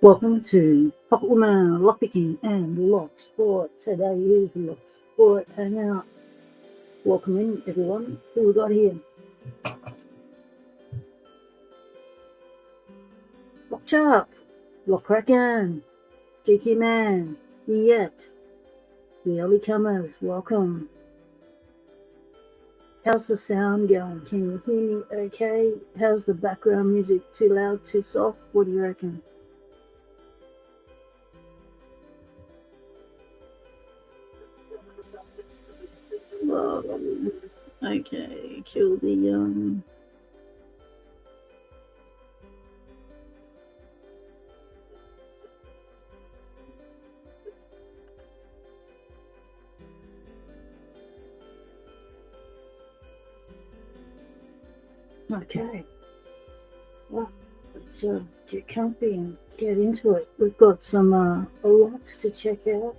Welcome to Pocket Woman, Lockpicking and Locksport. Today is Locksport Hangout. Welcome in, everyone. Who we got here? Lockchuck, Lockkraken, GK Man, Yet, the early comers, welcome. How's the sound going? Can you hear me okay? How's the background music? Too loud, too soft? What do you reckon? Okay, kill the Okay. Well, let's get comfy and get into it. We've got some locks to check out.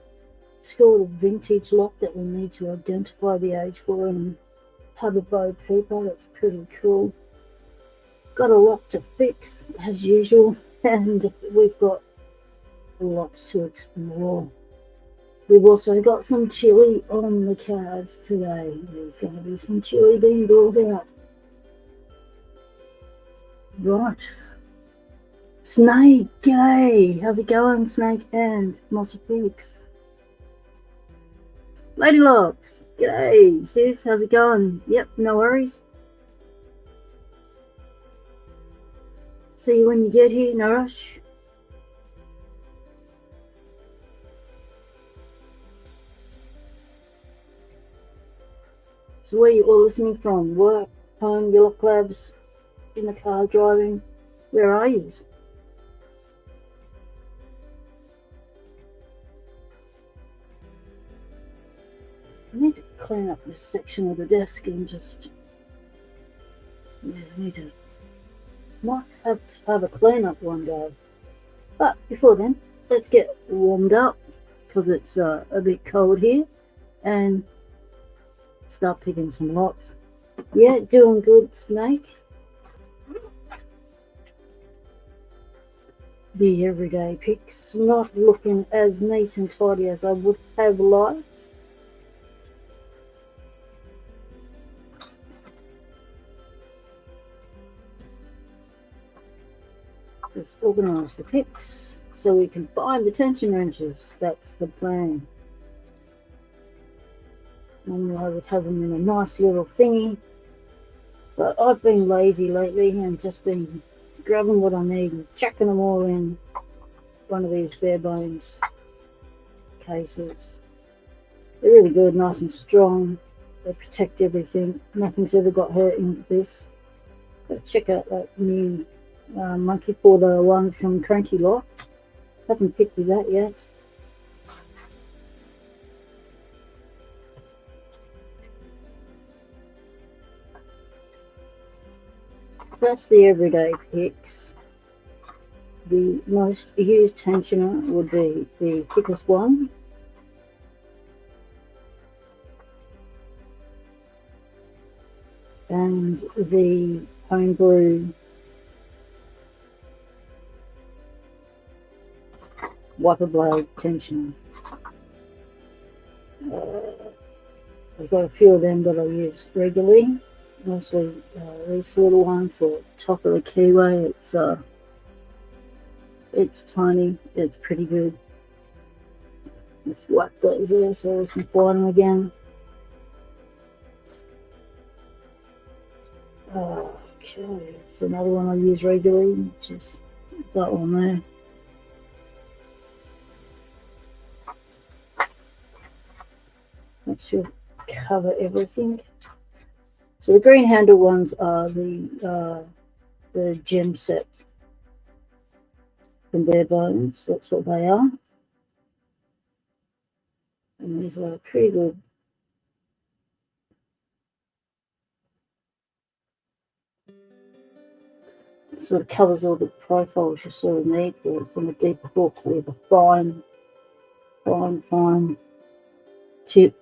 It's called a vintage lock that we need to identify the age for and have a Bo Peeper. That's pretty cool. Got a lock to fix as usual, and we've got lots to explore. We've also got some chili on the cards today. There's going to be some chili being brought out. Right. Snake, g'day. How's it going, Snake and Mossy Pigs? Lady Locks, g'day. Sis, how's it going? Yep, no worries. See you when you get here, no rush. So where are you all listening from? Work, home, your lock labs, in the car driving? Where are you? I need to clean up this section of the desk and just might have to have a clean up one day. But before then, let's get warmed up because it's a bit cold here and start picking some locks. Yeah, doing good, Snake. The everyday picks, not looking as neat and tidy as I would have liked. Just organise the picks so we can find the tension wrenches. That's the plan. Normally I would have them in a nice little thingy, but I've been lazy lately and just been grabbing what I need and chucking them all in one of these bare bones cases. They're really good, nice and strong. They protect everything. Nothing's ever got hurt in this. Gotta check out that new monkey for the one from Cranky Lock. Haven't picked with that yet. That's the everyday picks. The most used tensioner would be the thickest one. And the homebrew wiper blade tensioner. I've got a few of them that I use regularly. Mostly this little one for top of the keyway. It's tiny. It's pretty good. Let's whack those there so we can find them again. Okay, it's another one I use regularly, which is that one there. That should cover everything. So the green handle ones are the gem set from Bare Bones. That's what they are. And these are pretty good. Sort of covers all the profiles you sort of need from a deep hook with a fine tip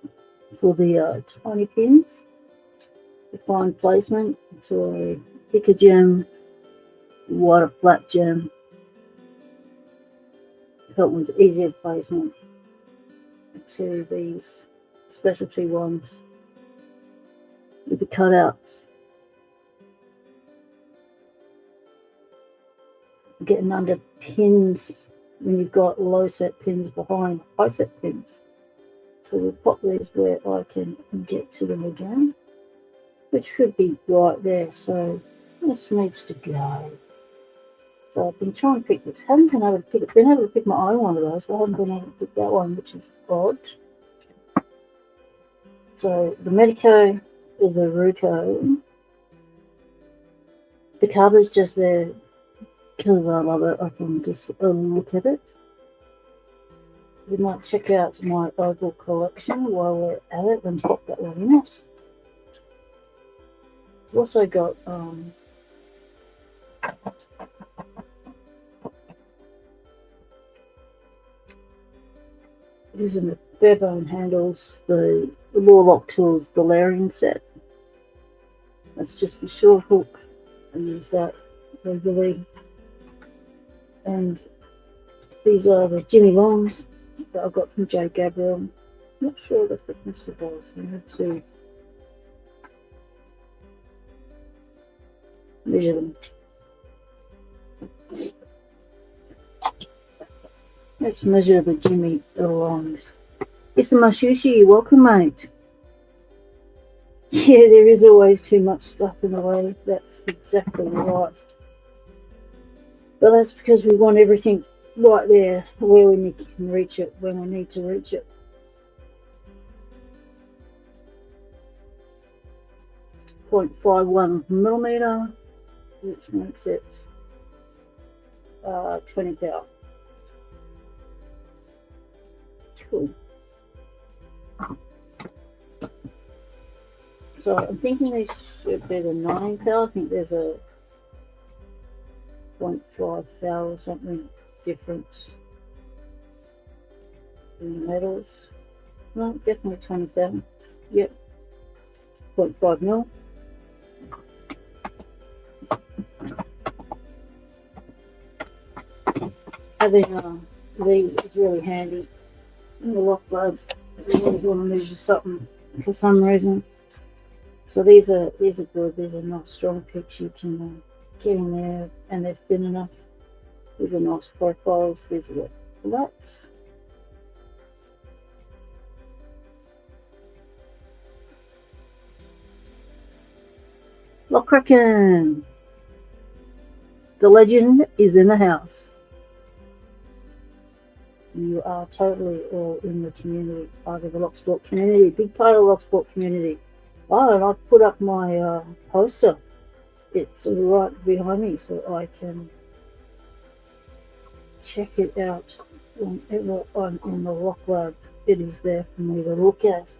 for the tiny pins. The fine placement. So a thicker gem, wider flat gem, help with easier placement to these specialty ones with the cutouts. Getting under pins when you've got low set pins behind high set pins. So we'll pop these where I can get to them again, which should be right there. So this needs to go. So I've been trying to pick this. Haven't been able to pick it. Been able to pick my own one of those, but I haven't been able to pick that one, which is odd. So the Medico, the Ruco, the cover's just there because I love it. I can just look at it. We might check out my overall collection while we're at it and pop that one in it. We've also got using the barebone handles, the Lock Tools, the layering set. That's just the short hook. I use that regularly. And these are the Jimmy Longs that I got from J. Gabriel. I'm not sure the thickness of those. I have to measure them. Let's measure the Jimmy Longs. It's the Mashushi. Welcome, mate. Yeah, there is always too much stuff in the way. That's exactly right. But that's because we want everything right there where we can reach it when we need to reach it. .51 millimeter, which makes it 20 thou. Cool. So I'm thinking these should be the 9 thou. I think there's a 0.5 thou or something difference in the metals. No, definitely 20 thou. Yep. 0.5 mil. Having these is really handy in the lock gloves. You always want to measure something for some reason. So these are good. These are nice strong picks. You can get in there, and they're thin enough. These are nice profiles. These are the flats. Lockwoods. The legend is in the house. You are totally all in the community, part of the Locksport community, big part of the Locksport community. Oh, and I've put up my poster. It's right behind me, so I can check it out whenever I'm in the Lockwoods. It is there for me to look at.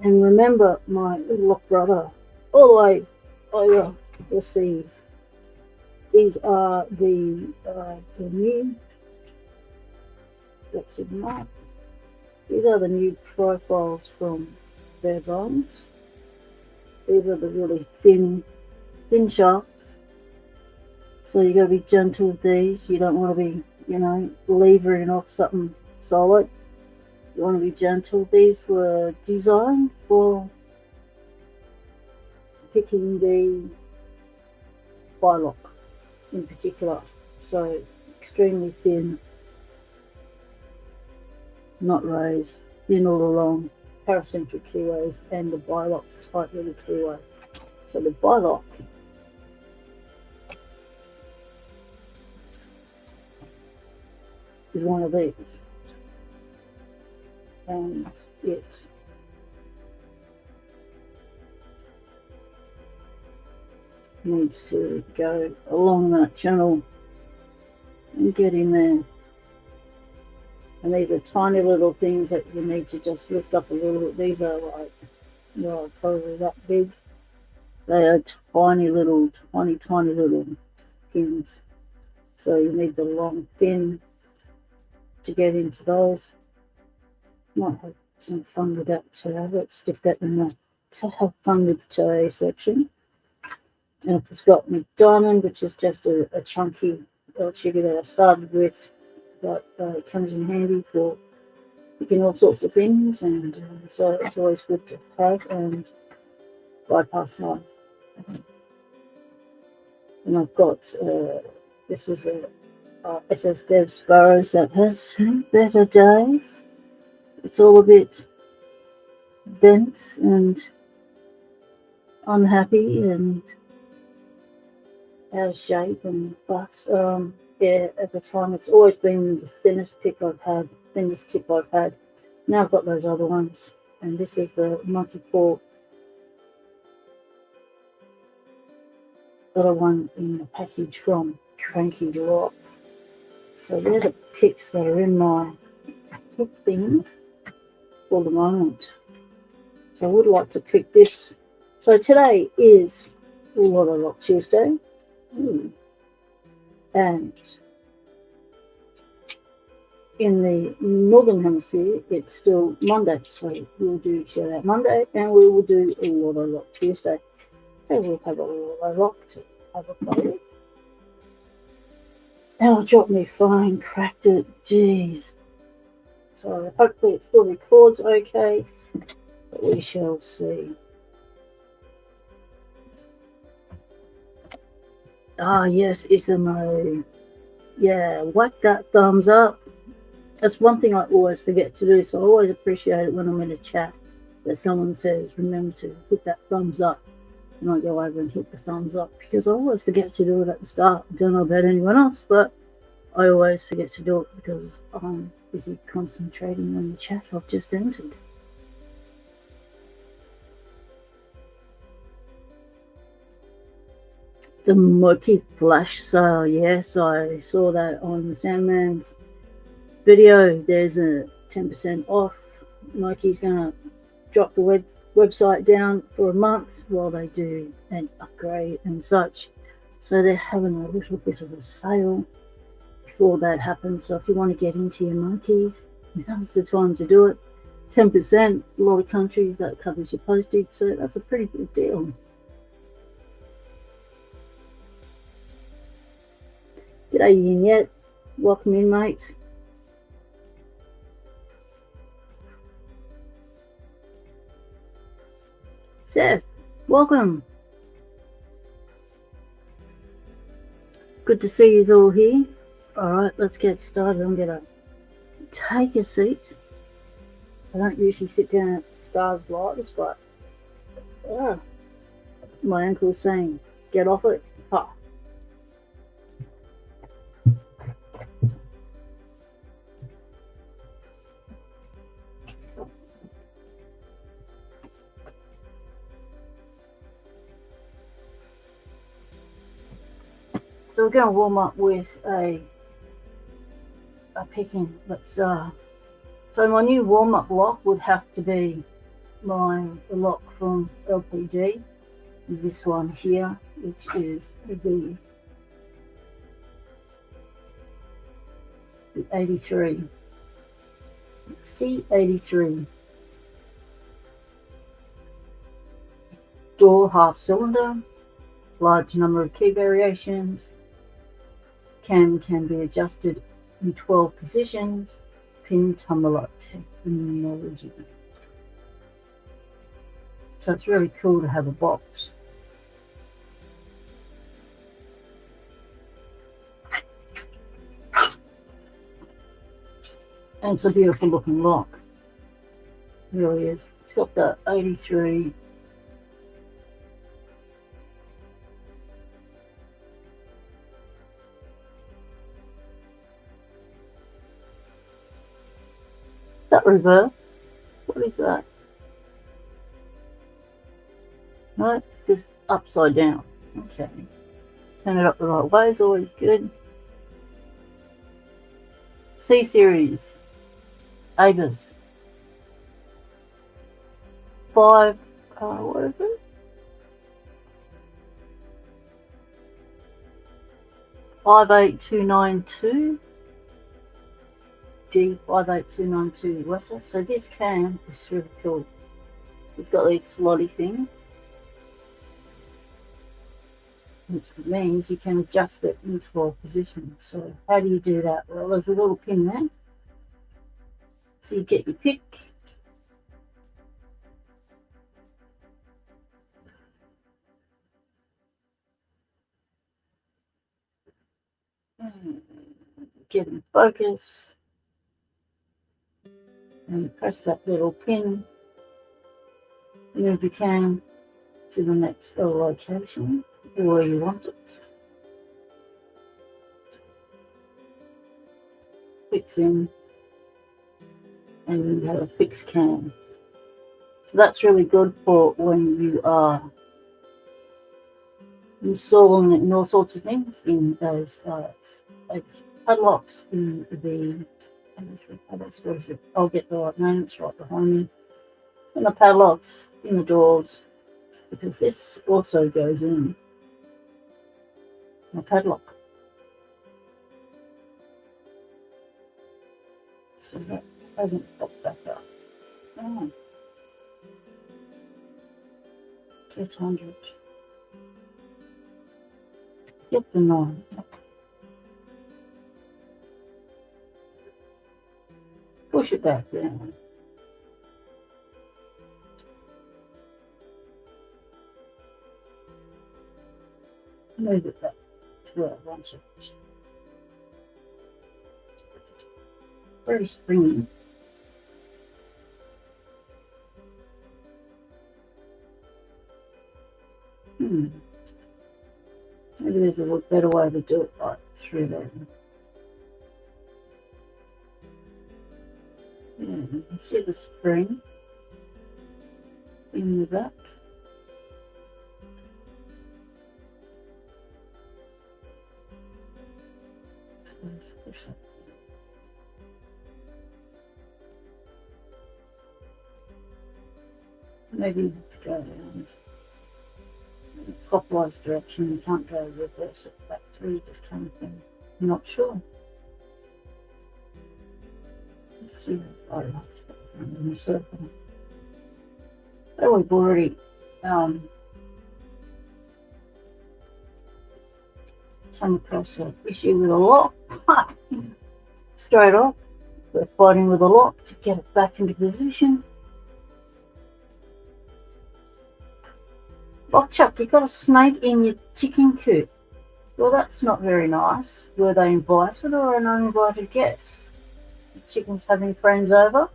And remember my lock brother, all the way over the seas. These are the new. That's it, Mark. These are the new profiles from their bones. These are the really thin shafts. So you got to be gentle with these. You don't want to be, levering off something solid. You want to be gentle. These were designed for picking the bylock in particular. So extremely thin, not raised, thin all along, paracentric keyways, and the bylock's tight little keyway. So the bylock is one of these, and it needs to go along that channel and get in there. And these are tiny little things that you need to just lift up a little bit. These are like, probably that big. They are tiny little pins. So you need the long, thin to get into those. Might have some fun with that today. Let's stick that in there to have fun with today section. And it's got my diamond, which is just a chunky LCB that I started with but it comes in handy for picking all sorts of things, and so it's always good to have and bypass time. And I've got this is a SS Dev Sparrows that has seen better days. It's all a bit bent and unhappy and out of shape, and but yeah, at the time it's always been the thinnest tip I've had. Now I've got those other ones, and this is the monkey paw. Got a one in a package from Cranky Rock. So they're the picks that are in my pick bin for the moment. So I would like to pick this. So today is Lock Tuesday. And in the Northern Hemisphere, it's still Monday. So we'll do Shout Out Monday, and we will do a Lock Tuesday. So we'll have a lock to have a play with. And I dropped my phone, cracked it, jeez. So hopefully it still records okay, but we shall see. Ah, yes, Isamo. Yeah, whack that thumbs up. That's one thing I always forget to do, so I always appreciate it when I'm in a chat that someone says, remember to hit that thumbs up. And I go over and hit the thumbs up, because I always forget to do it at the start. I don't know about anyone else, but I always forget to do it because I'm busy concentrating on the chat I've just entered. The Moki flash sale, yes, I saw that on Sandman's video. There's a 10% off. Moki's gonna drop the website down for a month while they do an upgrade and such. So they're having a little bit of a sale before that happens. So if you want to get into your monkeys, now's the time to do it. 10%, a lot of countries that covers your postage, so that's a pretty good deal. G'day Yin Yet, welcome in mate. Seth, welcome. Good to see you all here. Alright, let's get started. I'm going to take a seat. I don't usually sit down at starved lives, but my uncle's saying, get off it. Ha. So we're going to warm up with a picking. So my new warm-up lock would have to be the lock from LPD. This one here, which is the 83. C83. Door half cylinder, large number of key variations. Cam can be adjusted in 12 positions. Pin tumbler technology. So it's really cool to have a box. And it's a beautiful looking lock. It really is. It's got the 83. That reverse? What is that? No, just upside down. Okay. Turn it up the right way is always good. C series. Avis. 5, what is it? 58292. D58292. What's that? So this cam is really cool. It's got these slotty things. which means you can adjust it into all positions. So how do you do that? Well, there's a little pin there. So you get your pick. Get in focus. And press that little pin. And then you can to the next location where you want it. Fix in. And you have a fixed cam. So that's really good for when you are installing it in all sorts of things, in those padlocks, in the what is it? I'll get the right name, it's right behind me. And the padlocks in the doors, because this also goes in a padlock. So that hasn't popped back up. Oh. Get 100. Get the 9. Push it back down. Move it back to where I want it. Very springy. Maybe there's a better way to do it, like through there. Yeah, you can see the spring in the back. So let's push that. Maybe you have to go around the clockwise direction. You can't go reverse it back through this kind of thing. I'm not sure. Let's see how far I have to go around in a circle. Well, we've already come across an issue with a lock. Straight off, we're fighting with a lock to get it back into position. Oh, Chuck, you got a snake in your chicken coop. Well, that's not very nice. Were they invited or an uninvited guest? The chicken's having friends over?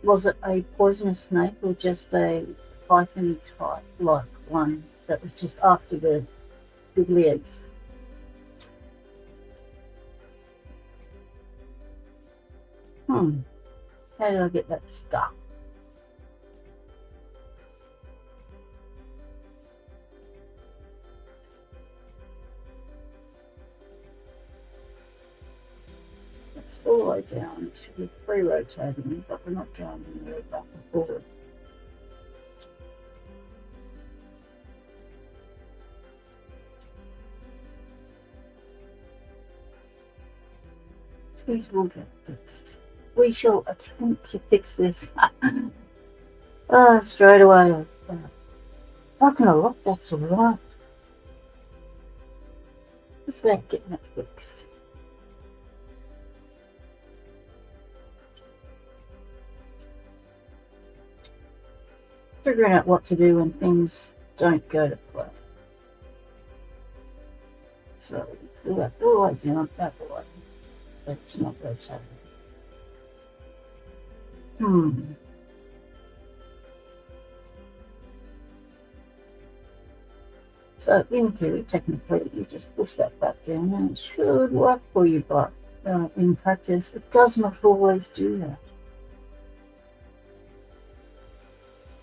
Was it a poisonous snake or just a python type, like one that was just after the googly eggs? How did I get that stuck? That's all the way down. It should be free rotating, but we're not going anywhere back and forward. These will get fixed. We shall attempt to fix this. Straight away. How can I lock? That's alright. It's about getting it fixed. Figuring out what to do when things don't go to plan. So, do that all the way down, that way. That's not rotating. So in theory, technically, you just push that back down and it should work for you, but in practice, it does not always do that.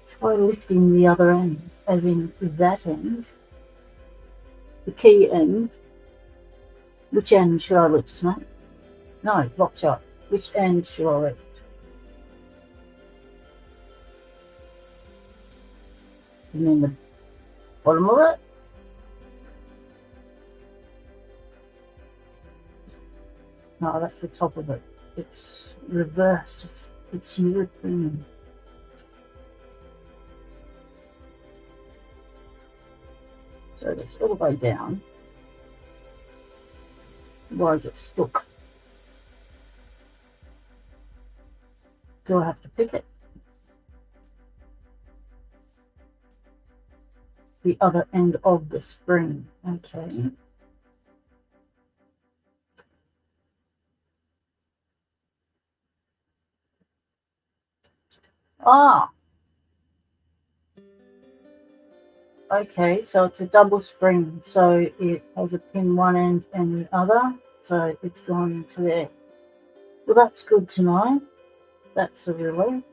Try lifting the other end, as in that end, the key end. Which end should I lift, Snake? No, lockshot. Which end should I lift? You mean the bottom of it? No, that's the top of it. It's reversed. It's European. So it's all the way down. Why is it stuck? Do I have to pick it? The other end of the spring. Okay. Ah. Okay, so it's a double spring. So it has a pin one end and the other. So it's gone into there. Well, that's good to know. That's a relief.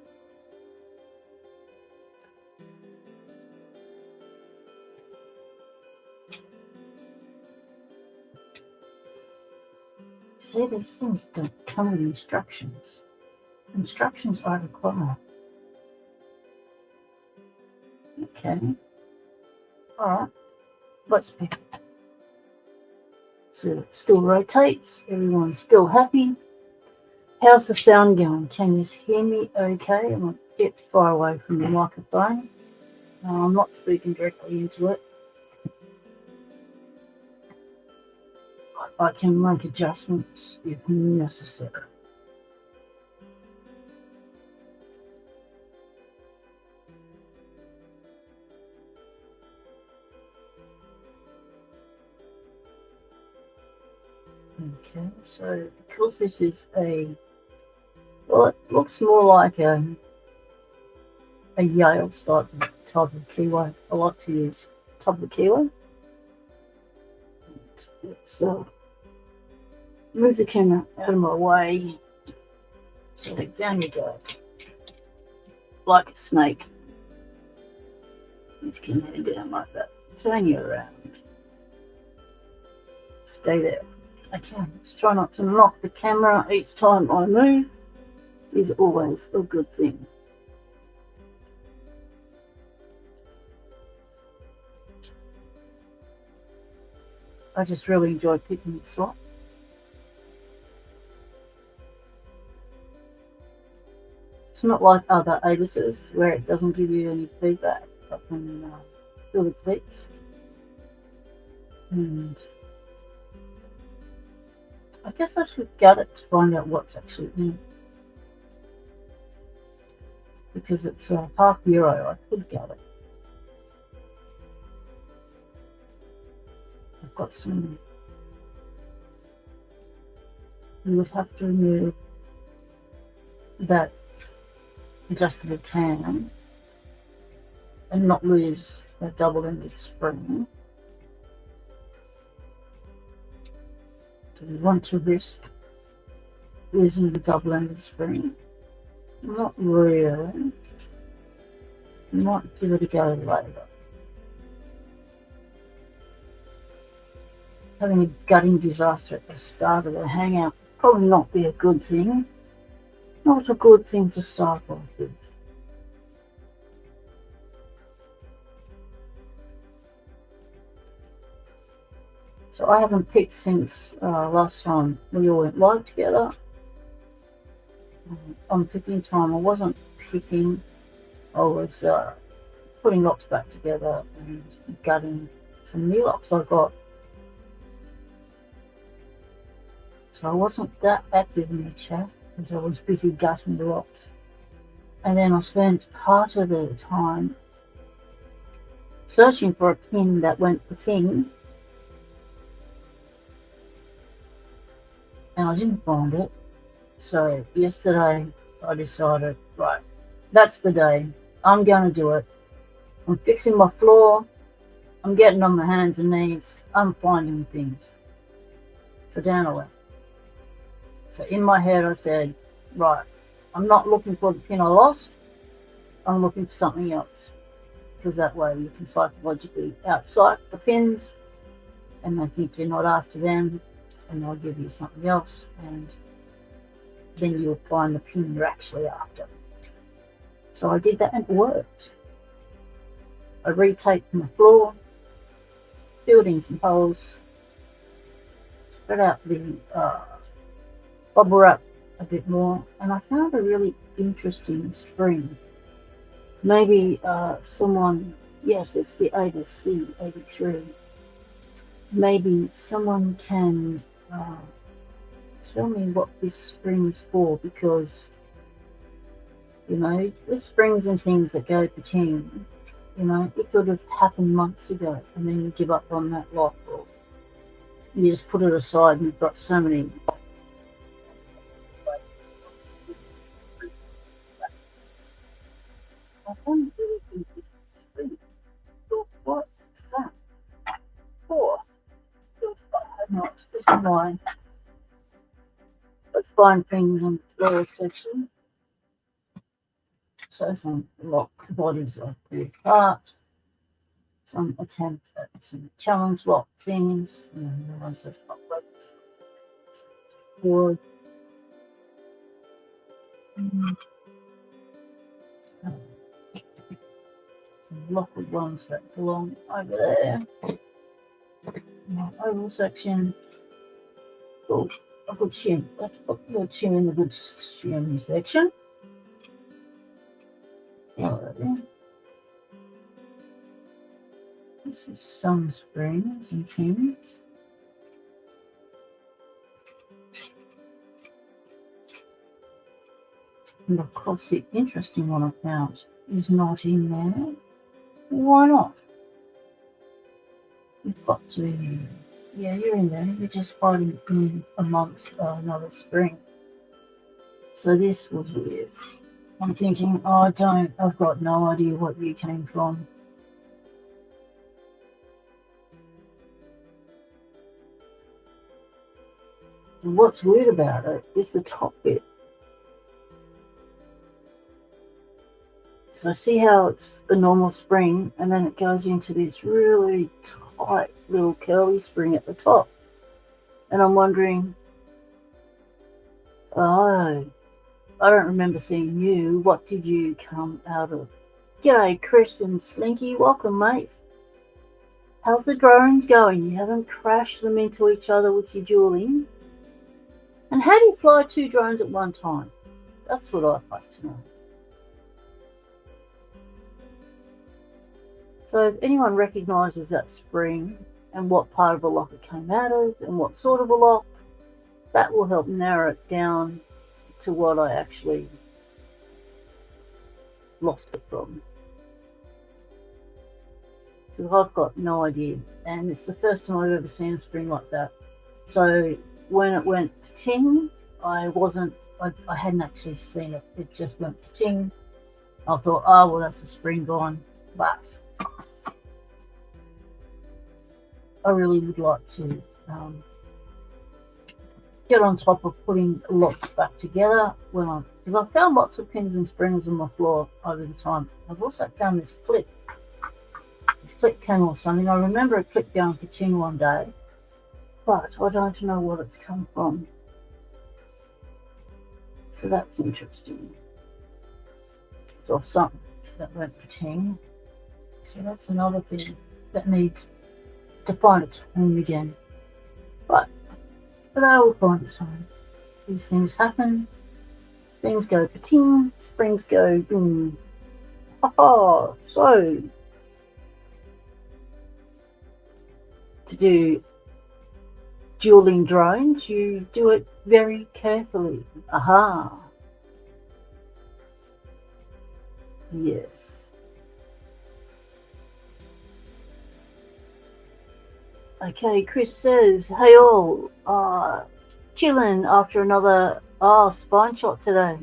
See, these things don't come with instructions. Instructions are required. Okay. Alright. Let's pick it. So it still rotates. Everyone's still happy. How's the sound going? Can you hear me okay? I'm a bit far away from the microphone. I'm not speaking directly into it. I can make adjustments if necessary. Okay, so because this is well, it looks more like a Yale type of keyway. I like to use top of the keyway. Let's move the camera out of my way. So down you go, like a snake. Just come down like that. Turn you around. Stay there. Okay, let's try not to knock the camera each time I move. Is always a good thing. I just really enjoy picking the slot. It's not like other abuses where it doesn't give you any feedback. I can feel the beats. And I guess I should gut it to find out what's actually in. Because it's half euro, I could gut it. I've got some. You would have to remove that adjustable cam and not lose a double-ended spring. Do we want to risk losing the double-ended spring? Not really. Might give it a go later. Having a gutting disaster at the start of the hangout would probably not be a good thing. Not a good thing to start off with. So I haven't picked since last time we all went live together. On picking time, I wasn't picking. I was putting locks back together and gutting some new locks I got. So I wasn't that active in the chat because I was busy gutting the locks. And then I spent part of the time searching for a pin that went pating. And I didn't find it. So yesterday I decided, right, that's the day. I'm going to do it. I'm fixing my floor. I'm getting on my hands and knees. I'm finding things. So down I went. So in my head I said, right, I'm not looking for the pin I lost. I'm looking for something else. Because that way you can psychologically out-psych the pins and they think you're not after them and they'll give you something else and then you'll find the pin you're actually after. So I did that and it worked. I retaped my floor, filled in some holes, spread out the bubble wrap a bit more, and I found a really interesting spring. Maybe someone, yes, it's the C 83. Maybe someone can tell me what this spring is for, because with springs and things that go petting, it could have happened months ago, and then you give up on that lock, or you just put it aside, and you've got so many. I found a really interesting spring. What is that? For? Not. This is mine. Let's find things on the floor section. So some lock bodies are pulled apart. Some attempt at some challenge lock things. And I realize that's not right. Or some Lockwood ones that belong over there. My oval section. Oh, a good shim. Let's put the shim in the good shim section. Alright. This is some springs and things. And of course, the interesting one I found is not in there. Why not? You've got to be. Yeah, you're in there. You're just hiding in amongst another spring. So this was weird. I'm thinking, oh, I've got no idea what you came from. And what's weird about it is the top bit. So see how it's a normal spring, and then it goes into this really tight little curly spring at the top. And I'm wondering, oh, I don't remember seeing you. What did you come out of? G'day, Chris and Slinky. Welcome, mate. How's the drones going? You haven't crashed them into each other with your dueling? And how do you fly 2 drones at one time? That's what I'd like to know. So if anyone recognises that spring and what part of a lock it came out of and what sort of a lock, that will help narrow it down to what I actually lost it from. Because I've got no idea, and it's the first time I've ever seen a spring like that. So when it went ting, I hadn't actually seen it. It just went ting. I thought, oh, well, that's the spring gone. But I really would like to get on top of putting locks back together because I found lots of pins and springs on the floor over the time. I've also found this clip. This clip came off something. I remember a clip going for tin one day, but I don't know what it's come from. So that's interesting. So something that went for ting. So that's another thing that needs to find its home again. But I will find its home. These things happen. Things go pating, springs go boom. Haha! So to do dueling drones, you do it very carefully. Aha! Yes. Okay, Chris says, hey all, chilling after another spine shot today.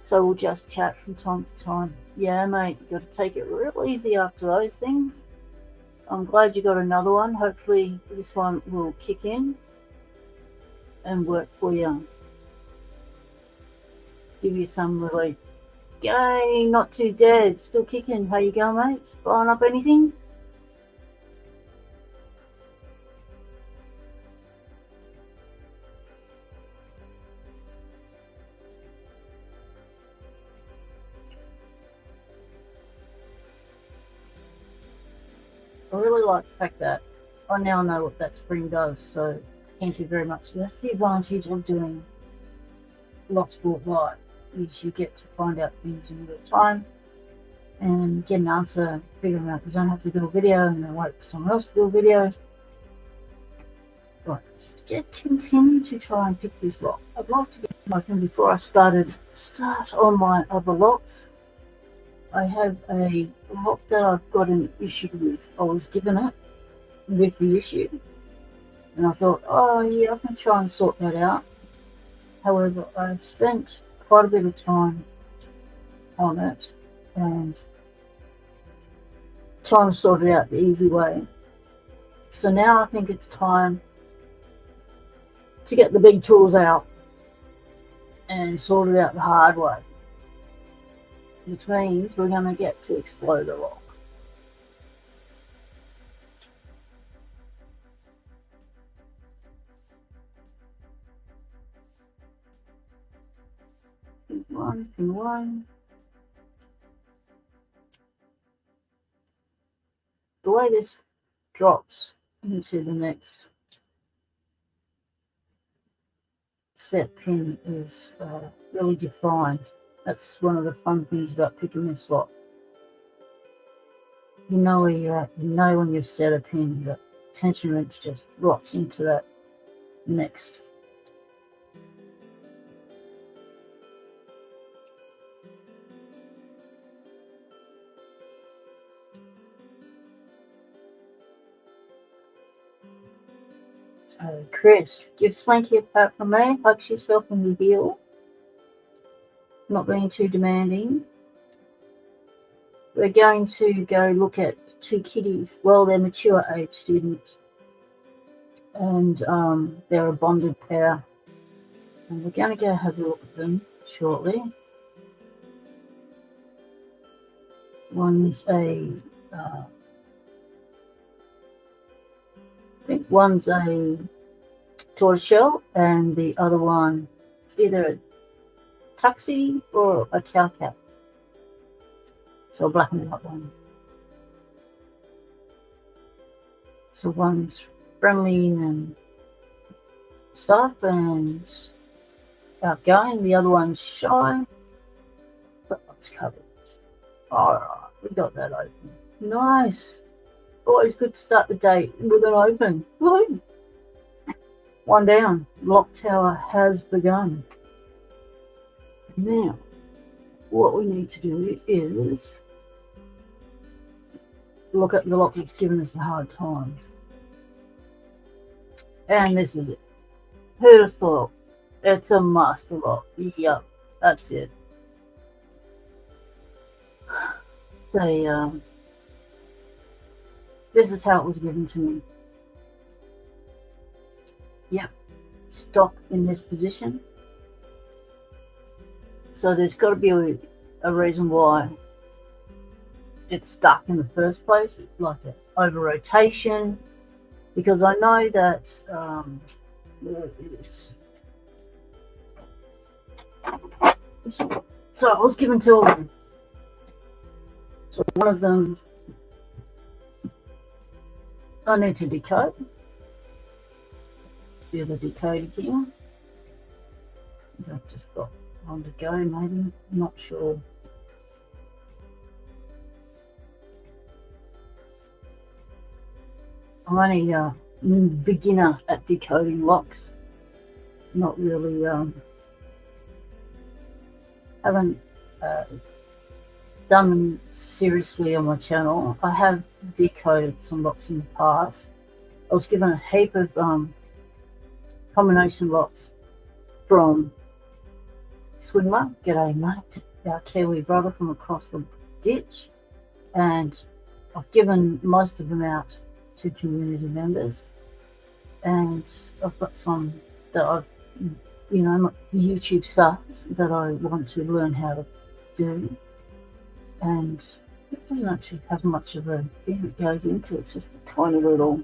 So we'll just chat from time to time. Yeah, mate, you got to take it real easy after those things. I'm glad you got another one. Hopefully this one will kick in and work for you. Give you some relief. G'day, not too dead, still kicking. How you going, mate? Buying up anything? I really like the fact that I now know what that spring does, so thank you very much. That's the advantage of doing Locksport Live is you get to find out things in real time and get an answer, figure them out. You don't have to do a video and then wait for someone else to do a video. But continue to try and pick this lock. I'd like to get my thing before I start on my other locks. I have a lock that I've got an issue with. I was given it with the issue, and I thought, oh yeah, I can try and sort that out. However, I've spent quite a bit of time on it and trying to sort it out the easy way. So now I think it's time to get the big tools out and sort it out the hard way, which means we're going to get to explode a lock. Pin one. The way this drops into the next set pin is really defined. That's one of the fun things about picking this lock. You know where you're at. You know when you've set a pin, the tension wrench just drops into that next. So Chris, give Swanky a pat from me. Hope she's helping you heal. Not being too demanding. We're going to go look at two kitties. Well, they're mature age students. And they're a bonded pair. And we're going to go have a look at them shortly. One's I think one's a tortoiseshell and the other one is either a tuxie or a cow cat. So a black and white one. So one's friendly and stuff and outgoing. The other one's shy, but it's covered. Alright, we got that open. Nice. Always good to start the day with an open. Woo-hoo. One down. Lock tower has begun. Now, what we need to do is look at the lock that's given us a hard time. And this is it. Who'd have thought? It's a master lock. Yep, that's it. This is how it was given to me. Yep, stock in this position. So there's got to be a reason why it's stuck in the first place. It's like an over rotation, because I know that where it is. So I was given two of them. So one of them I need to decode. The other decode again. I've just got one to go, maybe. Not sure. I'm only a beginner at decoding locks. Not really, haven't done them seriously on my channel. I have decoded some locks in the past. I was given a heap of combination locks from Swindler, g'day mate, our Kiwi brother from across the ditch, and I've given most of them out to community members, and I've got some that I've, you know, YouTube stuff that I want to learn how to do. And it doesn't actually have much of a thing that goes into it. It's just a tiny little,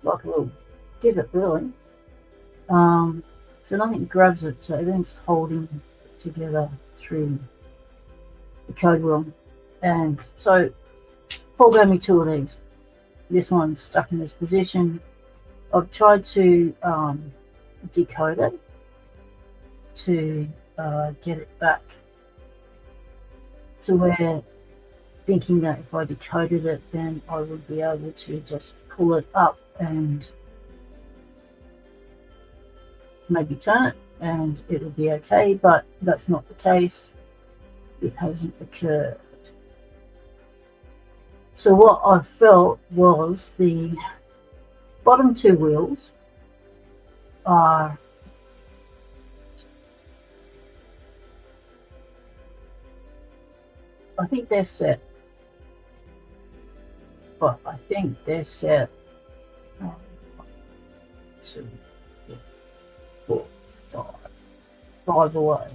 like a little divot really. So nothing grabs it, so everything's holding it together through the code wheel. And so Paul gave me two of these. This one's stuck in this position, I've tried to decode it to get it back to where, thinking that if I decoded it, then I would be able to just pull it up and maybe turn it and it will be okay, but that's not the case. It hasn't occurred. So what I felt was the bottom two wheels are I think they're set, but I think they're set 1, 2, 3, 4, 5 away.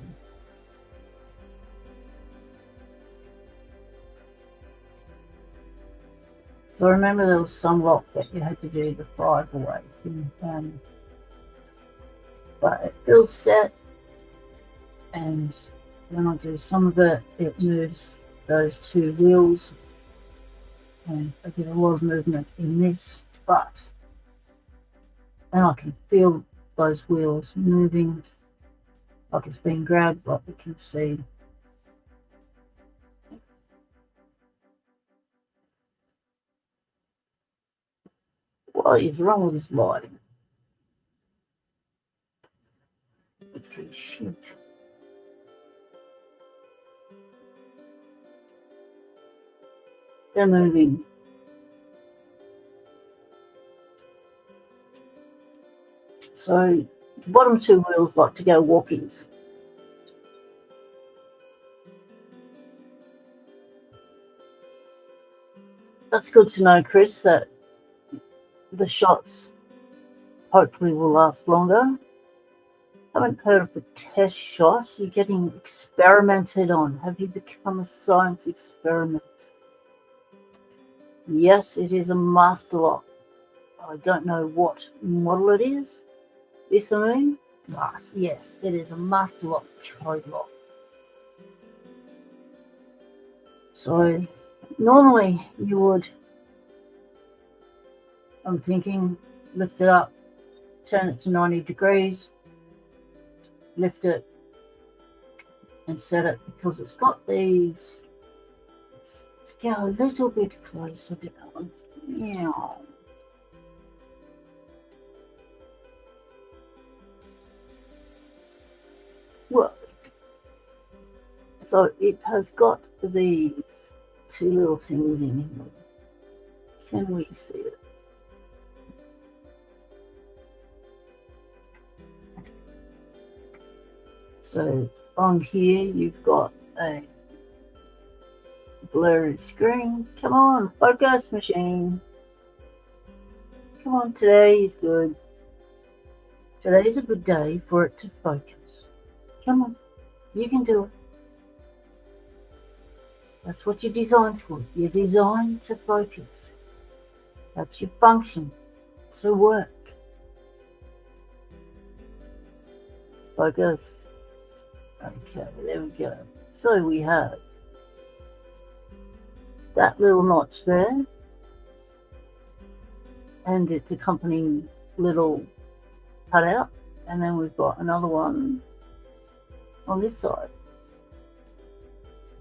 So I remember there was some lock that you had to do the 5 away thing, but it feels set, and when I do some of it, it moves those two wheels, and I get a lot of movement in this, and I can feel those wheels moving like it's being grabbed, like you can see. What is wrong with this lighting? Okay, shit. They're moving. So the bottom two wheels like to go walkies. That's good to know, Chris, that the shots hopefully will last longer. I haven't heard of the test shot. You're getting experimented on. Have you become a science experiment? Yes, it is a master lock. I don't know what model it is. This I mean? Yes, it is a master lock code lock. So normally you would, I'm thinking, lift it up, turn it to 90 degrees, lift it and set it, because it's got these. Let's go a little bit closer down. Yeah. Well, so it has got these two little things in it. Can we see it? So on here you've got a blurry screen. Come on, focus machine. Come on, today is good. Today is a good day for it to focus. Come on, you can do it. That's what you're designed for. You're designed to focus. That's your function. So work. Focus. Okay, there we go. So we have that little notch there, and its accompanying little cutout, and then we've got another one on this side,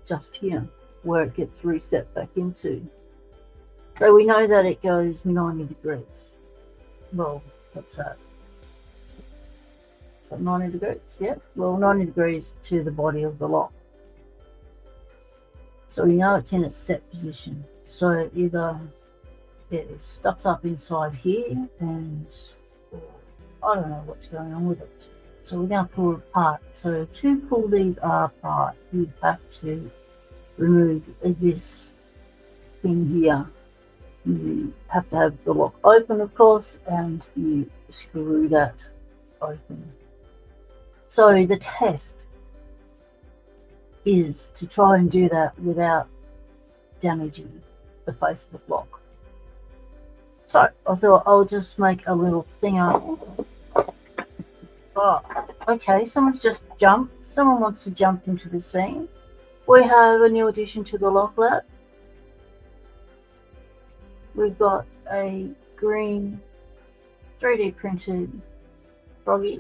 just here, where it gets reset back into. So we know that it goes 90 degrees. Well, what's that? So 90 degrees, yeah. Well, 90 degrees to the body of the lock. So we know it's in its set position. So either it is stuffed up inside here, and I don't know what's going on with it. So we're going to pull it apart. So to pull these apart, you have to remove this thing here. You have to have the lock open, of course, and you screw that open. So the test is to try and do that without damaging the face of the block. So I thought I'll just make a little thing up. Oh, okay, someone's just jumped. Someone wants to jump into the scene. We have a new addition to the Lock Lab. We've got a green 3D printed froggy.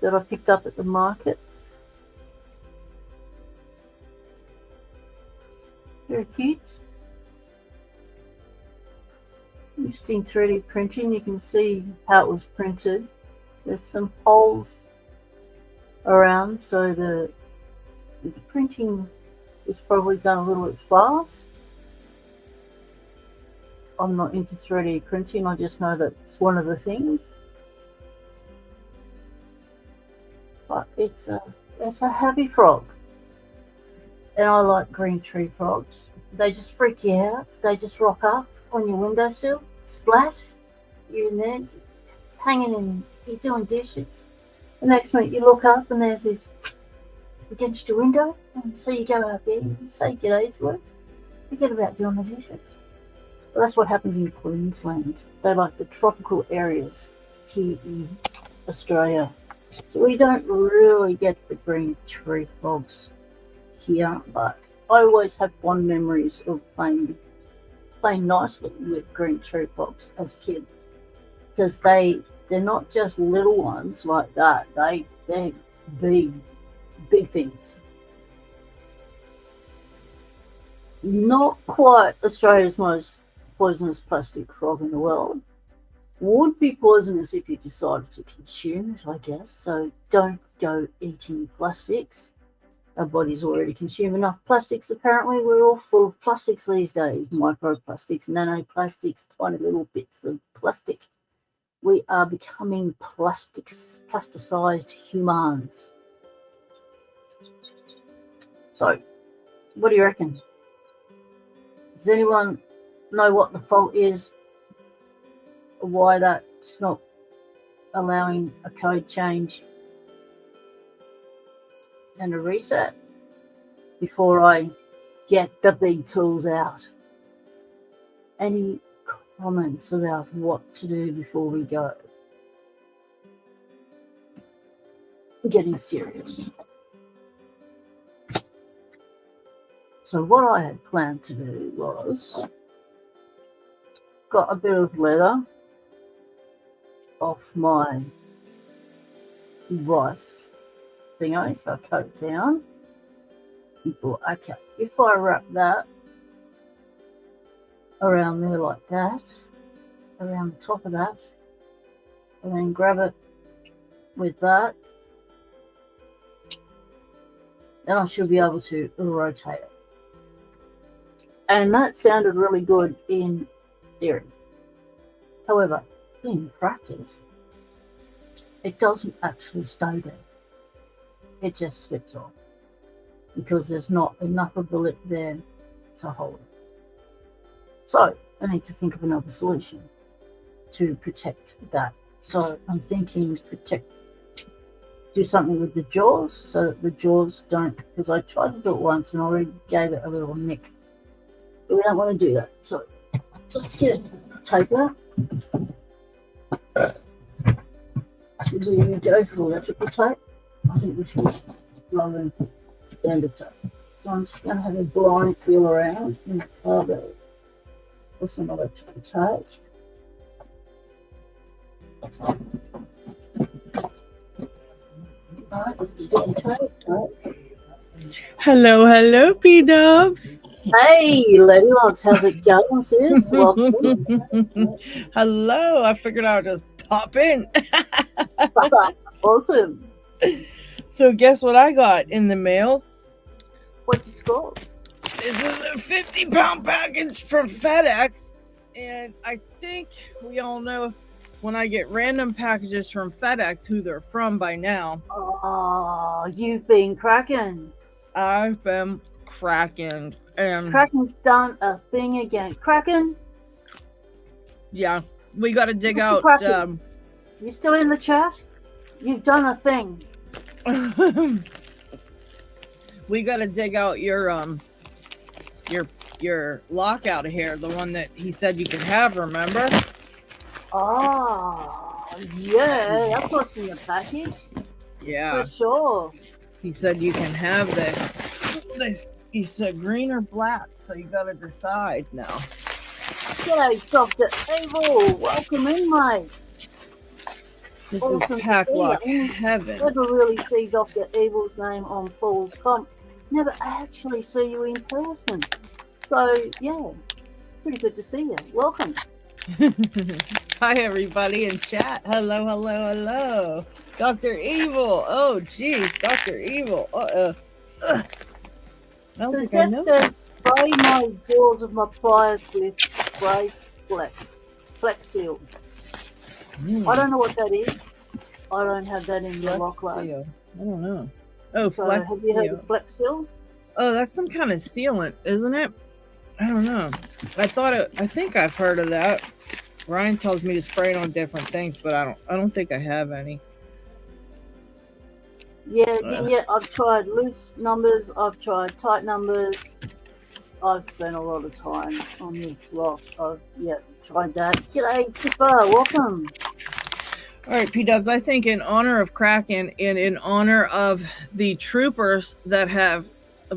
That I picked up at the market. Very cute. Interesting 3D printing. You can see how it was printed. There's some holes around, so the printing was probably done a little bit fast. I'm not into 3D printing. I just know that it's one of the things. But it's a happy frog. And I like green tree frogs. They just freak you out. They just rock up on your windowsill, splat, you're in there, hanging in, you're doing dishes. The next minute you look up and there's this against your window, and so you go out there and say g'day to it. Forget about doing the dishes. But that's what happens in Queensland. They like the tropical areas here in Australia. So we don't really get the green tree frogs here, but I always have fond memories of playing nicely with green tree frogs as a kid, because they're not just little ones like that. They're big things. Not quite Australia's most poisonous plastic frog in the world. Would be poisonous if you decided to consume it, I guess. So don't go eating plastics. Our bodies already consume enough plastics. Apparently, we're all full of plastics these days. Microplastics, nanoplastics, tiny little bits of plastic. We are becoming plasticized humans. So, what do you reckon? Does anyone know what the fault is? Why that's not allowing a code change and a reset before I get the big tools out? Any comments about what to do before we go? We're getting serious. So what I had planned to do was got a bit of leather off my rice thingo, so I cut it down. Okay, if I wrap that around there like that, around the top of that, and then grab it with that, then I should be able to rotate it. And that sounded really good in theory. However, in practice, it doesn't actually stay there. It just slips off because there's not enough of the lip there to hold it. So I need to think of another solution to protect that. So I'm thinking do something with the jaws so that the jaws don't, because I tried to do it once and already gave it a little nick. So we don't want to do that. So let's get tape out. Should we go for electrical tape? I think we should rather than standard tape. So I'm just going to have a blind feel around in the cargo with some electrical tape. Alright, sticky tape. Right. Hello, P-Dubs. Hey, Lady Logs, how's it going, sis? Welcome. Hello, I figured I would just pop in. Awesome. So guess what I got in the mail? What you score? This is a 50-pound package from FedEx. And I think we all know when I get random packages from FedEx who they're from by now. Oh, you've been cracking. I've been cracking. Kraken's done a thing again. Kraken? Yeah, we got to dig Mr. out. You still in the chat? You've done a thing. We got to dig out your lock out of here, the one that he said you could have, remember? Oh, yeah, that's what's in the package. Yeah. For sure. He said you can have this You said green or black, so you gotta decide now. G'day, Dr. Evil. Welcome in, mate. This Awesome is to pack see you. lock I mean, heaven. never really see Dr. Evil's name on Paul's comp. Never actually see you in person. So, yeah, pretty good to see you. Welcome. Hi, everybody in chat. Hello, hello, hello. Dr. Evil. Oh, geez, Dr. Evil. So Seth says, spray my doors of my pliers with spray flex seal. I don't know what that is. I don't have that in the lock lab. I don't know. Oh, so flex have you heard of flex seal? Oh, that's some kind of sealant, isn't it? I don't know. I think I've heard of that. Ryan tells me to spray it on different things, but I don't think I have any. Yeah, I've tried loose numbers, I've tried tight numbers. I've spent a lot of time on this lock. I've tried that. G'day, Kipper, welcome. All right, P-Dubs, I think in honor of Kraken and in honor of the troopers that have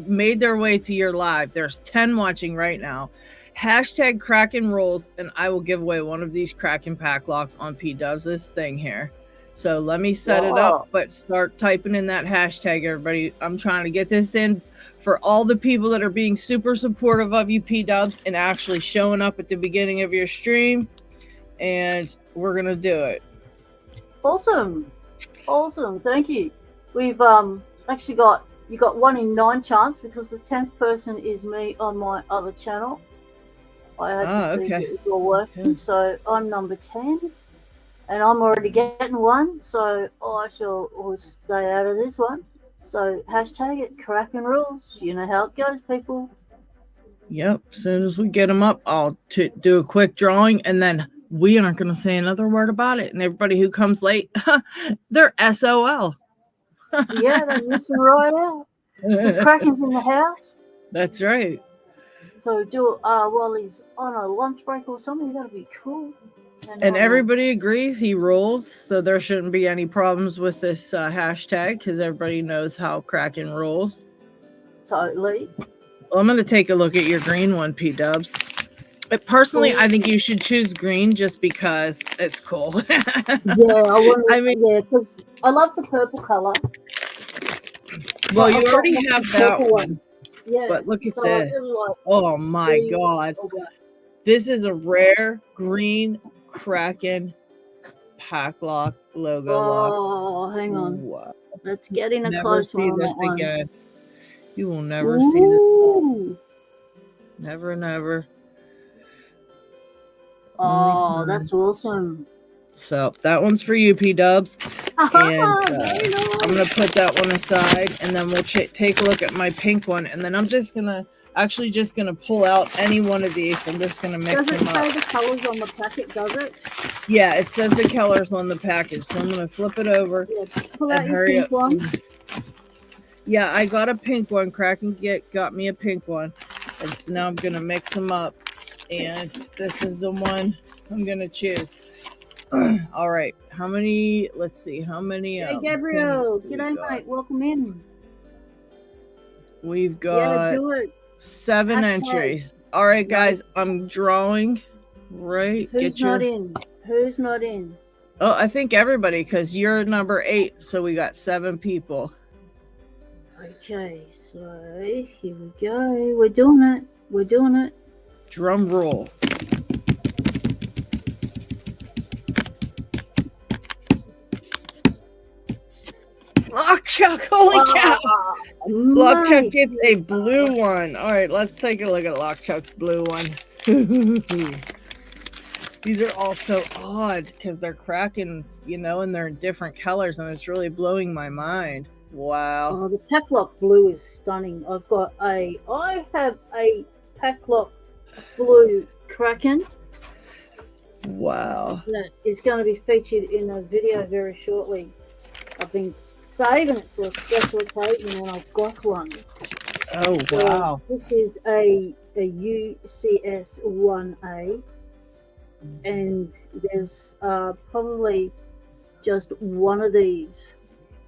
made their way to your live, there's 10 watching right now. Hashtag Kraken rules, and I will give away one of these Kraken pack locks on P-Dubs' thing here. So let me set it up, but start typing in that hashtag, everybody. I'm trying to get this in for all the people that are being super supportive of you, P-Dubs, and actually showing up at the beginning of your stream, and we're going to do it. Awesome. Thank you. We've actually you got 1 in 9 chance because the 10th person is me on my other channel. I had to see if it was all working. Okay. So I'm number 10 and I'm already getting one. So I shall stay out of this one. So hashtag it, Kraken rules. You know how it goes, people. Yep. As soon as we get them up, I'll do a quick drawing and then we aren't going to say another word about it. And everybody who comes late, they're SOL. Yeah, they're missing right out. Because Kraken's in the house. That's right. So do it while he's on a lunch break or something. That'll be cool. And everybody agrees he rules. So there shouldn't be any problems with this hashtag because everybody knows how Kraken rules. Totally. Well, I'm going to take a look at your green one, P-Dubs. Personally, I think you should choose green just because it's cool. Because I love the purple color. Well, you already have that one. Yeah, but look at this. Really oh my God. This is a rare green Kraken pack lock logo lock. Oh, hang on. Wow. Let's get in a never close see one. This again. You will never see this. Never. Oh, that's awesome. So that one's for you, P-Dubs. And I'm going to put that one aside and then we'll take a look at my pink one. And then I'm just going to pull out any one of these. I'm just going to mix them up. Does it say the colors on the packet, does it? Yeah, it says the colors on the package. So I'm going to flip it over and hurry up. One. Yeah, I got a pink one. Kraken got me a pink one. And so now I'm going to mix them up. And this is the one I'm going to choose. All right. How many? Let's see. How many? Hey, Gabriel. G'day, mate. Welcome in. We've got 7 entries. All right, guys. I'm drawing. Right. Who's not in? Who's not in? Oh, I think everybody, because you're number 8. So we got 7 people. Okay. So here we go. We're doing it. Drum roll. Lockchuck, holy cow! Lockchuck gets a blue one. All right, let's take a look at Lockchuck's blue one. These are all so odd because they're Krakens, and they're in different colors, and it's really blowing my mind. Wow. Oh, the Packlock blue is stunning. I have a Packlock blue Kraken. Wow. That is going to be featured in a video very shortly. I've been saving it for a special occasion and I've got one. Oh, wow. This is a UCS 1A and there's probably just one of these.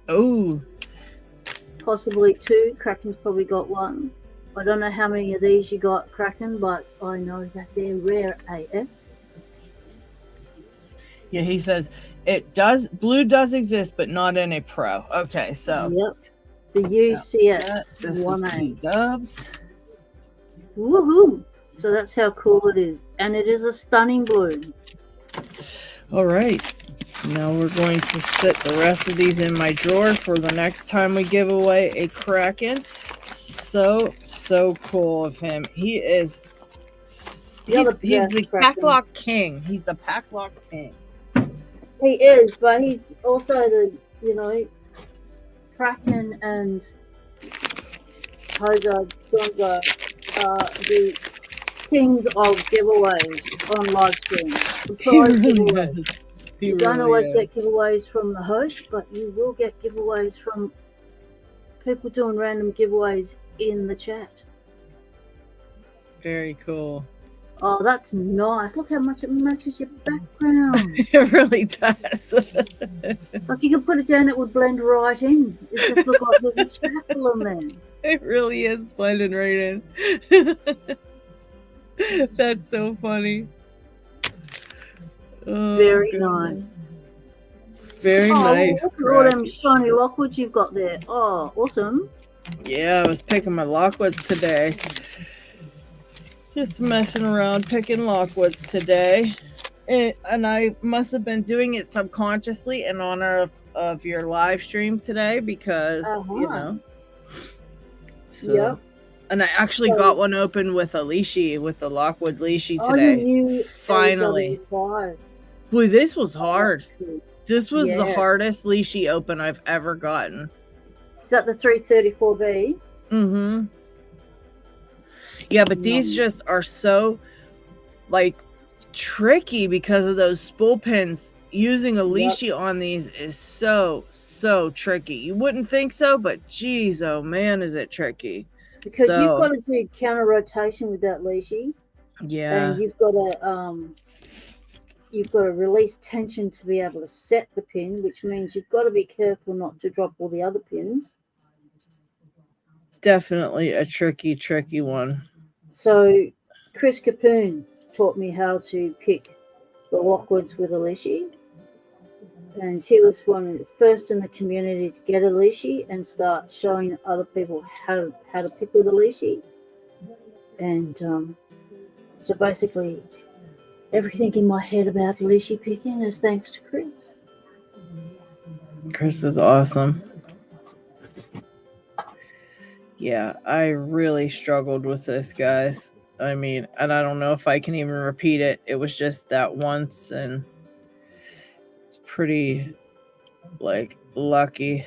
Oh. Possibly 2. Kraken's probably got one. I don't know how many of these you got, Kraken, but I know that they're rare AF. Yeah, he says blue does exist, but not in a pro. Okay, so Yep. The UCS this is 1A. P-dubs. Woohoo! So that's how cool it is. And it is a stunning blue. All right. Now we're going to sit the rest of these in my drawer for the next time we give away a Kraken. So cool of him. He's the Packlock King. He's the Packlock King. He is, but he's also the, Kraken and Hoza Gonzo are the kings of giveaways on live stream. You don't always get giveaways from the host, but you will get giveaways from people doing random giveaways in the chat. Very cool. Oh, that's nice. Look how much it matches your background. It really does. Like you could put it down, it would blend right in. It just looks like there's a chapel on there. It really is blending right in. That's so funny. Oh, very nice. Very nice. Look at all them shiny Lockwoods you've got there. Oh, awesome. Yeah, I was picking my Lockwoods today. Just messing around picking Lockwoods today. And I must have been doing it subconsciously in honor of your live stream today because, So, yep. And I actually got one open with a leashie, with the Lockwood leashie today. You finally. Boy, this was hard. This was the hardest leashie open I've ever gotten. Is that the 334B? Mm-hmm. Yeah, but these just are so, tricky because of those spool pins. Using a leashie on these is so tricky. You wouldn't think so, but geez, oh man, is it tricky. Because you've got to do counter rotation with that leashie. Yeah. And you've got to release tension to be able to set the pin, which means you've got to be careful not to drop all the other pins. Definitely a tricky one. So Chris Capoon taught me how to pick the Lockwoods with a leashie. And he was one of the first in the community to get a leashie and start showing other people how to pick with a leashie. And so basically, everything in my head about leashie picking is thanks to Chris. Chris is awesome. Yeah, I really struggled with this, guys. I mean, and I don't know if I can even repeat it. It was just that once, and it's pretty, lucky.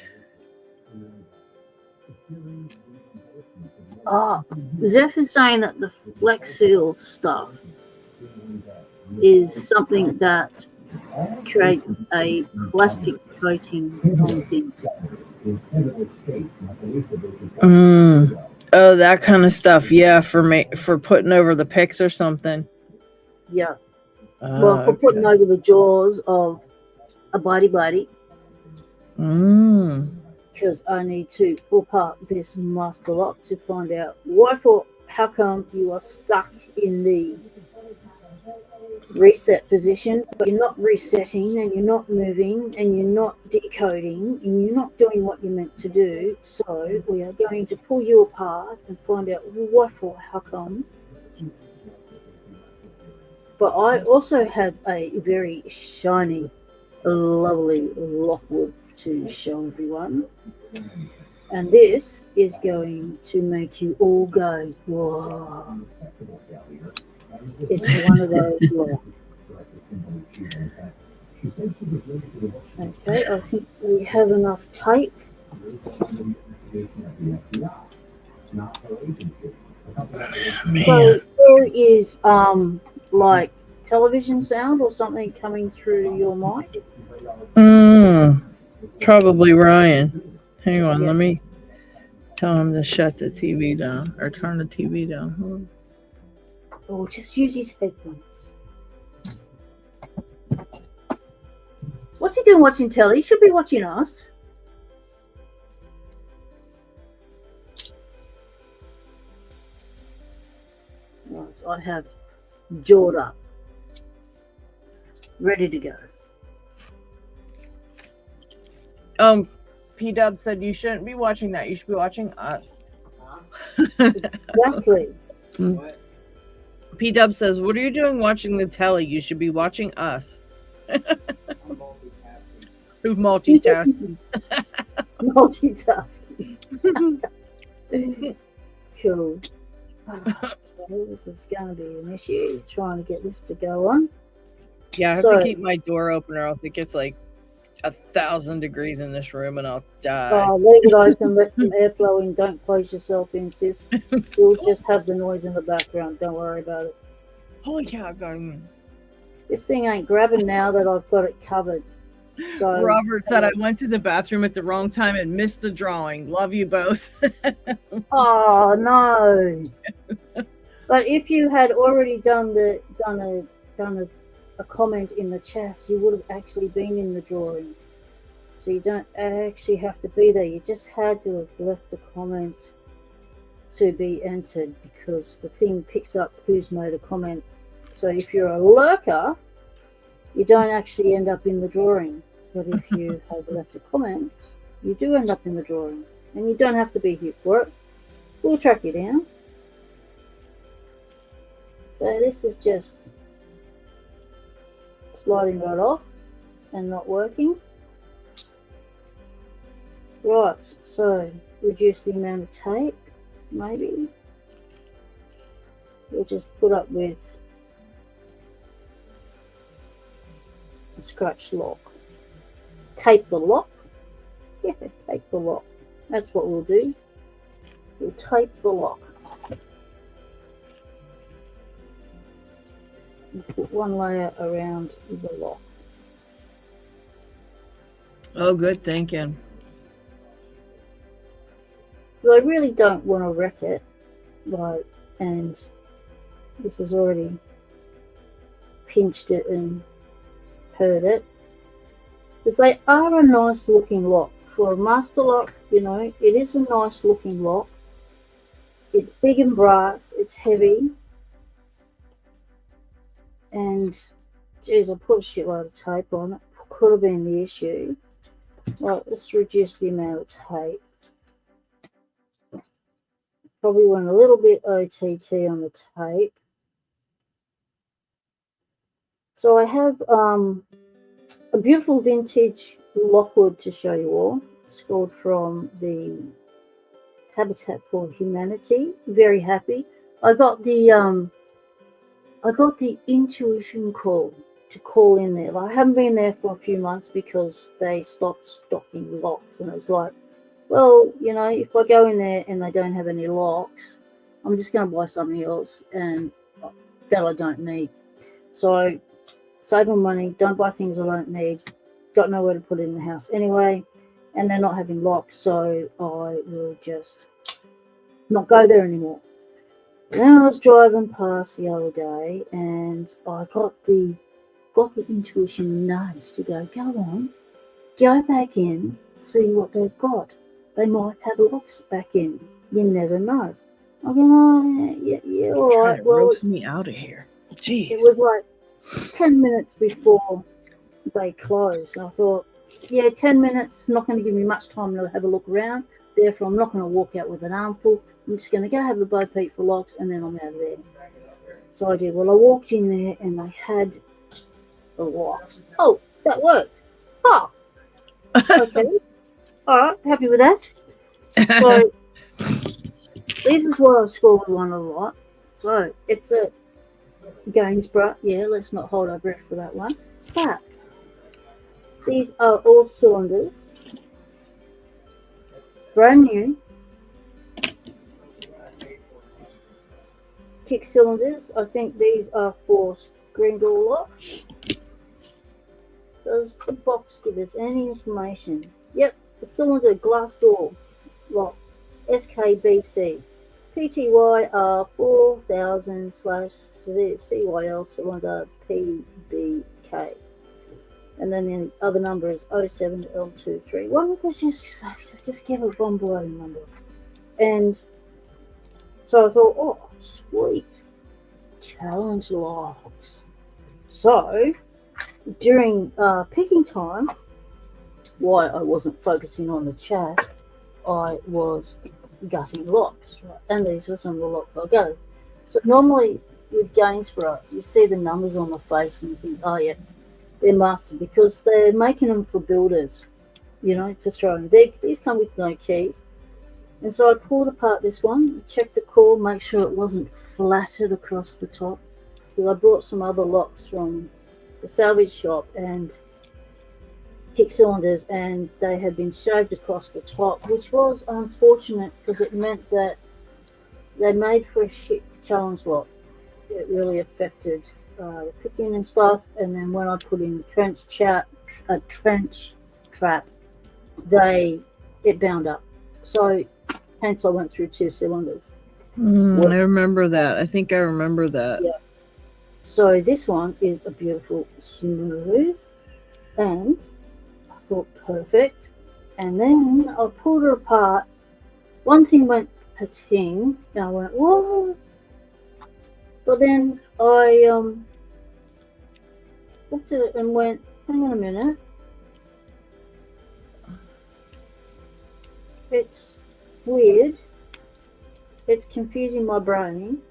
Zeph is saying that the Flex Seal stuff is something that creates a plastic coating on things. Oh, that kind of stuff. Yeah, for putting over the picks or something. Yeah. Well, for putting over the jaws of a bitey. Because I need to pull apart this master lock to find out how come you are stuck in the reset position, but you're not resetting and you're not moving and you're not decoding and you're not doing what you're meant to do. So we are going to pull you apart and find out how come. But I also have a very shiny, lovely Lockwood to show everyone. And this is going to make you all go, whoa. It's one of those locks. Okay, I think we have enough tape. So there is television sound or something coming through your mic. Probably Ryan. Hang on, let me tell him to shut the TV down or turn the TV down. Or just use his headphones. What's he doing watching telly? He should be watching us. I have jawed up, ready to go. P-Dub said you shouldn't be watching that. You should be watching us. Exactly. P-Dub says, what are you doing watching the telly? You should be watching us. Who's multitasking? Multitasking. Cool. Okay, this is going to be an issue, trying to get this to go on. Yeah, I have to keep my door open or else it gets like 1,000 degrees in this room and I'll die. Oh, leave it open, let some airflow in, don't close yourself in, sis. You'll just have the noise in the background, don't worry about it. Oh yeah, this thing ain't grabbing now that I've got it covered. So Robert said I went to the bathroom at the wrong time and missed the drawing. Love you both. Oh no. But if you had already done a comment in the chat, you would have actually been in the drawing. So you don't actually have to be there. You just had to have left a comment to be entered, because the thing picks up who's made a comment. So if you're a lurker, you don't actually end up in the drawing. But if you have left a comment, you do end up in the drawing. And you don't have to be here for it. We'll track you down. So this is just sliding right off and not working. Right, so reduce the amount of tape, maybe. We'll just put up with a scratch lock. Tape the lock. Yeah, tape the lock. That's what we'll do. We'll tape the lock. And put one layer around the lock. Oh, good thinking. But I really don't want to wreck it, like, and this has already pinched it and hurt it. Because they are a nice looking lock. For a master lock, you know, it is a nice looking lock. It's big and brass, it's heavy. And, geez, I put a shitload of tape on it. Could have been the issue. Right, let's reduce the amount of tape. Probably went a little bit OTT on the tape. So I have a beautiful vintage Lockwood to show you all, scored from the Habitat for Humanity. Very happy. I got the intuition call to call in there. I haven't been there for a few months because they stopped stocking locks, and it was like, well, you know, if I go in there and they don't have any locks, I'm just going to buy something else and that I don't need. So save my money, don't buy things I don't need, got nowhere to put it in the house anyway, and they're not having locks, so I will just not go there anymore. Then I was driving past the other day and I got the intuition nudge to go on, go back in, see what they've got. They might have locks back in. You never know. I'm going, oh, yeah, all right. Well, roast me out of here. Jeez. It was like 10 minutes before they closed. And I thought, yeah, 10 minutes, not going to give me much time to have a look around. Therefore, I'm not going to walk out with an armful. I'm just going to go have a Bo Peep for locks, and then I'm out of there. So I did. Well, I walked in there, and they had the locks. Oh, that worked. Oh, okay. All right, happy with that. So this is what I've scored with one a lot. So it's a Gainsborough. Yeah, let's not hold our breath for that one. But these are all cylinders. Brand new. Kick cylinders. I think these are for screen door locks. Does the box give us any information? Yep, the cylinder glass door lock, SKBC, PTYR 4000/CYL cylinder PBK. And then the other number is 07L23. Why don't they just give a bombarding number? And so I thought, oh, sweet. challenge locks. So during picking time, while I wasn't focusing on the chat, I was gutting locks, right? And these were some of the locks I gutted. So normally with Gainsborough, you see the numbers on the face and you think, oh yeah, they're mastered, because they're making them for builders, you know, to throw in. These come with no keys. And so I pulled apart this one, checked the core, make sure it wasn't flattered across the top, because I brought some other locks from the salvage shop and kick cylinders, and they had been shaved across the top, which was unfortunate because it meant that they made for a shit challenge lock. It really affected the picking and stuff. And then when I put in a trench trap, it bound up. So hence I went through 2 cylinders. I remember that. I think I remember that. Yeah. So this one is a beautiful smooth, and I thought perfect. And then I pulled her apart. One thing went pating, and I went, whoa. But then I looked at it and went, hang on a minute. It's weird. It's confusing my brain,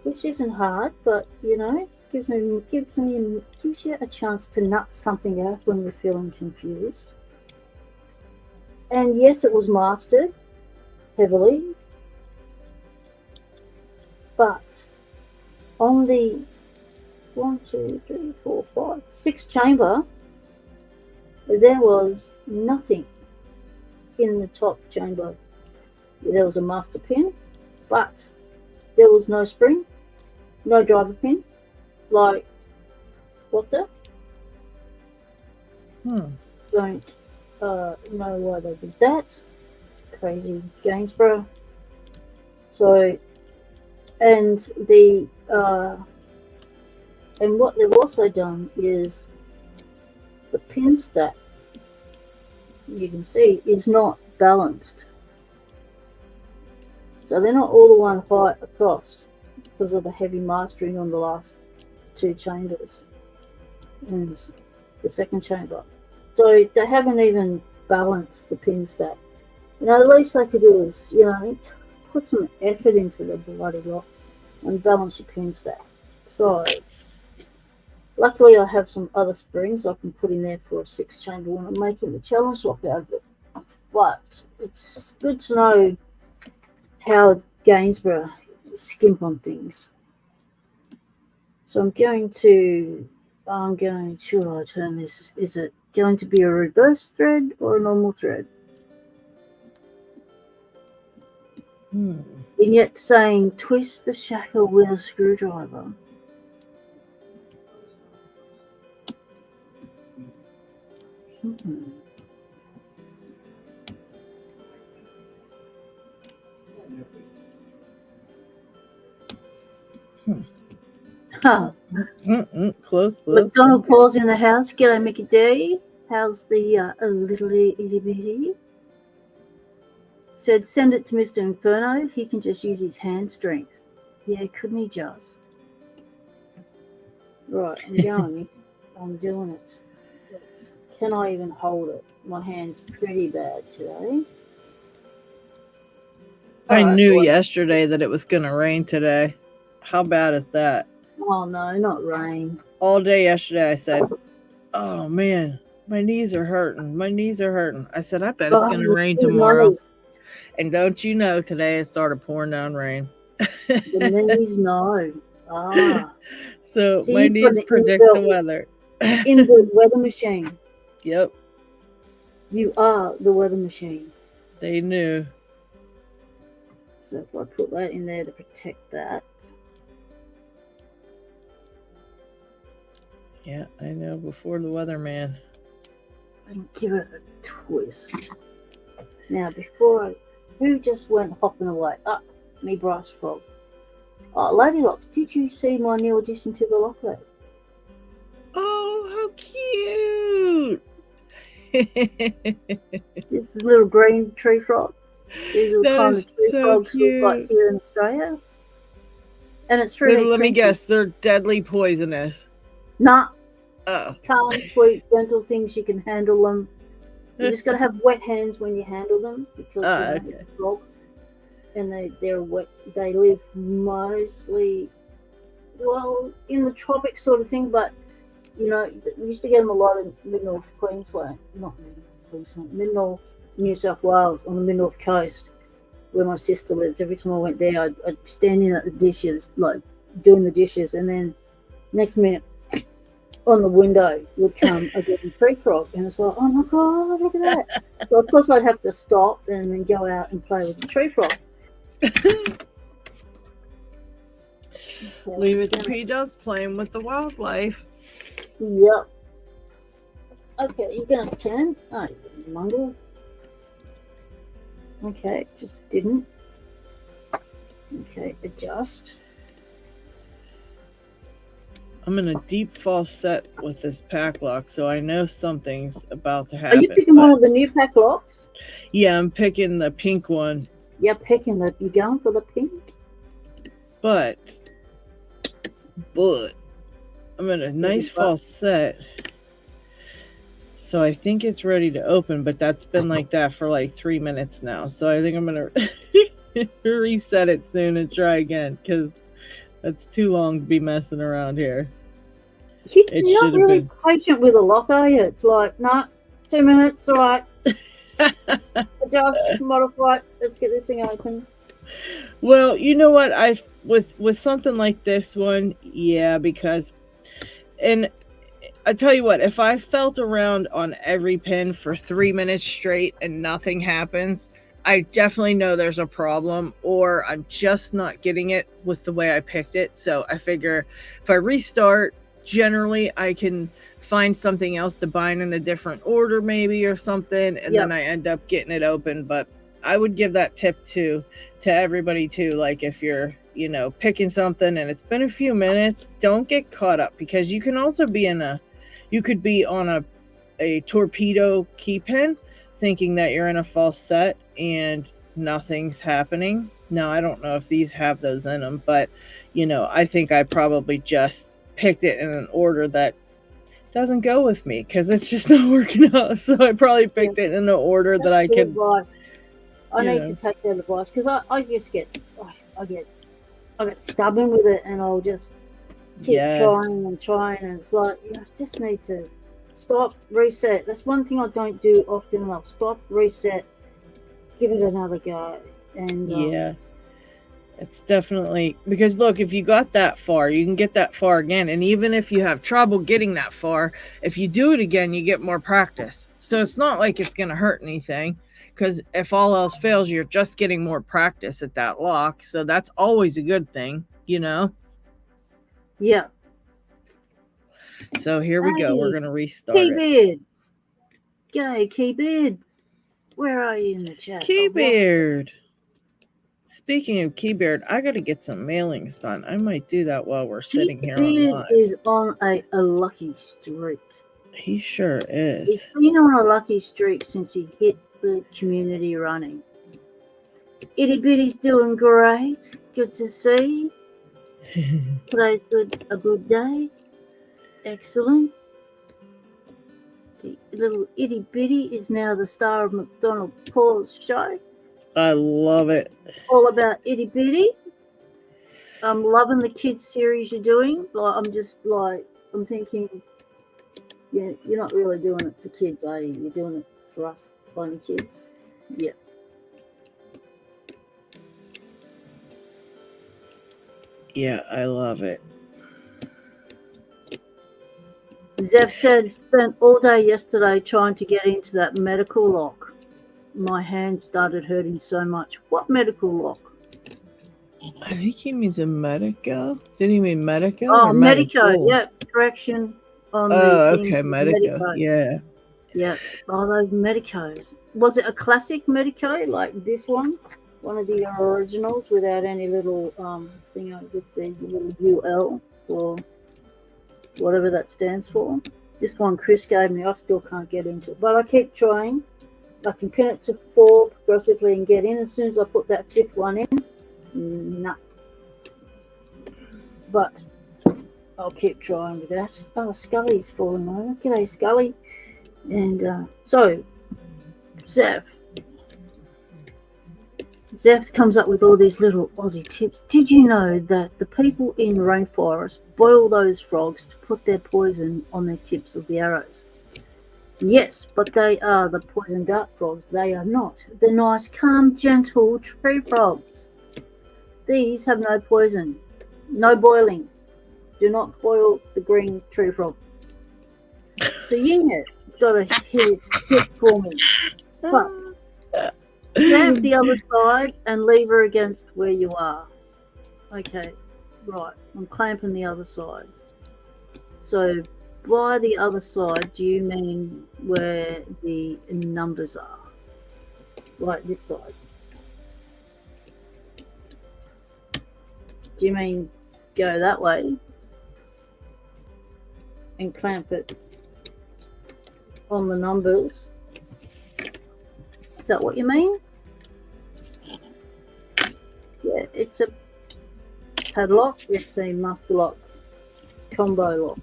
which isn't hard, but you know, gives you a chance to nut something out when you're feeling confused. And yes, it was mastered heavily, but on the 1, 2, 3, 4, 5, 6 chamber, there was nothing in the top chamber. There was a master pin, but there was no spring, no driver pin. Like, what the? Don't know why they did that. Crazy Gainsborough. So, and what they've also done is the pin stack, you can see, is not balanced. So they're not all the one height across because of the heavy mastering on the last 2 chambers and the second chamber. So they haven't even balanced the pin stack. You know, the least they could do is, you know, put some effort into the bloody lock and balance your pin stack. So luckily I have some other springs I can put in there for a 6 chamber when I'm making the challenge lock out of it. But it's good to know how Gainsborough skimp on things. So I'm going to, should I turn this, is it going to be a reverse thread or a normal thread? And yet saying twist the shackle with a screwdriver. Close. McDonald Paul's in the house. G'day, Mickey D. How's the little itty bitty? Said send it to Mr. Inferno. He can just use his hand strength. Yeah, couldn't he just? Right, I'm going. I'm doing it. Can I even hold it? My hand's pretty bad today. I knew yesterday that it was going to rain today. How bad is that? Oh, no, not rain. All day yesterday I said, oh, man, my knees are hurting. My knees are hurting. I said, I bet it's going to rain tomorrow. And don't you know, today it started pouring down rain. The knees know. So my knees predict the weather. Inbuilt weather machine. Yep. You are the weather machine. They knew. So if I put that in there to protect that. Yeah, I know, before the weatherman. And give it a twist. Now, who just went hopping away? Me Bryce Frog. Oh, Lady Locks, did you see my new addition to the lock rack? Oh, how cute! This little green tree frog. These are the That kind is of tree so frogs cute. we got here in Australia. And it's 3D Let me printed. guess, they're deadly poisonous. Nah, Oh. calm, sweet, gentle things. You can handle them. You just got to have wet hands when you handle them because Okay. it's a frog, and they're wet. They live mostly, well, in the tropics sort of thing. But we used to get them a lot in mid-north Queensland, not mid-north Queensland, mid-north New South Wales on the mid-north coast, where my sister lived. Every time I went there, I'd stand in at the dishes, like doing the dishes, and then next minute, on the window would come a golden tree frog, and it's like, oh my god, look at that! So of course I'd have to stop and then go out and play with the tree frog. Leave it to P-Dubs playing with the wildlife. Yep. Okay, you're gonna turn. Oh, you mongrel. Okay, just didn't. Okay, adjust. I'm in a deep false set with this pack lock, so I know something's about to happen. Are you picking one of the new pack locks? Yeah, I'm picking the pink one. You're picking the. You going for the pink? But I'm in a nice false set, so I think it's ready to open. But that's been like that for like 3 minutes now, so I think I'm gonna reset it soon and try again because that's too long to be messing around here. You're not really patient with a lock, are you? It's like, no, 2 minutes, all right. Adjust, modify, let's get this thing open. Well, you know what? With something like this one, yeah, because, and I tell you what, if I felt around on every pin for 3 minutes straight and nothing happens, I definitely know there's a problem, or I'm just not getting it with the way I picked it. So I figure if I restart, generally I can find something else to bind in a different order maybe or something, and then I end up getting it open. But I would give that tip to everybody too. Like if you're, picking something and it's been a few minutes, don't get caught up, because you can also be you could be on a torpedo key pin thinking that you're in a false set and nothing's happening. Now, I don't know if these have those in them, but I think I probably just picked it in an order that doesn't go with me because it's just not working out. So I probably picked it in an order that I could. I need to take that advice because I just I get stubborn with it, and I'll just keep trying, and it's like I just need to stop, reset. That's one thing I don't do often enough. Stop, reset, give it another go. And it's definitely, because look, if you got that far, you can get that far again. And even if you have trouble getting that far, if you do it again, you get more practice. So it's not like it's going to hurt anything, because if all else fails, you're just getting more practice at that lock. So that's always a good thing, Yeah. So here we go. We're going to restart Keybeard. G'day, Keybeard. Where are you in the chat? Keybeard. Speaking of Keybeard, I got to get some mailings done. I might do that while we're sitting here on live. Is on a lucky streak. He sure is. He's been on a lucky streak since he hit the community running. Itty Bitty's doing great. Good to see. Today's a good day. Excellent. The little Itty Bitty is now the star of McDonald Paul's show. I love it. All about Itty Bitty. I'm loving the kids series you're doing. I'm thinking, you're not really doing it for kids, are you? You're doing it for us, finding kids. Yeah. Yeah, I love it. Zev said, spent all day yesterday trying to get into that medical lock. My hand started hurting so much. What medical lock? I think he means a Medico. Did he mean Medico? Oh, Medico. Yeah, correction. Okay, Medico. Yeah. Yeah. Oh, those Medicos. Was it a classic Medico like this one? One of the originals without any little thing with the little UL or whatever that stands for. This one Chris gave me, I still can't get into it, but I keep trying. I can pin it to 4 progressively and get in. As soon as I put that 5th one in, nah. But I'll keep trying with that. Oh, Scully's falling over. G'day, Scully. And so, Zeph comes up with all these little Aussie tips. Did you know that the people in rainforests boil those frogs to put their poison on their tips of the arrows? Yes, but they are the poison dart frogs. They are not. They're nice, calm, gentle tree frogs. These have no poison. No boiling. Do not boil the green tree frog. So Yinghead's got a hit for me. But grab the other side and leave her against where you are. Okay, right. I'm clamping the other side. So by the other side, do you mean where the numbers are? Like this side? Do you mean go that way and clamp it on the numbers? Is that what you mean? Yeah, it's a padlock. It's a master lock combo lock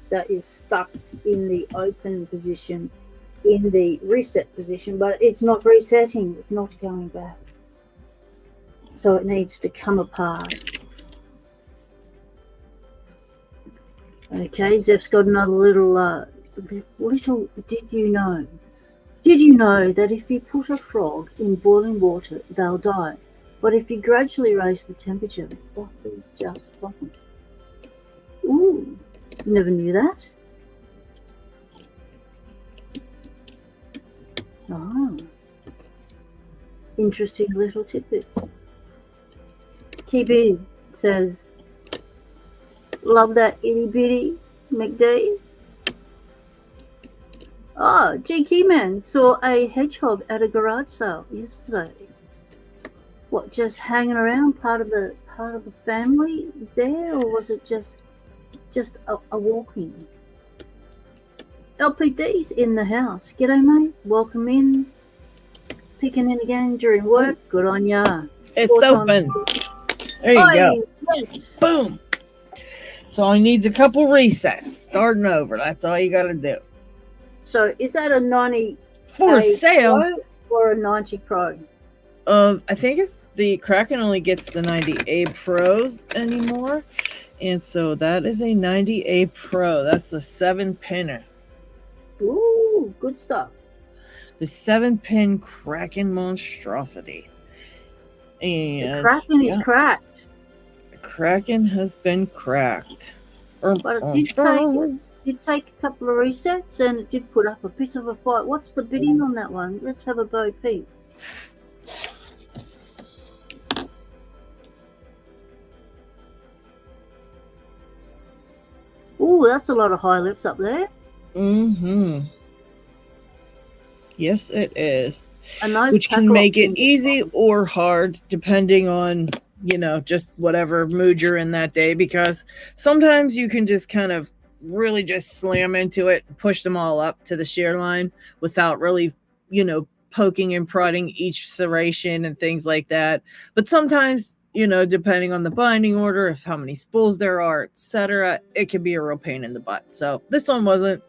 that is stuck in the open position, in the reset position, but it's not resetting. It's not going back. So it needs to come apart. Okay, Zeph's got another little, did you know? Did you know that if you put a frog in boiling water, they'll die? But if you gradually raise the temperature, they'll be just fine. Ooh, never knew that. Oh, interesting little tidbits. Keep says, love that itty bitty McD. Oh, G Keyman saw a hedgehog at a garage sale yesterday. What, just hanging around, part of the family there, or was it just a walking? LPD's in the house. G'day, mate. Welcome in. Picking in again during work. Good on ya. It's open. There you go. Yes. Boom. So he needs a couple resets. Starting over. That's all you got to do. So is that a 90 for sale Pro or a 90 Pro? I think it's the Kraken only gets the 90A Pros anymore. And so that is a 90A Pro. That's the 7-pinner. Ooh, good stuff. The 7-pin Kraken monstrosity. And the Kraken is cracked. The Kraken has been cracked. But it did take a couple of resets and it did put up a bit of a fight. What's the bidding on that one? Let's have a bo peep. Ooh, that's a lot of high lips up there. Mm-hmm. Yes, it is. And which can make it easy or hard depending on, just whatever mood you're in that day, because sometimes you can just kind of really just slam into it, push them all up to the shear line without really, poking and prodding each serration and things like that. But sometimes, depending on the binding order, of how many spools there are, etc., it can be a real pain in the butt. So this one wasn't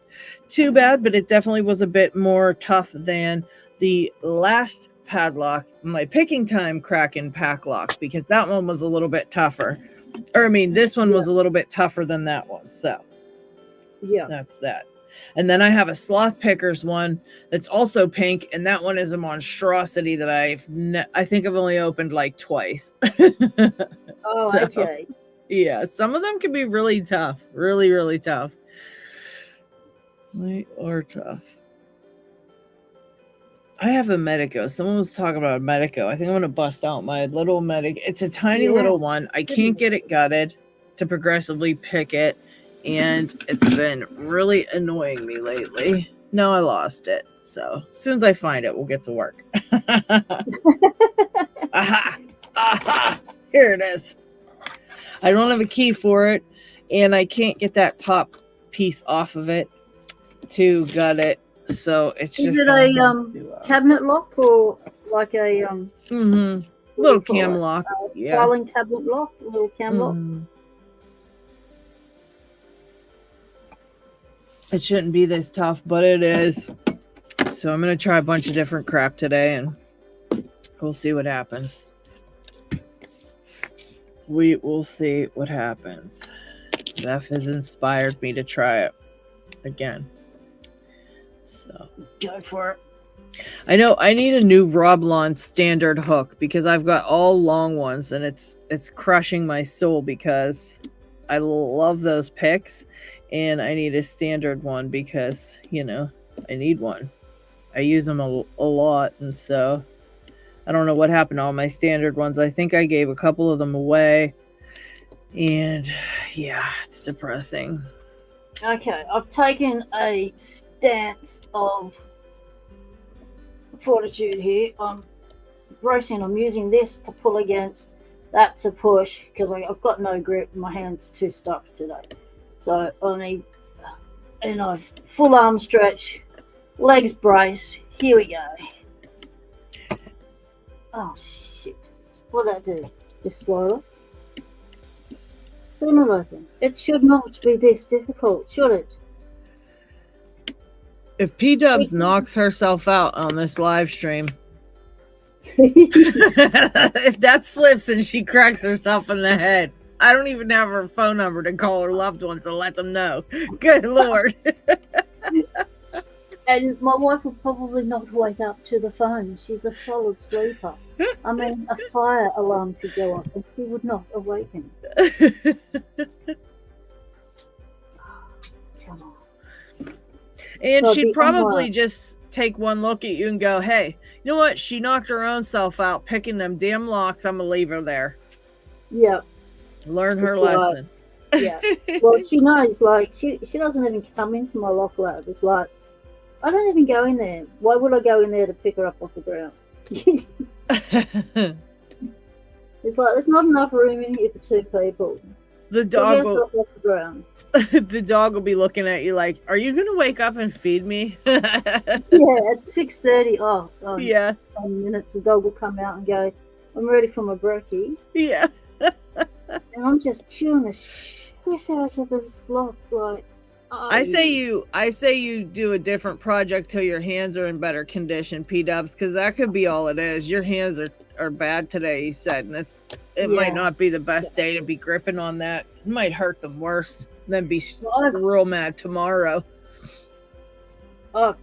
too bad, but it definitely was a bit more tough than the last padlock, my picking time Kraken pack lock, because that one was a little bit tougher. This one was a little bit tougher than that one. So yeah, that's that. And then I have a sloth pickers one that's also pink, and that one is a monstrosity that I think I've only opened like twice. Oh, so, okay. Yeah, some of them can be really tough, really, really tough. They are tough. I have a Medico. Someone was talking about a Medico. I think I'm going to bust out my little Medico. It's a tiny little one. I can't get it gutted to progressively pick it. And it's been really annoying me lately. No, I lost it. So as soon as I find it, we'll get to work. Aha! Aha! Here it is. I don't have a key for it. And I can't get that top piece off of it to gut it. So it's just... Is it a cabinet lock or like a... little cam lock? Filing tablet lock? A little cam lock? It shouldn't be this tough, but it is. So I'm going to try a bunch of different crap today, and we'll see what happens. We will see what happens. Zeph has inspired me to try it again. So Go for it. I know I need a new Roblon standard hook because I've got all long ones, and it's crushing my soul because I love those picks, and I need a standard one because, you know, I need one. I use them a lot, and so I don't know what happened to all my standard ones. I think I gave a couple of them away, and yeah, it's depressing. Okay, I've taken a stance of fortitude here. I'm bracing. I'm using this to pull against, that to push, because I've got no grip. My hand's too stuffed today. So I need, full arm stretch, legs brace. Here we go. Oh, shit. What'd that do? Just slower? Still not open. It should not be this difficult, should it? If P-Dubs knocks herself out on this live stream, if that slips and she cracks herself in the head, I don't even have her phone number to call her loved ones to let them know. Good Lord. And my wife will probably not wake up to the phone. She's a solid sleeper. I mean, a fire alarm could go off and she would not awaken. Come on. And so she'd probably just take one look at you and go, hey, you know what? She knocked her own self out picking them damn locks. I'm going to leave her there. Yeah. Learn her lesson. Yeah. Well, she knows, like, she doesn't even come into my lock lab. It's like, I don't even go in there. Why would I go in there to pick her up off the ground? It's like, there's not enough room in here for two people. The dog will, off the ground. The dog will be looking at you like, are you going to wake up and feed me? Yeah, at 6:30. Oh, yeah. 10 minutes, the dog will come out and go, I'm ready for my brekkie. Yeah. And I'm just chewing the shit out of this lock, like, I say you do a different project till your hands are in better condition, P-Dubs, because that could be all it is. Your hands are bad today, he said, and it might not be the best day to be gripping on that. It might hurt them worse than be real mad tomorrow. Oh,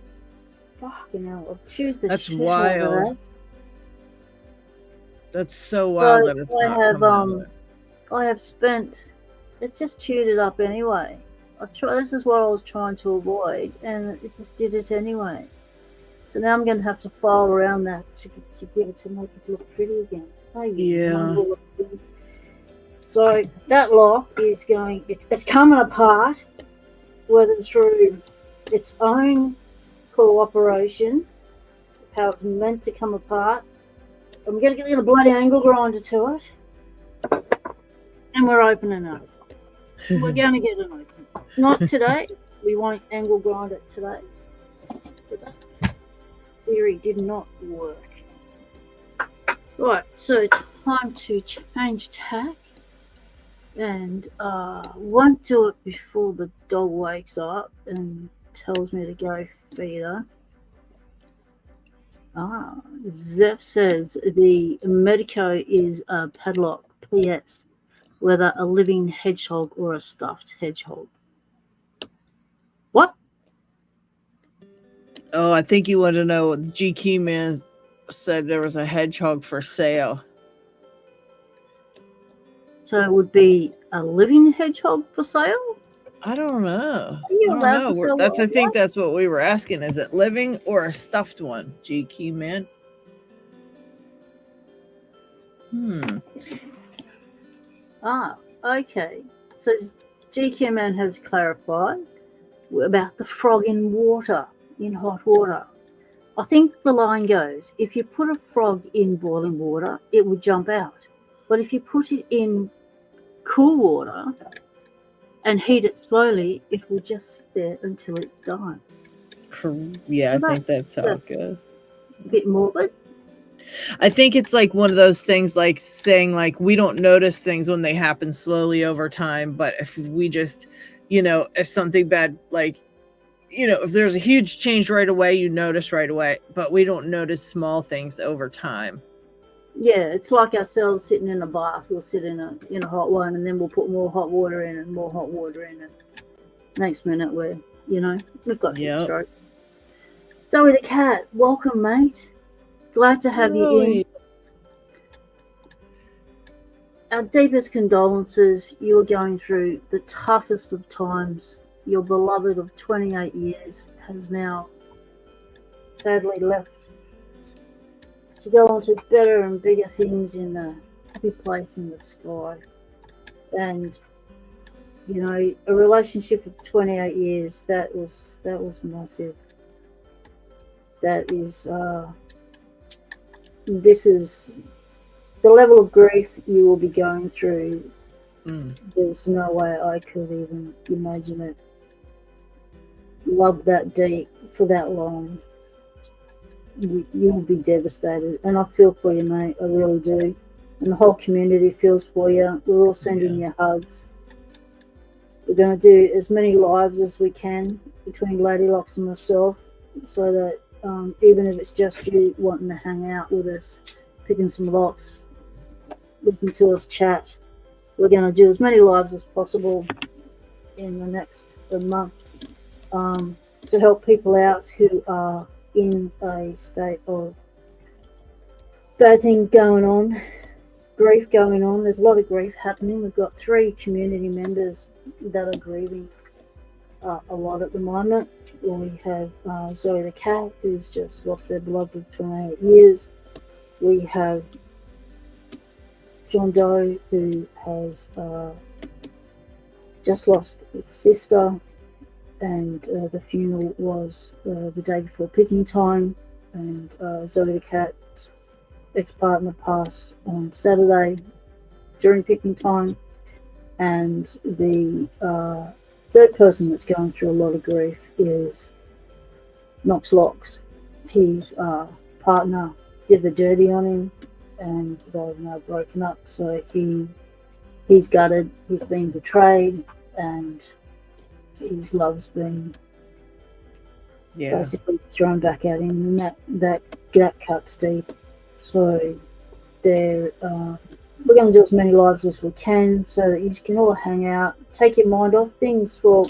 fucking hell. I've chewed the That's shit wild. out of that. That's so wild that it's I have spent, it just chewed it up anyway. This is what I was trying to avoid, and it just did it anyway. So now I'm going to have to file around that to give it, to make it look pretty again. Oh, yeah. So that lock is going, it's coming apart, whether through its own cooperation, how it's meant to come apart. I'm going to get a bloody angle grinder to it, and we're opening it. We're going to get it open. Not today. We won't angle grind it today. So that theory did not work. Right, so it's time to change tack. And won't do it before the dog wakes up and tells me to go feed her. Zeph says the Medico is a padlock. P.S. Whether a living hedgehog or a stuffed hedgehog. What? Oh, I think you want to know what the GQ man said there was a hedgehog for sale. So it would be a living hedgehog for sale? I don't know. Are you allowed to sell I think that's what we were asking. Is it living or a stuffed one, GQ man? Okay. So GQ man has clarified about the frog in water, in hot water. I think the line goes, if you put a frog in boiling water, it will jump out. But if you put it in cool water and heat it slowly, it will just sit there until it dies. Yeah, I think that's how it goes. A bit morbid. I think it's like one of those things like saying like we don't notice things when they happen slowly over time, but if we just, if something bad like if there's a huge change right away, you notice right away, but we don't notice small things over time. Yeah, it's like ourselves sitting in a bath. We'll sit in a hot one, and then we'll put more hot water in and more hot water in, and next minute we've got heat stroke. Zoe the cat, welcome, mate. Glad to have you in. Our deepest condolences. You are going through the toughest of times. Your beloved of 28 years has now sadly left to go on to better and bigger things in the happy place in the sky. And a relationship of 28 years, that was massive. That is this is the level of grief you will be going through. There's no way I could even imagine it. Love that deep for that long. You will be devastated, and I feel for you, mate. I really do, and the whole community feels for you. We're all sending you hugs. We're going to do as many lives as we can between Lady Locks and myself, so that even if it's just you wanting to hang out with us, picking some locks, listen to us chat, we're going to do as many lives as possible in the next month to help people out who are in a state of bad things going on, grief going on. There's a lot of grief happening. We've got 3 community members that are grieving a lot at the moment. We have Zoe the cat, who's just lost their beloved of 28 years. We have John Doe, who has just lost his sister, and the funeral was the day before picking time, and Zoe the cat's ex-partner passed on Saturday during picking time, and the third person that's going through a lot of grief is Knox Locks. His partner did the dirty on him, and they've now broken up, so he's gutted. He's been betrayed, and his love's been basically thrown back at him, and that cuts deep. So we're going to do as many lives as we can, so that you can all hang out, take your mind off things for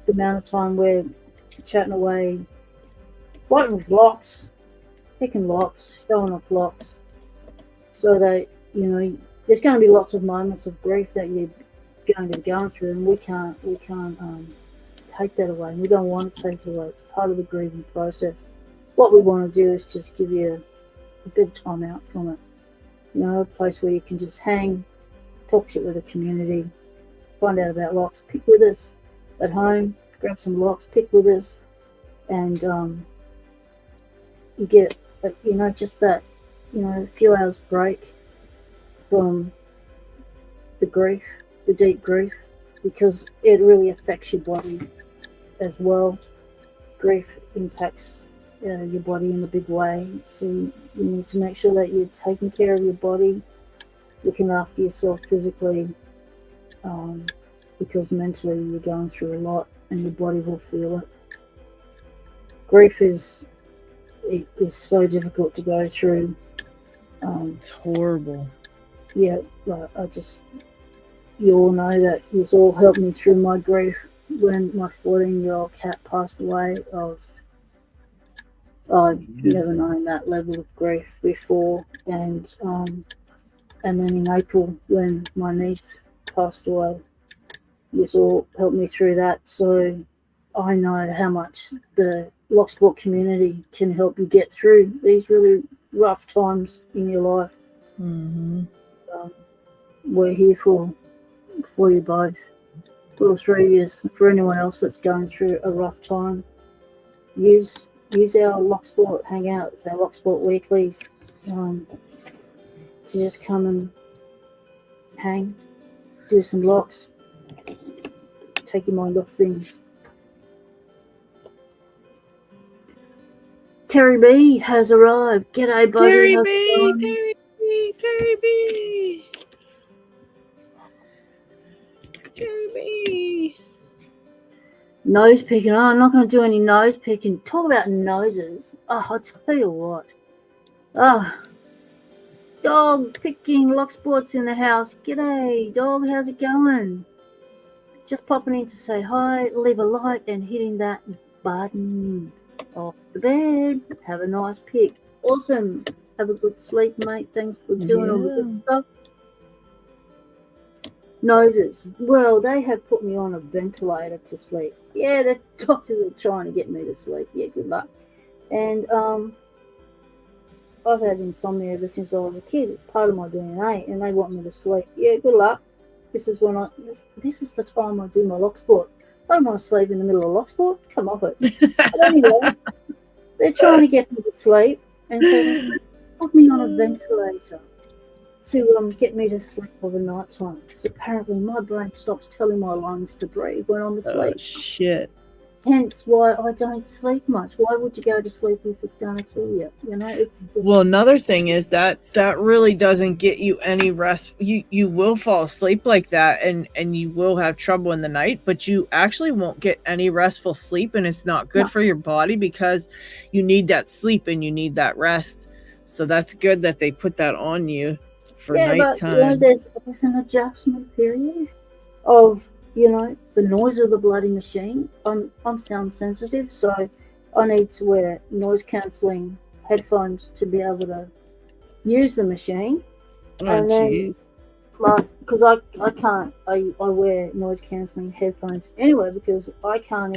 the amount of time we're chatting away, fighting with locks, picking locks, showing off locks, so that there's going to be lots of moments of grief that you're going to be going through, and we can't take that away. We don't want to take it away. It's part of the grieving process. What we want to do is just give you a bit of time out from it. A place where you can just hang, talk shit with the community, find out about locks, pick with us at home, grab some locks, pick with us, and you get just that a few hours break from the grief, the deep grief, because it really affects your body as well. Grief impacts your body in a big way, so you need to make sure that you're taking care of your body, looking after yourself physically, because mentally you're going through a lot and your body will feel it. Grief is so difficult to go through. It's horrible. Yeah, you all know that it's all helped me through my grief. When my 14-year-old cat passed away, I'd never known that level of grief before, and then in April when my niece passed away, this all helped me through that. So I know how much the Locksport community can help you get through these really rough times in your life. Mm-hmm. We're here for you both, for all 3 of you. For anyone else that's going through a rough time, use our Locksport Hangouts, our Locksport Weeklies, to just come and hang, do some locks, take your mind off things. Terry B has arrived. G'day, buddy. Terry How's B, it going? Terry B. Nose picking. Oh, I'm not going to do any nose picking. Talk about noses. Oh, I'll tell you what. Oh, dog picking. Locksport's in the house. G'day, dog. How's it going? Just popping in to say hi, leave a like, and hitting that button. Off the bed. Have a nice pick. Awesome. Have a good sleep, mate. Thanks for doing all the good stuff. Noses. Well, they have put me on a ventilator to sleep. Yeah, the doctors are trying to get me to sleep. Yeah, good luck. And I've had insomnia ever since I was a kid. It's part of my DNA, and they want me to sleep. Yeah, good luck. This is the time I do my Locksport. I don't want to sleep in the middle of Locksport. Come off it. But anyway, they're trying to get me to sleep, and so they put me on a ventilator to get me to sleep over night time. Because apparently my brain stops telling my lungs to breathe when I'm asleep. Oh, shit. Hence why I don't sleep much. Why would you go to sleep if it's going to kill you? You know, it's just... Well, another thing is that really doesn't get you any rest. You will fall asleep like that, and you will have trouble in the night, but you actually won't get any restful sleep, and it's not good for your body because you need that sleep and you need that rest. So that's good that they put that on you for nighttime. But there's an adjustment period of, the noise of the bloody machine. I'm sound sensitive, so I need to wear noise cancelling headphones to be able to use the machine. And then, because I can't, I wear noise cancelling headphones anyway because I can't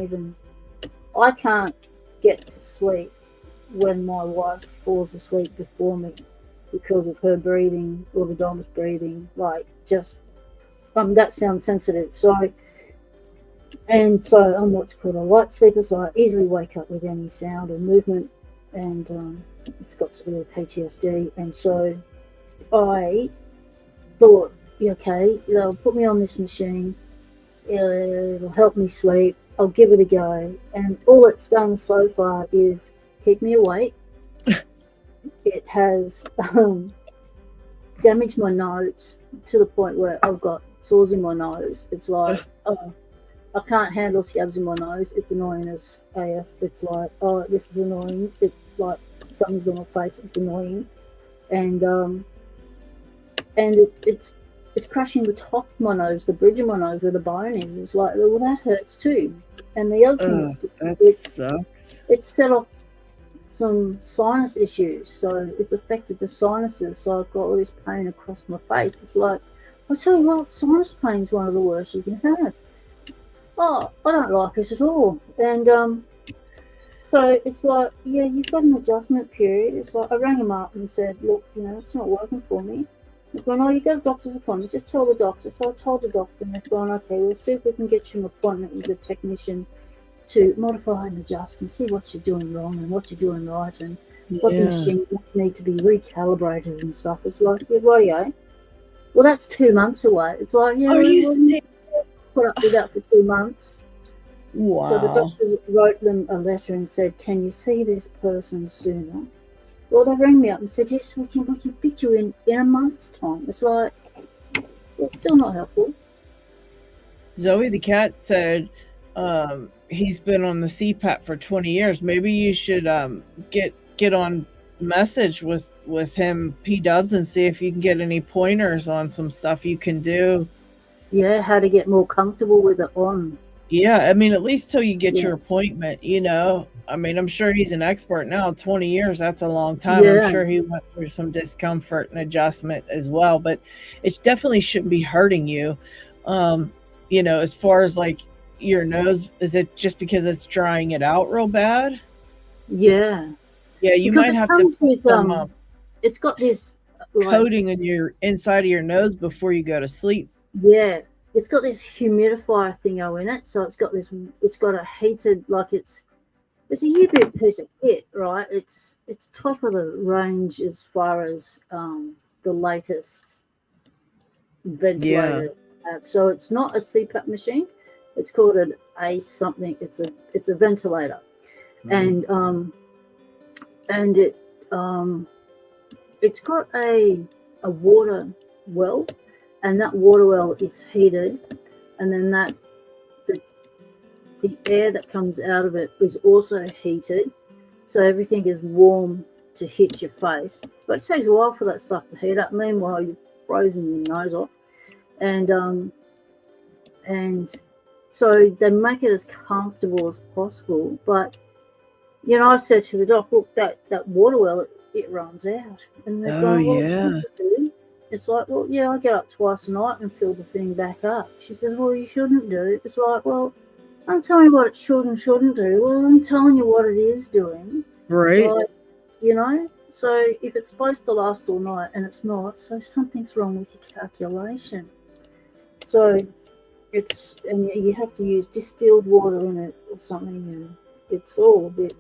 get to sleep when my wife falls asleep before me because of her breathing or the dog's breathing. That sounds sensitive. So I'm what's called a light sleeper, so I easily wake up with any sound or movement, and it's got to do with PTSD. And so I thought, okay, they'll put me on this machine, it'll help me sleep, I'll give it a go. And all it's done so far is keep me awake. It has damaged my nose to the point where I've got sores in my nose. It's like, I can't handle scabs in my nose. It's annoying as AF. It's like, this is annoying. It's like something's on my face. It's annoying, and it's crushing the top of my nose, the bridge of my nose where the bone is. It's like, well, that hurts too. And the other thing is, it's set off some sinus issues, so it's affected the sinuses. So I've got all this pain across my face. It's like, I'll tell you what, sinus pain's one of the worst you can have. Oh, I don't like it at all. And so it's like, yeah, you've got an adjustment period. It's like, I rang him up and said, look, it's not working for me. They're going, oh, you got a doctor's appointment. Just tell the doctor. So I told the doctor, and they're going, okay, we'll see if we can get you an appointment with a technician to modify and adjust and see what you're doing wrong and what you're doing right and what the machine need to be recalibrated and stuff. It's like, yeah, rightio. Well, that's 2 months away. It's like, yeah, put up with that for 2 months. Wow. So the doctors wrote them a letter and said, can you see this person sooner? Well, they rang me up and said, yes, we can fit you in a month's time. It's like, it's still not helpful. Zoe the cat said he's been on the CPAP for 20 years. Maybe you should get on message with him, P-Dubs, and see if you can get any pointers on some stuff you can do. Yeah, how to get more comfortable with it on. Yeah, I mean, at least till you get your appointment, I mean, I'm sure he's an expert now. 20 years, that's a long time. Yeah. I'm sure he went through some discomfort and adjustment as well, but it definitely shouldn't be hurting you. As far as like your nose, is it just because it's drying it out real bad? Yeah. Yeah, you might have to put some it's got this coating in your inside of your nose before you go to sleep. Yeah. It's got this humidifier thingo in it, so it's got a heated, like it's a U-bit piece of kit, right? It's top of the range as far as the latest ventilator app. So it's not a CPAP machine. It's called an A something. It's a ventilator, and it's got a water well. And that water well is heated, and then the air that comes out of it is also heated, so everything is warm to hit your face. But it takes a while for that stuff to heat up. Meanwhile, you're frozen your nose off, and so they make it as comfortable as possible. But I said to the doc, look, that water well, it runs out, and they're going, well, yeah. it's like, well, yeah, I get up twice a night and fill the thing back up. She says, well, you shouldn't do. It's like, well, don't tell me what it should and shouldn't do. Well, I'm telling you what it is doing. Right. Like, so if it's supposed to last all night and it's not, so something's wrong with your calculation. So and you have to use distilled water in it or something, and it's all a bit,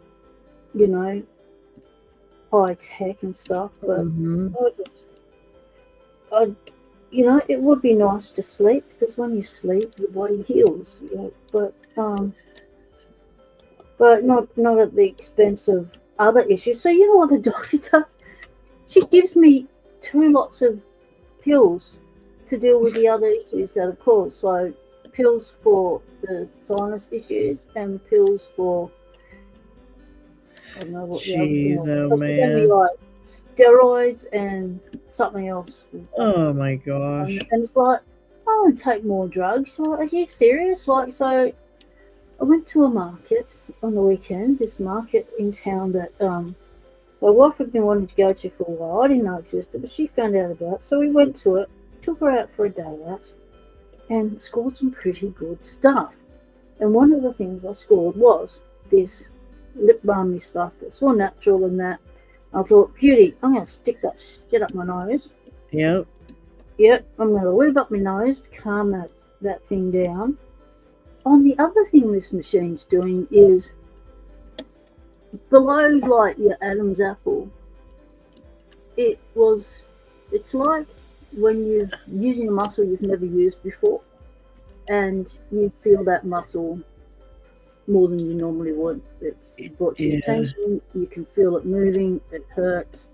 high tech and stuff. But it would be nice to sleep, because when you sleep, your body heals. But not at the expense of other issues. So you know what the doctor does? She gives me 2 lots of pills to deal with the other issues that are caused. So pills for the sinus issues and pills for, I don't know what the other thing was. Oh man. Like steroids and something else. Oh my gosh. And it's like, I want to take more drugs. So, are you serious? Like, so I went to a market on the weekend, this market in town that my wife had been wanting to go to for a while. I didn't know existed, but she found out about it. So we went to it, took her out for a day out, and scored some pretty good stuff. And one of the things I scored was this lip balmy stuff that's all natural and that. I thought, beauty, I'm going to stick that shit up my nose. Yep. I'm going to lube up my nose to calm that thing down. The other thing this machine's doing is below, like, your Adam's apple, it's like when you're using a muscle you've never used before, and you feel that muscle more than you normally would. It's brought to your attention, you can feel it moving, it hurts,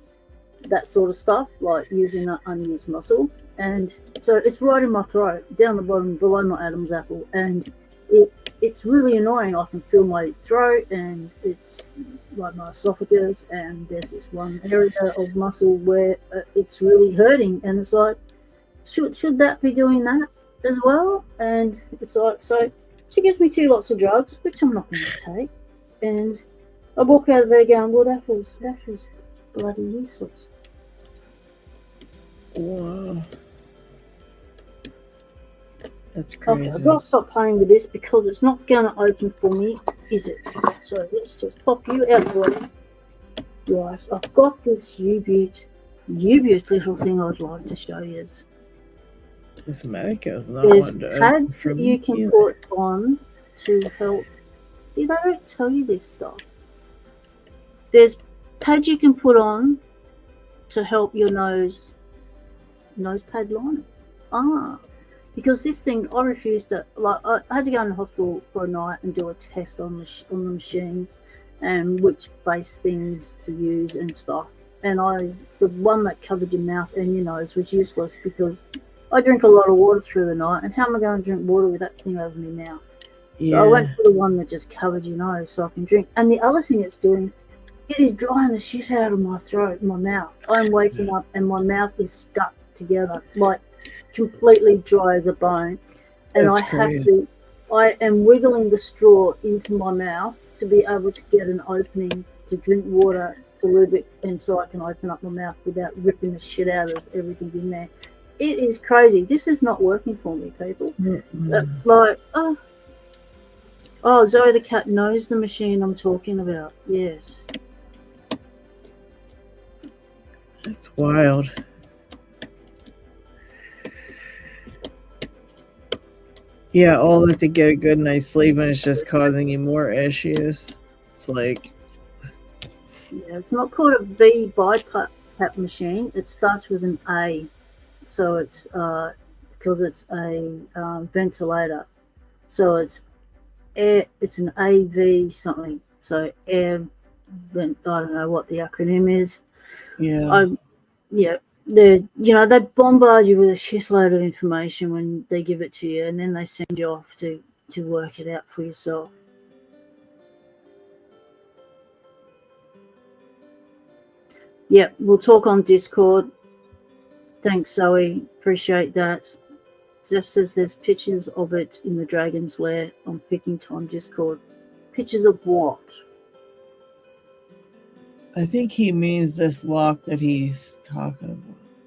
that sort of stuff, like using that unused muscle. And so it's right in my throat, down the bottom, below my Adam's apple, and it's really annoying. I can feel my throat, and it's like my esophagus, and there's this one area of muscle where it's really hurting, and it's like, should that be doing that as well? And it's like, so she gives me 2 lots of drugs, which I'm not going to take, and I walk out of there going, well, that was bloody useless. Wow. That's crazy. Okay, I've got to stop playing with this because it's not going to open for me, is it? So let's just pop you out the way. Right, I've got this U-Butte little thing I'd like to show you. This Medico's not There's one to pads that you can put on to help. See, they don't tell you this stuff. There's pads you can put on to help your nose pad liners. Because this thing, I refused to, like, I had to go in the hospital for a night and do a test on the machines and which base things to use and stuff. And the one that covered your mouth and your nose was useless because I drink a lot of water through the night, and how am I going to drink water with that thing over my mouth? Yeah. So I went for the one that just covered your nose so I can drink. And the other thing it's doing, it is drying the shit out of my throat and my mouth. I'm waking up and my mouth is stuck together, like completely dry as a bone. And I am wiggling the straw into my mouth to be able to get an opening to drink water to lube it, and so I can open up my mouth without ripping the shit out of everything in there. It is crazy. This is not working for me, people. It's like, oh, Zoe the cat knows the machine I'm talking about. Yes. That's wild. Yeah, all that to get a good night's sleep, and it's just causing you more issues. It's like... Yeah, it's not called a V BiPAP machine. It starts with an A. So it's because it's a ventilator. So it's air. It's an AV something. So air. I don't know what the acronym is. Yeah. They bombard you with a shitload of information when they give it to you, and then they send you off to to work it out for yourself. Yep, we'll talk on Discord. Thanks, Zoe. Appreciate that. Zeph says there's pictures of it in the Dragon's Lair on Picking Time Discord. Pictures of what? I think he means this lock that he's talking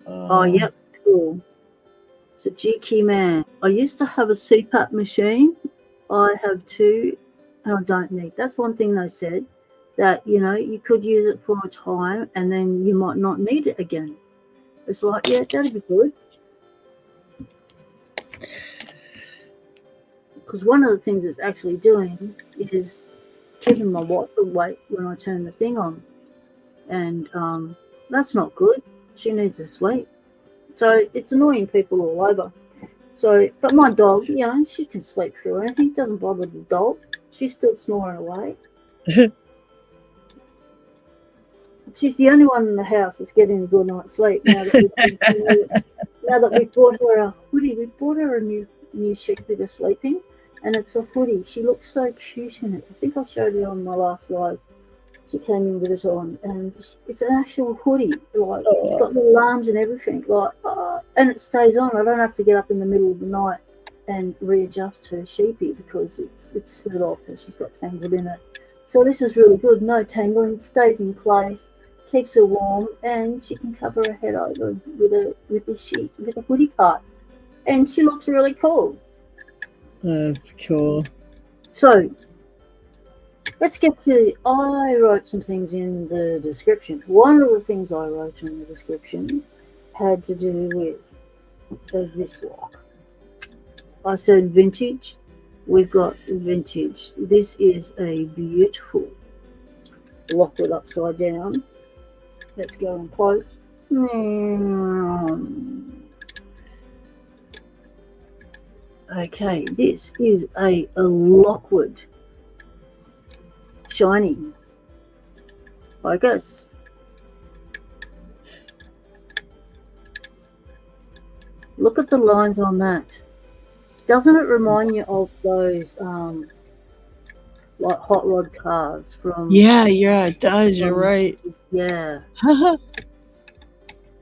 about. Oh, yep, cool. So, G-Key Man. I used to have a CPAP machine. I have two, and I don't need. That's one thing they said, that, you know, you could use it for a time and then you might not need it again. It's like, yeah, that'd be good. Because one of the things it's actually doing is keeping my watch awake when I turn the thing on. And that's not good. She needs her sleep. So it's annoying people all over. So, but my dog, you know, she can sleep through anything. It doesn't bother the dog. She's still snoring away. She's the only one in the house that's getting a good night's sleep now that we bought her a hoodie. We bought her a new sheet for her sleeping, and it's a hoodie. She looks so cute in it. I think I showed you on my last live. She came in with it on, and it's an actual hoodie. Like, it's got little alarms and everything. Like, and it stays on. I don't have to get up in the middle of the night and readjust her sheepy because it's slid off and she's got tangled in it. So this is really good. No tangling. It stays in place, keeps her warm, and she can cover her head over with the sheet, with the hoodie part. And she looks really cool. That's cool. So let's get to, I wrote some things in the description. One of the things I wrote in the description had to do with this lock. I said vintage. We've got vintage. This is a beautiful Lockwood upside down. Let's go in close. Okay, this is a Lockwood shiny. Focus. Look at the lines on that. Doesn't it remind you of those like hot rod cars from? Yeah, it does. You're right. Yeah.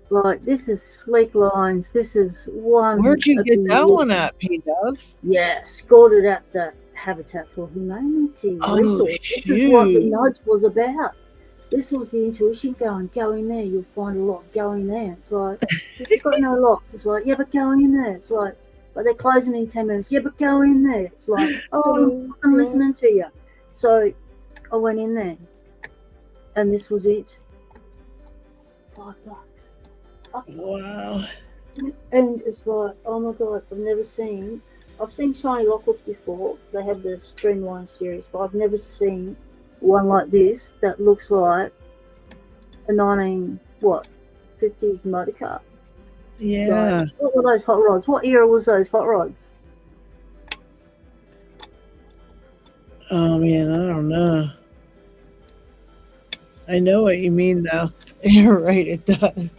Like, this is sleek lines. This is one. Where'd you get that one at, P-Dubs? Yeah, scored it at the Habitat for Humanity. Oh, this is what the nudge was about. This was the intuition going, go in there, you'll find a lock, go in there. It's like, you've got no locks. It's like, yeah, but go in there. It's like, but they're closing in 10 minutes. Yeah, but go in there. It's like, I'm listening to you. So I went in there, and this was it. $5. Wow. And it's like, oh my God, I've seen shiny Lockwoods before. They have the Streamline series, but I've never seen one like this that looks like a 50s motor car. Yeah. Like, what were those hot rods? What era was those hot rods? Oh man, I don't know. I know what you mean though. You're right, it does.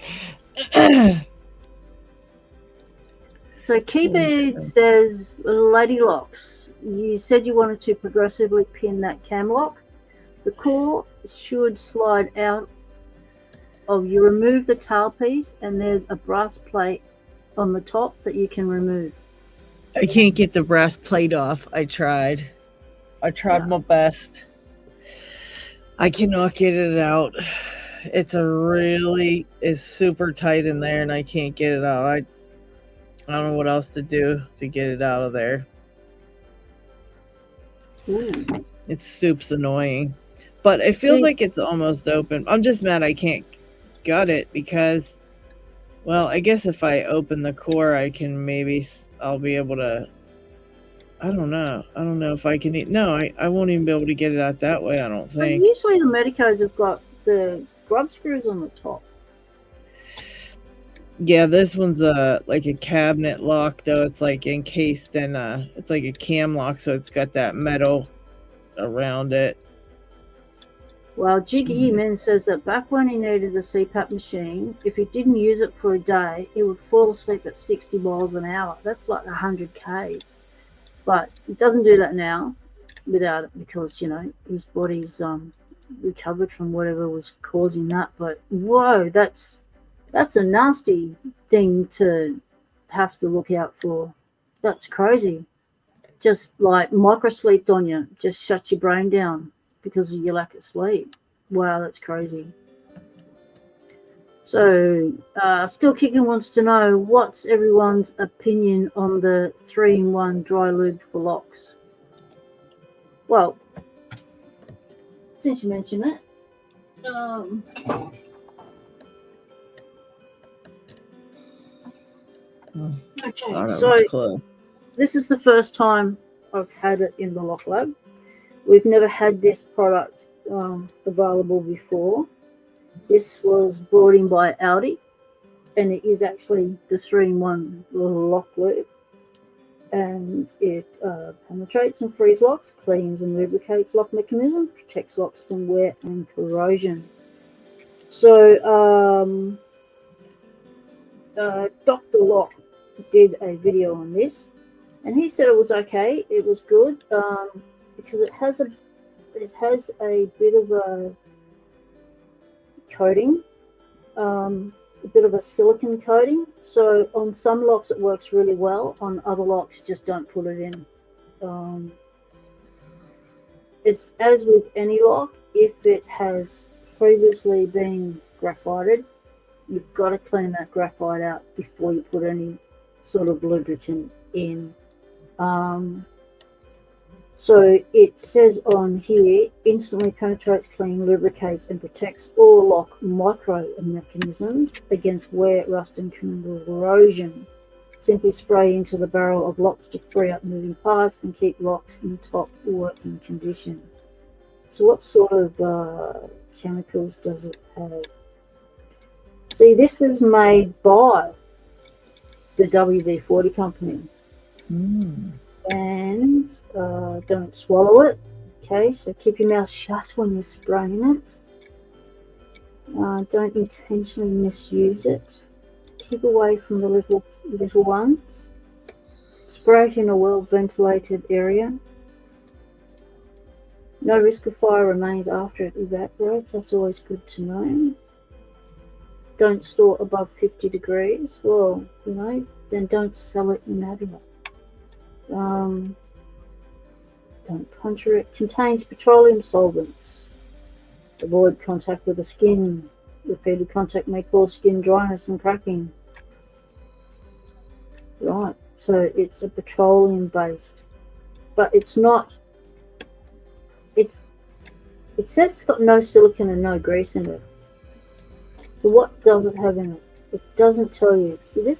So Keybeard says, Lady Locks, you said you wanted to progressively pin that cam lock. The core should slide out of you. Remove the tail piece, and there's a brass plate on the top that you can remove. I can't get the brass plate off. I tried my best. I cannot get it out. It's super tight in there, and I can't get it out. I don't know what else to do to get it out of there. Ooh. It's soup's annoying, but it feels like it's almost open. I'm just mad I can't gut it because, well, I guess if I open the core, I'll be able to. I don't know if I can. No, I won't even be able to get it out that way. I don't think. But usually the Medicos have got the grub screws on the top. Yeah, this one's like a cabinet lock, though. It's like encased in it's like a cam lock, so it's got that metal around it. Well, Jiggy Man says that back when he needed the CPAP machine, if he didn't use it for a day, he would fall asleep at 60 miles an hour. That's like 100 Ks. But it doesn't do that now without it because, you know, his body's recovered from whatever was causing that. But whoa, that's a nasty thing to have to look out for. That's crazy. Just like microsleeped on you, just shut your brain down because of your lack of sleep. Wow, that's crazy. So, Still Kicking wants to know what's everyone's opinion on the 3-in-1 dry lube for locks. Well, since you mention it, okay, so this is the first time I've had it in the Lock Lab. We've never had this product available before. This was brought in by Audi, and it is actually the 3-in-1 lock lube. And it penetrates and frees locks, cleans and lubricates lock mechanism, protects locks from wear and corrosion. So Dr. Lock did a video on this, and he said it was okay, it was good, because it has a bit of a coating, a bit of a silicone coating. So on some locks it works really well, on other locks just don't put it in. It's as with any lock, if it has previously been graphited, you've got to clean that graphite out before you put any sort of lubricant in. So it says on here, instantly penetrates, clean, lubricates, and protects all lock micro mechanisms against wear, rust, and corrosion. Simply spray into the barrel of locks to free up moving parts and keep locks in top working condition. So what sort of chemicals does it have? See, this is made by the WD-40 company. And don't swallow it. Okay, so keep your mouth shut when you're spraying it. Don't intentionally misuse it. Keep away from the little ones. Spray it in a well-ventilated area. No risk of fire remains after it evaporates. That's always good to know. Don't store above 50 degrees. Well, you know, then don't sell it in that way. Don't puncture it. Contains petroleum solvents. Avoid contact with the skin. Repeated contact may cause skin dryness and cracking. Right, so it's a petroleum based, but it's not. It says it's got no silicone and no grease in it. So what does it have in it? It doesn't tell you. See, I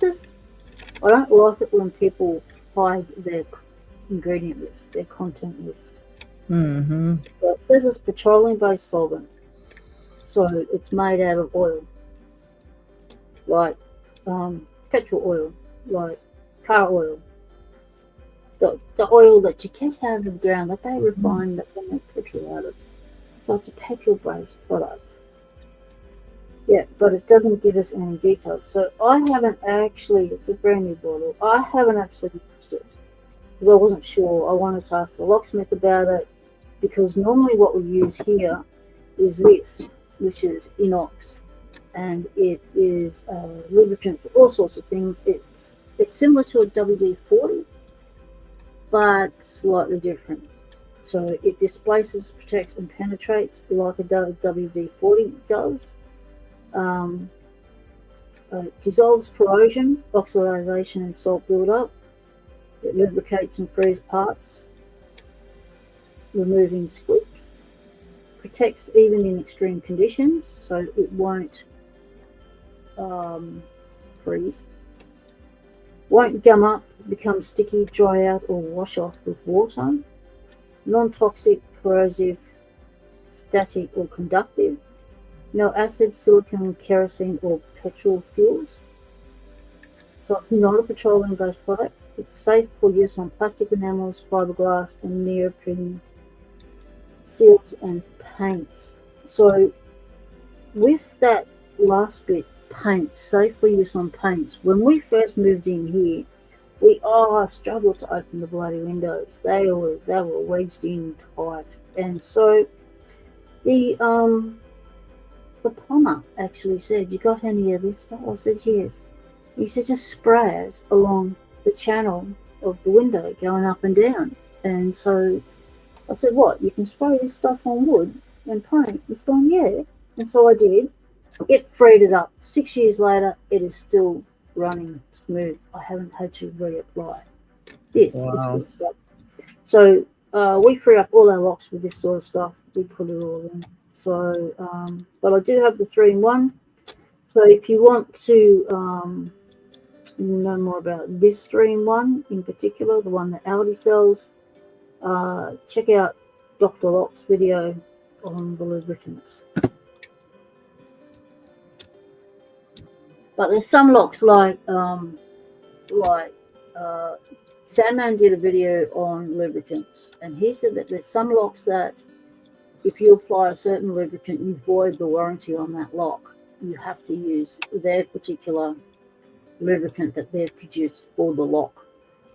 don't like it when people hide their ingredient list, their content list. So it says it's petroleum-based solvent. So it's made out of oil, like petrol oil, like car oil, the oil that you get out of the ground that they refine, that they make petrol out of. So it's a petrol-based product. Yeah, but it doesn't give us any details. So I haven't actually, it's a brand new bottle, I haven't actually used it because I wasn't sure. I wanted to ask the locksmith about it because normally what we use here is this, which is inox, and it is a lubricant for all sorts of things. It's similar to a WD-40, but slightly different. So it displaces, protects, and penetrates like a WD-40 does. Dissolves corrosion, oxidation, and salt buildup. It lubricates and frees parts, removing squeaks. Protects even in extreme conditions, so it won't freeze. Won't gum up, become sticky, dry out, or wash off with water. Non-toxic, corrosive, static, or conductive. No acid, silicone, kerosene, or petrol fuels. So it's not a petroleum-based product. It's safe for use on plastic enamels, fiberglass, and neoprene seals and paints. So with that last bit, paint, safe for use on paints. When we first moved in here, I struggled to open the bloody windows. They were wedged in tight, and so the plumber actually said, "You got any of this stuff?" I said, "Yes." He said, "Just spray it along the channel of the window going up and down." And so I said, "What? You can spray this stuff on wood and paint?" He's gone, "Yeah." And so I did. It freed it up. 6 years later, it is still running smooth. I haven't had to reapply. Yes, it's Wow. good stuff. So we free up all our locks with this sort of stuff. We put it all in. So, but I do have the 3-in-1. So if you want to know more about this 3-in-1 in particular, the one that Aldi sells, check out Dr. Lock's video on the lubricants. But there's some locks like Sandman did a video on lubricants, and he said that there's some locks that if you apply a certain lubricant, you void the warranty on that lock. You have to use their particular lubricant that they've produced for the lock.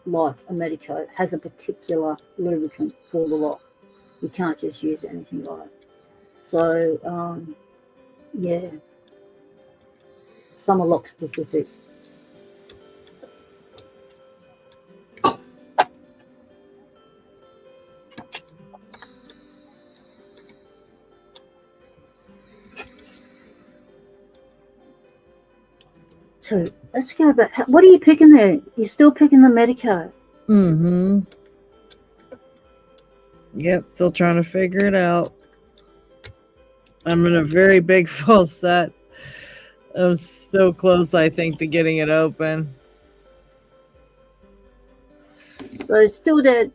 Like a Medico has a particular lubricant for the lock. You can't just use anything like it. So, yeah, some are lock specific. So let's go back. What are you picking there? You're still picking the Medico? Mm-hmm. Yep, still trying to figure it out. I'm in a very big full set. I'm so close, I think, to getting it open. So still dead.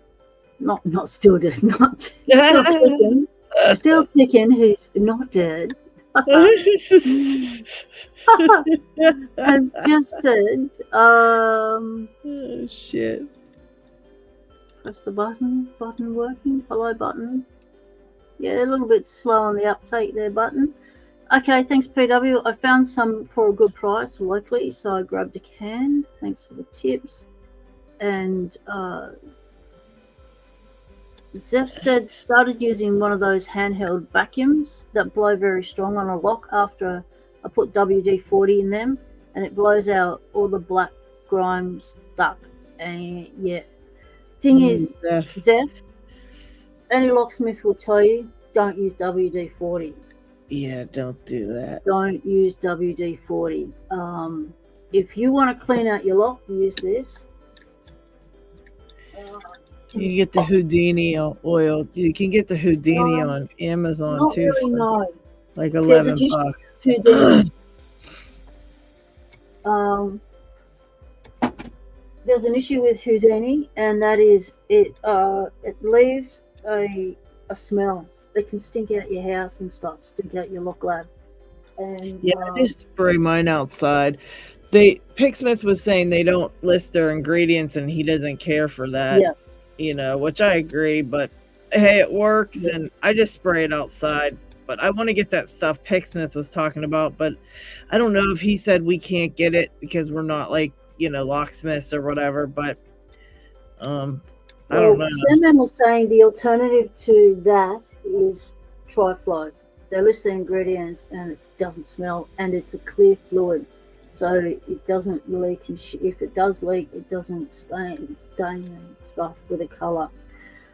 Not still dead. Not still picking. Still picking. Who's not dead? Has just said, Oh, shit. Press the button working, hello button. Yeah, a little bit slow on the uptake there, button. Okay, thanks PW. I found some for a good price locally, so I grabbed a can. Thanks for the tips. And Zeph said started using one of those handheld vacuums that blow very strong on a lock after I put WD-40 in them, and it blows out all the black grime stuff. And yeah, thing is, Zeph, any locksmith will tell you don't use WD-40. Yeah, don't do that. Don't use WD-40. If you want to clean out your lock, use this. You can get the Houdini oil. You can get the Houdini on Amazon not too. Really, no. Like $11. Houdini. There's an issue with Houdini, and that is it leaves a smell. It can stink out your house and stuff, stink out your lock lab. And yeah, I just spray mine outside. Picksmith was saying they don't list their ingredients, and he doesn't care for that. Yeah. You know, which I agree, but hey, it works, and I just spray it outside. But I want to get that stuff Picksmith was talking about, but I don't know if he said we can't get it because we're not like, you know, locksmiths or whatever, but I don't know. Sandman was saying the alternative to that is Triflow. They list the ingredients and it doesn't smell, and it's a clear fluid, so it doesn't leak. If it does leak, it doesn't stain and stuff with a color.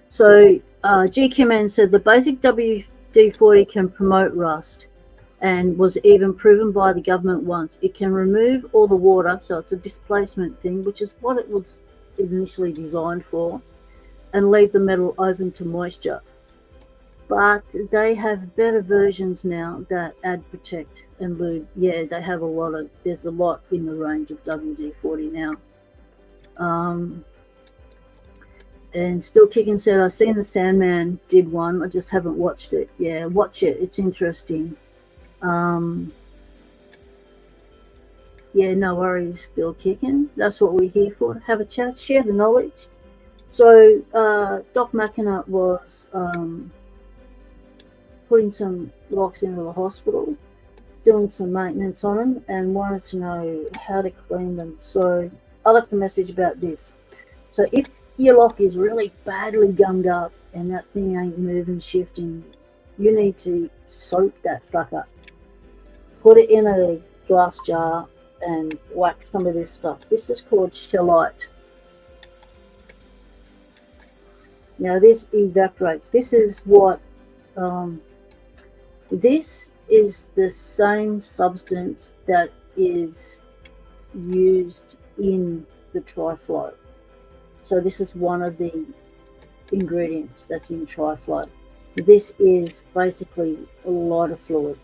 So GQ Man said the basic WD-40 can promote rust, and was even proven by the government once. It can remove all the water, so it's a displacement thing, which is what it was initially designed for, and leave the metal open to moisture. But they have better versions now that add protect and lube. Yeah, they have there's a lot in the range of WD-40 now. And Still Kicking said, I've seen the Sandman did one, I just haven't watched it. Yeah, watch it, it's interesting. Yeah, no worries, Still Kicking. That's what we're here for, have a chat, share the knowledge. So Doc McKenna was putting some locks into the hospital, doing some maintenance on them, and wanted to know how to clean them. So I left a message about this. So if your lock is really badly gummed up and that thing ain't moving, shifting, you need to soak that sucker. Put it in a glass jar and whack some of this stuff. This is called shellite. Now this evaporates. This is what, this is the same substance that is used in the tri-flow. So this is one of the ingredients that's in tri-flow. This is basically a lot of fluid.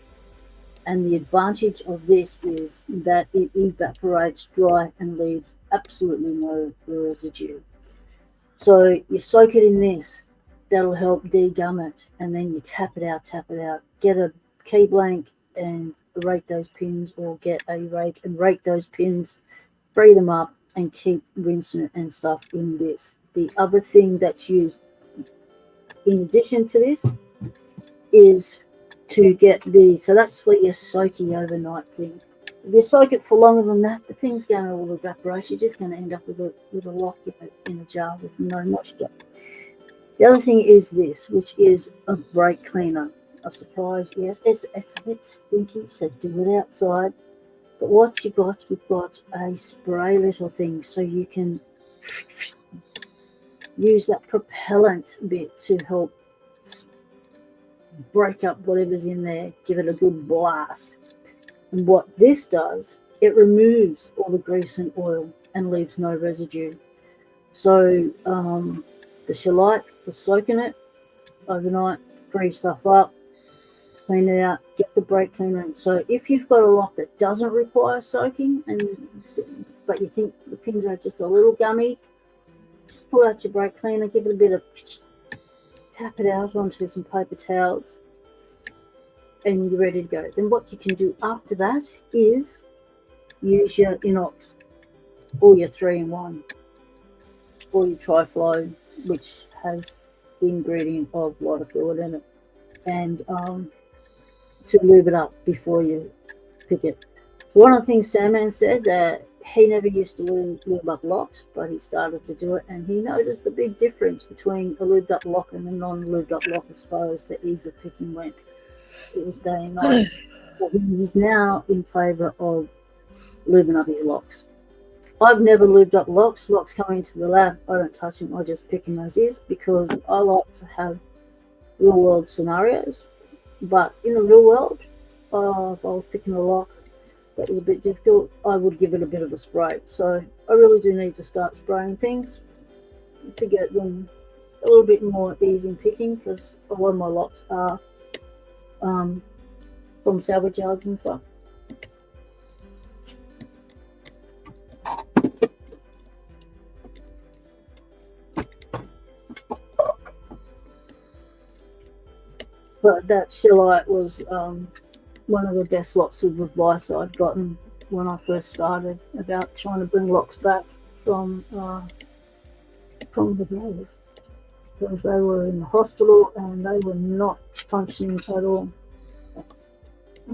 And the advantage of this is that it evaporates dry and leaves absolutely no residue. So you soak it in this, that'll help degum it, and then you tap it out, get a key blank and rake those pins, or get a rake and rake those pins, free them up, and keep rinsing it and stuff in this. The other thing that's used in addition to this is to get the, so that's for your soaking overnight thing. If you soak it for longer than that, the thing's going to all evaporate. You're just going to end up with a lock in a jar with no moisture. The other thing is this, which is a brake cleaner. A surprise, yes. It's a bit stinky, so do it outside. But what you've got a spray little thing, so you can use that propellant bit to help break up whatever's in there, give it a good blast. And what this does, it removes all the grease and oil and leaves no residue. So the shellite for soaking it overnight, free stuff up, clean it out, get the brake cleaner in. So if you've got a lock that doesn't require soaking, but you think the pins are just a little gummy, just pull out your brake cleaner, give it a bit of, tap it out onto some paper towels, and you're ready to go. Then what you can do after that is use your inox or your 3-in-1 or your tri-flow, which has the ingredient of water fluid in it, and to lube it up before you pick it. So one of the things Sandman said, that he never used to lube up locks, but he started to do it, and he noticed the big difference between a lubed up lock and a non-lubed up lock as far as the ease of picking went. It was day and night. But he is now in favour of lubing up his locks. I've never lubed up locks. Locks coming into the lab, I don't touch them, I just pick them as is, because I like to have real world scenarios. But in the real world, if I was picking a lock that was a bit difficult, I would give it a bit of a spray. So I really do need to start spraying things to get them a little bit more ease in picking, because a lot of my locks are from salvage yards and stuff. But that shellite was one of the best lots of advice I'd gotten when I first started about trying to bring locks back from the grave, because they were in the hospital and they were not functioning at all.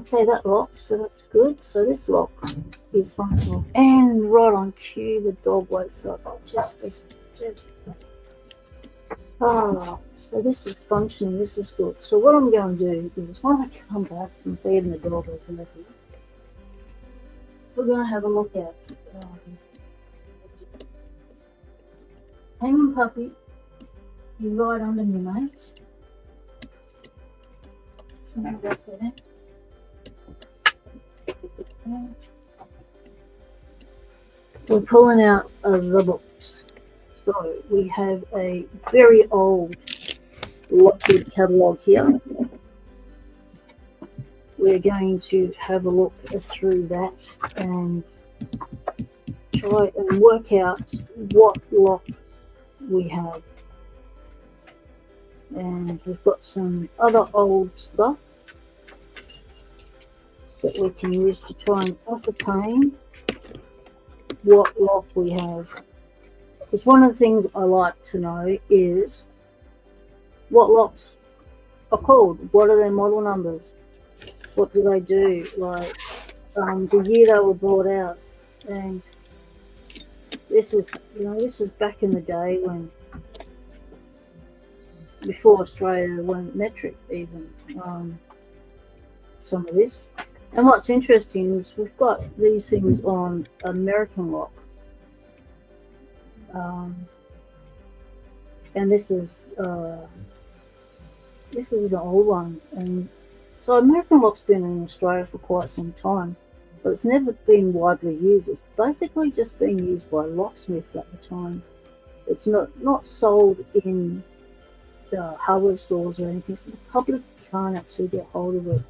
Okay, that lock, so that's good. So this lock is functional, and right on cue, the dog wakes up just. So this is functioning, this is good. So what I'm going to do is, when I come back from feeding the dog, we're going to have a look at hang on, puppy, you're right under me, mate. So I'm going to there. We're pulling out the books. So we have a very old Lockwood catalogue here. We're going to have a look through that and try and work out what lock we have. And we've got some other old stuff that we can use to try and ascertain what lock we have. Because one of the things I like to know is what locks are called. What are their model numbers? What do they do? Like the year they were brought out, and this is back in the day when before Australia went metric even. Some of this. And what's interesting is we've got these things on American lock. And this is an old one. And so American lock's been in Australia for quite some time, but it's never been widely used. It's basically just been used by locksmiths at the time. It's not sold in hardware stores or anything, so the public can't actually get hold of it.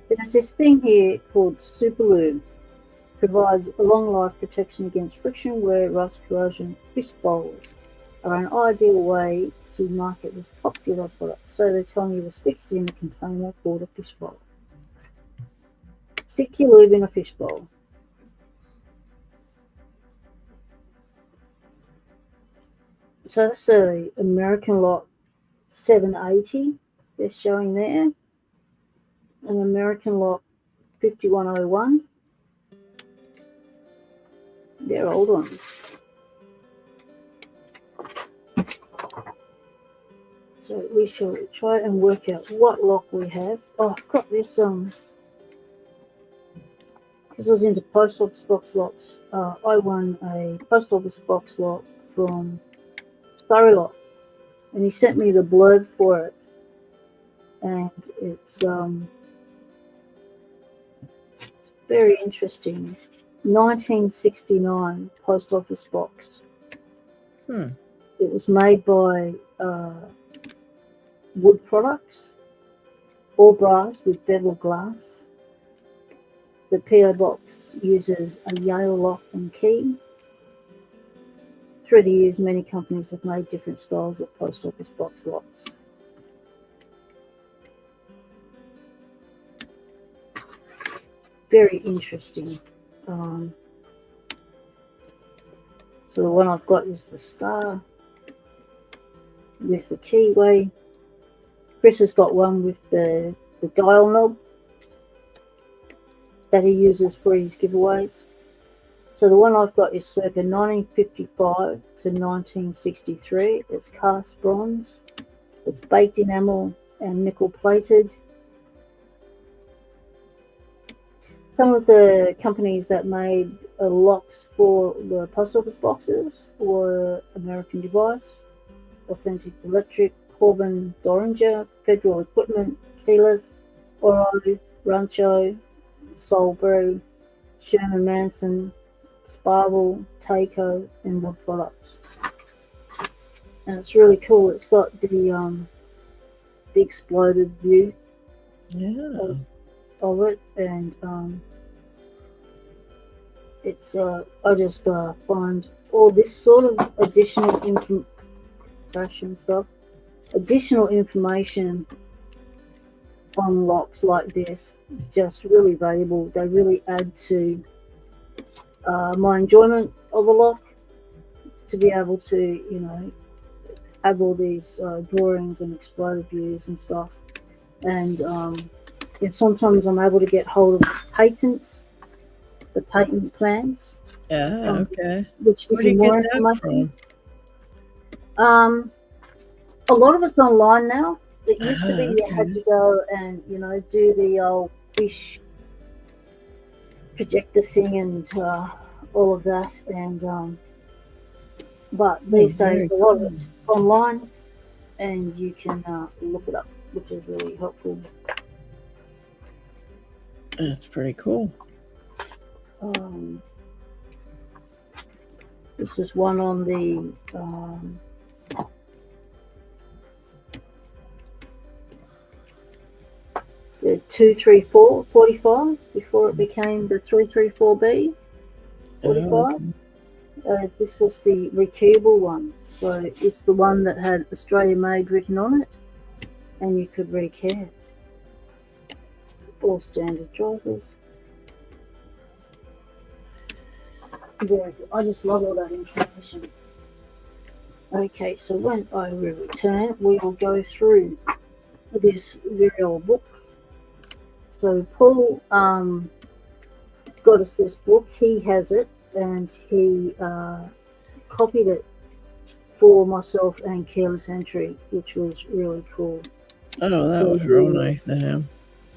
There's this thing here called Super Lube. Provides a long life protection against friction, wear, rust, corrosion. Fish bowls are an ideal way to market this popular product. So they're telling you to stick it in a container called a fish bowl. Stick your lube in a fish bowl. So that's a American Lock 780 they're showing there. An American Lock 5101. They're old ones. So we shall try and work out what lock we have. Oh, I've got this because I was into post office box locks. I won a post office box lock from Surrey Lock, and he sent me the blurb for it, and it's very interesting. 1969 post office box. It was made by Wood Products, all brass with bevel glass. The PO box uses a Yale lock and key. Through the years, many companies have made different styles of post office box locks. Very interesting. So the one I've got is the star with the keyway. Chris has got one with the dial knob that he uses for his giveaways. So the one I've got is circa 1955 to 1963. It's cast bronze. It's baked enamel and nickel plated. Some of the companies that made locks for the post office boxes were American Device, Authentic Electric, Corbin Dorringer, Federal Equipment, Keyless, Oro, Rancho, Solbrew, Sherman Manson, Sparvel, Taco, and Wood Products. And it's really cool. It's got the exploded view of it, and it's I just find all this sort of additional information on locks like this just really valuable. They really add to my enjoyment of a lock, to be able to have all these drawings and exploded views and stuff, and sometimes I'm able to get hold of patents, the patent plans. Okay. Which gives you more information. A lot of it's online now. It used to be you had to go and do the old fish projector thing and all of that, and but these days a lot of it's online and you can look it up, which is really helpful. That's pretty cool. This is one on the the 234 45 before it became the 334B 45. This was the rekeyable one, so it's the one that had Australia Made written on it, and you could rekey it. All standard drivers. Very good. I just love all that information. Okay, so when I return, we will go through this very old book. So Paul got us this book. He has it, and he copied it for myself and Careless Entry, which was really cool. Oh, that was real nice of him.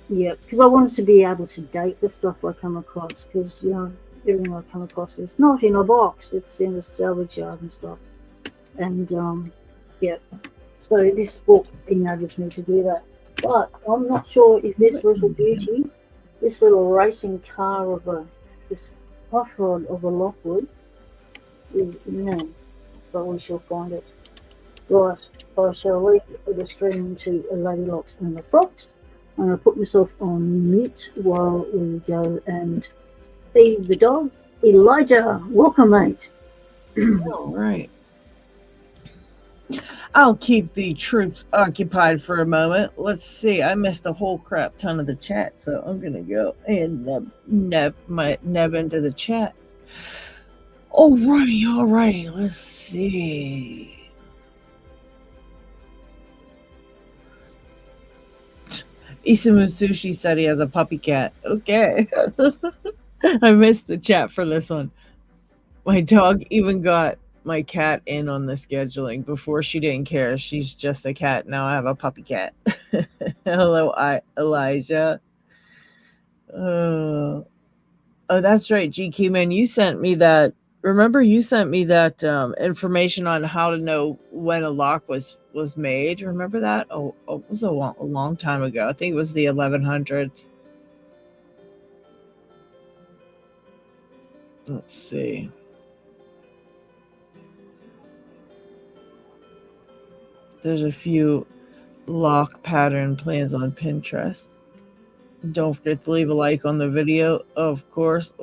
Yeah, because I wanted to be able to date the stuff I come across, because, you know, everything I come across is not in a box, it's in a salvage yard and stuff. And, yeah, so this book enables me to do that. But I'm not sure if this little beauty, this little racing car of this hot rod of a Lockwood is in there, but we shall find it. Right, I shall leave the stream to Lady Locks and the Frogs. I'm going to put myself on mute while we go and feed the dog. Elijah, welcome, mate. All right. I'll keep the troops occupied for a moment. Let's see. I missed a whole crap ton of the chat, so I'm going to go and neb into the chat. Alrighty. Let's see. Isamu Sushi said he has a puppy cat. Okay. I missed the chat for this one. My dog even got my cat in on the scheduling. Before she didn't care. She's just a cat. Now I have a puppy cat. Hello, Elijah. Oh, that's right, GQ man. You sent me that. Remember, you sent me that information on how to know when a lock was made. Remember that? Oh, it was a long time ago. I think it was the 1100s. Let's see. There's a few lock pattern plans on Pinterest. Don't forget to leave a like on the video. Of course.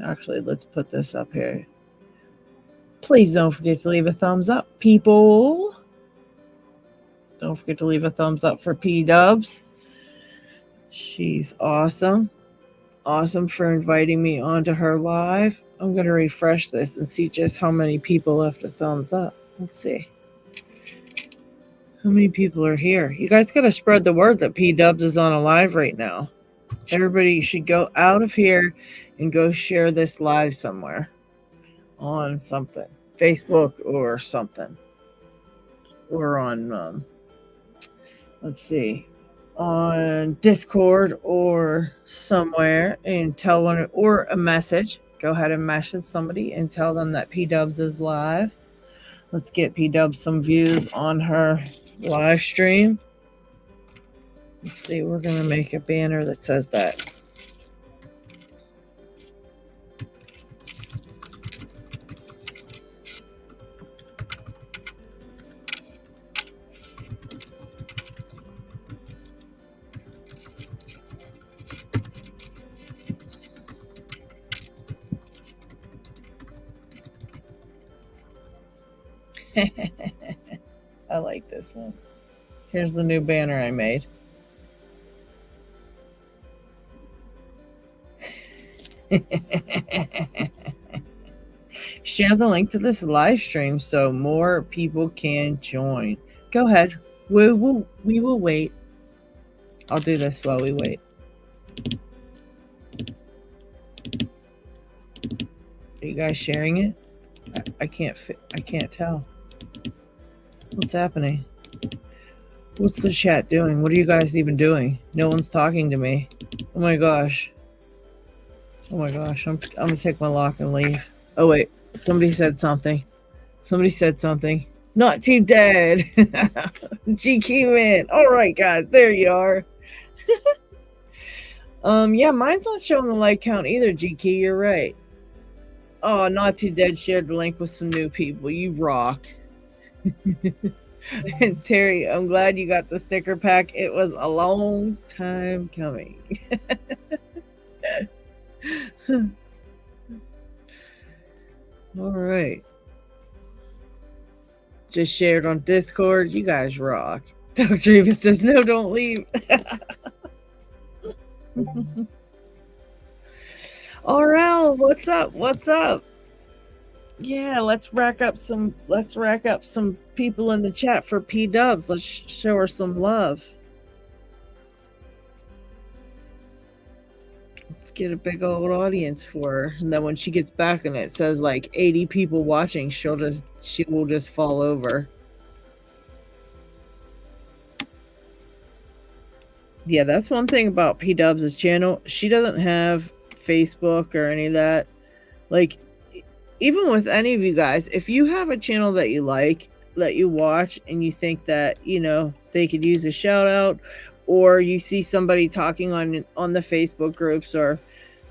Actually, let's put this up here. Please don't forget to leave a thumbs up, people. Don't forget to leave a thumbs up for P-Dubs. She's awesome. Awesome for inviting me onto her live. I'm going to refresh this and see just how many people left a thumbs up. Let's see. How many people are here? You guys got to spread the word that P-Dubs is on a live right now. Everybody should go out of here and go share this live somewhere on something. Facebook or something. Or on, let's see, on Discord or somewhere, and tell one, or a message. Go ahead and message somebody and tell them that P-Dubs is live. Let's get P-Dubs some views on her live stream. Let's see, we're going to make a banner that says that. I like this one. Here's the new banner I made. Share the link to this live stream so more people can join. Go ahead. We will wait. I'll do this while we wait. Are you guys sharing it? I can't tell. What's happening? What's the chat doing? What are you guys even doing? No one's talking to me. Oh my gosh. I'm gonna take my lock and leave. Oh wait, somebody said something. Not too dead. GQ man. All right, guys, there you are. Yeah, mine's not showing the like count either. GQ, you're right. Oh, Not Too Dead shared the link with some new people. You rock. And Terry, I'm glad you got the sticker pack. It was a long time coming. All right. Just shared on Discord. You guys rock. Dr. Eva says, no, don't leave. Aurel, what's up? Yeah, let's rack up some people in the chat for P Dubs. Let's show her some love. Let's get a big old audience for her. And then when she gets back and it says like 80 people watching, she will just fall over. Yeah, that's one thing about P Dubs' channel. She doesn't have Facebook or any of that. Like, even with any of you guys, if you have a channel that you like, that you watch, and you think that, you know, they could use a shout out, or you see somebody talking on the Facebook groups, or,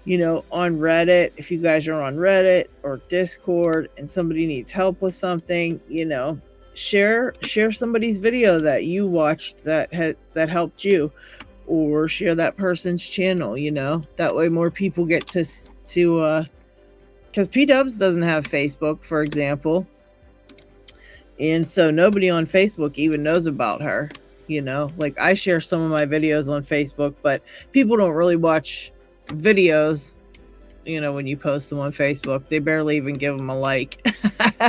you know, on Reddit, if you guys are on Reddit or Discord and somebody needs help with something, you know, share somebody's video that you watched that helped you, or share that person's channel, you know, that way more people get to because P Dubs doesn't have Facebook, for example, and so nobody on Facebook even knows about her, you know. Like, I share some of my videos on Facebook, but people don't really watch videos, you know, when you post them on Facebook. They barely even give them a like.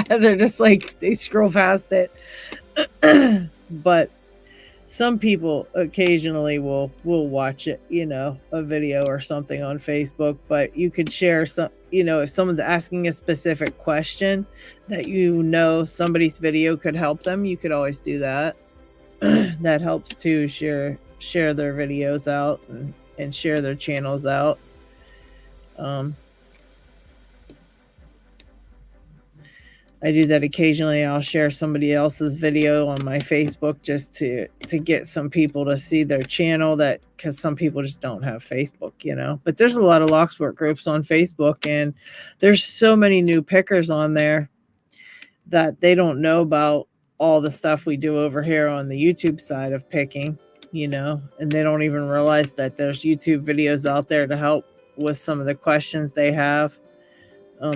They're just like, they scroll past it. But some people occasionally will watch it, you know, a video or something on Facebook. But you could share some, you know, if someone's asking a specific question that, you know, somebody's video could help them, you could always do that. That helps to share their videos out and share their channels out. I do that occasionally. I'll share somebody else's video on my Facebook just to get some people to see their channel, that because some people just don't have Facebook, you know. But there's a lot of Locksport groups on Facebook, and there's so many new pickers on there that they don't know about all the stuff we do over here on the YouTube side of picking, you know, and they don't even realize that there's YouTube videos out there to help with some of the questions they have.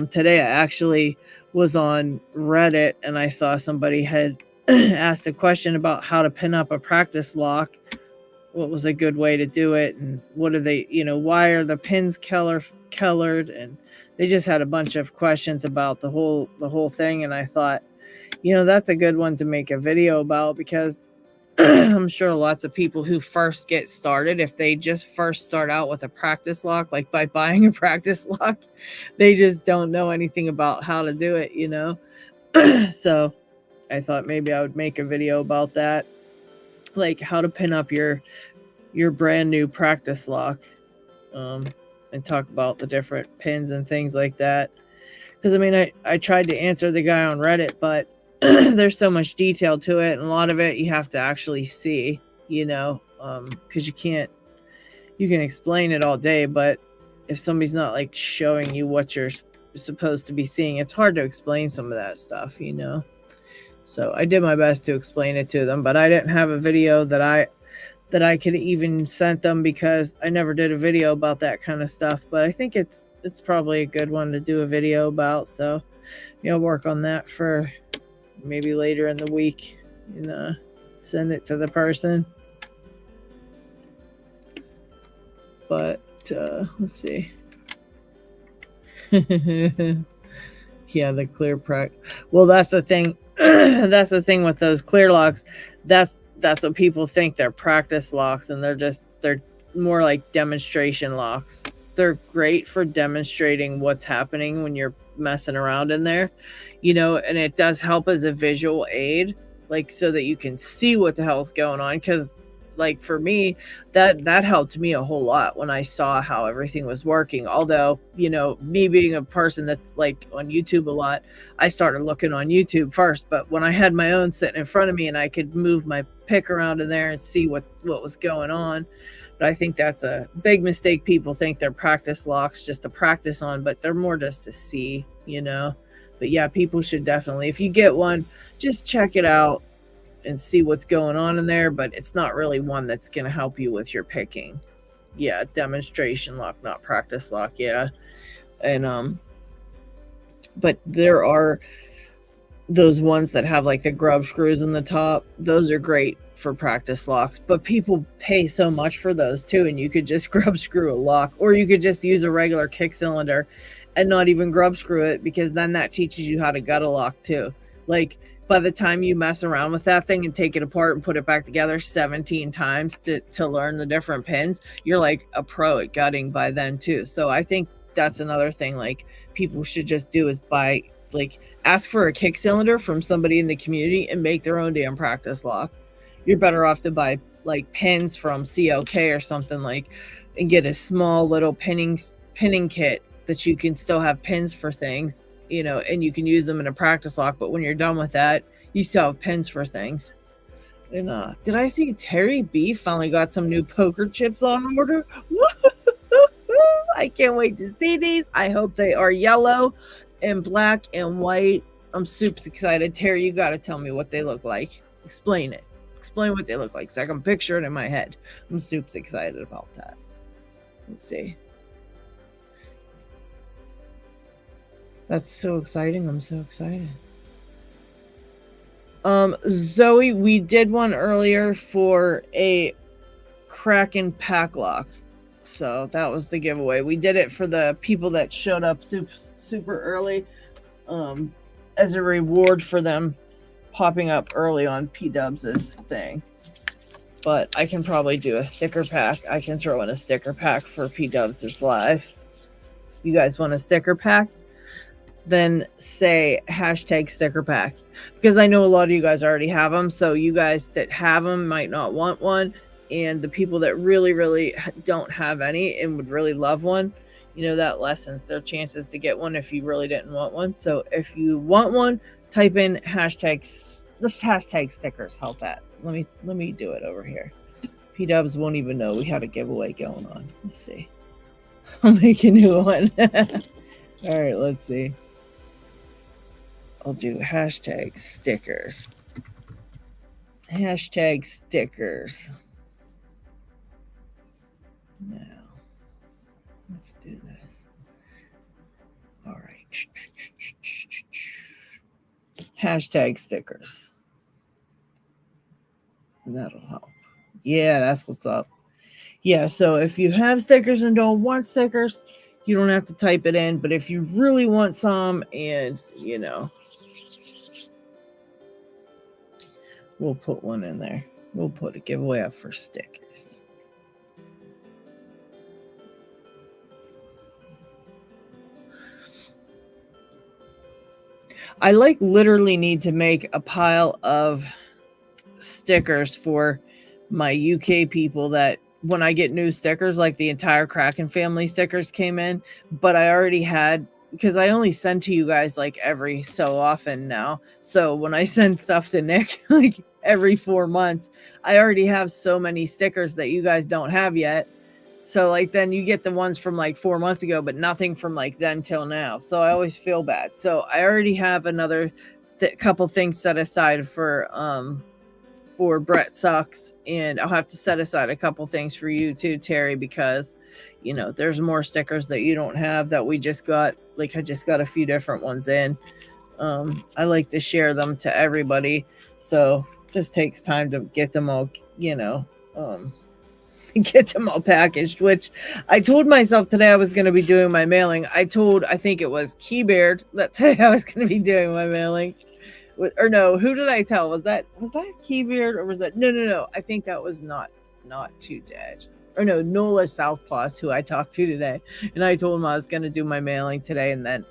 Today I actually was on Reddit and I saw somebody had asked a question about how to pin up a practice lock. What was a good way to do it, and what are they, you know, why are the pins colored? And they just had a bunch of questions about the whole thing. And I thought, you know, that's a good one to make a video about, because I'm sure lots of people who first get started, if they just first start out with a practice lock, like by buying a practice lock, they just don't know anything about how to do it, you know. So I thought maybe I would make a video about that, like how to pin up your brand new practice lock, and talk about the different pins and things like that. Because I mean, I tried to answer the guy on Reddit, but there's so much detail to it, and a lot of it you have to actually see, you know, because you can explain it all day, but if somebody's not like showing you what you're supposed to be seeing, it's hard to explain some of that stuff, you know. So I did my best to explain it to them, but I didn't have a video that I could even send them, because I never did a video about that kind of stuff. But I think it's probably a good one to do a video about. So, you know, work on that for maybe later in the week, and send it to the person. But let's see. Yeah, the clear well, that's the thing. That's the thing with those clear locks. That's what people think they're practice locks, and they're more like demonstration locks. They're great for demonstrating what's happening when you're messing around in there, you know, and it does help as a visual aid, like so that you can see what the hell's going on. Because like for me, that helped me a whole lot when I saw how everything was working. Although, you know, me being a person that's like on YouTube a lot, I started looking on YouTube first. But when I had my own sitting in front of me and I could move my pick around in there and see what was going on. But I think that's a big mistake. People think they're practice locks just to practice on, but they're more just to see, you know. But yeah, people should definitely, if you get one, just check it out and see what's going on in there. But it's not really one that's going to help you with your picking. Yeah, demonstration lock, not practice lock. Yeah. And but there are those ones that have like the grub screws in the top. Those are great for practice locks, but people pay so much for those too, and you could just grub screw a lock, or you could just use a regular kick cylinder and not even grub screw it, because then that teaches you how to gut a lock too. Like, by the time you mess around with that thing and take it apart and put it back together 17 times to learn the different pins, you're like a pro at gutting by then too. So I think that's another thing like people should just do is buy, like, ask for a kick cylinder from somebody in the community and make their own damn practice lock. You're better off to buy like pins from CLK or something, like, and get a small little pinning kit that you can still have pins for things, you know, and you can use them in a practice lock. But when you're done with that, you still have pins for things. And did I see Terry B finally got some new poker chips on order? I can't wait to see these. I hope they are yellow and black and white. I'm super excited. Terry, you got to tell me what they look like. Explain it. Explain what they look like so I can picture it in my head. I'm super excited about that. Let's see. That's so exciting. I'm so excited. Zoe, we did one earlier for a Kraken pack lock. So that was the giveaway. We did it for the people that showed up super early, as a reward for them popping up early on P-Dubs' thing. But I can probably do a sticker pack. I can throw in a sticker pack for P-Dubs' live. You guys want a sticker pack? Then say hashtag sticker pack, because I know a lot of you guys already have them. So you guys that have them might not want one, and the people that really don't have any and would really love one, you know, that lessens their chances to get one if you really didn't want one. So if you want one, type in hashtags, just hashtag stickers. How's that? Let me do it over here. P-Dubs won't even know we had a giveaway going on. Let's see. I'll make a new one. All right, let's see. I'll do hashtag stickers. Hashtag stickers. Now, let's do this. All right. Hashtag stickers. That'll help. Yeah, that's what's up. Yeah, so if you have stickers and don't want stickers, you don't have to type it in. But if you really want some, and, you know, we'll put one in there. We'll put a giveaway up for stickers. I like literally need to make a pile of stickers for my UK people that when I get new stickers, like the entire Kraken family stickers came in, but I already had, because I only send to you guys like every so often now. So when I send stuff to Nick, like every 4 months, I already have so many stickers that you guys don't have yet. So like then you get the ones from like 4 months ago, but nothing from like then till now. So I always feel bad. So I already have another couple things set aside for Brett Sucks, and I'll have to set aside a couple things for you too, Terry, because, you know, there's more stickers that you don't have that we just got. Like I just got a few different ones in. I like to share them to everybody, so it just takes time to get them all, you know, get them all packaged, which I told myself today I was going to be doing my mailing. I think it was Keybeard that today I was going to be doing my mailing. Or no, who did I tell? Was that Keybeard, or was that no? I think that was not Too Dead. Or no, Nola Southpaws, who I talked to today. And I told him I was going to do my mailing today, and then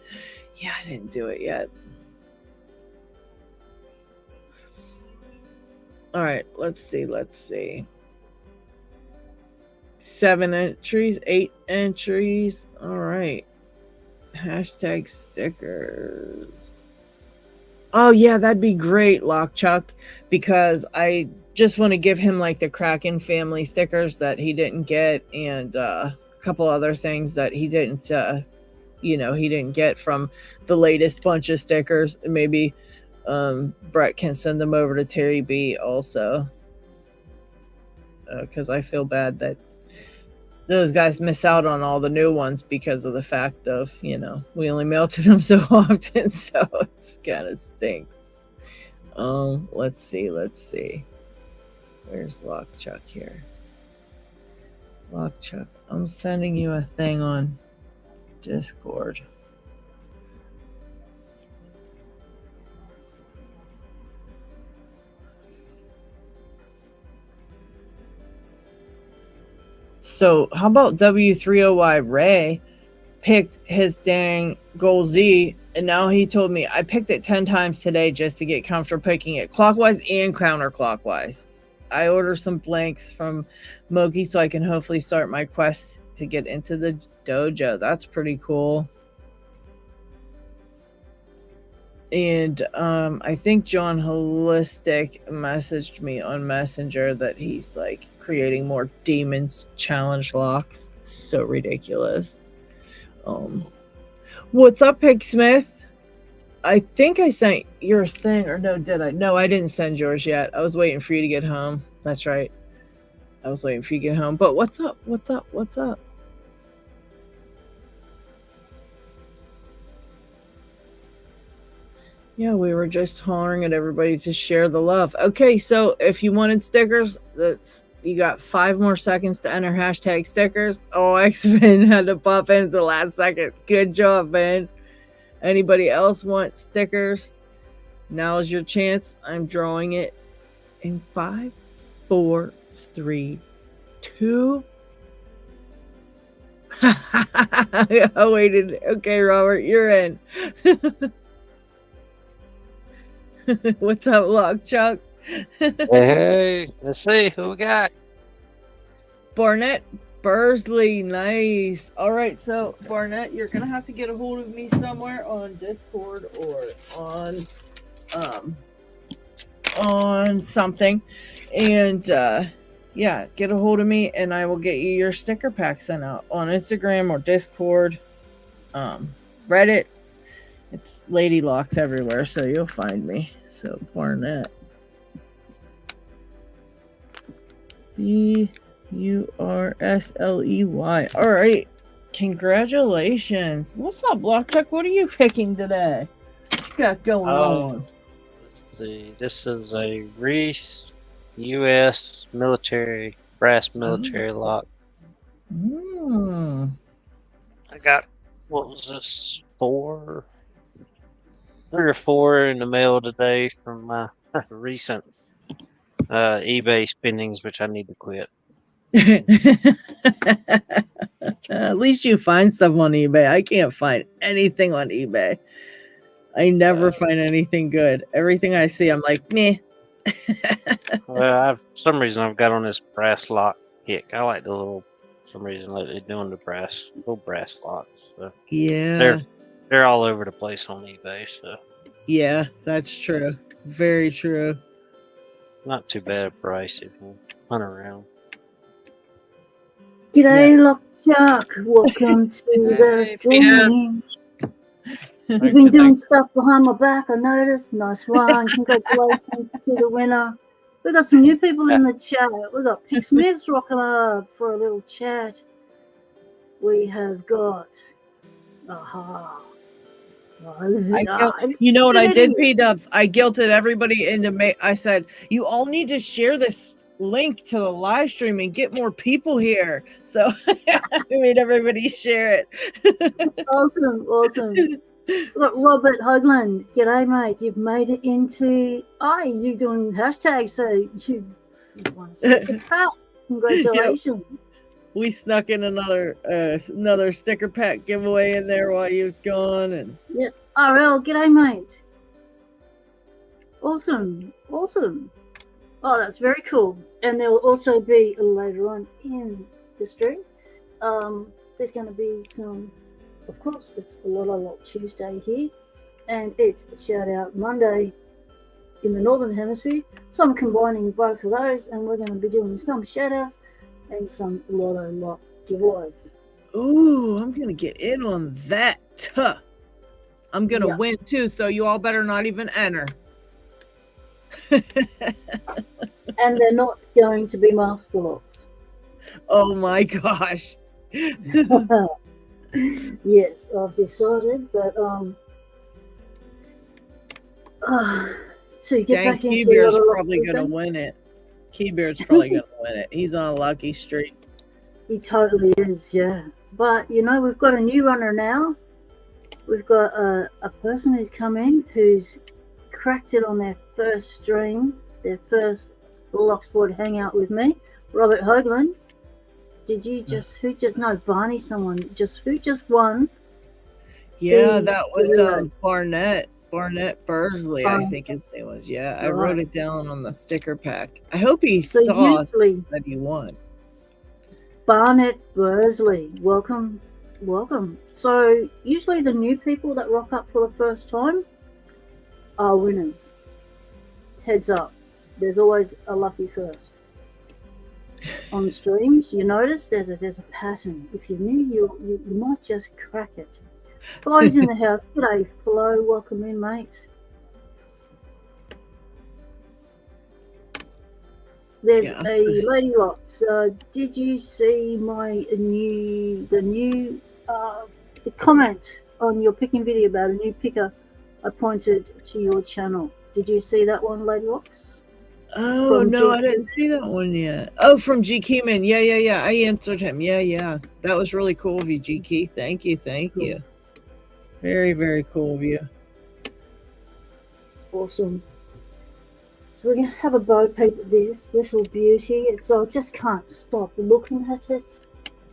yeah, I didn't do it yet. All right, let's see. 7 entries, 8 entries. All right. Hashtag stickers. Oh yeah, that'd be great, Lockchuck, because I just want to give him like the Kraken family stickers that he didn't get, and a couple other things that he didn't he didn't get from the latest bunch of stickers. And maybe Brett can send them over to Terry B also, because I feel bad that those guys miss out on all the new ones because of the fact of, you know, we only mail to them so often, so it's kind of stinks. Let's see. Where's Lockchuck here? Lockchuck, I'm sending you a thing on Discord. So how about W30Y Ray picked his dang Goal Z, and now he told me I picked it 10 times today just to get comfortable picking it clockwise and counterclockwise. I order some blanks from Moki so I can hopefully start my quest to get into the dojo. That's pretty cool. And I think John Holistic messaged me on Messenger that he's like creating more Demons Challenge locks. So ridiculous. What's up, Pig Smith? I think I sent your thing, or no, did I? No, I didn't send yours yet. I was waiting for you to get home. That's right. I was waiting for you to get home. But what's up? What's up? What's up? Yeah, we were just hollering at everybody to share the love. Okay, so if you wanted stickers, you got 5 more seconds to enter hashtag stickers. Oh, X-Vin had to pop in at the last second. Good job, Vin. Anybody else want stickers? Now's your chance. I'm drawing it in 5, 4, 3, 2. I waited. Okay, Robert, you're in. What's up, Lock Chuck? Hey, let's see who we got. Barnett Bursley, nice. All right, so Barnett, you're gonna have to get a hold of me somewhere on Discord or on something, and yeah, get a hold of me, and I will get you your sticker pack sent out on Instagram or Discord, Reddit. It's Lady Locks everywhere, so you'll find me. So Barnett, Bursley. All right, congratulations. What's up, Lockpick? What are you picking today? What you got going on? Let's see. This is a Reese U.S. military brass military lock. Mm. I got, what was this, 3 or 4 in the mail today from my recent eBay spendings, which I need to quit. At least you find stuff on eBay. I can't find anything on eBay. I never find anything good. Everything I see, I'm like, meh. Well, for some reason I've got on this brass lock kick. I like the little, for some reason lately doing the little brass locks. So yeah. They're all over the place on eBay, so. Yeah, that's true. Very true. Not too bad a price if you hunt around. G'day, Lockchuck. Welcome to the stream. You've been doing stuff behind my back, I noticed. Nice one. Congratulations to the winner. We've got some new people in the chat. We've got Pig Smith rocking up for a little chat. We have got you know what I did, P-Dubs? I guilted everybody into I said, you all need to share this link to the live stream and get more people here. So I made everybody share it. Awesome. Look, Robert Hoagland, g'day, mate. You've made it into you doing hashtags, so you want to stick a pack. Congratulations. Yep. We snuck in another sticker pack giveaway in there while he was gone, and yeah. RL, g'day, mate. Awesome. Oh, that's very cool. And there will also be later on in the stream. There's going to be some. Of course, it's a lot Tuesday here, and it's a shout out Monday in the Northern Hemisphere. So I'm combining both of those, and we're going to be doing some shout outs and some Lotto Lock giveaways. Ooh, I'm going to get in on that. I'm going to win too, so you all better not even enter. And they're not going to be master locks. Oh my gosh. Yes, I've decided that to get back into Keybeard's probably going to win it. Keybeard's probably going to win it. He's on a lucky streak. He totally is, yeah. But you know, we've got a new runner now. We've got a person who's come in who's cracked it on their first stream, their first Locksport Hangout with me, Robert Hoagland. Did you no, Barney, who just won? Yeah, The that was relay. Barnett Bursley, I think his name was. Yeah, I wrote it down on the sticker pack. I hope he saw that he won. Barnett Bursley, welcome. So usually the new people that rock up for the first time are winners. Heads up, there's always a lucky first. On streams, you notice there's a pattern. If you're new, you might just crack it. Flo's in the house. G'day, Flo. Welcome in, mate. There's a Lady Locks. Did you see the comment on your picking video about a new picker I pointed to your channel? Did you see that one, Lady Locks? Oh, no, I didn't see that one yet. Oh, from G. Keyman. Yeah. I answered him. Yeah. That was really cool of you, G. Key. Thank you. Cool. Very, very cool of you. Awesome. So we're going to have a bow peep at this little beauty. I just can't stop looking at it.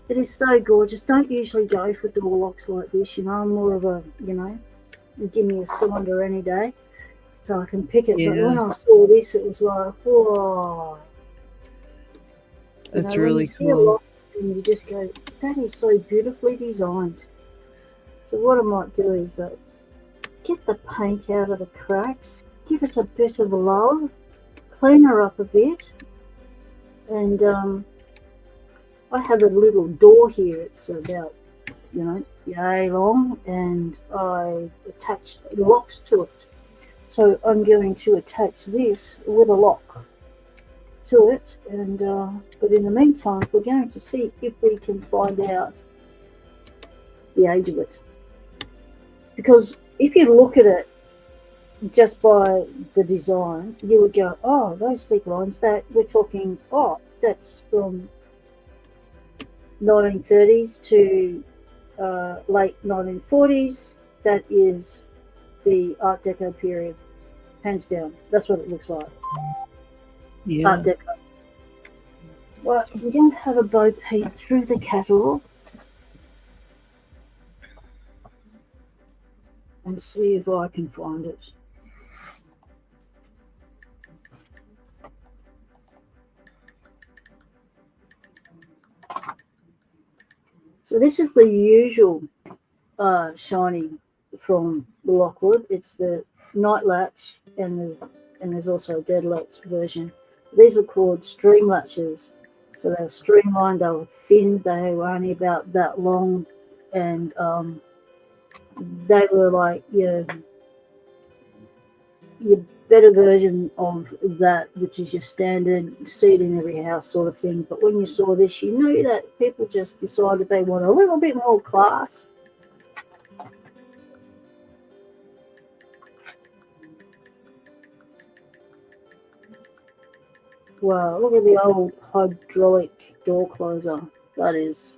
It is so gorgeous. Don't usually go for door locks like this, I'm more of a, give me a cylinder any day so I can pick it. Yeah. But when I saw this, it was like, whoa. That's really cool. And you just go, that is so beautifully designed. So what I might do is get the paint out of the cracks, give it a bit of love, clean her up a bit, and I have a little door here. It's about, yay long, and I attached locks to it. So I'm going to attach this with a lock to it, and but in the meantime, we're going to see if we can find out the age of it. Because if you look at it just by the design, you would go, oh, those sleek lines, that we're talking, that's from 1930s to late 1940s. That is the Art Deco period, hands down. That's what it looks like. Yeah. Art Deco. Well, we're going to have a bow peep through the catalogue and see if I can find it. So this is the usual shiny from Lockwood. It's the night latch, and there's also a dead latch version. These were called stream latches. So they were streamlined, they were thin, they were only about that long, and they were like your better version of that, which is your standard seat in every house sort of thing. But when you saw this, you knew that people just decided they want a little bit more class. Wow, look at the old hydraulic door closer. That's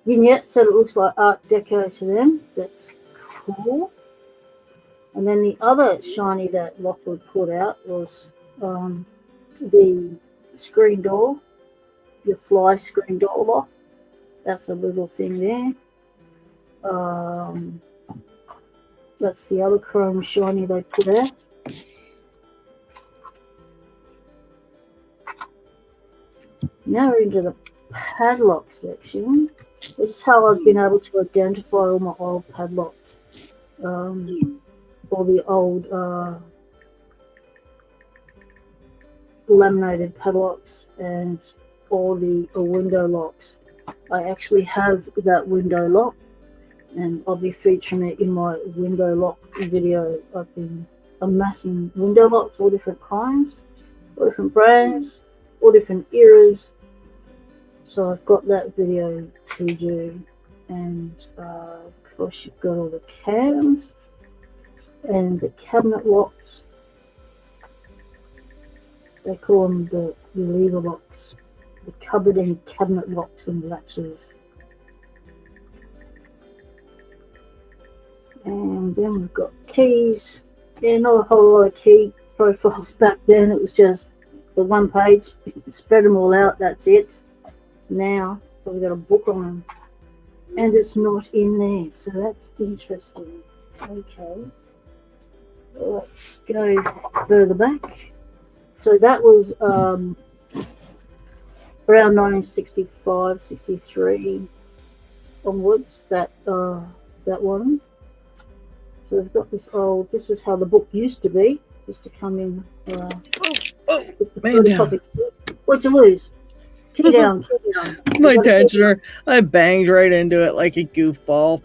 vignette, so it looks like Art Deco to them. That's cool. And then the other shiny that Lockwood put out was the screen door, your fly screen door lock. That's a little thing there. That's the other chrome shiny they put out. Now we're into the padlock section. This is how I've been able to identify all my old padlocks. All the old laminated padlocks and all the window locks. I actually have that window lock, and I'll be featuring it in my window lock video. I've been amassing window locks, all different kinds, all different brands, all different eras. So I've got that video to do, and of course you've got all the cams and the cabinet locks. They call them the lever locks, the cupboard and cabinet locks and latches. And then we've got keys. Yeah, not a whole lot of key profiles back then. It was just the one page, spread them all out, that's it. Now we've got a book on them, and it's not in there, so that's interesting. Okay, let's go further back. So that was around 1965, 63 onwards, that one. So we've got this old, this is how the book used to be, used to come in. Man down. What'd you lose? Key down, key down. My tensioner. I banged right into it like a goofball.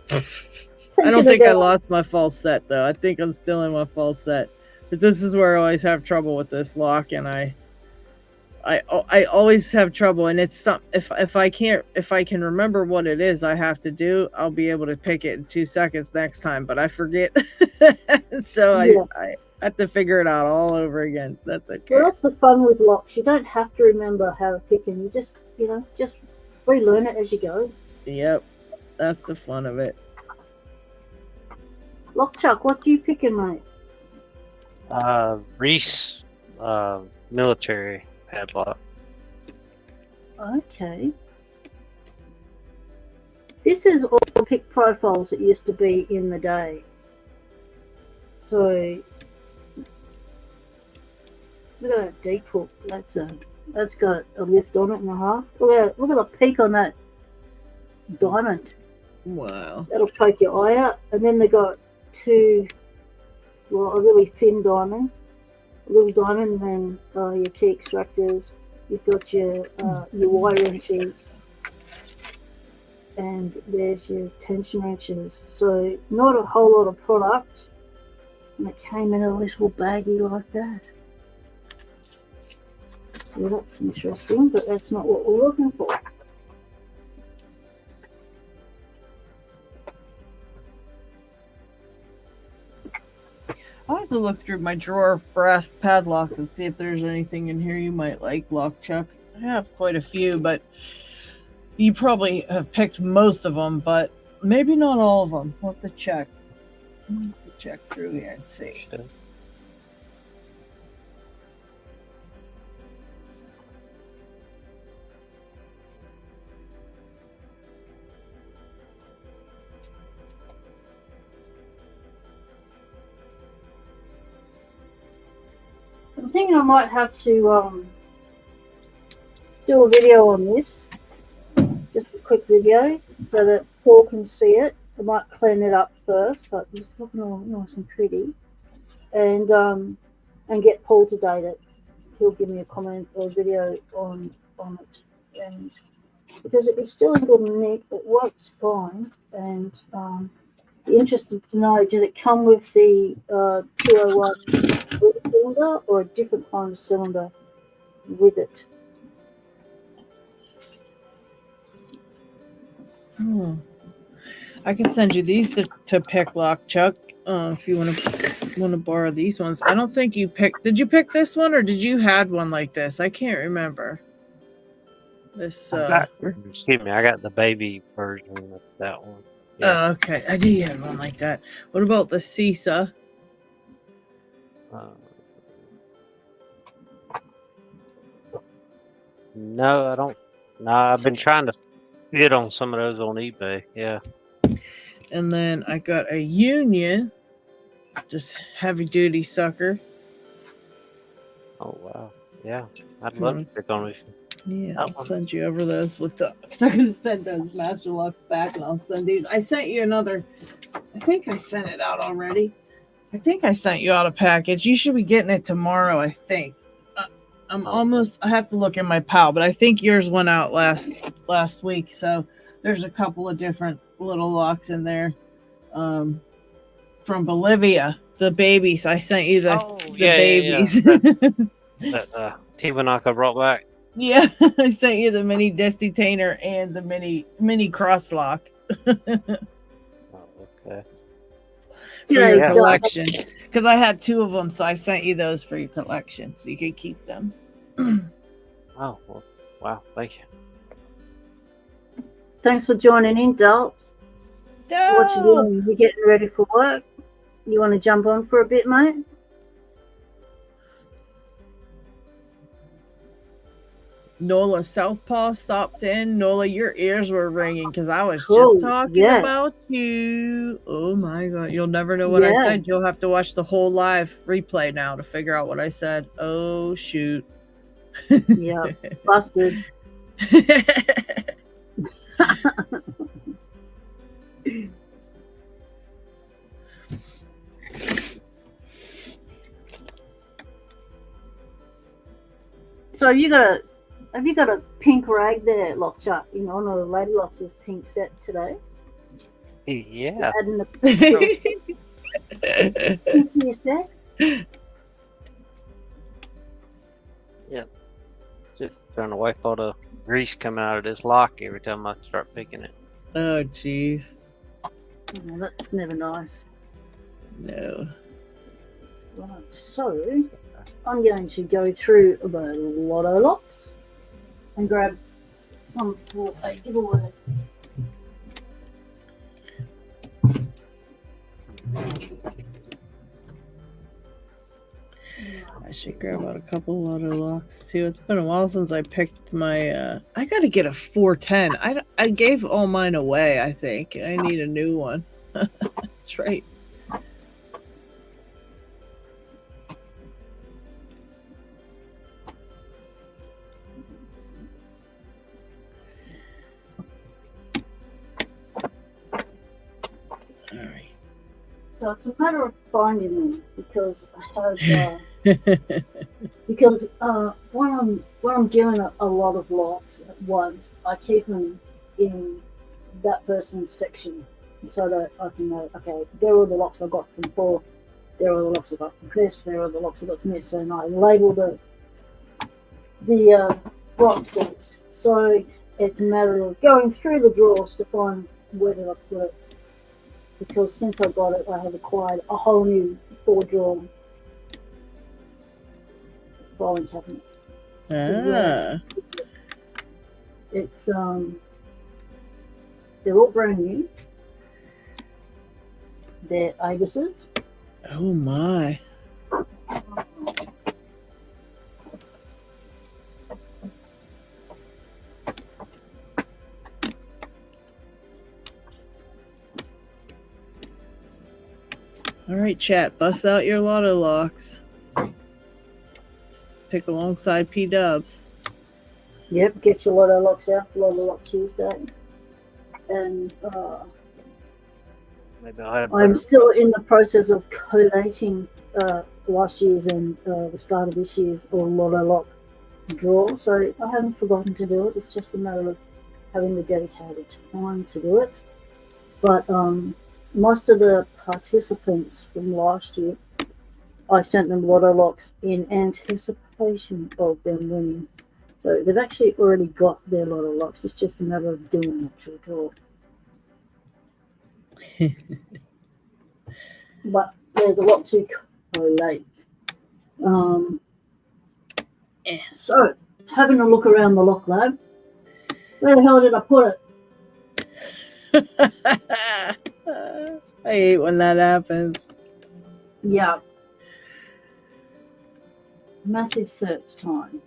I don't think I lost my false set though. I think I'm still in my false set. But this is where I always have trouble with this lock, and I always have trouble. And it's some if I can remember what it is I have to do, I'll be able to pick it in 2 seconds next time. But I forget, so Yeah. I have to figure it out all over again. That's okay. Well, that's the fun with locks. You don't have to remember how to pick them. You just relearn it as you go. Yep, that's the fun of it. Lockchuck, what do you picking, mate? Reese military padlock. Okay. This is all the pick profiles that used to be in the day. So look at that deep hook. That's got a lift on it and a half. Look at the peak on that diamond. Wow. That'll poke your eye out. And then they got a really thin diamond, a little diamond, and then your key extractors. You've got your wire wrenches, and there's your tension wrenches. So not a whole lot of product, and it came in a little baggie like that. Well, that's interesting, but that's not what we're looking for. I'll have to look through my drawer of brass padlocks and see if there's anything in here you might like, Lockchuck. I have quite a few, but you probably have picked most of them, but maybe not all of them. We'll have to check. I'll have to check through here and see. Sure. I'm thinking I might have to do a video on this, just a quick video, so that Paul can see it. I might clean it up first, so it's looking all nice and pretty, and get Paul to date it. He'll give me a comment or a video on it, and because it's still in good nick, it works fine, and be interested to know, did it come with the 201 cylinder or a different kind of cylinder with it? I can send you these to pick, Lockchuck, if you want to borrow these ones. I don't think you picked. Did you pick this one, or did you had one like this? I can't remember. This. Excuse me, I got the baby version of that one. Yeah. Oh, okay. I do have one like that. What about the CISA? No, I don't. No, I've been trying to get on some of those on eBay. Yeah. And then I got a Union, just heavy duty sucker. Oh wow. Yeah, I'd love to pick on it. Yeah, I'll send you over those with the. Cause I'm gonna send those Master Locks back, and I'll send these. I sent you another. I think I sent it out already. I think I sent you out a package. You should be getting it tomorrow. I think. I'm almost. I have to look in my pile, but I think yours went out last week. So there's a couple of different little locks in there. From Bolivia, the babies. I sent you the babies. Yeah. That Tivanaka brought back. Yeah, I sent you the mini Destitainer and the mini cross lock. Okay. For your collection. Because I had 2 of them, so I sent you those for your collection, so you could keep them. Oh, well, wow. Thank you. Thanks for joining in, Dalt. What you doing? You getting ready for work? You want to jump on for a bit, mate? Nola Southpaw stopped in. Nola, your ears were ringing because I was Cool. just talking Yeah. about you. Oh my god. You'll never know what I Yeah. said. You'll have to watch the whole live replay now to figure out what I said. Oh shoot. Yeah. Busted. So have you got a pink rag there, Lockchuck, in honor of Lady Lock's pink set today? Yeah. Adding the pink to your set? Just trying to wipe all the grease coming out of this lock every time I start picking it. Oh jeez. Oh, that's never nice. No. Right, so I'm going to go through the lotto locks and grab some for a giveaway. I should grab out a couple lotto locks too. It's been a while since I picked my I gotta get a 410. I gave all mine away, I think. I need a new one. That's right. Alright. So it's a matter of finding them because I have because when I'm given a lot of locks at once, I keep them in that person's section so that I can know, okay, there are the locks I got from Paul, there are the locks I got from Chris, there are the locks I got from this, and I label the box sets. So it's a matter of going through the drawers to find where did I put it. Because since I got it, I have acquired a whole new 4-drawer filing cabinet. It's they're all brand new. They're Aguses. Oh my. All right, chat, bust out your lotto locks. Pick alongside P Dubs. Yep, get your lotto locks out for Lotto Lock Tuesday. And Maybe I'll have I'm still in the process of collating last year's and the start of this year's or Lotto Lock draw. So I haven't forgotten to do it. It's just a matter of having the dedicated time to do it. But most of the participants from last year, I sent them lotto locks in anticipation of them winning. So they've actually already got their lotto locks. It's just a matter of doing an actual draw. But there's a lot to collate. So, having a look around the lock lab, where the hell did I put it? I hate when that happens. Yeah. Massive search time.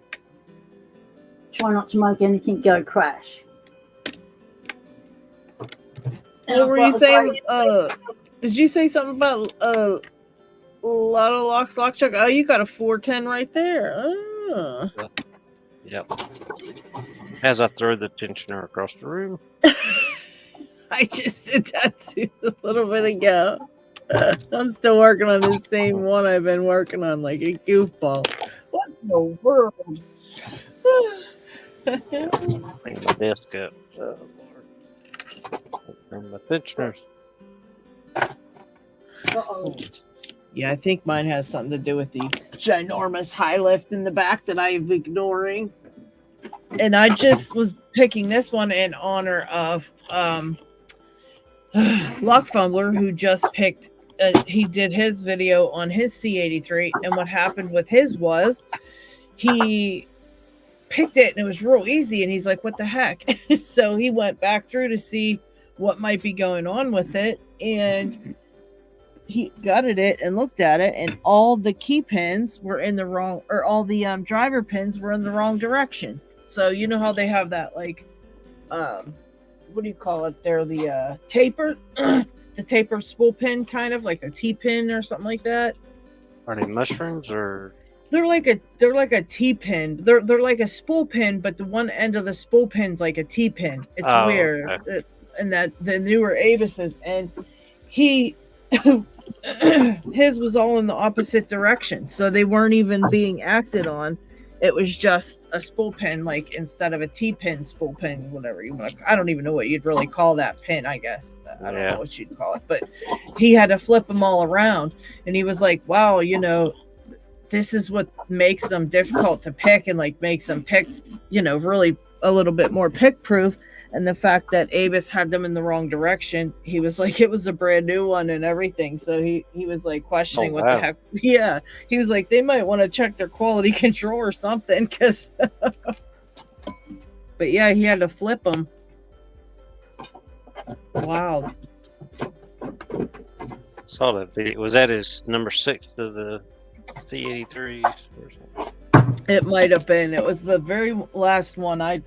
Try not to make anything go crash. What were you saying? Did you say something about lotto locks, Lockchuck? Oh, you got a 410 right there. Oh. Yep. As I throw the tensioner across the room. I just did that too a little bit ago. I'm still working on the same one I've been working on like a goofball. What in the world? Bring my desk up. Oh, Lord. And my tensioners. Uh-oh. Yeah, I think mine has something to do with the ginormous high lift in the back that I'm ignoring. And I just was picking this one in honor of Lock Fumbler, who just picked he did his video on his C83, and what happened with his was he picked it and it was real easy, and he's like, what the heck? So he went back through to see what might be going on with it, and he gutted it and looked at it, and all the key pins were in the wrong, or all the driver pins were in the wrong direction. So you know how they have that like, what do you call it? They're the taper, the taper spool pin, kind of like a T-pin or something like that. Are they mushrooms or? They're like a T-pin. They're like a spool pin, but the one end of the spool pin's like a T-pin. It's weird. Okay. And that the newer Avis's, and he his was all in the opposite direction, so they weren't even being acted on. It was just a spool pin, like instead of a T-pin spool pin, whatever you want to. I don't even know what you'd really call that pin. I guess I don't know what you'd call it, but he had to flip them all around, and he was like, "Wow, you know, this is what makes them difficult to pick, and like makes them pick, you know, really a little bit more pick proof." And the fact that Avis had them in the wrong direction, he was like, it was a brand new one and everything. So he was like questioning what the heck. Yeah. He was like, they might want to check their quality control or something. Cause but yeah, he had to flip them. Wow. I saw that video. Was that his number 6 of the C83s or something? It might have been. It was the very last one. I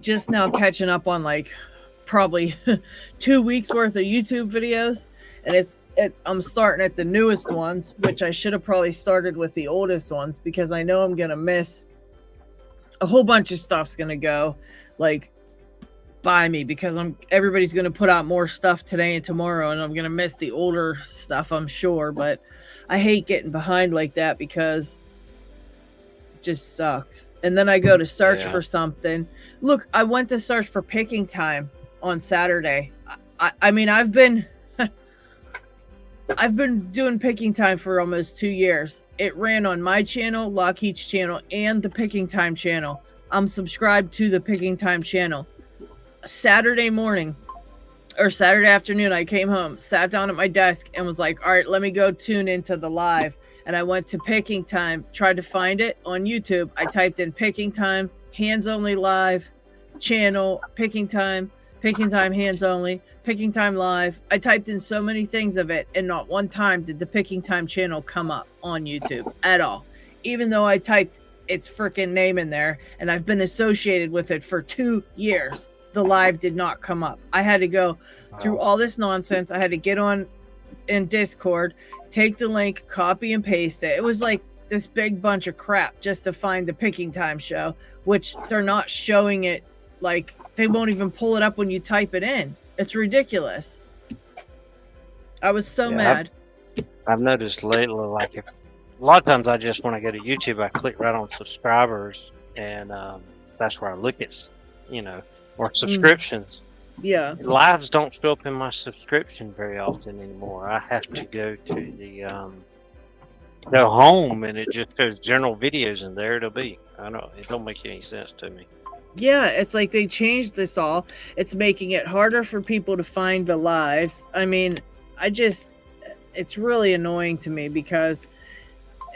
just now catching up on like probably 2 weeks worth of YouTube videos, and I'm starting at the newest ones, which I should have probably started with the oldest ones, because I know I'm gonna miss a whole bunch of stuff's gonna go like by me, because everybody's gonna put out more stuff today and tomorrow, and I'm gonna miss the older stuff, I'm sure. But I hate getting behind like that because it just sucks. And then I go to search for something. Look, I went to search for picking time on Saturday. I mean, I've been doing picking time for almost 2 years. It ran on my channel, Lockheed's channel, and the picking time channel. I'm subscribed to the picking time channel. Saturday morning or Saturday afternoon, I came home, sat down at my desk, and was like, all right, let me go tune into the live. And I went to picking time, tried to find it on YouTube. I typed in picking time, hands only live channel, picking time, hands only, picking time live. I typed in so many things of it, and not one time did the picking time channel come up on YouTube at all. Even though I typed its freaking name in there, and I've been associated with it for 2 years, the live did not come up. I had to go through all this nonsense. I had to get on in Discord, take the link, copy and paste it. It was like this big bunch of crap just to find the picking time show, which they're not showing it. Like, they won't even pull it up when you type it in. It's ridiculous. I was so mad. I've noticed lately, like, a lot of times I just, when I go to YouTube, I click right on subscribers, and that's where I look at, you know, or subscriptions. Yeah. Lives don't show up in my subscription very often anymore. I have to go to the go home, and it just shows general videos, and there it'll be. I know it don't make any sense to me. Yeah, it's like they changed this all. It's making it harder for people to find the lives. I mean, it's really annoying to me, because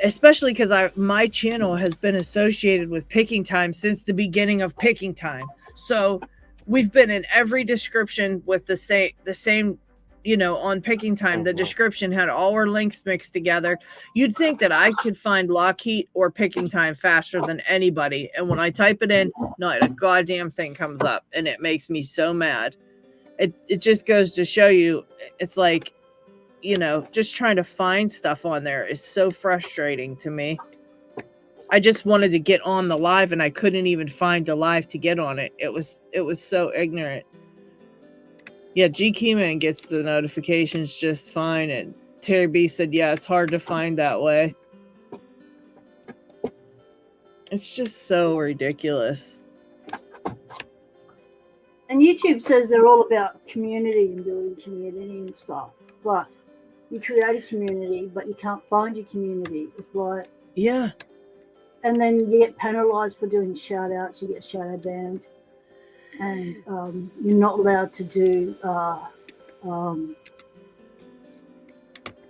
especially because my channel has been associated with picking time since the beginning of picking time. So we've been in every description with the same, you know, on picking time. The description had all our links mixed together. You'd think that I could find Lockheed or picking time faster than anybody. And when I type it in, not a goddamn thing comes up, and it makes me so mad. It just goes to show you, it's like, you know, just trying to find stuff on there is so frustrating to me. I just wanted to get on the live, and I couldn't even find the live to get on it. It was so ignorant. Yeah, G Keyman gets the notifications just fine, and Terry B said, yeah, it's hard to find that way. It's just so ridiculous. And YouTube says they're all about community and building community and stuff. But you create a community, but you can't find your community. It's like... Yeah. And then you get penalized for doing shout outs, you get shadow banned. And you're not allowed to do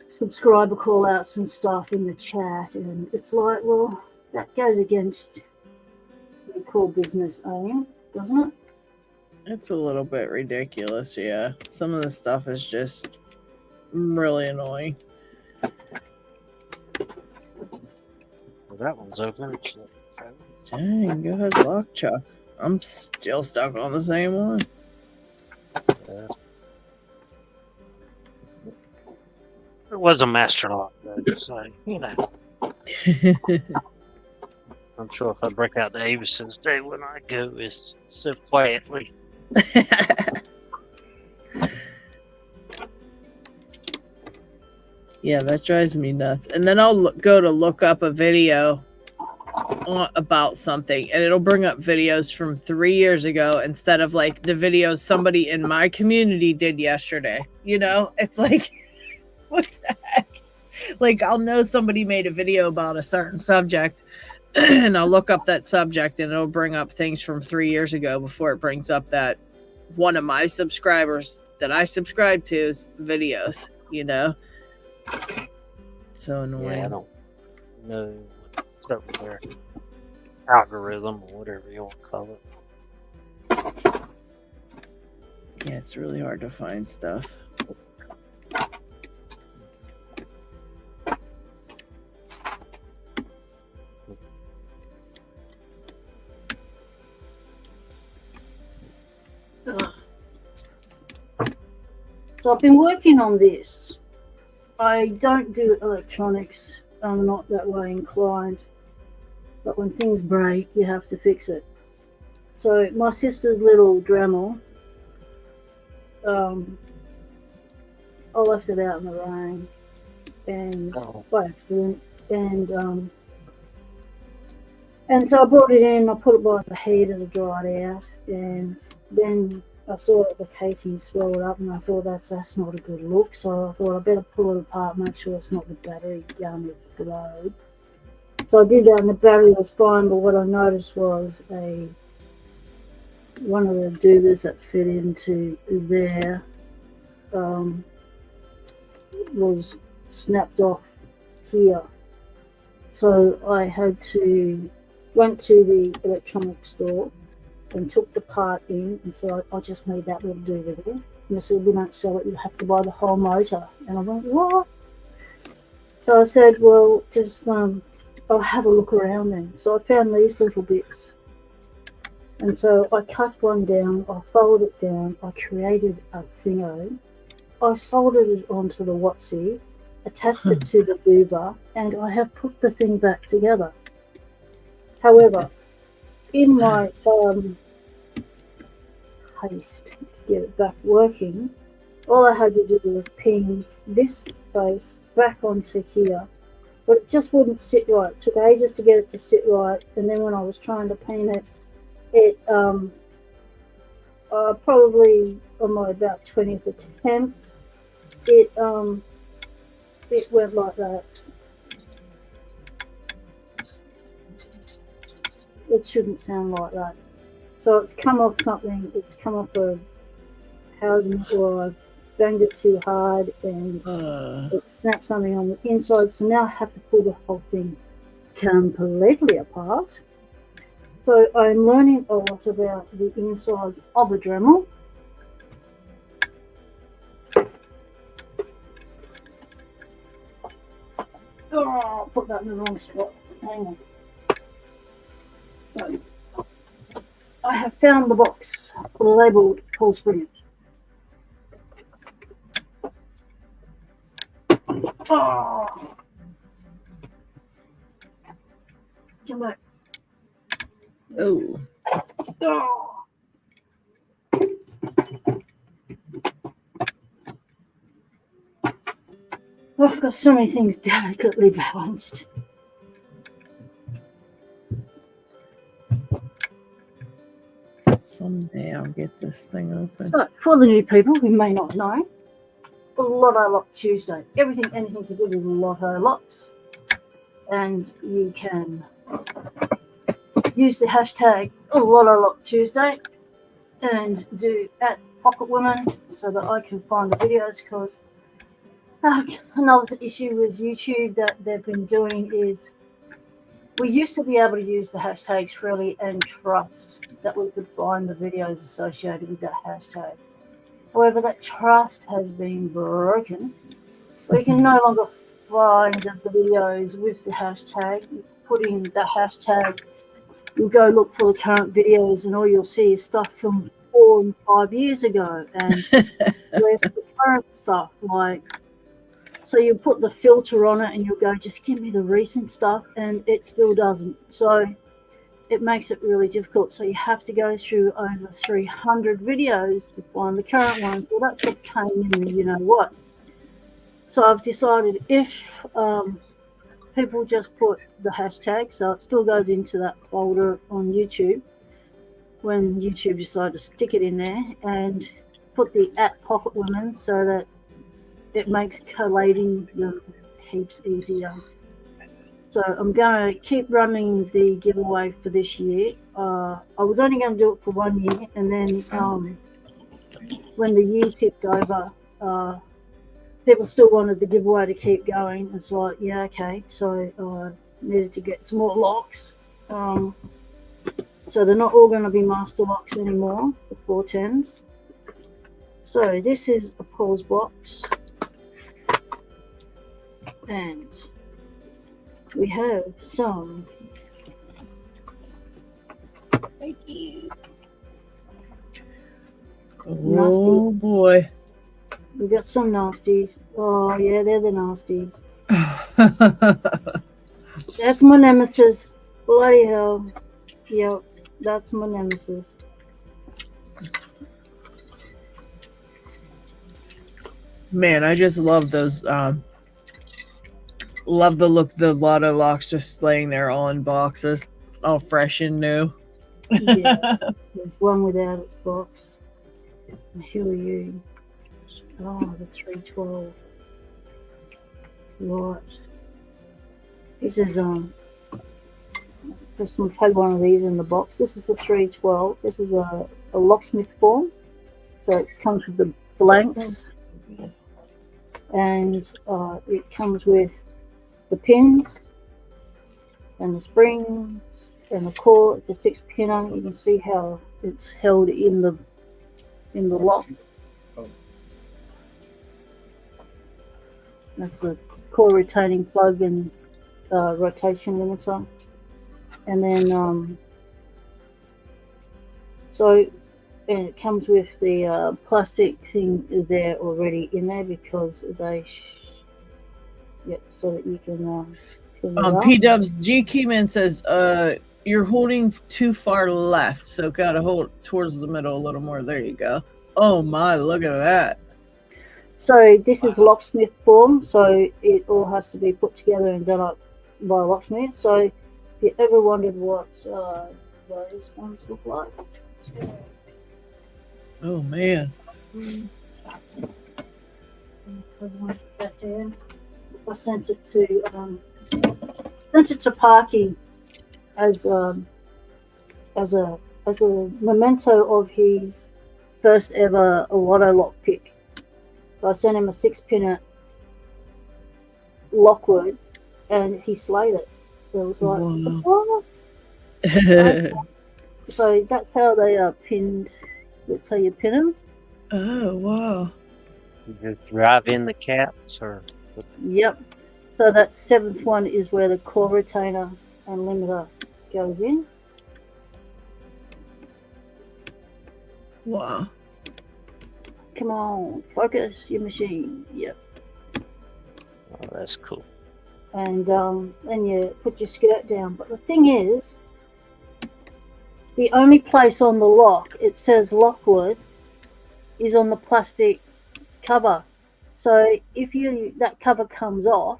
subscriber call outs and stuff in the chat. And it's like, well, that goes against the core business aim, doesn't it? It's a little bit ridiculous, yeah. Some of the stuff is just really annoying. Well, that one's open. Dang, go ahead, Lock Chuck. I'm still stuck on the same one. It was a master lock, though, so, you know. I'm sure if I break out the Avison's day when I go, it's so quietly. Yeah, that drives me nuts. And then I'll go to look up a video about something, and it'll bring up videos from 3 years ago instead of like the videos somebody in my community did yesterday. You know, it's like, what the heck? Like, I'll know somebody made a video about a certain subject, and I'll look up that subject, and it'll bring up things from 3 years ago before it brings up that one of my subscribers that I subscribe to's videos, you know? So annoying. Yeah, I don't know what's up with their algorithm or whatever you want to call it. Yeah, it's really hard to find stuff. So I've been working on this. I don't do electronics. I'm not that way inclined. But when things break, you have to fix it. So my sister's little Dremel, I left it out in the rain, and by accident, and so I brought it in. I put it by the heater to dry it out, and then I saw that the casing swelled up, and I thought that's not a good look. So I thought I better pull it apart, make sure it's not the battery gun explode. So I did that, and the battery was fine. But what I noticed was one of the doobers that fit into there was snapped off here. So I went to the electronics store and took the part in, and so I just need that little doober there. And they said, we don't sell it, you have to buy the whole motor. And I went, what? So I said, well, just I'll have a look around then. So I found these little bits. And so I cut one down, I folded it down, I created a thingo, I soldered it onto the Watsy, attached it to the doober, and I have put the thing back together. However, in my haste to get it back working, all I had to do was pin this face back onto here, but it just wouldn't sit right. It took ages to get it to sit right, and then when I was trying to paint it, probably on my about 20th attempt, it went like that. It shouldn't sound like that. So it's come off something, it's come off a housing, or I've banged it too hard and it snapped something on the inside. So now I have to pull the whole thing completely apart. So I'm learning a lot about the insides of a Dremel. Oh, I put that in the wrong spot. Hang on. So, I have found the box labelled Paul Springer. Oh. Come back. Oh. Oh. Oh, I've got so many things delicately balanced. Someday I'll get this thing open. So, for the new people who may not know, Lotto Lock Tuesday. Anything to do with Lotto Locks. And you can use the hashtag Lotto Lock Tuesday and do @PocketWomen so that I can find the videos, because another issue with YouTube that they've been doing is we used to be able to use the hashtags freely and trust that we could find the videos associated with that hashtag. However, that trust has been broken. We can no longer find the videos with the hashtag. Put in the hashtag you'll go look for the current videos, and all you'll see is stuff from 4 and 5 years ago. And where's the current stuff? Like, so you put the filter on it, and you'll go, just give me the recent stuff, and it still doesn't. So it makes it really difficult. So you have to go through over 300 videos to find the current ones. Well, that's a pain in the you know what. So I've decided if people just put the hashtag, so it still goes into that folder on YouTube when YouTube decide to stick it in there, and put the @Pocket Women so that it makes collating them heaps easier. So I'm going to keep running the giveaway for this year. I was only going to do it for 1 year, and then when the year tipped over, people still wanted the giveaway to keep going. It's like, yeah, okay. So I needed to get some more locks. So they're not all going to be master locks anymore, the 410s. So this is a pause box. And we have some. Thank you. Nasty. Oh boy. We got some nasties. Oh yeah, they're the nasties. That's my nemesis. Bloody hell. Yep, that's my nemesis. Man, I just love those. Love the look of the lotto locks just laying there all in boxes, all fresh and new. Yeah, there's one without its box. And who are you? Oh, the 312. Right. This is we've had one of these in the box. This is the 312. This is a locksmith form. So it comes with the blanks, and it comes with the pins and the springs and the core. It's a 6-pinner. You can see how it's held in the lock. That's the core retaining plug and rotation limiter. And then and it comes with the plastic thing there already in there, because they so that you can P-Dubs G Keyman says you're holding too far left, so gotta hold towards the middle a little more. There you go. Oh my, look at that. So this is locksmith form, so it all has to be put together and done up by a locksmith. So if you ever wondered what those ones look like. Oh man. I sent it to Parky as a memento of his first ever lotto lock pick. I sent him a 6-pinner Lockwood, and he slayed it. It was like, what? So that's how they are pinned. That's how you pin them. Oh wow! You just drive in the caps, or? Yep. So that 7th one is where the core retainer and limiter goes in. Wow. Come on, focus your machine. Yep. Oh, that's cool. And then you put your skirt down. But the thing is, the only place on the lock it says Lockwood is on the plastic cover. So if that cover comes off,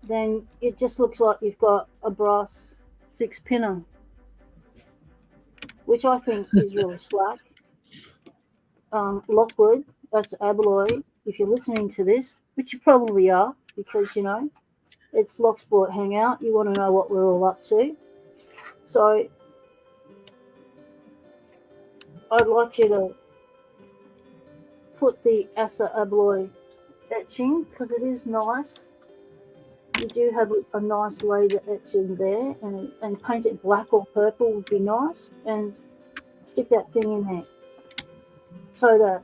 then it just looks like you've got a brass 6-pinner, which I think is really slack. Lockwood, that's Abaloy. If you're listening to this, which you probably are, because it's Locksport Hangout. You want to know what we're all up to. So I'd like you to put the Asa Abaloy etching, because it is nice. You do have a nice laser etching there, and paint it black or purple would be nice, and stick that thing in there, so that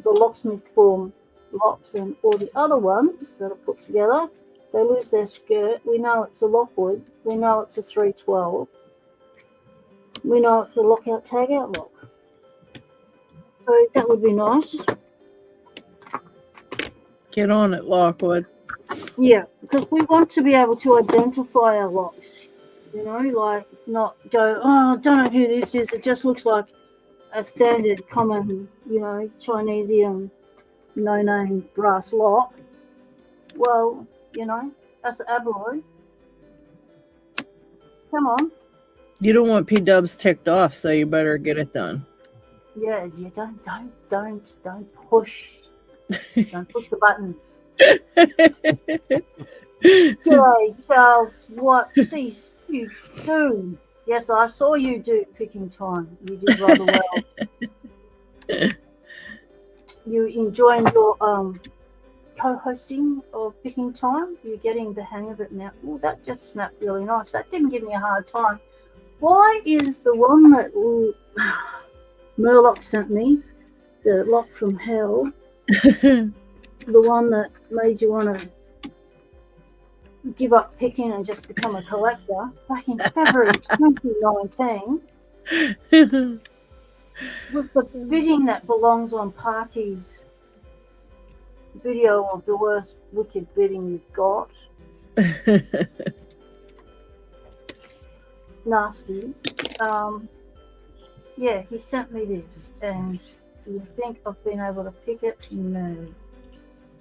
the locksmith form locks and all the other ones that are put together, they lose their skirt. We know it's a Lockwood. We know it's a 312. we know it's a lockout tagout lock. So that would be nice. Get on it, Lockwood. Yeah, because we want to be able to identify our locks. You know, like not go, oh, I don't know who this is. It just looks like a standard common, you know, Chinesian no-name brass lock. Well, you know, that's alloy. Come on. You don't want P-dubs ticked off, so you better get it done. Yeah, you don't push. Don't push the buttons. G'day, Charles. What cease you do? Yes, I saw you do picking time. You did rather well. You enjoying your co-hosting of picking time? You're getting the hang of it now. Oh, that just snapped really nice. That didn't give me a hard time. Why is the one that Murloc sent me, the lock from hell, the one that made you want to give up picking and just become a collector back in February 2019 with the bidding that belongs on Parky's video of the worst wicked bidding you've got? Nasty. Yeah, he sent me this, and do you think I've been able to pick it? No.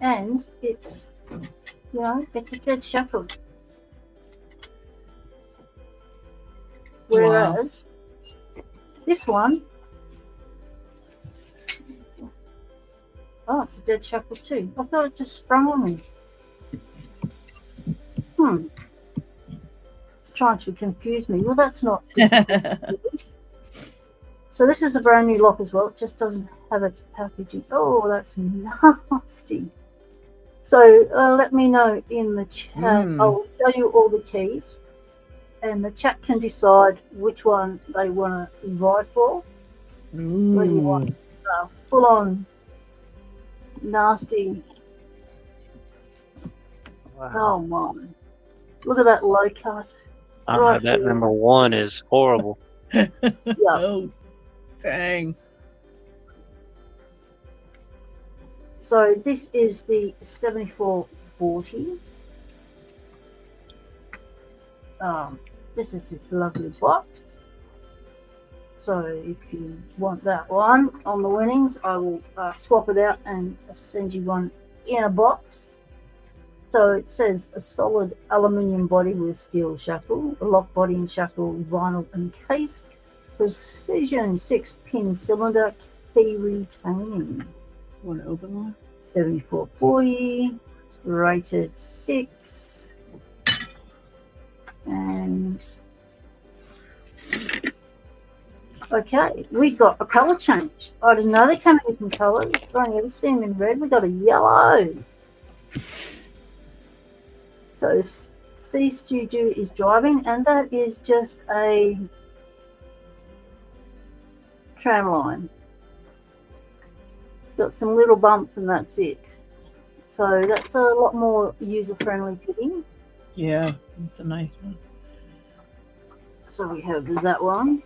And it's, you know, it's a dead shepherd. Whereas this one, oh, it's a dead shepherd too. I thought it just sprung on me. It's trying to confuse me. Well, that's not. So this is a brand new lock as well. It just doesn't have its packaging. Oh, that's nasty. So let me know in the chat. I'll show you all the keys, and the chat can decide which one they want to invite for. Whether you want full-on nasty. Wow. Oh my! Look at that low cut. I know that there. number one is horrible. Yeah. Oh, dang. So this is the 7440. This is this lovely box. So if you want that one on the winnings, I will swap it out and send you one in a box. So it says a solid aluminium body with steel shackle, a lock body and shackle, vinyl encased, precision 6-pin cylinder, key retaining. Want to open one? 7440, rated 6, and okay, we got a colour change. I didn't know they came in different colours. I only ever seen them in red. We got a yellow. So C Studio is driving, and that is just a tram line. It's got some little bumps and that's it. So that's a lot more user-friendly fitting. Yeah, it's a nice one. So we have that one.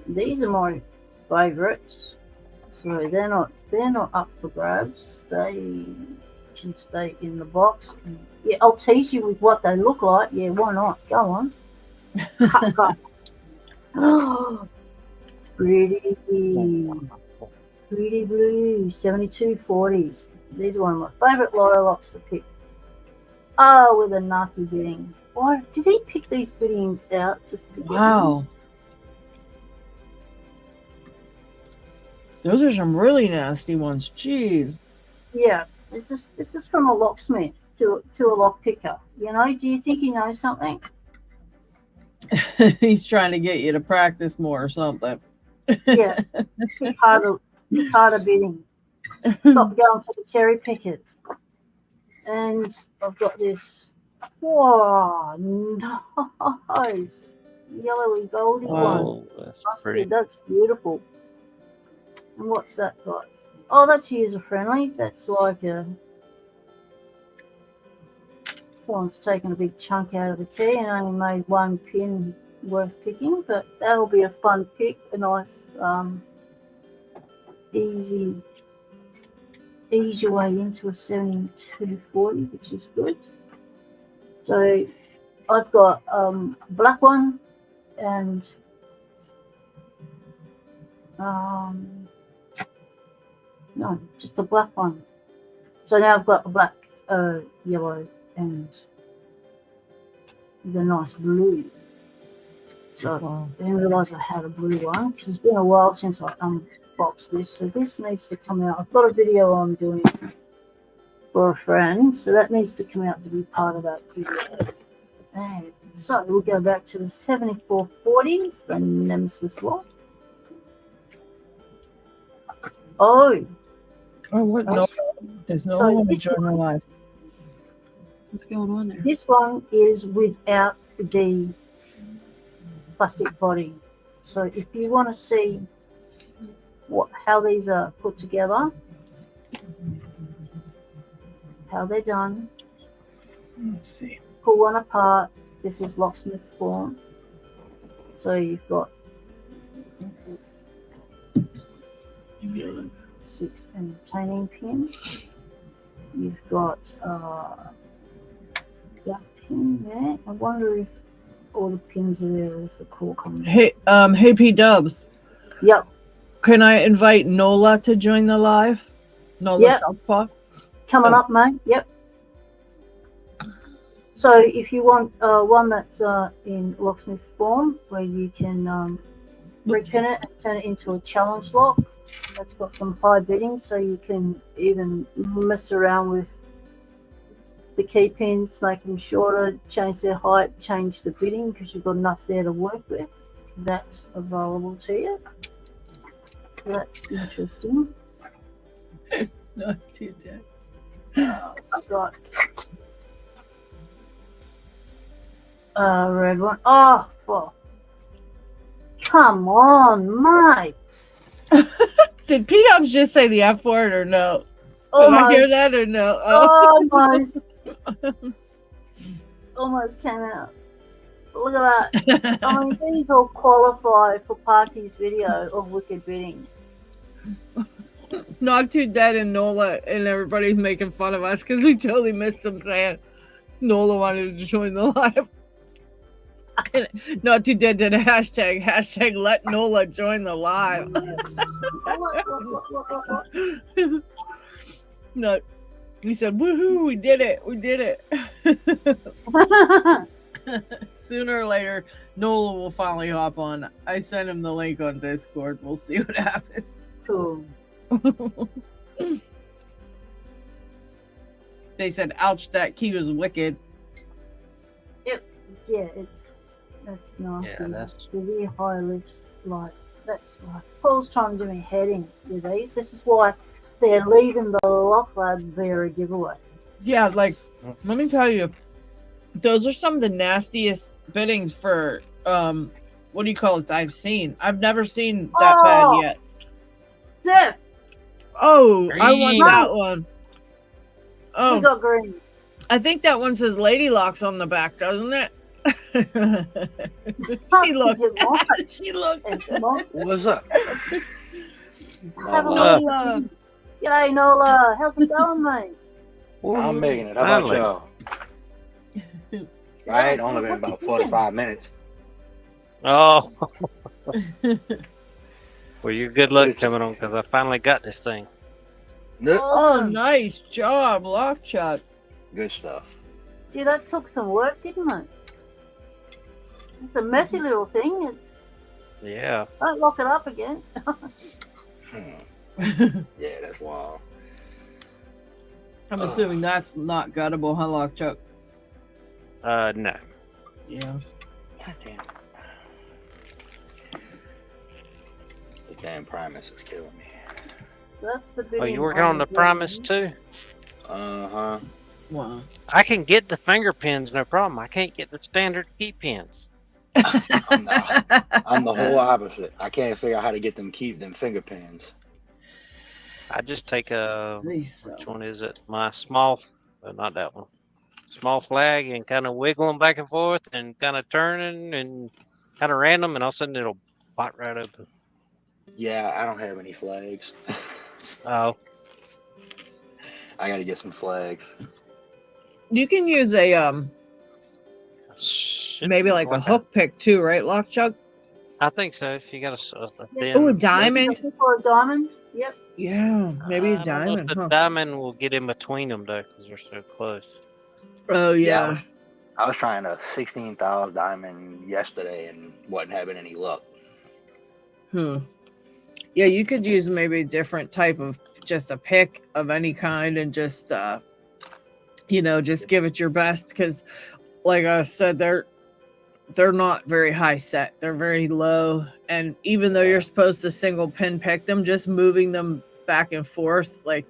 These are my favourites. So they're not up for grabs. They can stay in the box. And, yeah, I'll tease you with what they look like. Yeah, why not? Go on. Oh, pretty blue 7240s. These are one of my favourite lotto locks to pick. Oh, with a nasty bidding. Why did he pick these biddings out just to get Wow. Those are some really nasty ones. Jeez. Yeah, this is from a locksmith to a lock picker. You know, do you think he knows something? He's trying to get you to practice more or something. Yeah, pick harder bidding. Stop going for the cherry pickers. And I've got this. Whoa, nice yellowy goldy one. Oh, that's pretty. That's beautiful. And what's that got? Oh, that's user friendly. That's like a Someone's taken a big chunk out of the key and only made one pin worth picking, but that'll be a fun pick, a nice easy way into a 7240, which is good. So I've got a black one and no, just a black one. So now I've got a black, yellow, and the nice blue. So Wow. I didn't realise I had a blue one because it's been a while since I unboxed this. So this needs to come out. I've got a video I'm doing for a friend, so that needs to come out to be part of that video. And so we'll go back to the 7440s, the Nemesis lock. Oh, what? No, there's no So one to this join our live. What's going on there? this one is without the plastic body. So if you want to see how these are put together, how they're done, Let's see. pull one apart. This is locksmith form. So you've got 6 entertaining pin. You've got that pin there. I wonder if all the pins are there with the core coming. Hey, P Dubs. Yep. Can I invite Nola to join the live? Nola Yep. Southpaw. Coming Oh. up, mate. Yep. So if you want one that's in locksmith form, where you can repin it and turn it into a challenge lock, that's got some high bidding, so you can even mess around with the key pins, make them shorter, change their height, change the bidding because you've got enough there to work with. That's available to you. So that's interesting. No, too dead. I've got a red one. Oh, well. Come on, mate. Did P Dubs just say the F word or no? Did I hear Almost. that or no? Oh. Almost came out. Look at that. I mean, these all qualify for Parky's video of wicked bidding. Not Too Dead and Nola and everybody's making fun of us because we totally missed them saying Nola wanted to join the live. And Not Too Dead did a hashtag let Nola join the live. No, he said, woohoo, we did it. Sooner or later, Nola will finally hop on. I sent him the link on Discord. We'll see what happens. Cool. They said, ouch, that key was wicked. Yeah, that's nasty. Yeah, that's- severe high lifts. Like that's like Paul's trying to do me head in with these. This is why they're leaving the Lock Lab Vera giveaway. Yeah, like, let me tell you, those are some of the nastiest biddings for, what do you call it, I've seen. I've never seen that bad yet. Zeph, Oh, I want Green. that one. we Oh, got green. I think that one says Lady Locks on the back, doesn't it? She looked. She looked. What's up? Have a Uh, look. G'day, Nola. How's it going, mate? I'm making it. How about Finally. y'all? Right? Only been about 45 minutes. Oh. Well, you're good luck coming on because I finally got this thing. Nope. Oh, Awesome. nice job, Lockchuck. Good stuff. Gee, that took some work, didn't it? It's a messy little thing. Yeah. Don't lock it up again. Yeah, that's wild. I'm assuming that's not guttable, huh, Lockchuck? No. Yeah. God damn. The damn Primus is killing me. That's the big. Oh, you working on the Primus too? Uh-huh. Wow. I can get the finger pins, no problem. I can't get the standard key pins. I'm the whole opposite. I can't figure out how to get them finger pins. I just take a Lisa. which one is it? My small, not that one. small flag and kind of wiggling back and forth and kind of turning and kind of random, and all of a sudden it'll pop right open. Yeah, I don't have any flags. Oh, I gotta get some flags. You can use a should maybe be like a hook pick too, right, Lockchuck? I think so. If you got a thin, Oh, a diamond. Looking for a diamond? Yep. Yeah, maybe a I don't know if diamond. the Huh? diamond will get in between them though, because they're so close. Oh Yeah, yeah. I was trying a 16,000 diamond yesterday and wasn't having any luck. Yeah, you could use maybe a different type of just a pick of any kind and just just give it your best, because like I said, they're not very high set. They're very low, and even though you're supposed to single pin pick them, just moving them back and forth like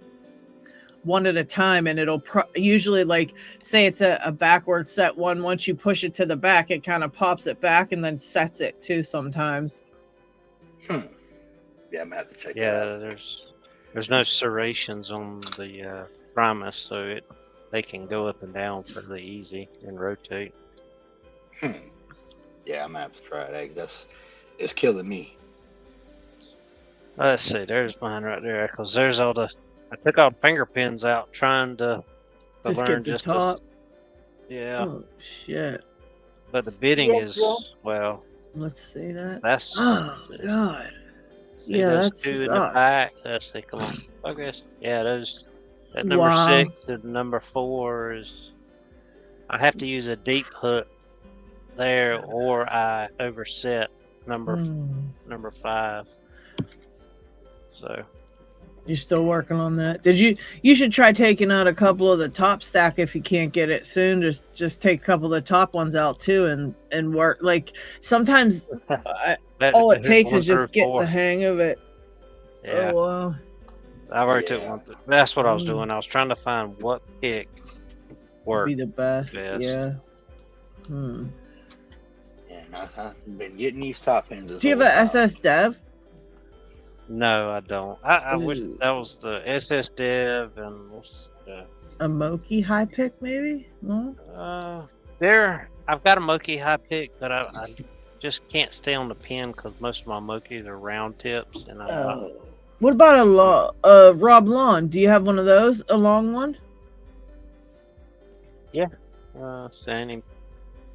one at a time, and it'll usually, like, say it's a backward set one, once you push it to the back, it kind of pops it back and then sets it too sometimes. Yeah, I'm gonna have to check that Yeah, out. there's no serrations on the Primus, so they can go up and down fairly easy and rotate. Yeah, I'm gonna have to try that. It's killing me. Let's see, there's mine right there, because there's all the. I took all the finger pins out trying to Just learn get the just top. yeah, Oh shit! but the bidding Yes, is well. Let's see that. That's Oh god! see Yeah, those that two in the sucks. back. Let's see, come on, focus. Yeah, those. That number Wow. 6 and number 4 is. I have to use a deep hook there, or I overset number 5. So You're still working on that. You should try taking out a couple of the top stack if you can't get it soon. Just take a couple of the top ones out too and work. Like sometimes all it takes is just getting the hang of it. Yeah. Oh wow. I already took one. That's what I was doing. I was trying to find what pick worked. Be the best. best. Yeah. Yeah, and I've been getting these top pins. Do you have a SS Dev? No, I don't. I wish Ooh. that was the SS Dev and A Moki high pick maybe? No. I've got a Moki high pick, but I just can't stay on the pin because most of my Mokis are round tips, and What about a Rob Lawn? Do you have one of those? A long one? Yeah. Sanding.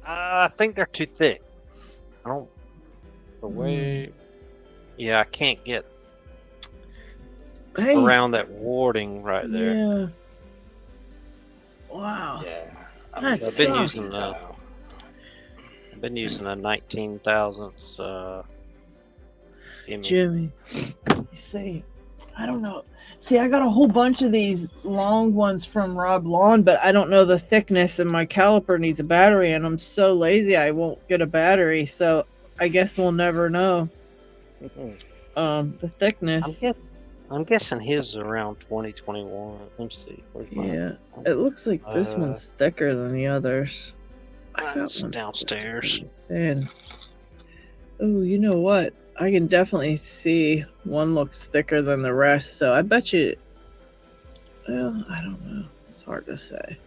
I think they're too thick. I don't. The way. Yeah, I can't get around that warding right there. Yeah. Wow. Yeah. That I've been using a 19 thousandths. Jimmy, you see, I don't know. See, I got a whole bunch of these long ones from Rob Lawn, but I don't know the thickness, and my caliper needs a battery, and I'm so lazy I won't get a battery, so I guess we'll never know the thickness. I'm guessing his is around 2021. Let me see. Where's mine? Yeah, it looks like this one's thicker than the others. It's downstairs. And oh, you know what? I can definitely see one looks thicker than the rest, so I bet you. Well, I don't know. It's hard to say.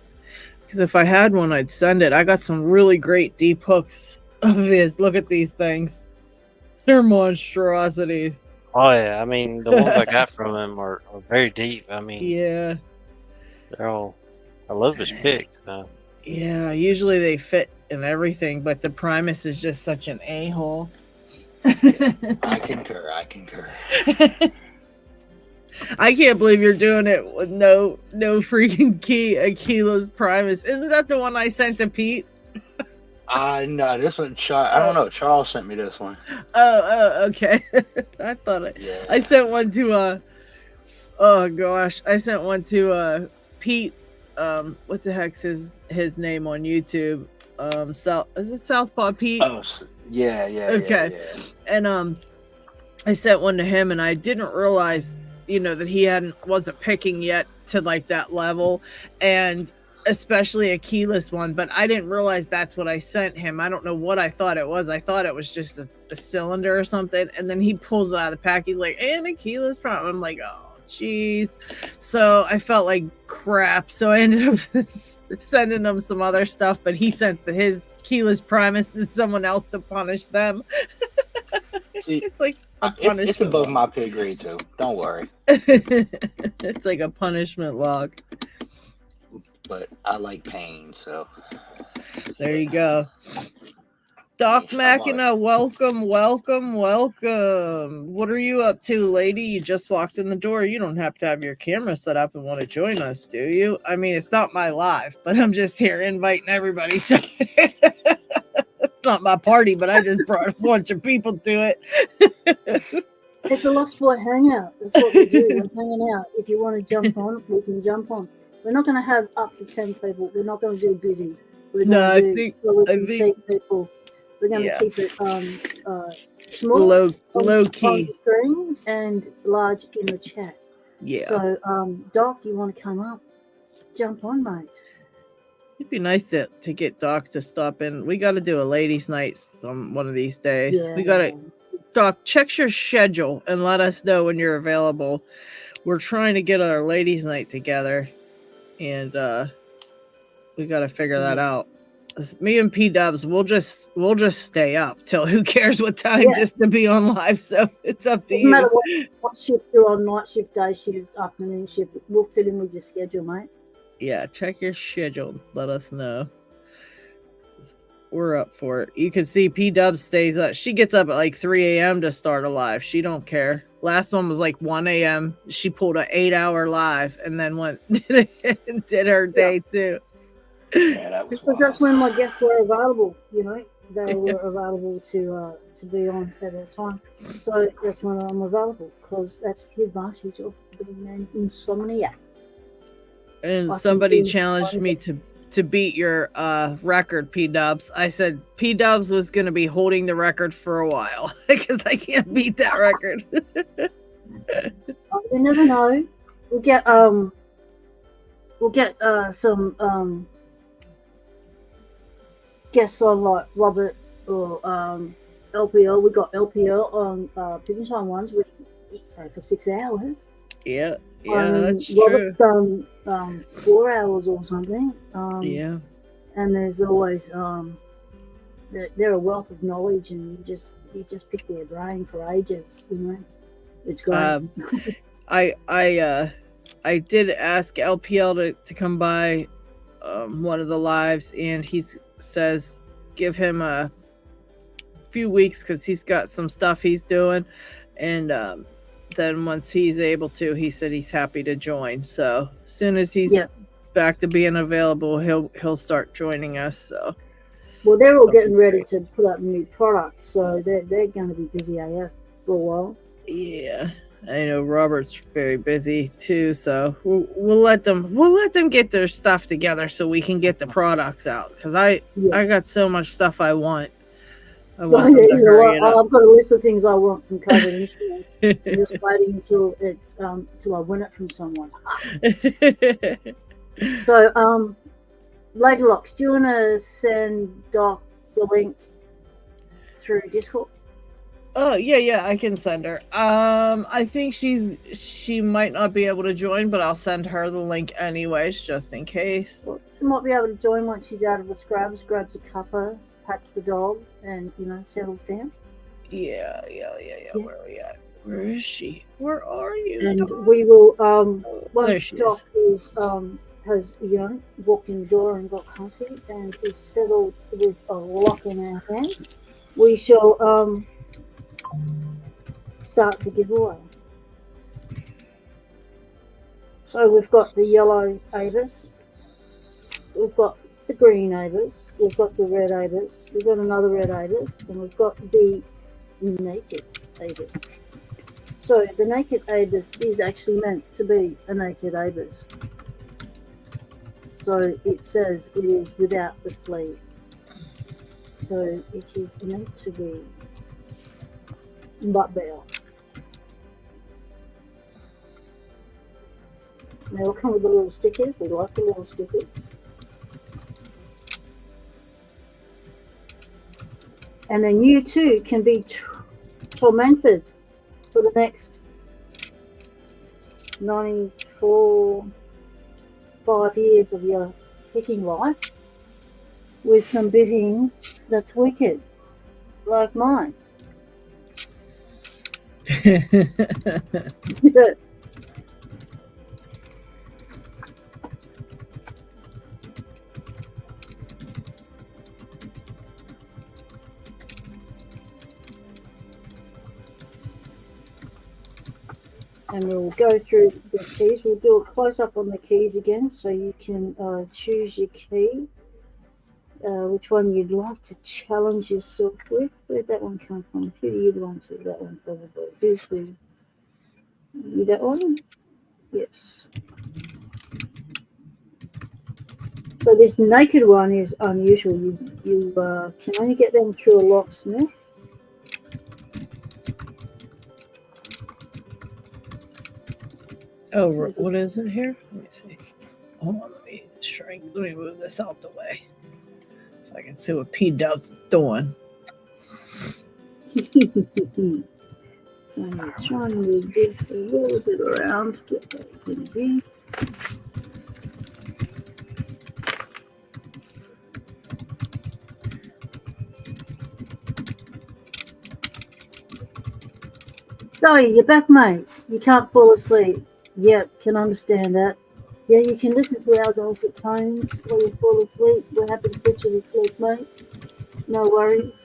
Because if I had one, I'd send it. I got some really great deep hooks of his. Look at these things. They're monstrosities. Oh, yeah. I mean, the ones I got from him are very deep. I mean, yeah. They're all. I love his pick. Yeah, usually they fit in everything, but the Primus is just such an a-hole. I concur. I can't believe you're doing it with no freaking keyless Primus. Isn't that the one I sent to Pete? No, this one. I don't know. Charles sent me this one. Oh, okay. I thought I sent one to oh gosh, I sent one to Pete. What the heck's his name on YouTube? Is it Southpaw Pete? Oh, yeah. Okay. Yeah. And I sent one to him, and I didn't realize, that he wasn't picking yet to like that level, and especially a keyless one. But I didn't realize that's what I sent him. I don't know what I thought it was. I thought it was just a cylinder or something. And then he pulls it out of the pack. He's like, and a keyless problem. I'm like, oh Jeez. So I felt like crap. So I ended up sending him some other stuff, but he sent his Keyless Primus to someone else to punish them. See, It's like a punishment. it's above my pay grade too. Don't worry. It's like a punishment log. But I like pain, so. There you go. Doc Machina, welcome. What are you up to, lady? You just walked in the door. You don't have to have your camera set up and want to join us, do you? I mean, it's not my live, but I'm just here inviting everybody. So it's not my party, but I just brought a bunch of people to it. It's a Locksport Hangout. That's what we do. We're hanging out. If you want to jump on, we can jump on. We're not going to have up to 10 people. We're not going to do busy. I think see people. We're going to keep it small, low key, on screen, and large in the chat. Yeah. So, Doc, you want to come up? Jump on, mate. It'd be nice to get Doc to stop in. We got to do a ladies' night one of these days. Yeah. We got to. Doc, check your schedule and let us know when you're available. We're trying to get our ladies' night together, and we got to figure that out. Me and P-Dubs, we'll just stay up till who cares what time just to be on live. So it's up to you. No matter what shift you're on, night shift, day shift, afternoon shift, we'll fit in with your schedule, mate. Yeah, check your schedule. Let us know. We're up for it. You can see P-Dubs stays up. She gets up at like 3 a.m. to start a live. She don't care. Last one was like 1 a.m. She pulled an 8-hour live and then went did her day too. Yeah, because that's when my guests were available. You know, they were available to be on at that time. So that's when I'm available, because that's the advantage of being an insomniac. And somebody challenged me to beat your record, P-Dubs. I said P-Dubs was going to be holding the record for a while because I can't beat that record. You never know. We'll get some guests on, like Robert or LPL. We got LPL on Picking Time ones. We stay for 6 hours. Yeah, that's Robert's true. done 4 hours or something. Yeah. And there's always they're a wealth of knowledge, and you just pick their brain for ages. You know, it's great. I did ask LPL to come by one of the lives, and he says give him a few weeks because he's got some stuff he's doing, and then once he's able to, he said he's happy to join. So as soon as he's back to being available, he'll start joining us. So well, they're all getting ready to put up new products, so they're going to be busy AF for a while. Yeah, I know Robert's very busy too, so we'll let them get their stuff together so we can get the products out, because I got so much stuff I want. I've got a list of things I want from Covered Instruments. I'm just waiting until I win it from someone. So, Lady Locks, do you want to send Doc the link through Discord? Oh yeah, I can send her. I think she might not be able to join, but I'll send her the link anyways, just in case. Well, she might be able to join once she's out of the scrubs, grabs a cuppa, pats the dog, and settles down. Yeah. Where are we at? Where is she? Where are you? And dog? we will once Doc has walked in the door and got comfy and is settled with a lock in our hand, we shall start the giveaway. So we've got the yellow Avis, we've got the green Avis, we've got the red Avis, we've got another red Avis, and we've got the naked Avis. So the naked Avis is actually meant to be a naked Avis. So it says it is without the sleeve. So it is meant to be butt bare. They all come with the little stickers. We like the little stickers. And then you too can be tormented for the next 94, 5 years of your picking life with some bitting that's wicked, like mine. And we'll go through the keys. We'll do a close up on the keys again so you can choose your key, which one you'd like to challenge yourself with. Where'd that one come from? Who do you belong to? That one probably. Who's the... You that one? Yes. So this naked one is unusual. You can only get them through a locksmith. Oh, what is it here? Let me see. Hold on, let me move this out the way so I can see what P-Dub's doing. So I'm trying to move this a little bit around, get that in here. Sorry, you're back, mate. You can't fall asleep. Yep, can understand that. Yeah, you can listen to our dulcet tones while you fall asleep. We're happy to put you to sleep, mate. No worries.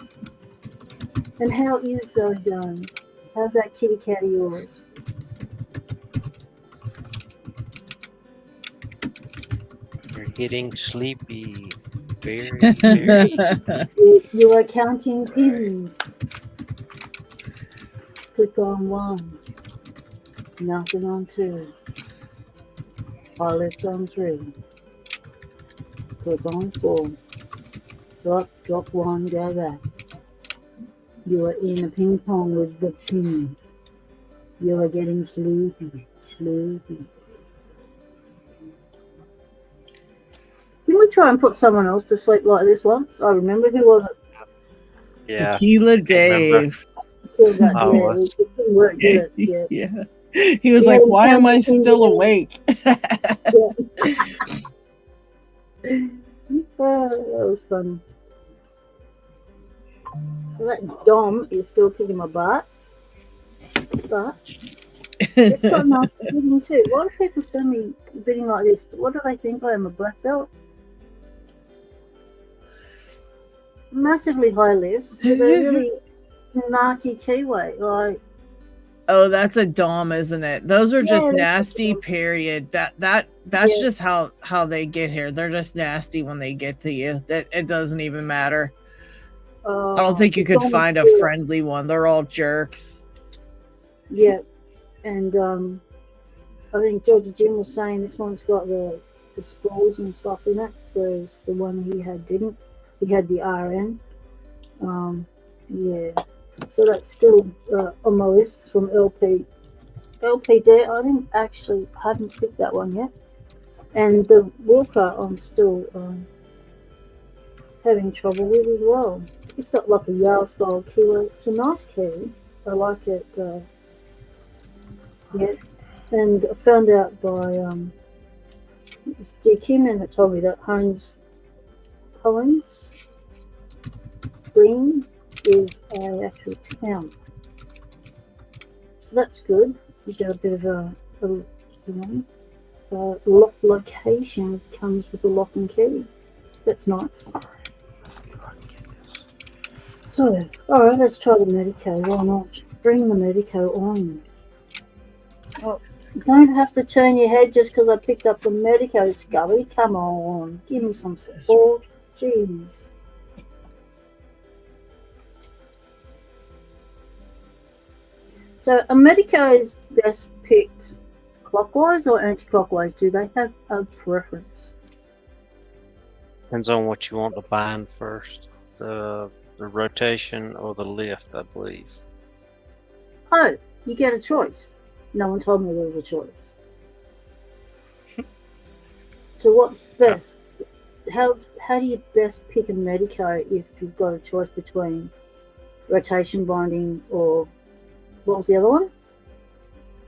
And how is Zoe going? How's that kitty cat of yours? You're getting sleepy. Very, very You are counting pins. Click on 1. Nothing on 2. I left on 3. Click on 4. Drop 1, go back. You are in a ping pong with the pins. You are getting sleepy. Sleepy. Can we try and put someone else to sleep like this once? I remember who was it? Yeah. Tequila Dave. Yeah. He was like, why am I still awake? Oh, that was funny. So that Dom is still kicking my butt. But it's quite nice bidding too. Why do people send me bidding like this? What do they think I am, a black belt? Massively high lifts with a really narky keyway. Like, oh, that's a Dom, isn't it? Those are just nasty, period. That's just how they get here. They're just nasty when they get to you. That it doesn't even matter. I don't think you could find a friendly one. They're all jerks. Yeah. And I think Georgie Jim was saying this one's got the spools and stuff in it, whereas the one he had didn't. He had the RN. Yeah. So that's still on my list from LPD. I haven't picked that one yet. And the Wilker I'm still having trouble with as well. It's got like a Yale style keyway. It's a nice key. I like it. Yeah. And I found out by Dick Kimman that told me that Holmes Green is our actual town. So that's good. You get a bit of a lock location comes with the lock and key. That's nice. So, alright, let's try the Medico. Why not? Bring the Medico on. Oh, you don't have to turn your head just because I picked up the Medico, Scully. Come on. Give me some support. Jeez. So a Medico is best picked clockwise or anti-clockwise? Do they have a preference? Depends on what you want to bind first. The rotation or the lift, I believe. Oh, you get a choice. No one told me there was a choice. So what's best? How do you best pick a Medico if you've got a choice between rotation binding or what was the other one?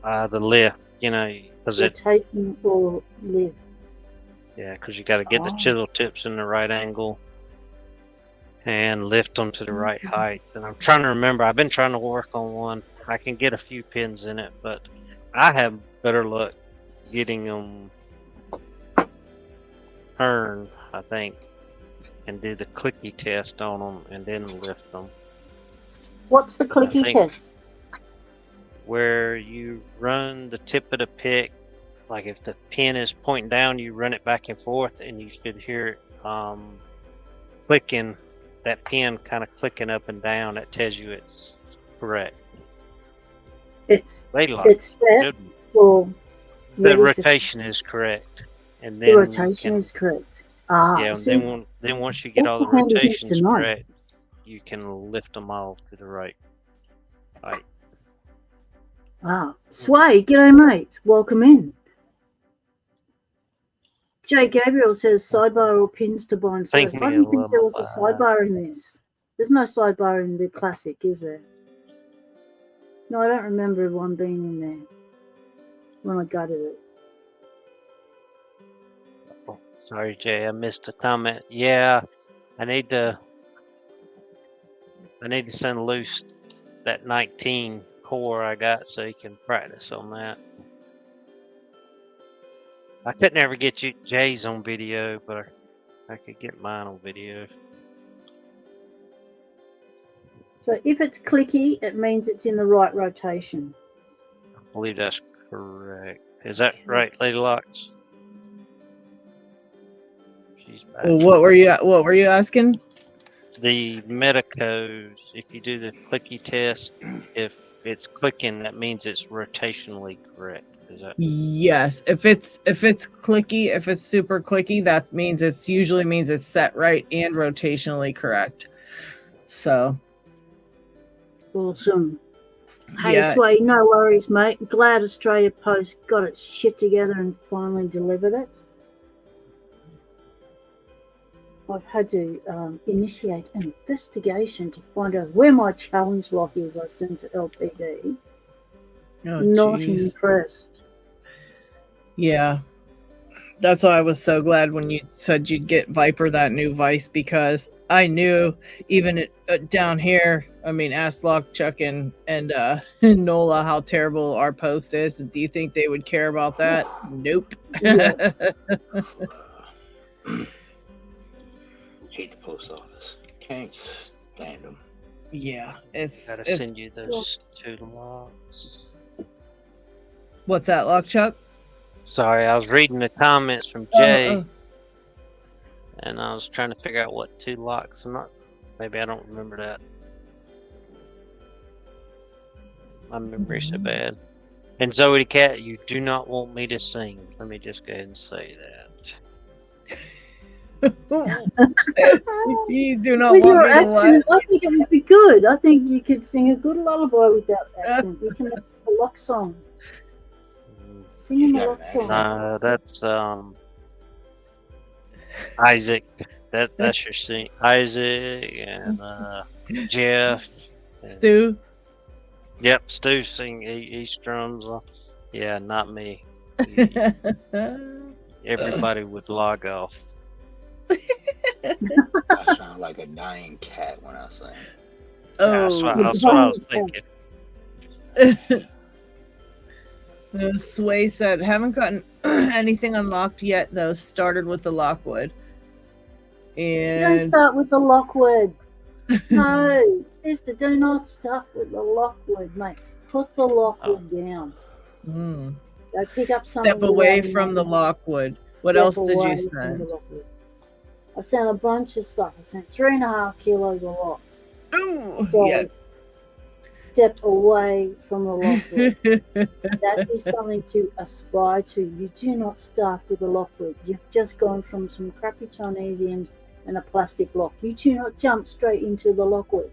The lift. you know, because it, Rotation or live. yeah, because you got to get the chisel tips in the right angle and lift them to the right height. And I'm trying to remember. I've been trying to work on one. I can get a few pins in it, but I have better luck getting them turned, I think, and do the clicky test on them and then lift them. What's the clicky test? Where you run the tip of the pick, like if the pin is pointing down, you run it back and forth, and you should hear it clicking. That pin kind of clicking up and down. That tells you it's correct. It's set or the rotation is correct, and then the rotation is correct. Yeah, and then once you get all the rotations correct, you can lift them all to the right height. Sway, g'day mate, welcome in. Jay Gabriel says sidebar or pins to bind first. I didn't think there was a sidebar in this. There's no sidebar in the classic, is there? No, I don't remember one being in there when I gutted it. Oh, sorry, Jay, I missed a comment. Yeah, I need to send loose that 19 core I got so you can practice on that. I could never get you Jay's on video, but I could get mine on video. So if it's clicky, it means it's in the right rotation. I believe that's correct. Is that right, Lady Locks? Well, what were you asking? The Medicos, if you do the clicky test, if it's clicking, that means it's rotationally correct. Is that? Yes. If it's clicky, if it's super clicky, that means usually means it's set right and rotationally correct. So awesome. Hey, Sway, no worries, mate. Glad Australia Post got its shit together and finally delivered it. I've had to initiate an investigation to find out where my challenge lock is I sent to LPD. Oh, not impressed. Yeah. That's why I was so glad when you said you'd get Viper that new Vice, because I knew even down here, I mean, ask Lockchuck and Nola how terrible our post is. Do you think they would care about that? Nope. Yeah. Hate the post office. Can't stand them. Yeah, gotta send you those 2 locks. What's that, Lockchuck? Sorry, I was reading the comments from Jay, and I was trying to figure out what 2 locks. Maybe I don't remember that. My memory's so bad. And Zoe the Cat, you do not want me to sing. Let me just go ahead and say that. You do not with want your me accent, to what? I think it would be good. I think you could sing a good lullaby with that accent. You can have a lock song. Singing a lock song. That's Isaac. That's your sing. Isaac and Jeff. Stu. Yep, Stu sing. He strums. Yeah, not me. Everybody would log off. I sound like a dying cat when I sing. Oh, yeah, that's what I was thinking. Sway said, haven't gotten anything unlocked yet, though. Started with the Lockwood. And Don't start with the Lockwood. No, sister, do not start with the Lockwood, mate. Put the Lockwood down. Go pick up something. Step away from the Lockwood. What else did you send? I sent a bunch of stuff. I sent 3.5 kilos of locks. Ooh, so yeah. Step away from the Lockwood. That is something to aspire to. You do not start with a Lockwood. You've just gone from some crappy Chinesiums and a plastic lock. You do not jump straight into the Lockwood.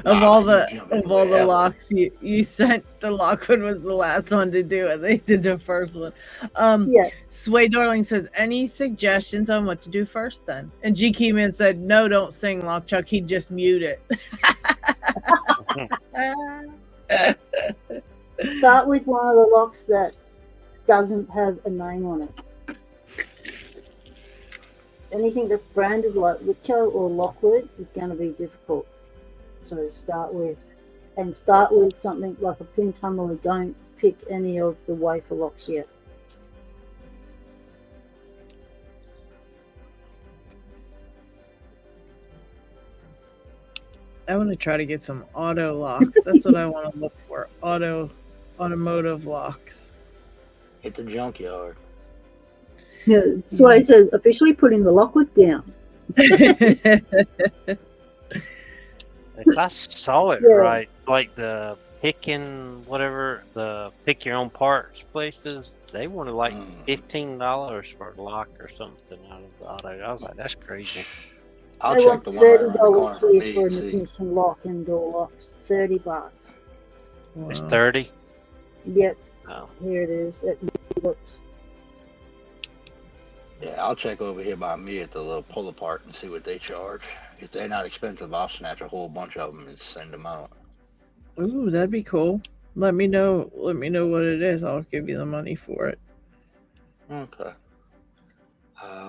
Of all the locks you sent, the Lockwood was the last one to do it. They did the first one. Sway Darling says, any suggestions on what to do first then? And G Keyman said, no, don't sing, Lockchuck. He'd just mute it. Start with one of the locks that doesn't have a name on it. Anything that's branded like Whitco or Lockwood is going to be difficult. So start with something like a pin tumbler. Don't pick any of the wafer locks yet. I want to try to get some auto locks. That's what I want to look for. Automotive locks. Hit the junkyard. Yeah, that's why it says officially putting the Lockwood down. If I saw it Yeah. right, like the pick your own parts places, they wanted like $15 for a lock or something out of the auto. I was like, that's crazy. I'll They check want the one right around the $30 corner from here me for and an see. ignition lock and door locks. $30. It's Wow. 30. Yep, Oh. here it is. At Lockwoods. Yeah, I'll check over here by me at the little pull apart and see what they charge. If they're not expensive, I'll snatch a whole bunch of them and send them out. Ooh, that'd be cool. Let me know what it is. I'll give you the money for it. Okay.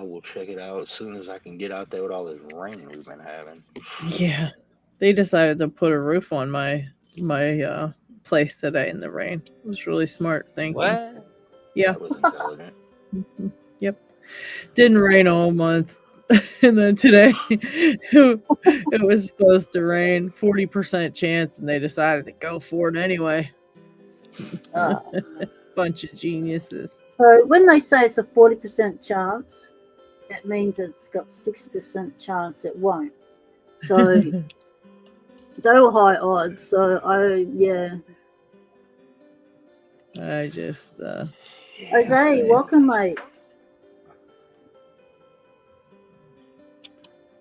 We'll check it out as soon as I can get out there with all this rain we've been having. Yeah. They decided to put a roof on my place today in the rain. It was really smart thinking. What? Yeah. That was intelligent. Yep. Didn't rain all month. And then today it was supposed to rain, 40% chance, and they decided to go for it anyway. Bunch of geniuses. So when they say it's a 40% chance, that means it's got 60% chance it won't. So they were high odds. So I just Jose, welcome, mate.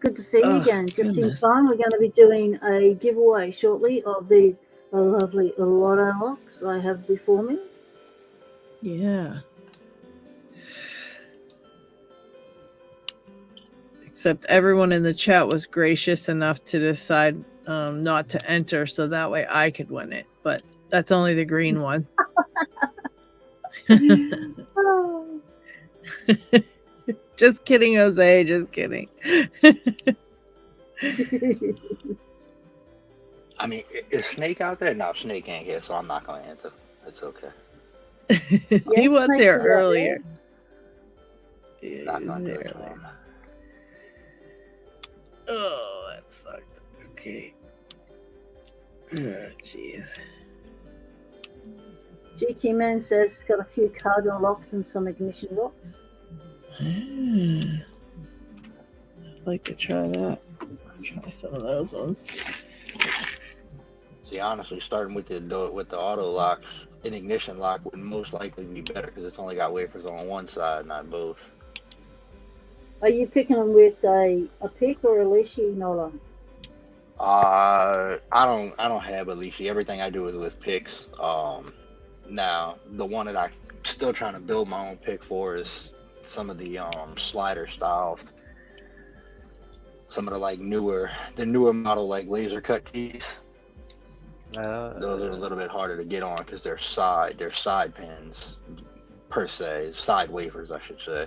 Good to see you Oh, again. Just goodness. in time, we're going to be doing a giveaway shortly of these lovely lotto locks I have before me. yeah. Except everyone in the chat was gracious enough to decide not to enter, so that way I could win it. But that's only the green one. Oh. Just kidding, Jose. Just kidding. I mean, is Snake out there? No, Snake ain't here, so I'm not going to answer. It's okay. He was Snake here was out earlier. Not He was going to do here it to earlier. him. Oh, that sucked. Okay. Oh, jeez. GQ Man says it's got a few car door locks and some ignition locks. I'd like to try that. Try some of those ones. See, honestly, starting with the auto locks, an ignition lock would most likely be better because it's only got wafers on one side, not both. Are you picking them with a pick or a leashy nola? I don't have a leashy. Everything I do is with picks. Now the one that I'm still trying to build my own pick for is some of the slider styles. Some of the newer model laser cut keys. Those are a little bit harder to get on because they're side pins per se, side wafers I should say.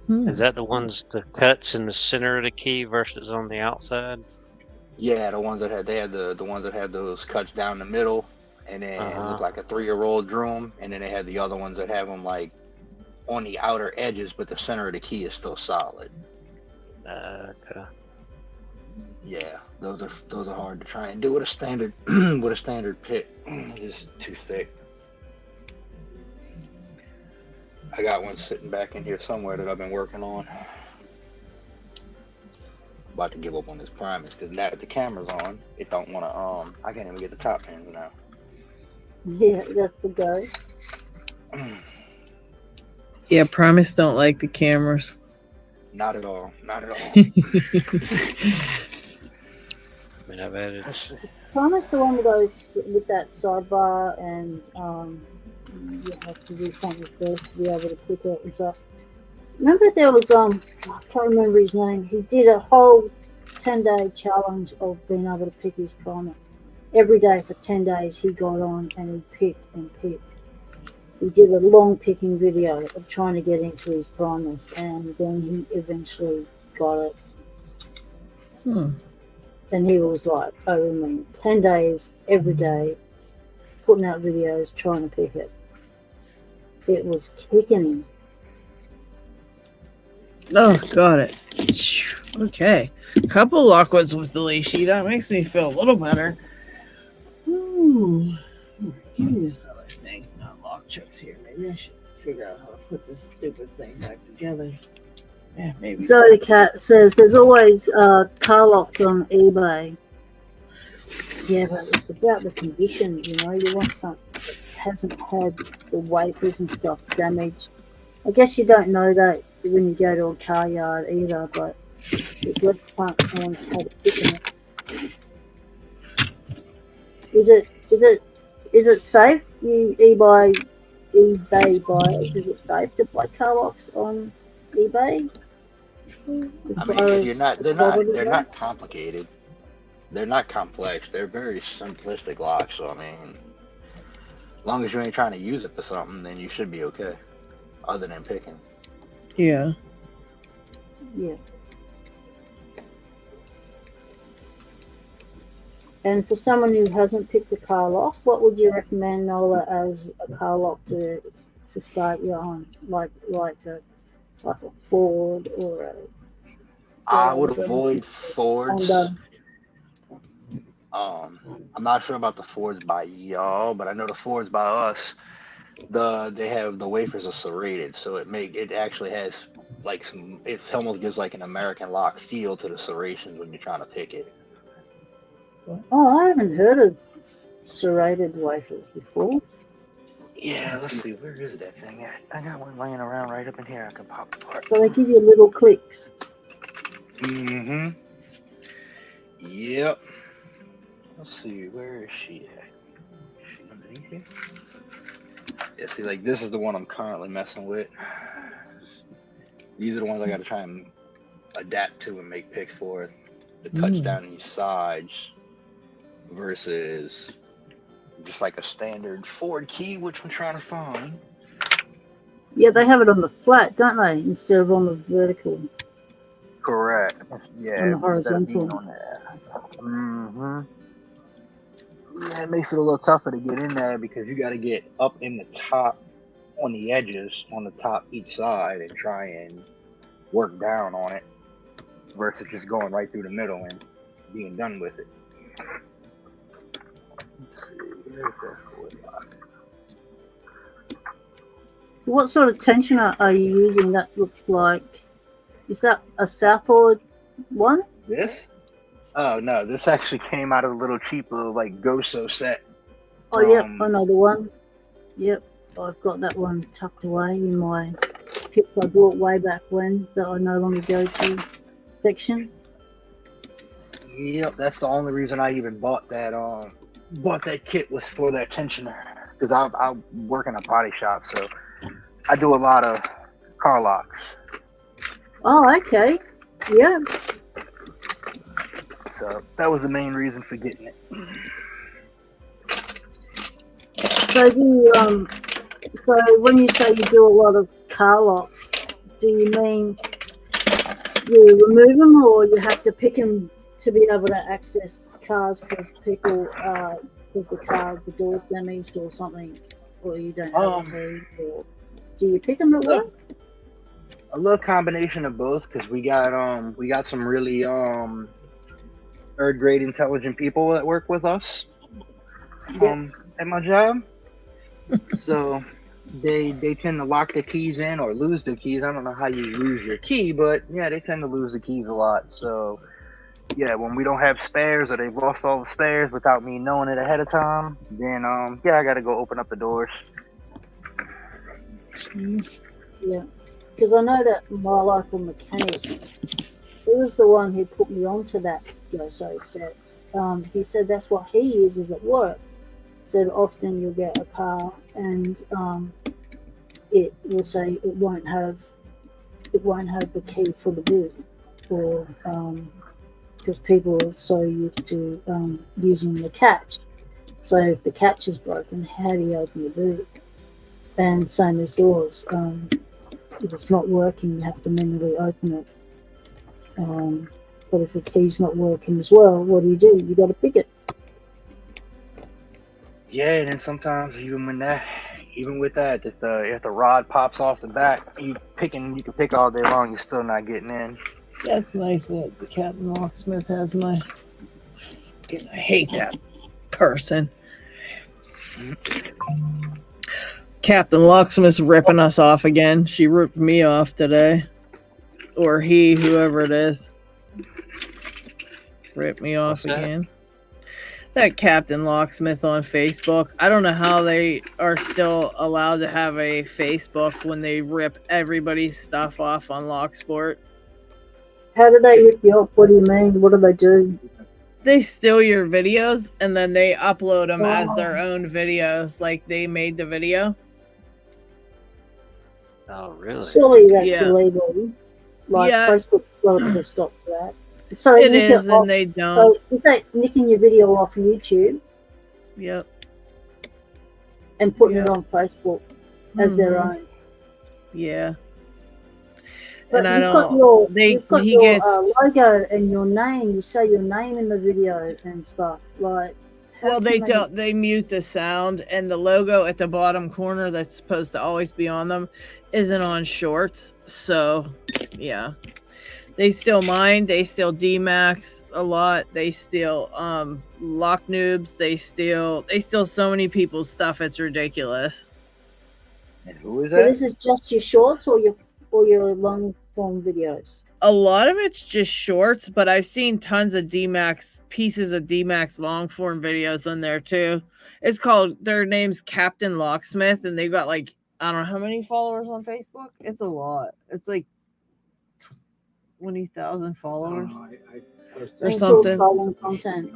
Is that the cuts in the center of the key versus on the outside? Yeah, the ones that had the ones that had those cuts down the middle, and then it looked like a 3-year-old drew them, and then they had the other ones that have them on the outer edges, but the center of the key is still solid. Okay. Yeah, those are hard to try and do with a standard pit. It's too thick. I got one sitting back in here somewhere that I've been working on. About to give up on this Primus because now that the camera's on, it don't want to. I can't even get the top pins now. Yeah, that's the go. Yeah, Primus don't like the cameras. Not at all. Not at all. I mean, I've added. Promise the one with those with that sidebar, and you have to do something first to be able to pick it and stuff. Remember there was I can't remember his name. He did a whole 10-day challenge of being able to pick his Primus. every day for 10 days he got on and he picked and picked. He did a long picking video of trying to get into his primus, and then he eventually got it. And he was like, over me, 10 days every day, putting out videos, trying to pick it. It was kicking him. Oh, got it. Okay. A couple Lockwoods with the leashy. That makes me feel a little better. Ooh. Give me this other thing. Not lock checks here. Maybe I should figure out how to put this stupid thing back together. Yeah, maybe. Zoe Cat says there's always car locks on eBay. Yeah, but it's about the condition, you know. You want something that hasn't had the wafers and stuff damaged. I guess you don't know that when you go to a car yard either, but it's less chance someone's had a pick in it. Is it safe? You eBay buyers, is it safe to buy car locks on eBay? I mean, they're not complicated. They're not complex. They're very simplistic locks. So I mean, as long as you ain't trying to use it for something, then you should be okay. Other than picking. Yeah. Yeah. And for someone who hasn't picked a car lock, what would you recommend, Nola, as a car lock to start you on? Like a Ford or a... I would avoid Fords. I'm not sure about the Fords by y'all, but I know the Fords by us. They have the wafers are serrated, so it actually has like it almost gives like an American lock feel to the serrations when you're trying to pick it. Oh, I haven't heard of serrated wafers before. Yeah, let's see, where is that thing at? I got one laying around right up in here. I can pop apart. So they give you little clicks. Mm-hmm. Yep. Let's see, where is she at? Is she underneath here? Yeah, see, like this is the one I'm currently messing with. These are the ones I got to try and adapt to and make picks for. The touchdown these sides versus just like a standard Ford key, which I'm trying to find. Yeah, they have it on the flat, don't they? Instead of on the vertical. Correct. Yeah. On the horizontal. On yeah, it makes it a little tougher to get in there because you got to get up in the top on the edges, on the top each side, and try and work down on it versus just going right through the middle and being done with it. Let's see, where's that Ford lock? What sort of tensioner are you using? That looks like, is that a Southport one? This? Oh no, this actually came out of a little cheap little like Goso set. Oh yep, I know the one. Yep, I've got that one tucked away in my kit I bought way back when that I no longer go to section. Yep, that's the only reason I even bought that kit was for that tensioner because I work in a body shop, so I do a lot of car locks. Oh, okay. Yeah. So that was the main reason for getting it. So so when you say you do a lot of car locks, do you mean you remove them or you have to pick them to be able to access cars because people, because the door's damaged or something, or you don't have a key, or do you pick them at work? A little combination of both because we got some really third grade intelligent people that work with us at my job. So they tend to lock the keys in or lose the keys. I don't know how you lose your key, but yeah, they tend to lose the keys a lot. So yeah, when we don't have spares or they've lost all the spares without me knowing it ahead of time, then I gotta go open up the doors. Jeez. Yeah, because I know that my local mechanic, he was the one who put me onto that Goso set. He said that's what he uses at work. Said often you'll get a car and it will say it won't have the key for the boot, or because people are so used to using the catch. So if the catch is broken, how do you open the boot? And same as doors. If it's not working, you have to manually open it. But if the key's not working as well, what do? You got to pick it. Yeah, and then sometimes even with that, if the rod pops off the back, you can pick all day long, you're still not getting in. That's nice that the Captain Locksmith has my. I hate that person. Captain Locksmith's ripping us off again. She ripped me off today. Or he, whoever it is. Ripped me off again. That Captain Locksmith on Facebook. I don't know how they are still allowed to have a Facebook when they rip everybody's stuff off on Locksport. How do they rip you off? What do you mean? What do they do? They steal your videos and then they upload them as their own videos, like they made the video. Oh, really? Surely that's illegal. Like Facebook's got to put a stop to that. So it is, and they don't. So is that nicking your video off YouTube? Yep. And putting it on Facebook as their own. Yeah. But and you've got your logo and your name. You say your name in the video and stuff. Like, well, they don't. They mute the sound, and the logo at the bottom corner that's supposed to always be on them isn't on shorts. So, yeah, they steal mine. They steal D-Max a lot. They steal Lock Noobs. They steal so many people's stuff. It's ridiculous. And who is that? So this is just your shorts or your long form videos? A lot of it's just shorts, but I've seen tons of pieces of D-Max long form videos on there too. It's called, their name's Captain Locksmith, and they've got like, I don't know how many followers on Facebook. It's a lot. It's like 20,000 followers or something. Content.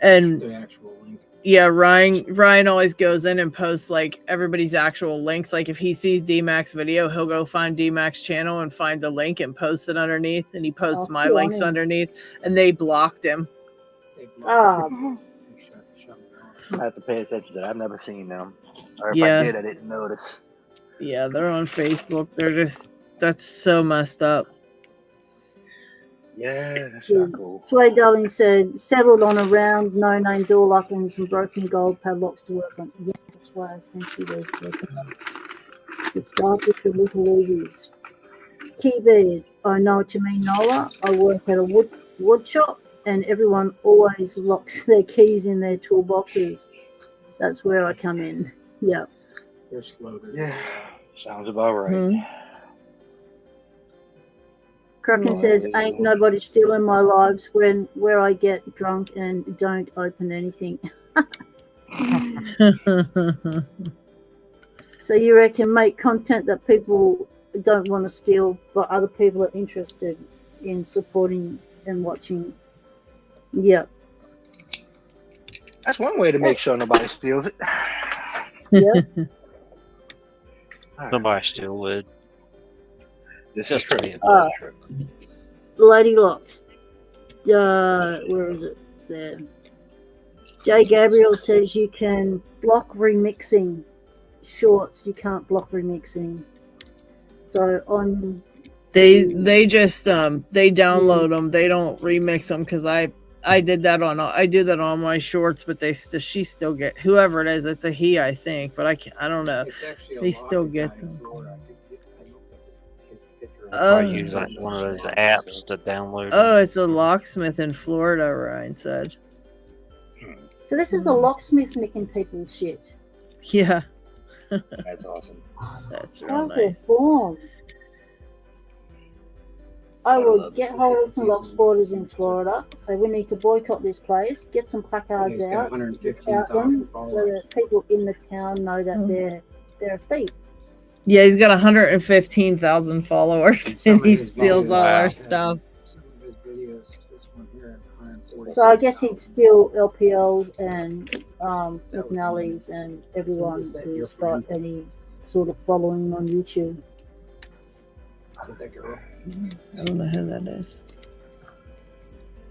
And the actual link. Yeah, Ryan always goes in and posts like everybody's actual links. Like if he sees D-Max video, he'll go find D-Max channel and find the link and post it underneath. And he posts my links underneath. And they blocked him. I have to pay attention to that. I've never seen them. Or if I did, I didn't notice. Yeah, they're on Facebook. That's so messed up. Yeah, that's not cool. Sway Darling said, settled on a round, no-name door lock and some broken gold padlocks to work on. Yes, that's why I sent you those broken. It started with the little Uzis. Keybeard, I know what you mean, Nola. I work at a wood shop, and everyone always locks their keys in their toolboxes. That's where I come in. Yeah. They're slow. Yeah, sounds about right. Kraken says, ain't nobody stealing my lives where I get drunk and don't open anything. So you reckon make content that people don't want to steal, but other people are interested in supporting and watching? Yeah. That's one way to make sure nobody steals it. Yeah. Somebody still would. This is pretty Lady Locks. Where is it? There. Jay Gabriel says you can block remixing shorts. You can't block remixing. So on. They just they download them. They don't remix them because I did that on my shorts, but she still get, whoever it is. It's a he, I think, but I don't know. They still get them. I use like one of those apps to download. Oh, it's a locksmith in Florida, Ryan said. So this is a locksmith making people shit. Yeah. That's awesome. That's real How's nice. their form? I will get hold of some Locksporters in Florida, so we need to boycott this place, get some placards out, discount them, so that people in the town know that they're a thief. Yeah, he's got 115,000 followers, and he steals all our stuff. So I guess he'd steal LPLs and McNally's and everyone who's got any sort of following on YouTube. I don't know who that is.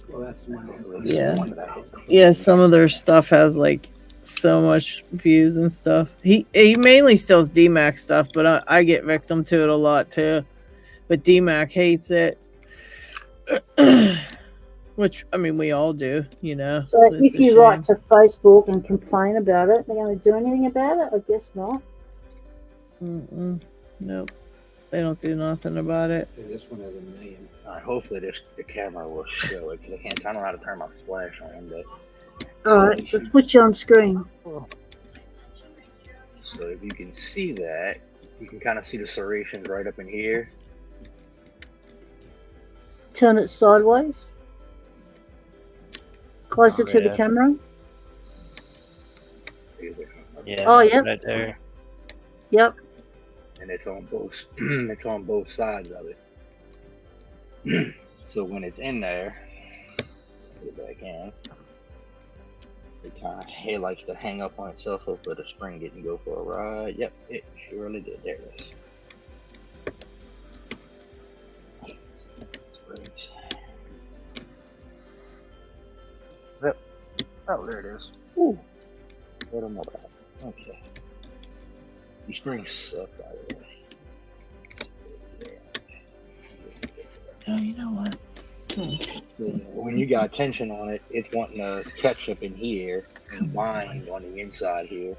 Well, that's the one. Yeah. One that I was Yeah, some of their stuff has like so much views and stuff. He mainly steals DMAC stuff, but I get victim to it a lot too. But DMAC hates it. Which, I mean, we all do, you know. So It's if a you write shame. to Facebook and complain about it, they're going to do anything about it? I guess not. Nope. They don't do nothing about it. This one has 1 million. Alright, hopefully the camera will show it because I don't know how to turn my flash on. But All right, let's put you on screen. so if you can see that, you can kind of see the serrations right up in here. Turn it sideways. Closer to the yeah. camera. Yeah. Oh, yep. Right there. Yep. And it's on both it's on both sides of it. So when it's in there, put it back in. It likes to hang up on itself. Hopefully the spring didn't go for a ride. Yep, it surely did. There it is. Yep. Oh, there it is. Ooh. Let them know that. Okay. These springs suck, by the way. Oh, you know what? So when you got tension on it, it's wanting to catch up in here and bind on the inside here.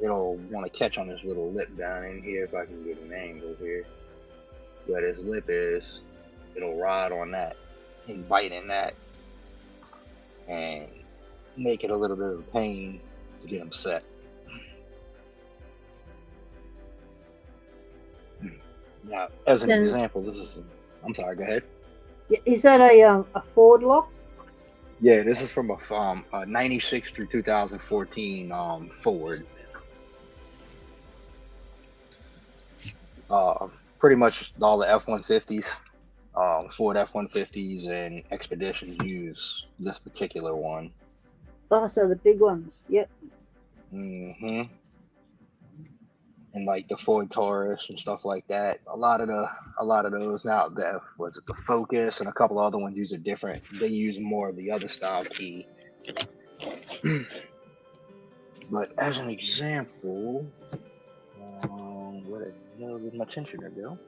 It'll want to catch on this little lip down in here if I can get an angle here. Where this lip is, it'll ride on that and bite in that and make it a little bit of a pain to get them set. Now, as an example, this is. I'm sorry. Go ahead. Is that a Ford lock? Yeah, this is from a 96 through 2014 Ford. Pretty much all the F-150s, Ford F-150s and Expeditions use this particular one. Oh, so the big ones. Yep. Mm-hmm. And like the Ford Taurus and stuff like that. A lot of those now. The Focus and a couple other ones use a different. They use more of the other style key. But as an example, where the hell did my tensioner go?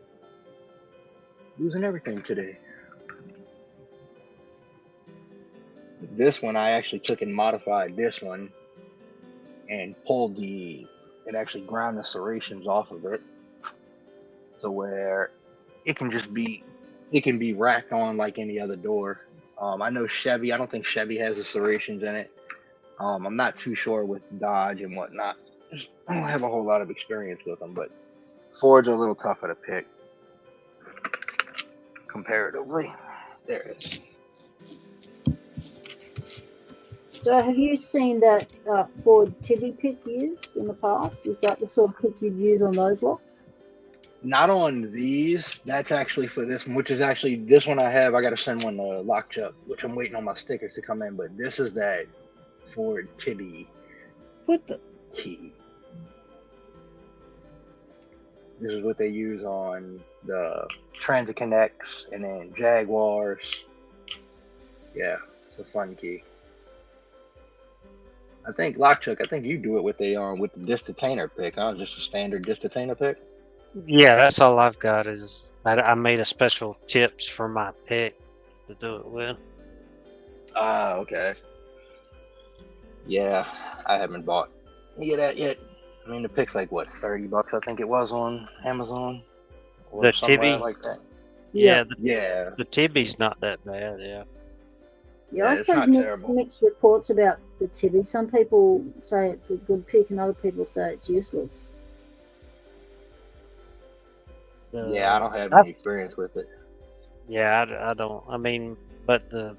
Losing everything today. This one I actually took and modified this one and pulled it actually ground the serrations off of it to where it can be racked on like any other door. I know Chevy, I don't think Chevy has the serrations in it. I'm not too sure with Dodge and whatnot. I don't have a whole lot of experience with them, but Ford's are a little tougher to pick comparatively. There it is. So have you seen that Ford Tibby pick used in the past? Is that the sort of pick you'd use on those locks? Not on these. That's actually for this one, which is actually this one I have. I got to send one to Lockchuck, which I'm waiting on my stickers to come in. But this is that Ford Tibby key. This is what they use on the Transit Connects and then Jaguars. Yeah, it's a fun key. I think Lockchuck, I think you do it with the disc detainer pick, huh? Just a standard disc detainer pick. Yeah, that's all I've got is I made a special tips for my pick to do it with. Ah, okay. Yeah, I haven't bought any of that yet. I mean, the pick's like what, $30? I think it was on Amazon. Or The somewhere Tibby? like that. Yeah, Yeah. the Tibby's not that bad. Yeah. Yeah, Yeah, I've it's heard not mixed reports about the Tibby. Some people say it's a good pick and other people say it's useless. Yeah, I don't have any experience with it. Yeah, I don't. I mean, but the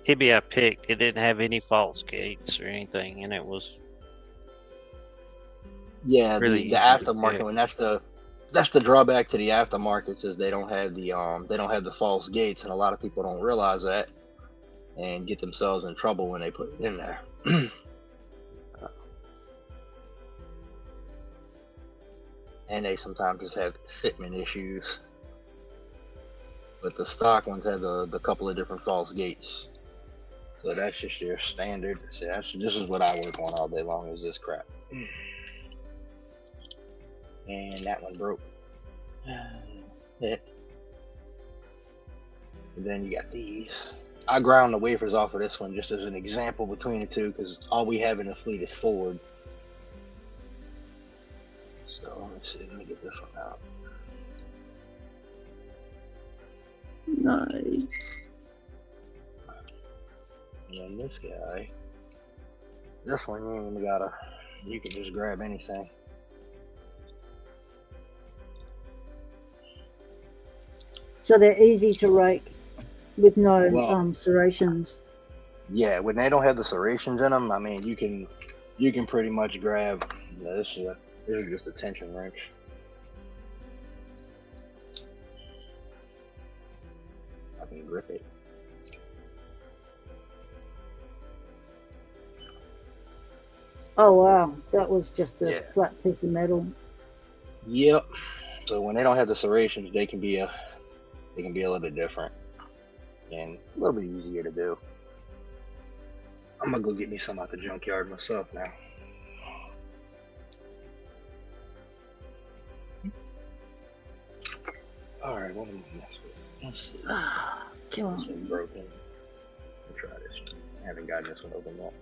Tibby I picked, it didn't have any false gates or anything, and it was Yeah, really the easy to aftermarket pick. one. That's the drawback to the aftermarkets is they don't have the false gates, and a lot of people don't realize that and get themselves in trouble when they put it in there. And they sometimes just have fitment issues. but the stock ones have the couple of different false gates. So that's just your standard. See, this is what I work on all day long, is this crap. And that one broke. Yeah. And then you got these. I ground the wafers off of this one just as an example between the two, because all we have in the fleet is forward. So let me see, let me get this one out. Nice. And then this guy, this one you ain't even gotta, you can just grab anything. So they're easy to rake with no Well, serrations. yeah, when they don't have the serrations in them, I mean, you can pretty much grab. This is just a tension wrench. I can grip it. Oh wow, that was just a Yeah. flat piece of metal. Yep. So when they don't have the serrations, they can be a little bit different and a little bit easier to do. I'm gonna go get me some out the junkyard myself now. All right, what am I messing with? Let's see. Come This on. one's broken. I'll try this. I haven't gotten this one open yet.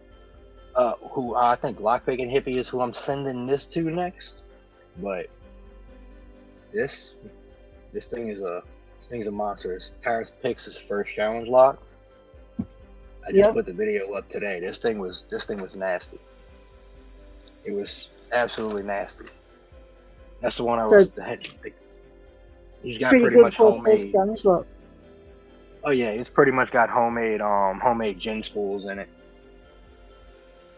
I think Lockpicking Hippie is who I'm sending this to next. But this thing's a monster. It's Paris Picks' first challenge lock. I just put the video up today. This thing was nasty. It was absolutely nasty. That's the one he's got pretty much homemade. Lock. Oh yeah, it's pretty much got homemade gin spools in it.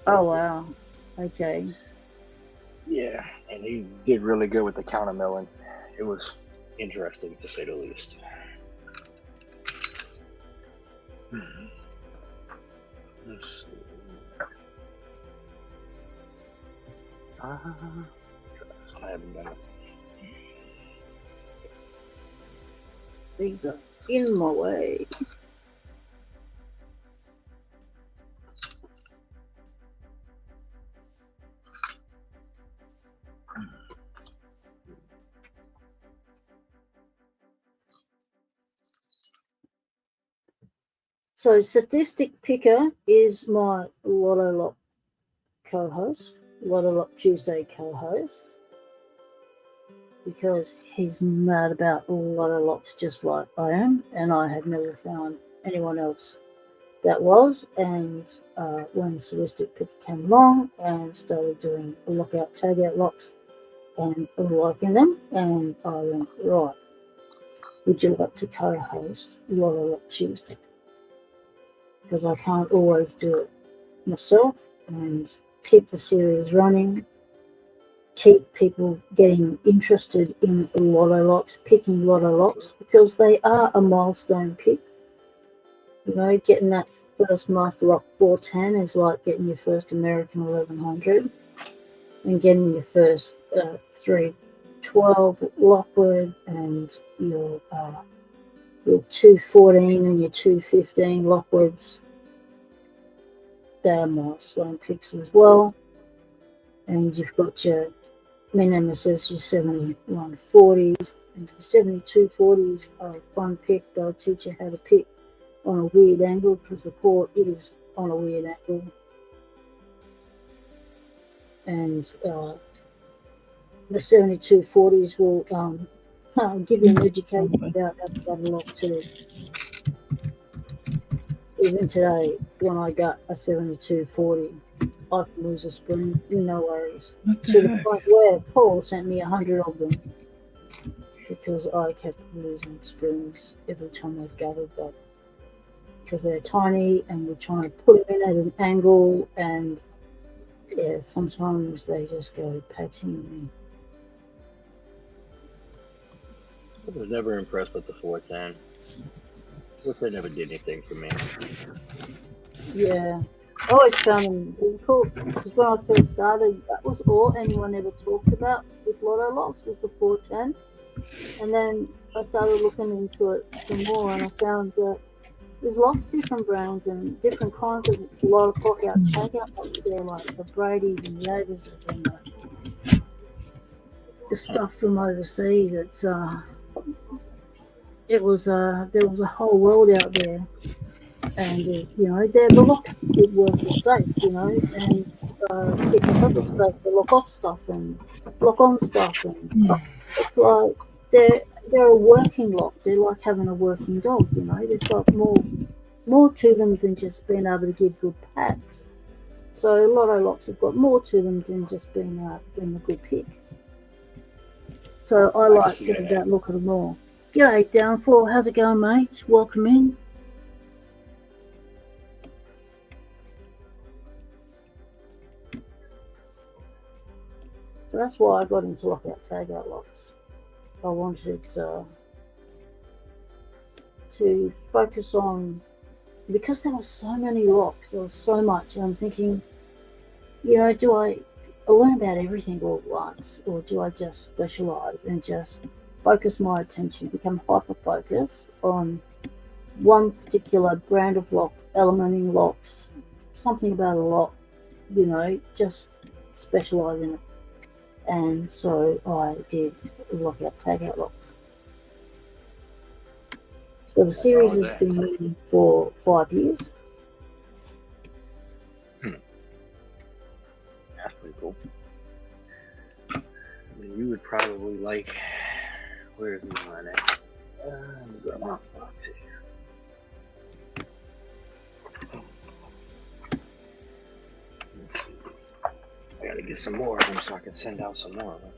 Oh wow. Okay. Yeah, and he did really good with the counter milling. It was interesting to say the least. Let's see. I haven't done it. These are in my way. So Statistic Picker is my Lotto Lock co-host, Lotto Lock Tuesday co-host, because he's mad about Lotto Locks just like I am, and I have never found anyone else that was. And when Statistic Picker came along and started doing lockout tagout locks and liking them, and I went, right, would you like to co-host Lotto Lock Tuesday? Because I can't always do it myself, and keep the series running, keep people getting interested in Lotto Locks, picking Lotto Locks, because they are a milestone pick. You know, getting that first Master Lock 410 is like getting your first American 1100, and getting your first 312 Lockwood and your 214 and your 215 Lockwoods. They're milestone picks as well. And you've got your Nemesis, your 7140s, and your 7240s are a fun pick. They'll teach you how to pick on a weird angle, because the port is on a weird angle. And the 7240s will give you an education about how to get a lock too. Even today, when I got a 7240, I can lose a spring, no worries. To the point where Paul sent me 100 of them, because I kept losing springs every time I gathered them. Because they're tiny, and we're trying to put them in at an angle, and yeah, sometimes they just go patting me. I was never impressed with the 410. They never did anything for me. Yeah, I always found them difficult, because when I first started, that was all anyone ever talked about with Lotto Locks was the 410. And then I started looking into it some more, and I found that there's lots of different brands and different kinds of a lot of lockout takeout locks there, like the Brady's and the Avises and the stuff from overseas. It's there was a whole world out there, and you know, the locks did work is safe, you know, and keep the public safe, the lock off stuff and lock on stuff, and it's like they're a working lock. They're like having a working dog, you know. They've got more to them than just being able to give good pats. So a lot of locks have got more to them than just being a good pick. So I like getting that look at them all. G'day, Downfall. How's it going, mate? Welcome in. So that's why I got into lockout tagout locks. I wanted to focus on, because there were so many locks, there was so much, and I'm thinking, you know, do I learn about everything all at once, or do I just specialize and just focus my attention, become hyper-focused on one particular brand of lock, elementing locks, something about a lock, you know, just specialize in it. And so I did lockout tagout locks. So the series has been running for 5 years. That's pretty cool. I mean, you would probably like. Where's mine at? Grab my box here. I gotta get some more of them so I can send out some more of them.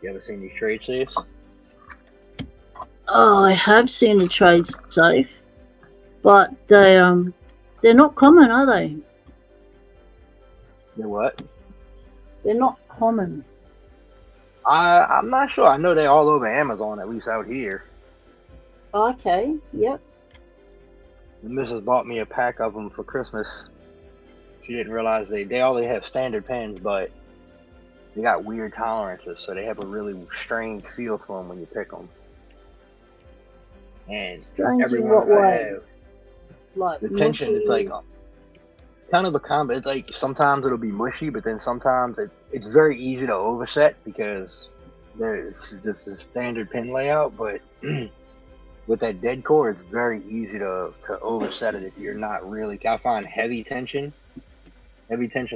You ever seen these trade safes? Oh, I have seen a trade safe, but they're not common, are they? They're what? They're not common. I'm not sure. I know they're all over Amazon, at least out here. Okay, yep. The missus bought me a pack of them for Christmas. She didn't realize they only have standard pins, but they got weird tolerances, so they have a really strange feel to them when you pick them. And Strange in what way? Like the tension is like kind of a combo. It's like sometimes it'll be mushy, but then sometimes it's very easy to overset because it's just a standard pin layout. But with that dead core, it's very easy to overset it if you're not really. I find heavy tension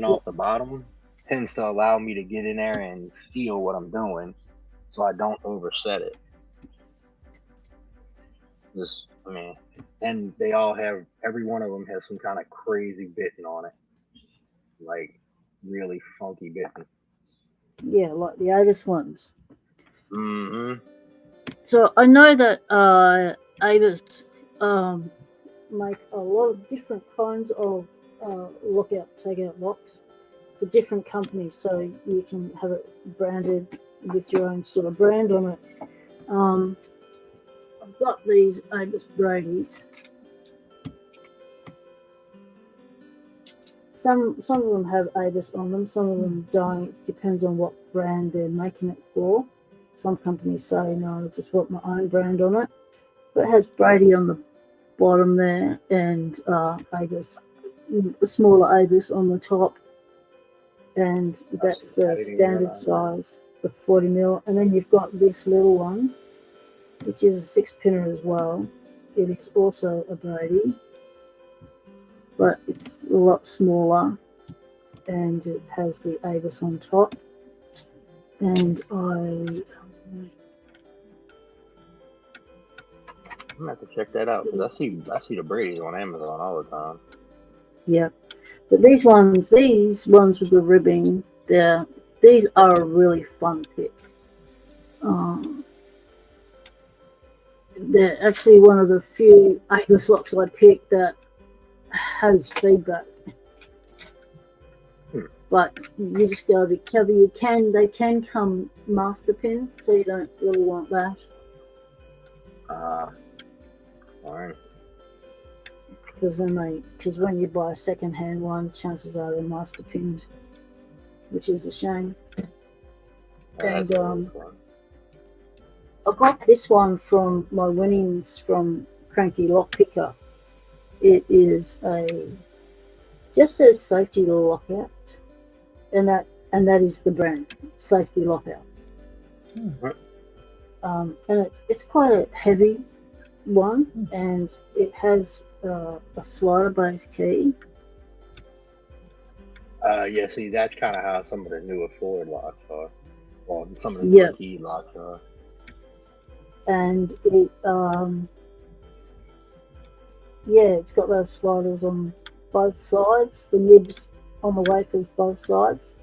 off the bottom tends to allow me to get in there and feel what I'm doing, so I don't overset it. Just, I mean, and they all have, every one of them has some kind of crazy bitting on it, like really funky bitting. Yeah, like the Avis ones. Mm-hmm. So I know that Avis make a lot of different kinds of lockout tagout locks for different companies, so you can have it branded with your own sort of brand on it. I've got these Avis Brady's. Some of them have Avis on them, some of them don't. Depends on what brand they're making it for. Some companies say, no, I just want my own brand on it. But it has Brady on the bottom there and Avis, a smaller Avis on the top. And that's the standard size, the 40mm. And then you've got this little one, which is a 6-pinner as well. It is also a Brady, but it's a lot smaller, and it has the Avis on top. And I'm gonna have to check that out because I see the Brady's on Amazon all the time. Yeah, but these ones with the ribbing, these are a really fun pick. They're actually one of the few Avis locks I picked that has feedback. But you just gotta be careful. They can come master pin, so you don't really want that. Alright. Because when you buy a second-hand one, chances are they're master pinned, which is a shame. And I got this one from my winnings from Cranky Lockpicker. It is just says safety lockout, and that is the brand, safety lockout. And it's quite a heavy one, and it has a slider base key. Yeah, see, that's kind of how some of the newer Ford locks are. Well, some of the newer key locks are. And it, it's got those sliders on both sides, the nibs on the wafers both sides.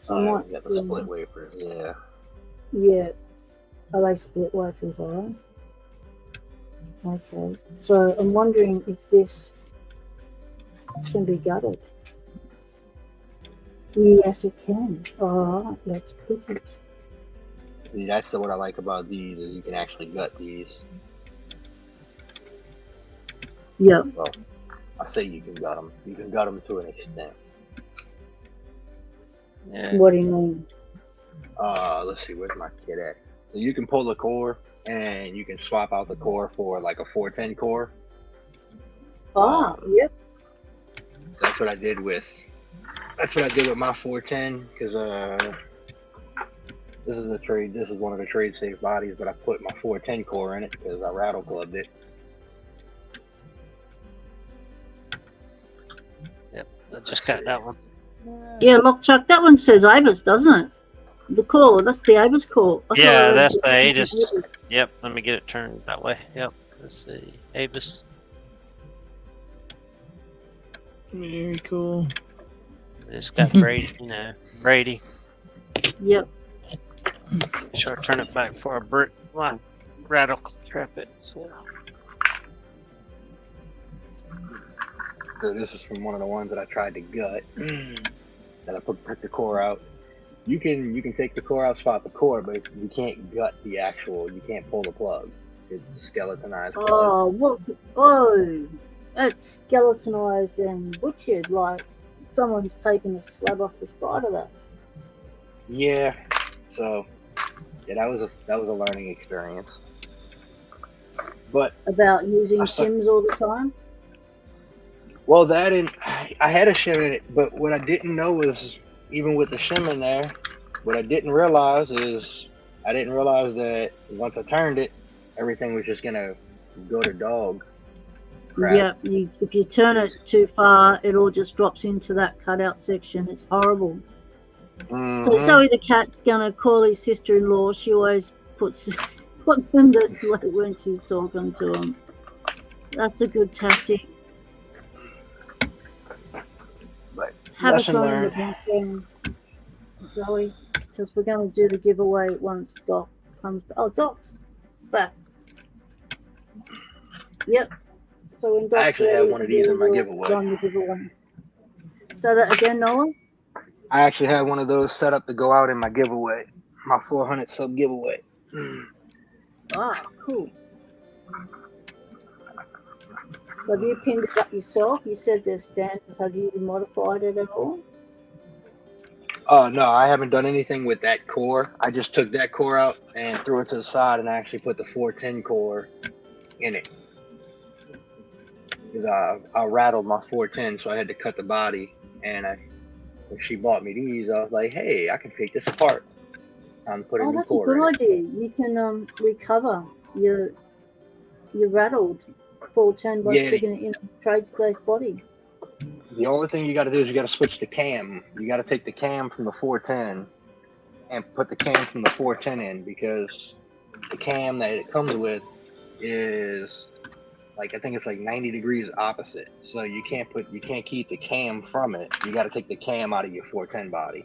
So I might get the split wafers, yeah. Yeah. Are they split wafers, are they? Okay. So I'm wondering if this can be gutted. Yes, it can. Alright, let's cook it. See, that's what I like about these, is you can actually gut these. Yeah. Well, I say you can gut them. You can gut them to an extent. Yeah. What do you mean? Let's see, where's my kit at? So you can pull the core, and you can swap out the core for like a 410 core. Yep. So that's what I did with my 410, because this is one of the trade safe bodies, but I put my 410 core in it because I rattle clubbed it. Yep, I just got that one. Yeah, Lockchuck, that one says Avis, doesn't it? The core, that's the Avis core. Yeah, that's the Avis. Yep, let me get it turned that way. Yep, let's see, Avis. Very cool. It's got Brady, Brady. Yep. Sure, turn it back for a brick. Well, rattle trap it. So. So this is from one of the ones that I tried to gut. That I took the core out. You can take the core out, swap the core, but you can't gut the actual. You can't pull the plug. It's skeletonized. Oh, what? Oh, it's skeletonized and butchered like someone's taken a slab off the side of that. Yeah. So, yeah, that was a learning experience. But about using shims all the time. Well, that and I had a shim in it, but what I didn't know was, even with the shim in there, what I didn't realize that once I turned it, everything was just gonna go to dog crap. Yeah, if you turn it too far, it all just drops into that cutout section. It's horrible. So Zoe the cat's gonna call his sister-in-law. She always puts him to sleep when she's talking to him. That's a good tactic. But have us on in the background, Zoe, because we're going to do the giveaway once Doc comes. Oh, Doc's back. Yep. So when Doc's I actually have one of these in my giveaway. Run the giveaway. Say that again, Noah. I actually had one of those set up to go out in my giveaway, my 400 sub giveaway. Ah, cool. So have you pinned it up yourself? You said there's standards. Have you modified it at all? Oh, no, I haven't done anything with that core. I just took that core out and threw it to the side and actually put the 410 core in it. Because I rattled my 410, so I had to cut the body. And when she bought me these, I was like, hey, I can take this apart. I'm putting that's a good idea. You can recover your rattled 410 by sticking it in a trade safe body. The only thing you got to do is you got to switch the cam. You got to take the cam from the 410 and put the cam from the 410 in, because the cam that it comes with is like, I think it's like 90 degrees opposite. So you can't keep the cam from it. You got to take the cam out of your 410 body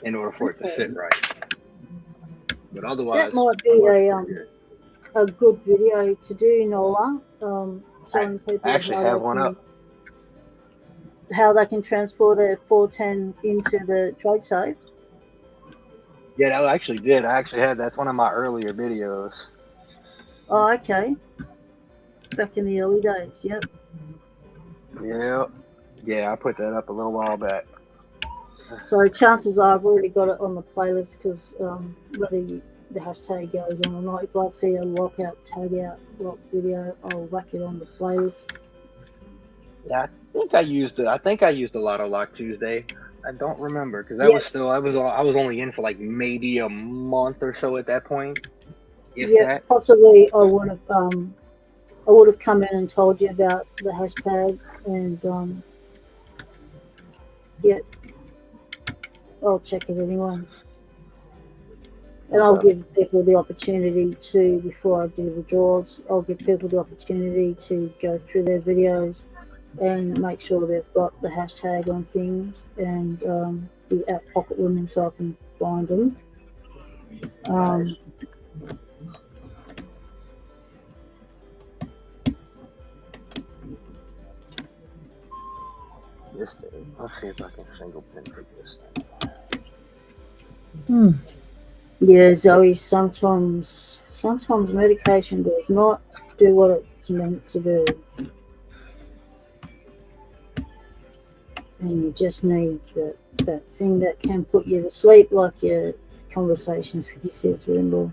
in order for it to fit right. But otherwise, that might be a good video to do, Nola. Showing people I actually have one up. How they can transfer their 410 into the trade safe. Yeah, I actually did. I actually had, that's one of my earlier videos. Oh, okay. Back in the early days, yep. Yeah, I put that up a little while back. So chances are I've already got it on the playlist because whether the hashtag goes on or not, if I see a lockout tag out lock video, I'll whack it on the playlist. Yeah, I used a lot of Lock Tuesday. I don't remember because I was only in for like maybe a month or so at that point. That. Possibly I would have come in and told you about the hashtag and I'll check it anyway. And I'll give people the opportunity to, before I do the draws, I'll give people the opportunity to go through their videos and make sure they've got the hashtag on things and the out pocket women so I can find them. This thing. Let's see if I can single pinprick this thing. Yeah, Zoe, sometimes medication does not do what it's meant to do. And you just need that thing that can put you to sleep, like your conversations with your sister-in-law.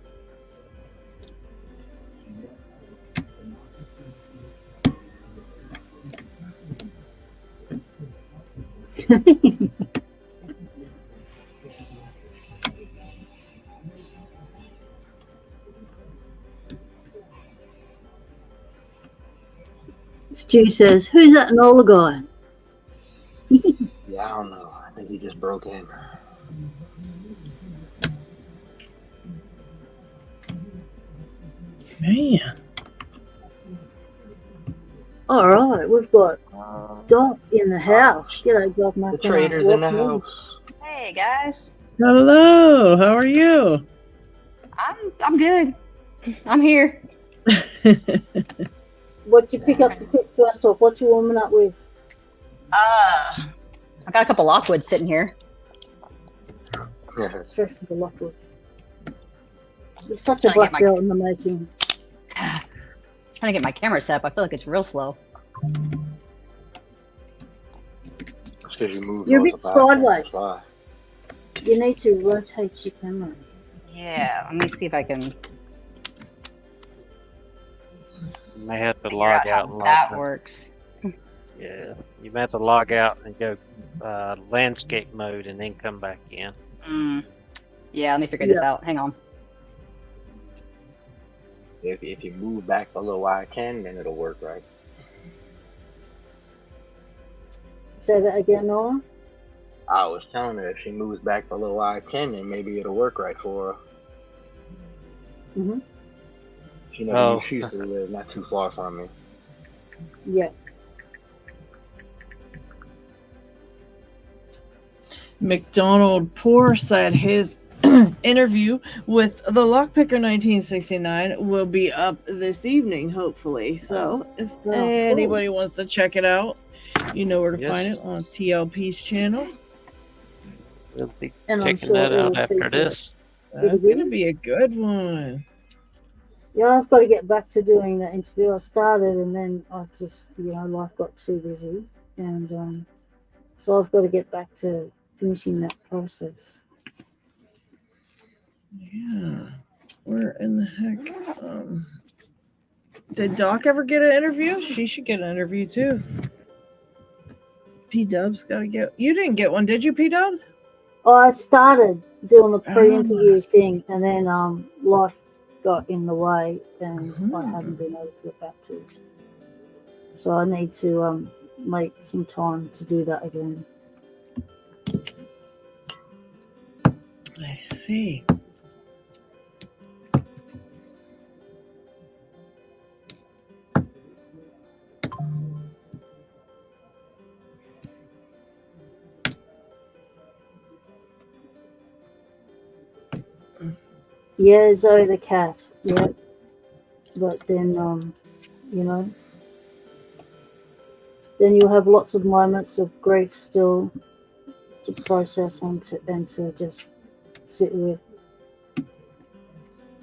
Stu says, "Who's that Nola guy?" Yeah, I don't know. I think he just broke in. Man. All right, we've got Doc in the house. G'day, Doc. The trader's in the house. Hey guys. Hello. How are you? I'm good. I'm here. What'd you pick up to pick first off? What you warming up with? I got a couple Lockwoods sitting here. Straight from the Lockwoods. You're such a black girl in the making. Trying to get my camera set up. I feel like it's real slow. It's because you moved. You're a bit sideways. You need to rotate your camera. Yeah, let me see if I can. You may have to log out and that works. Yeah, you may have to log out and go landscape mode and then come back in. Yeah, let me figure this out. Hang on. If you move back below I-10, then it'll work, right? Say that again, Noah? I was telling her if she moves back below I-10, then maybe it'll work right for her. Mm-hmm. She used to live not too far from me. Yeah. McDonald Poor said his interview with the Lockpicker 1969 will be up this evening, hopefully. So if anybody wants to check it out, you know where to find it on TLP's channel. We'll be checking that out after this. That's going to be a good one. Yeah, I've got to get back to doing that interview. I started and then I just, life got too busy. And so I've got to get back to finishing that process. Yeah. Where in the heck? Did Doc ever get an interview? She should get an interview too. P-Dubs got to get... You didn't get one, did you, P-Dubs? Oh, I started doing the pre-interview thing and then life got in the way and I haven't been able to get back to it. So I need to make some time to do that again. I see. Yeah, Zoe the cat. Yeah. But then, then you'll have lots of moments of grief still to process and to just sit with.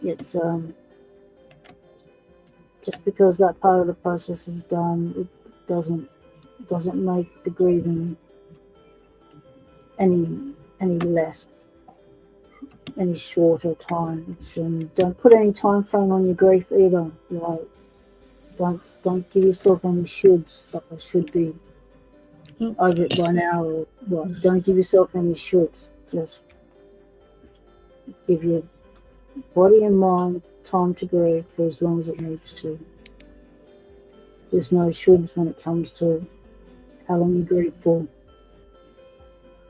It's just because that part of the process is done, it doesn't make the grieving any less, any shorter times, and don't put any time frame on your grief either. Like, don't give yourself any shoulds. Like, I should be over it by now, or what? Don't give yourself any shoulds. Just give your body and mind time to grieve for as long as it needs to. There's no shoulds when it comes to how long you grieve for.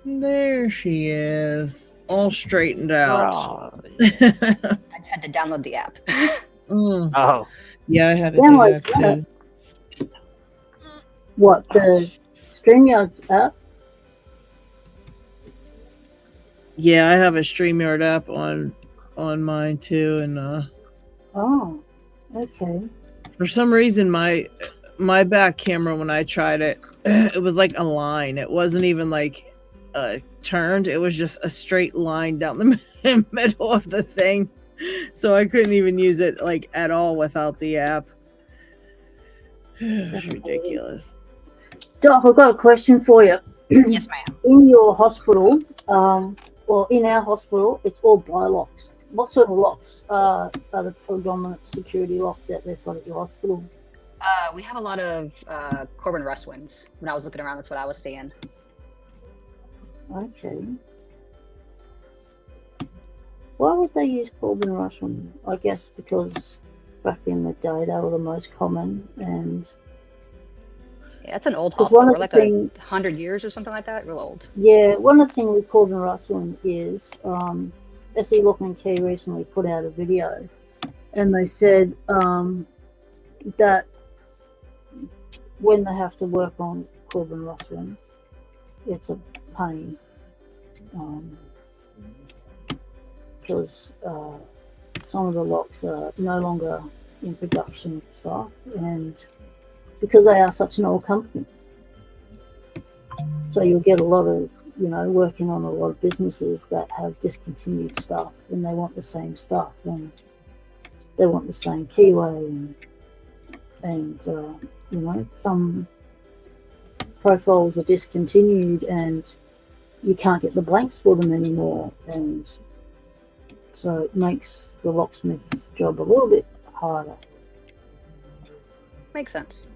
There she is, all straightened out. Oh, I just had to download the app. Mm. oh, Yeah, I had to Yeah, do like that too. What, the StreamYard app? Yeah, I have a StreamYard app on mine too, and Oh, okay. for some reason my back camera, when I tried it, it was like a line. It wasn't even like turned. It was just a straight line down the middle of the thing. So I couldn't even use it like at all without the app. It's ridiculous. Doc, I've got a question for you. Yes, ma'am. In your hospital, or in our hospital, it's all by locks. What sort of locks are the predominant security lock that they've got at your hospital? We have a lot of Corbin Russwins. When I was looking around, that's what I was seeing. Okay. Why would they use Corbin Russwin? I guess because back in the day they were the most common, and Yeah, that's an old 'cause hospital. one of We're the like thing- 100 years or something like that. Real old. yeah, one of the things with Corbin Russwin is SE Lock and Key recently put out a video, and they said that when they have to work on Corbin Russwin, it's a pain because some of the locks are no longer in production stuff, and because they are such an old company, so you'll get a lot of, working on a lot of businesses that have discontinued stuff, and they want the same stuff, and they want the same keyway, and some profiles are discontinued, and you can't get the blanks for them anymore, and so it makes the locksmith's job a little bit harder. Makes sense.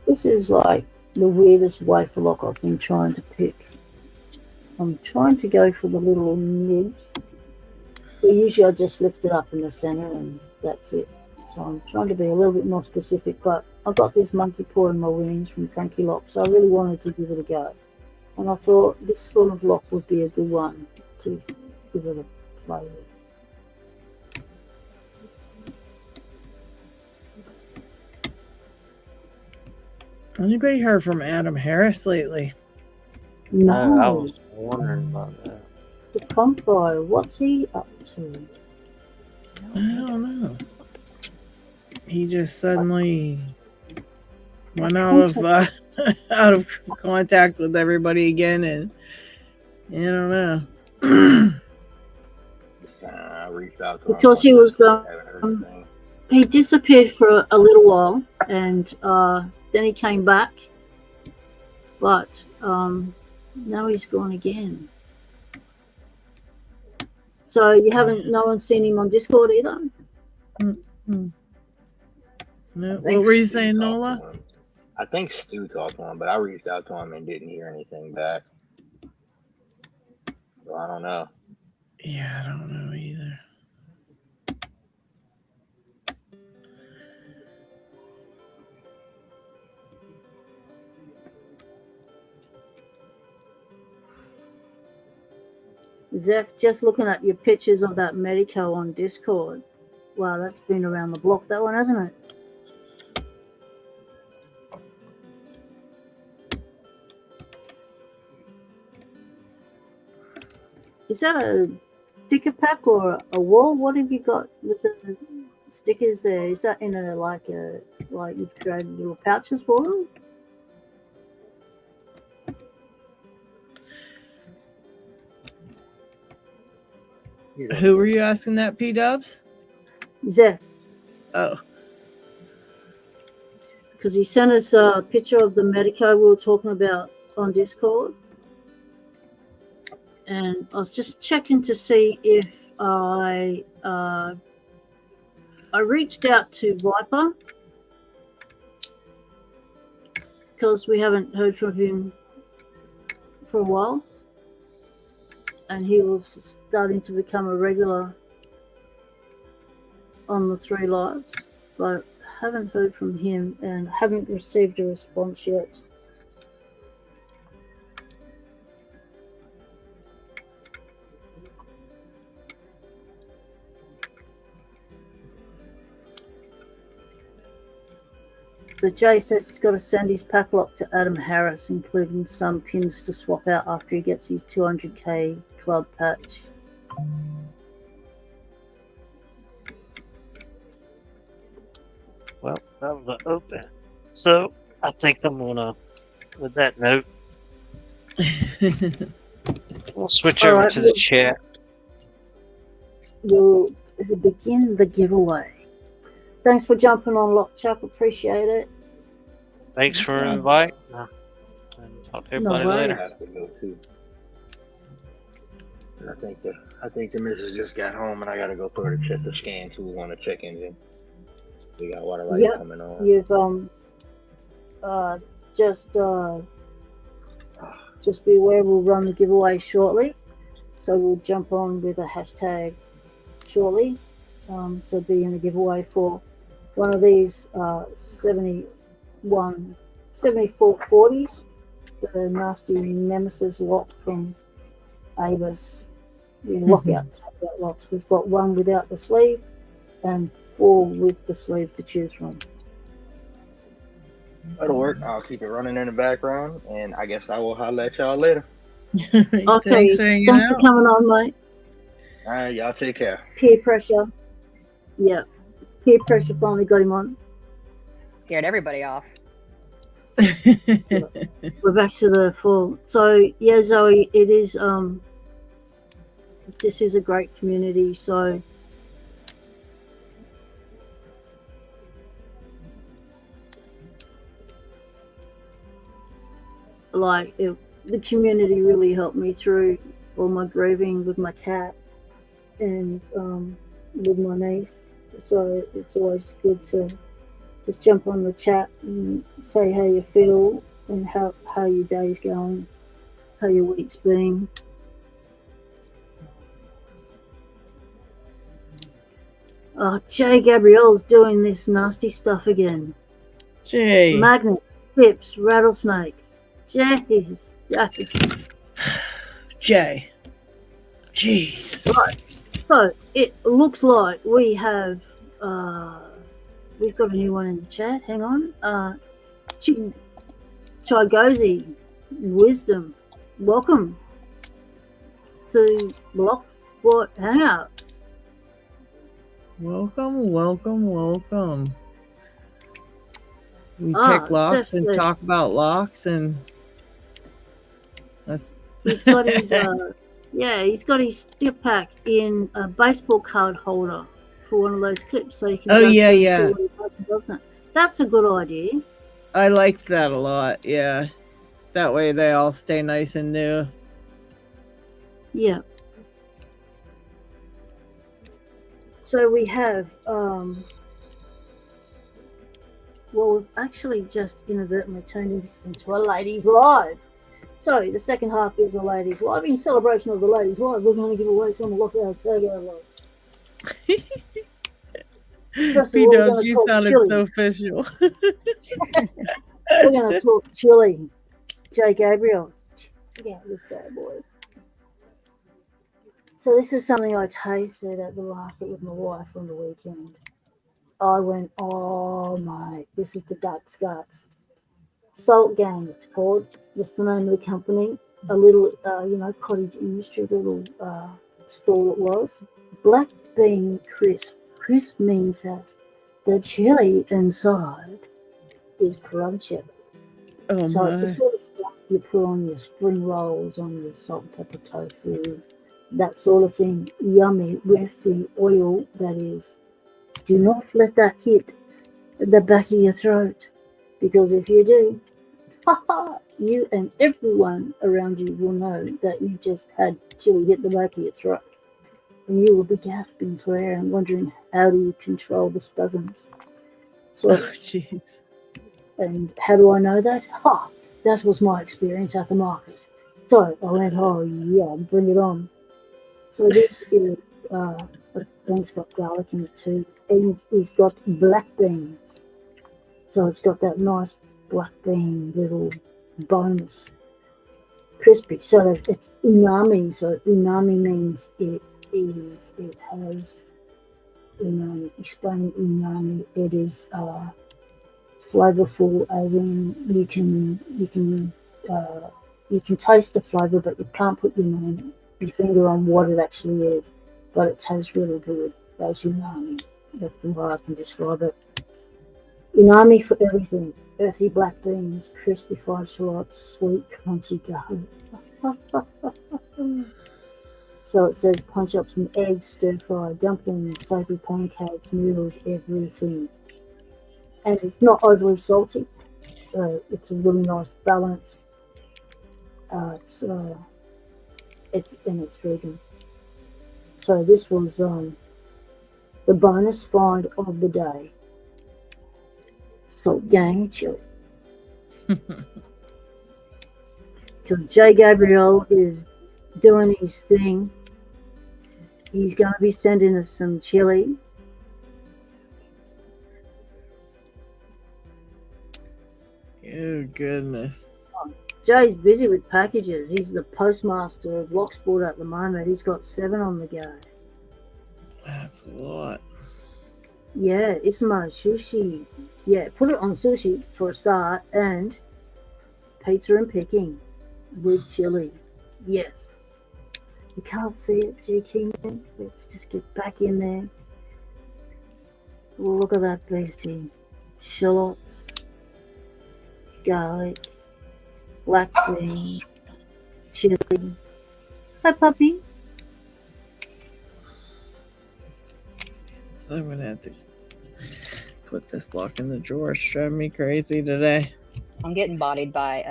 This is like the weirdest wafer lock I've been trying to pick. I'm trying to go for the little nibs, but usually I just lift it up in the center and that's it. So I'm trying to be a little bit more specific, but I've got this monkey paw in my winnings from Cranky Lock, so I really wanted to give it a go. And I thought this sort of lock would be a good one to give it a play with. Anybody heard from Adam Harris lately? No, I was wondering about that. the Compro, what's he up to? I don't know. He just suddenly went out of contact with everybody again, and I don't know. I reached out to him Because he was, he disappeared for a little while, and then he came back, but now he's gone again. So you haven't, no one's seen him on Discord either? No. What were you saying, Nola? I think Stu talked to him, but I reached out to him and didn't hear anything back. So I don't know. Yeah, I don't know either. Zeph, just looking at your pictures of that Medico on Discord. Wow, that's been around the block, that one, hasn't it? Is that a sticker pack or a wall? What have you got with the stickers there? Is that in a like you've created little pouches for them? Who were you asking that, P-Dubs? Zeph. Oh. because he sent us a picture of the Medico we were talking about on Discord. And I was just checking to see if I reached out to Viper because we haven't heard from him for a while, and he was starting to become a regular on the 3 lives, but haven't heard from him and haven't received a response yet. So Jay says he's got to send his pack lock to Adam Harris, including some pins to swap out after he gets his 200k club patch. Well, that was an open. So I think I'm gonna, with that note, we'll switch over to the chat. We'll begin the giveaway. Thanks for jumping on, Lockchuck. Appreciate it. Thanks for the invite. And talk to everybody later. I have to go too. And I think the missus just got home, and I gotta go for her to check the scan too on the check engine. We got water light coming on. You've just be aware we'll run the giveaway shortly, so we'll jump on with a hashtag shortly. So be in a giveaway for one of these 7440s, the nasty Nemesis lock from Avis. Lockout takeout locks. We've got one without the sleeve and 4 with the sleeve to choose from. That'll work. I'll keep it running in the background, and I guess I will holler at y'all later. Okay, thanks for coming on, mate. All right, y'all take care. Peer pressure. Yeah, peer pressure finally got him on. Scared everybody off. We're back to the full. So yeah, Zoe, it is this is a great community. So like the community really helped me through all my grieving with my cat and with my niece. So it's always good to just jump on the chat and say how you feel and how your day's going, how your week's been. Oh, Jay Gabrielle's doing this nasty stuff again. Jay. Magnets, tips, rattlesnakes. Jeez. Jay. Jeez. Right. So it looks like we have we've got a new one in the chat. Hang on. Chigozi, Wisdom. Welcome to Locksport Hangout. Welcome. We pick locks and talk about locks, and that's. He's got his he's got his sticker pack in a baseball card holder for one of those clips, so you can. Oh yeah. Doesn't it? That's a good idea. I liked that a lot. Yeah, that way they all stay nice and new. Yeah. So we have, we've actually just inadvertently turned this into a ladies' live. So the second half is a ladies' live. In celebration of the ladies' live, we're going to give away some Lockout Takeout logs. First of all, we're going to talk sounded chili. so official. We're going to talk chili. Jay Gabriel. Check out this bad boy. So this is something I tasted at the market with my wife on the weekend. I went, oh mate, this is the Ducks Guts. Salt Gang, it's called. That's the name of the company. A little, cottage industry little store it was. Black bean crisp. Crisp means that the chili inside is crunchy. Oh so my. It's the sort of stuff you put on your spring rolls, on your salt and pepper tofu, that sort of thing. Yummy with the oil that is. Do not let that hit the back of your throat. Because if you do, you and everyone around you will know that you just had chili hit the back of your throat. And you will be gasping for air and wondering, how do you control the spasms? So, Jeez. and how do I know that? That was my experience at the market. So I went, oh yeah, bring it on. So this is, it's got garlic in it too. And it's got black beans. So it's got that nice black bean little bonus. Crispy. So it's umami. So umami means it has umami. Explain umami. It is flavorful, as in you can taste the flavor, but you can't put your finger on what it actually is. But it tastes really good. That's umami. That's the way I can describe it. Umami for everything. Earthy black beans, crispy fried shallots, sweet crunchy garlic. So it says punch up some eggs, stir fry, dumplings, savory pancakes, noodles, everything. And it's not overly salty. It's a really nice balance. It's vegan. So this was the bonus find of the day. Salt gang chili. Because Jay Gabriel is doing his thing. He's going to be sending us some chili. Oh, goodness. Jay's busy with packages. He's the postmaster of Locksport at the moment. He's got 7 on the go. That's a lot. Yeah, Ismo sushi. Yeah, put it on sushi for a start, and pizza and picking with chili. Yes. You can't see it, G Kingdom. Let's just get back in there. Look at that beastie. Shallots, garlic, black bean, chili. Hi, puppy. I'm gonna have to put this lock in the drawer. It's driving me crazy today. I'm getting bodied by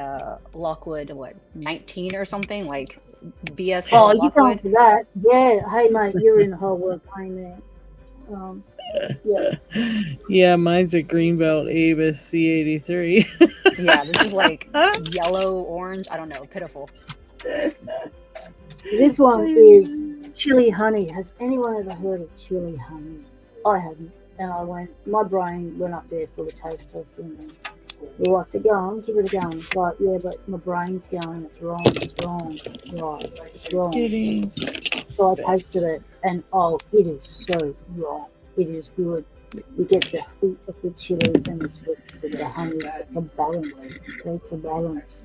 Lockwood, 19 or something, like BS. Oh, you Lockwood. can't do that. Yeah, hey mate, you're in the whole world playing there. Yeah. Yeah, mine's a Greenbelt Avis C83. Yeah, this is like yellow, orange. I don't know, pitiful. This one is chili honey. Has anyone ever heard of chili honey? I hadn't. And my brain went up there for the taste testing. And the wife said, go on, give it a go. And it's like, yeah, but my brain's going, it's wrong. Right, it's wrong. So I tasted it, and it is so right. It is good. You get the heat of the chili and the sweetness of the honey, the balance. It's a balance.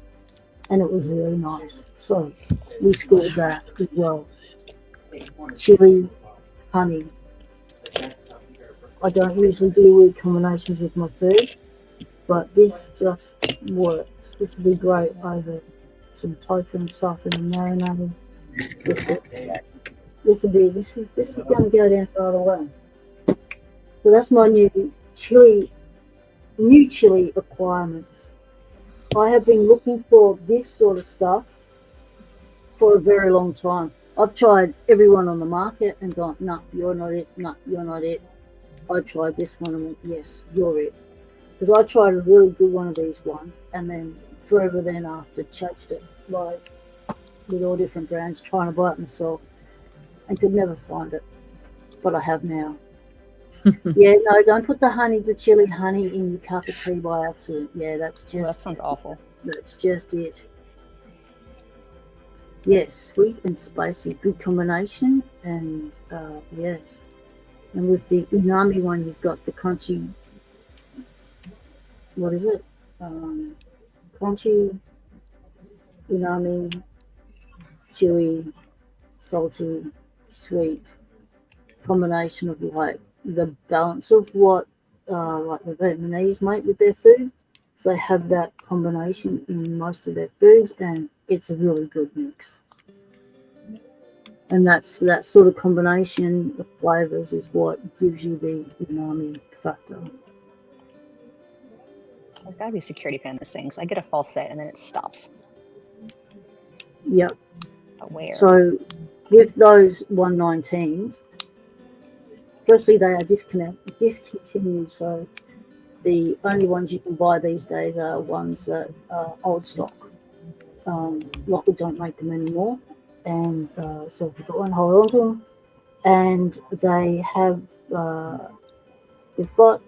And it was really nice. So we scored that as well. Chili, honey. I don't usually do weird combinations with my food, but this just works. This would be great over some tofu and stuff and a marinade. This is going to go down right away. So that's my new chili requirements. I have been looking for this sort of stuff for a very long time. I've tried everyone on the market and gone, no, you're not it. No, you're not it. I tried this one and went, yes, you're it. Because I tried a really good one of these ones, and then forever then after chased it, like with all different brands, trying to buy it myself, and could never find it. But I have now. Yeah, no, don't put the chili honey in your cup of tea by accident. Yeah, that's just... that sounds awful. That's just it. Yes, sweet and spicy, good combination, and yes. And with the umami one, you've got the crunchy, what is it? Crunchy, umami, chewy, salty, sweet combination of like the balance of what like the Vietnamese make with their food. So they have that combination in most of their foods, and it's a really good mix. And that sort of combination of flavors is what gives you the umami factor. There's got to be a security pin in this thing. So I get a false set and then it stops. Yep. But where? So with those 119s, firstly they are discontinued. So the only ones you can buy these days are ones that are old stock. Lockwood don't make them anymore, and so if you've got one, hold on to them. And they have, they've got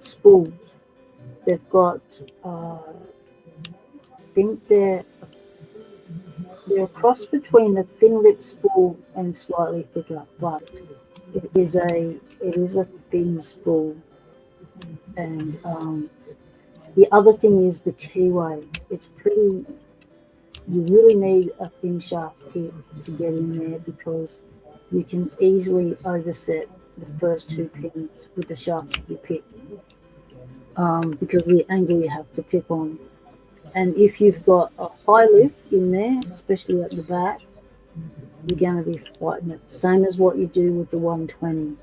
spools. They've got, I think they're a cross between the thin lip spool and slightly thicker, but it is a thin spool. And the other thing is the keyway. It's pretty. You really need a thin shaft pit to get in there because you can easily overset the first two pins with the shaft you pick because of the angle you have to pick on. And if you've got a high lift in there, especially at the back, you're going to be fighting it. Same as what you do with the 120.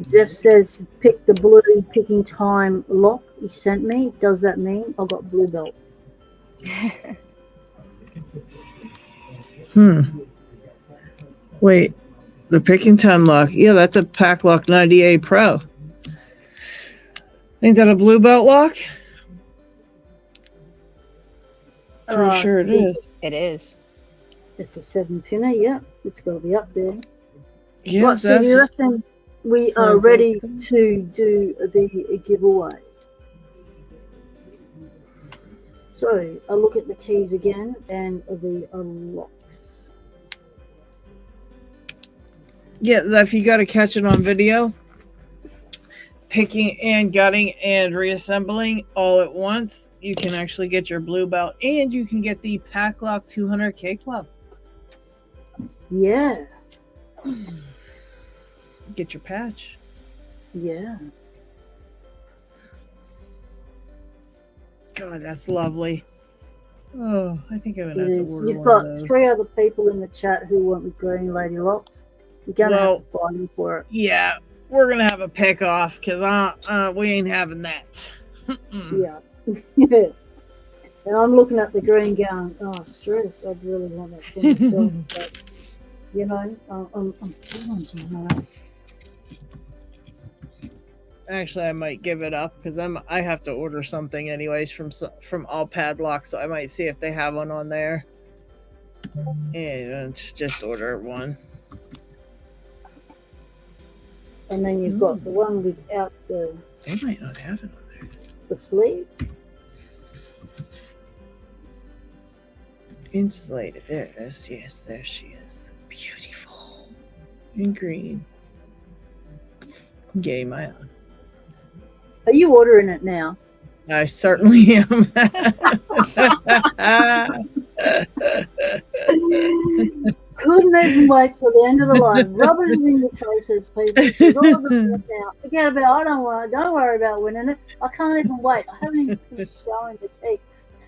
Zeph says, pick the blue picking time lock you sent me. Does that mean I got blue belt? Wait, the picking time lock. Yeah, that's a Pack Lock 98 Pro. Ain't that a blue belt lock? Pretty sure it is. It is. It's a 7-pinner, yeah. It's got to be up there. Yeah, Right, so do you reckon we are ready to do the giveaway? So I look at the keys again and the unlocks. Yeah, if you got to catch it on video, picking and gutting and reassembling all at once, you can actually get your blue belt and you can get the Pack Lock 200K Club. Yeah. Get your patch. Yeah. God, that's lovely. Oh, I think I'm gonna have to order You've one got of those. 3 other people in the chat who want the green lady locks. You're gonna have to fight them for it. Yeah, we're gonna have a pick off because we ain't having that. Yeah. And I'm looking at the green going, oh, stress. I'd really want that for myself. But, you know, I'm feeling so nice. Actually, I might give it up because I have to order something anyways from All Padlocks, so I might see if they have one on there and just order one. And then you've got the one without the. They might not have it on there. The sleeve. Insulated. There it is. Yes, there she is. Beautiful. In green. Yay, my own. Are you ordering it now? I certainly am. Couldn't even wait till the end of the line. Rubbing it in your faces, people. She's all over it now. Forget about it. Don't worry about winning it. I can't even wait. I haven't even finished showing the teeth.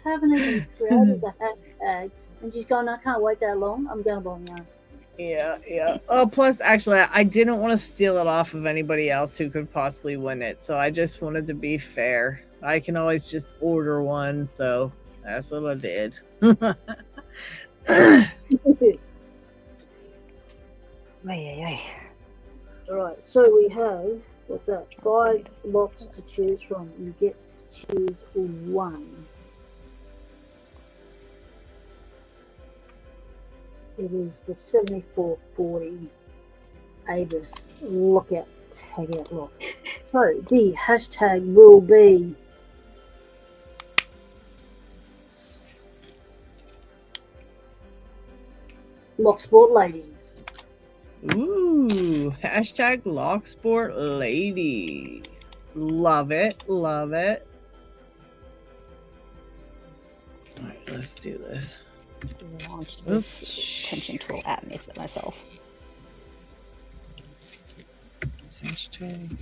I haven't even created the hashtag. And she's going, I can't wait that long. I'm going to buy now. Yeah. Oh, plus, actually, I didn't want to steal it off of anybody else who could possibly win it. So I just wanted to be fair. I can always just order one. So that's what I did. All right. So we have, what's that? 5 locks to choose from. You get to choose one. It is the 7440 Avis Lockout Tagout Lock. So the hashtag will be Locksport Ladies. Ooh, hashtag Locksport Ladies. Love it. Love it. All right, let's do this. Launched this tension tool at me myself. Hashtag.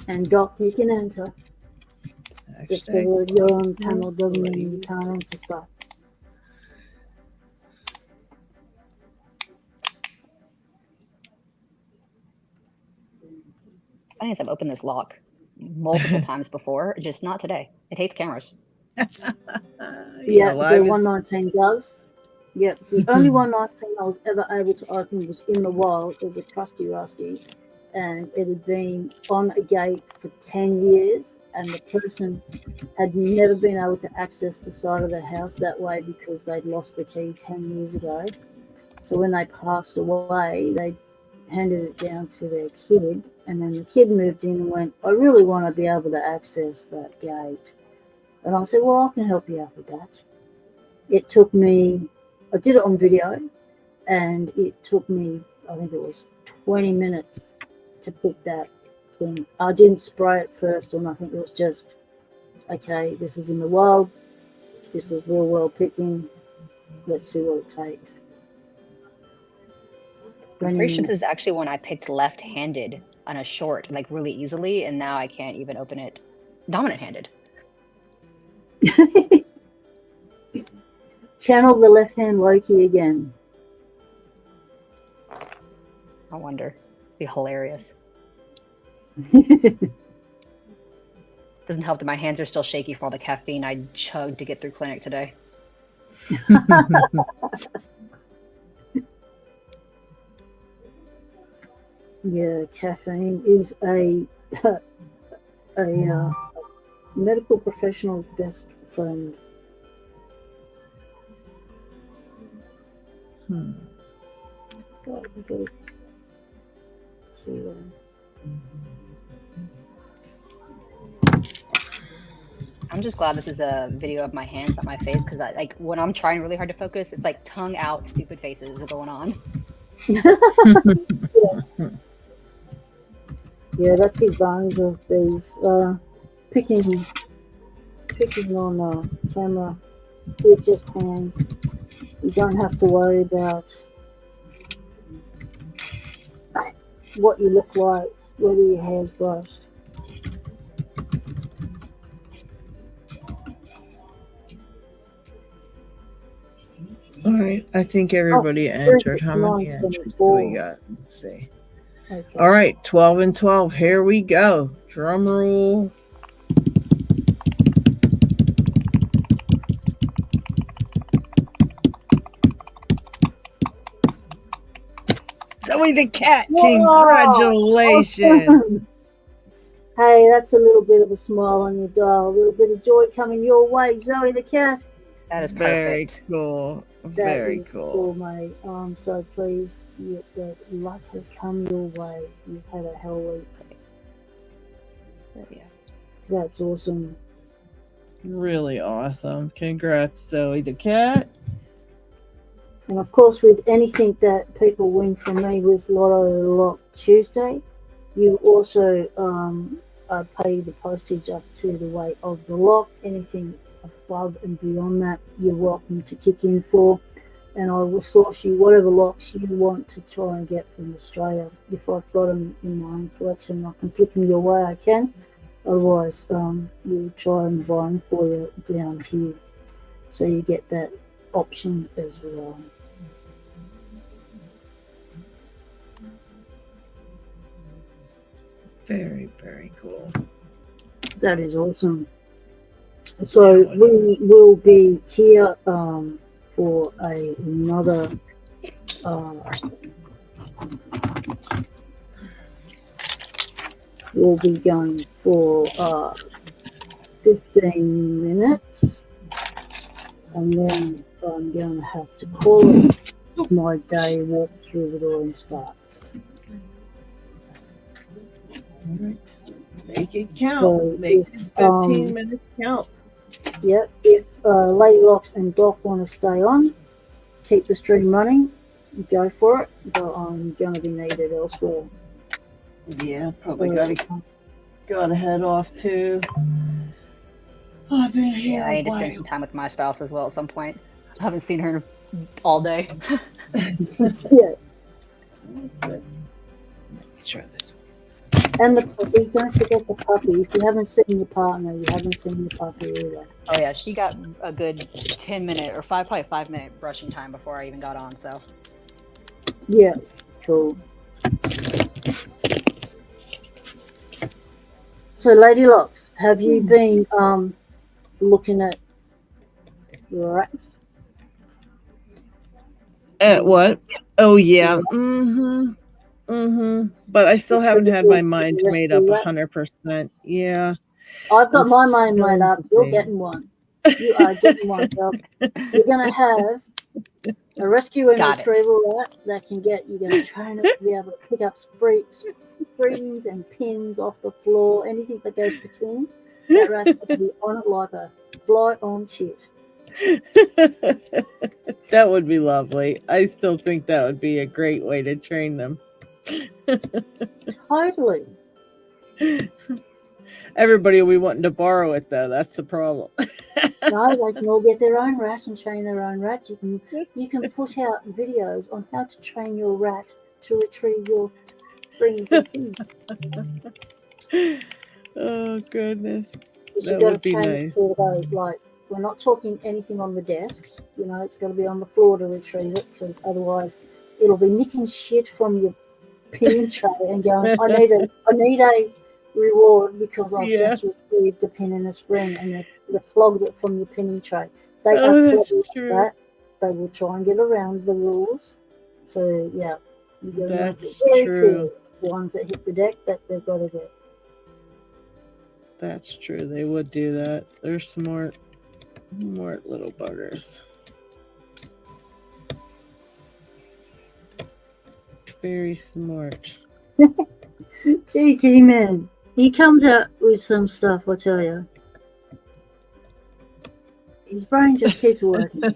And Doc, you can enter. Just because you're on panel doesn't mean you can't enter stuff. funny is I've opened this lock multiple times before, just not today. It hates cameras. Yeah, live the is- 119 does. Yep, the only 119 I was ever able to open was in the wild. It was a crusty rusty, and it had been on a gate for 10 years, and the person had never been able to access the side of the house that way because they'd lost the key 10 years ago. So when they passed away, they handed it down to their kid, and then the kid moved in and went, I really want to be able to access that gate. And I said, well, I can help you out with that. It took me, I did it on video, and it took me, I think it was 20 minutes to pick that thing. I didn't spray it first or nothing. It was just, okay, this is in the wild. This is real well picking. Let's see what it takes. I'm pretty sure this is actually one I picked left-handed on a short, like really easily, and now I can't even open it dominant-handed. Channel the left-hand Loki again. I wonder. It'd be hilarious. Doesn't help that my hands are still shaky from all the caffeine I chugged to get through clinic today. Yeah, caffeine is a medical professional's best friend. I'm just glad this is a video of my hands, not my face, because like when I'm trying really hard to focus, it's like tongue out, stupid faces going on. Yeah, that's the advantage of these picking on camera with just hands. You don't have to worry about what you look like, whether your hair's brushed. All right, I think everybody entered. How many entries do we got? Let's see. Okay. All right, 12 and 12. Here we go. Drum roll. Zoe the cat. Whoa, Congratulations. awesome. Hey, that's a little bit of a smile on your dial, a little bit of joy coming your way, Zoe the cat. That is Very perfect. cool. That Very is cool. mate. I'm so pleased that luck has come your way. You've had a hell week. Yeah. That's awesome. Really awesome. Congrats, Zoe the cat. And of course, with anything that people win from me with Lotto Lock Tuesday, you also pay the postage up to the weight of the lock. Anything above and beyond that, you're welcome to kick in for. And I will source you whatever locks you want to try and get from Australia. If I've got them in my own collection, I can flip them your way, I can. Otherwise, we'll try and buy them for you down here. So you get that option as well. Very, very cool. That is awesome. So we will be here for another we'll be going for 15 minutes, and then I'm going to have to call it. My day walk through the door and starts. All right. Make it count. So Make if, 15 minutes count. Yep, if Lady Locks and Doc want to stay on, keep the stream running, go for it, but I'm going to be needed elsewhere. Yeah, probably So, gotta head off too. Oh, I've been here. Yeah, I need to spend some time with my spouse as well at some point. I haven't seen her all day. yeah, Let's try this one. and the puppy, don't forget the puppy. If you haven't seen your partner, you haven't seen the puppy either. Oh yeah, she got a good 10-minute or probably 5-minute brushing time before I even got on. So Yeah, cool. So, Lady Locks, have you been looking at rats? At what? Oh yeah. But I still haven't had my mind made up 100%. Yeah. I've got I'm my mind made still up. You're debating. getting one. You are getting one, girl. You're gonna have a rescue and Got it. retrieval rat that can get. You're gonna train it to be able to pick up springs and pins off the floor, anything that goes pating. That rat's gonna be on it like a fly on shit. That would be lovely. I still think that would be a great way to train them. Totally. Everybody will be wanting to borrow it though. That's the problem. No, they can all get their own rat and train their own rat. You can put out videos on how to train your rat to retrieve your springs and pins. Oh goodness. That would be nice. Like, we're not talking anything on the desk. You know, it's got to be on the floor to retrieve it, because otherwise it'll be nicking shit from your pin tray and going, I need a reward because I've just retrieved a pin and a spring, and they flogged it from your pinning tray. They are that's clever true. like that. They will try and get around the rules. So yeah, you got to make it That's very true. clear. The ones that hit the deck that they've got to get. That's true. They would do that. They're smart little buggers. Very smart. JT man, he comes out with some stuff, I tell you. His brain just keeps working.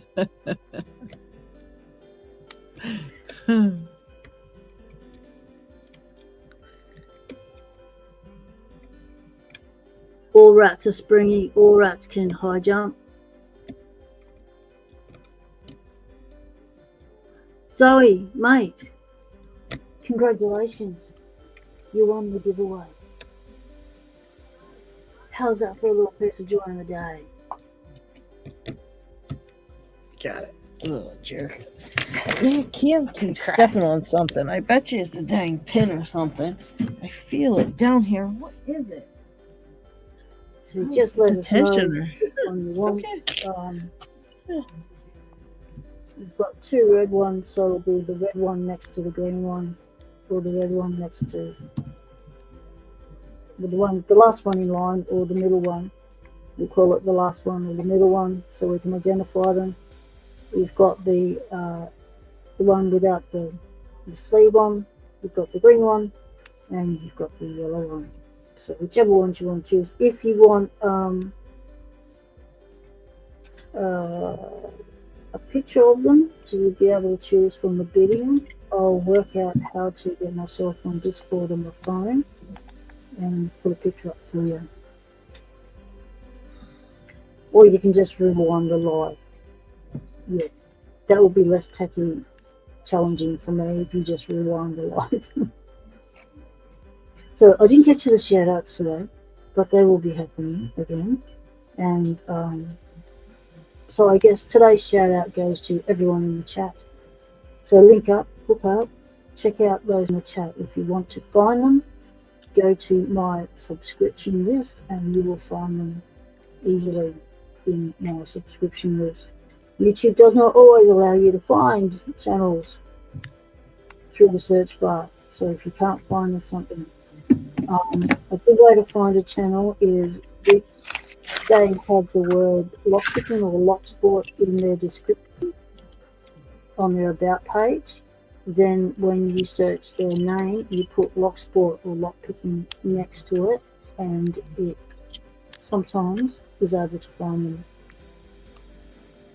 All rats are springy, all rats can high jump. Zoe, mate, congratulations. You won the giveaway. How's that for a little piece of joy in the day? Got it. Little jerk. Yeah, Kim keeps stepping on something. I bet you it's the dang pin or something. I feel it down here. What is it? So just let us know Tensioner. which one you want. Okay. We've got two red ones, so it'll be the red one next to the green one, or the red one next to the last one in line, or the middle one. We call it the last one or the middle one, so we can identify them. We've got the one without the sleeve on. We've got the green one, and you've got the yellow one. So whichever ones you want to choose. If you want a picture of them to be able to choose from the video, I'll work out how to get myself on Discord on my phone and put a picture up for you. Or you can just rewind the live. Yeah, that will be less technically challenging for me if you just rewind the live. So I didn't get to the shout outs today, but they will be happening again. And so I guess today's shout out goes to everyone in the chat. So link up, hook up, check out those in the chat. If you want to find them, go to my subscription list and you will find them easily in my subscription list. YouTube does not always allow you to find channels through the search bar. So if you can't find something, a good way to find a channel is if they have the word Lockpicking or Locksport in their description on their about page. Then when you search their name, you put Locksport or Lockpicking next to it, and it sometimes is able to find them.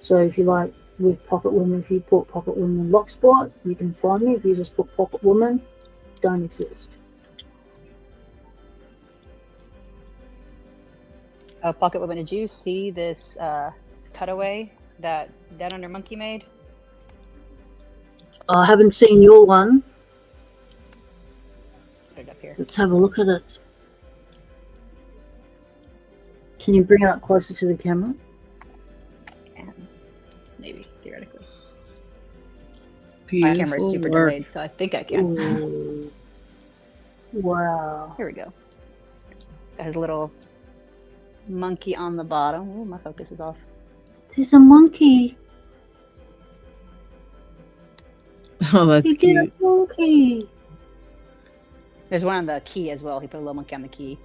So if you like with Pocket Woman, if you put Pocket Woman Locksport, you can find me. If you just put Pocket Woman, don't exist. Pocket Woman, did you see this cutaway that Down Under Monkey made? I haven't seen your one. Put it up here. Let's have a look at it. Can you bring it up closer to the camera? Maybe, theoretically. Beautiful My camera's super work. delayed, so I think I can. Ooh. Wow. Here we go. Has a little monkey on the bottom. Ooh, my focus is off. There's a monkey. Oh, that's You cute. get a monkey. There's one on the key as well. He put a little monkey on the key.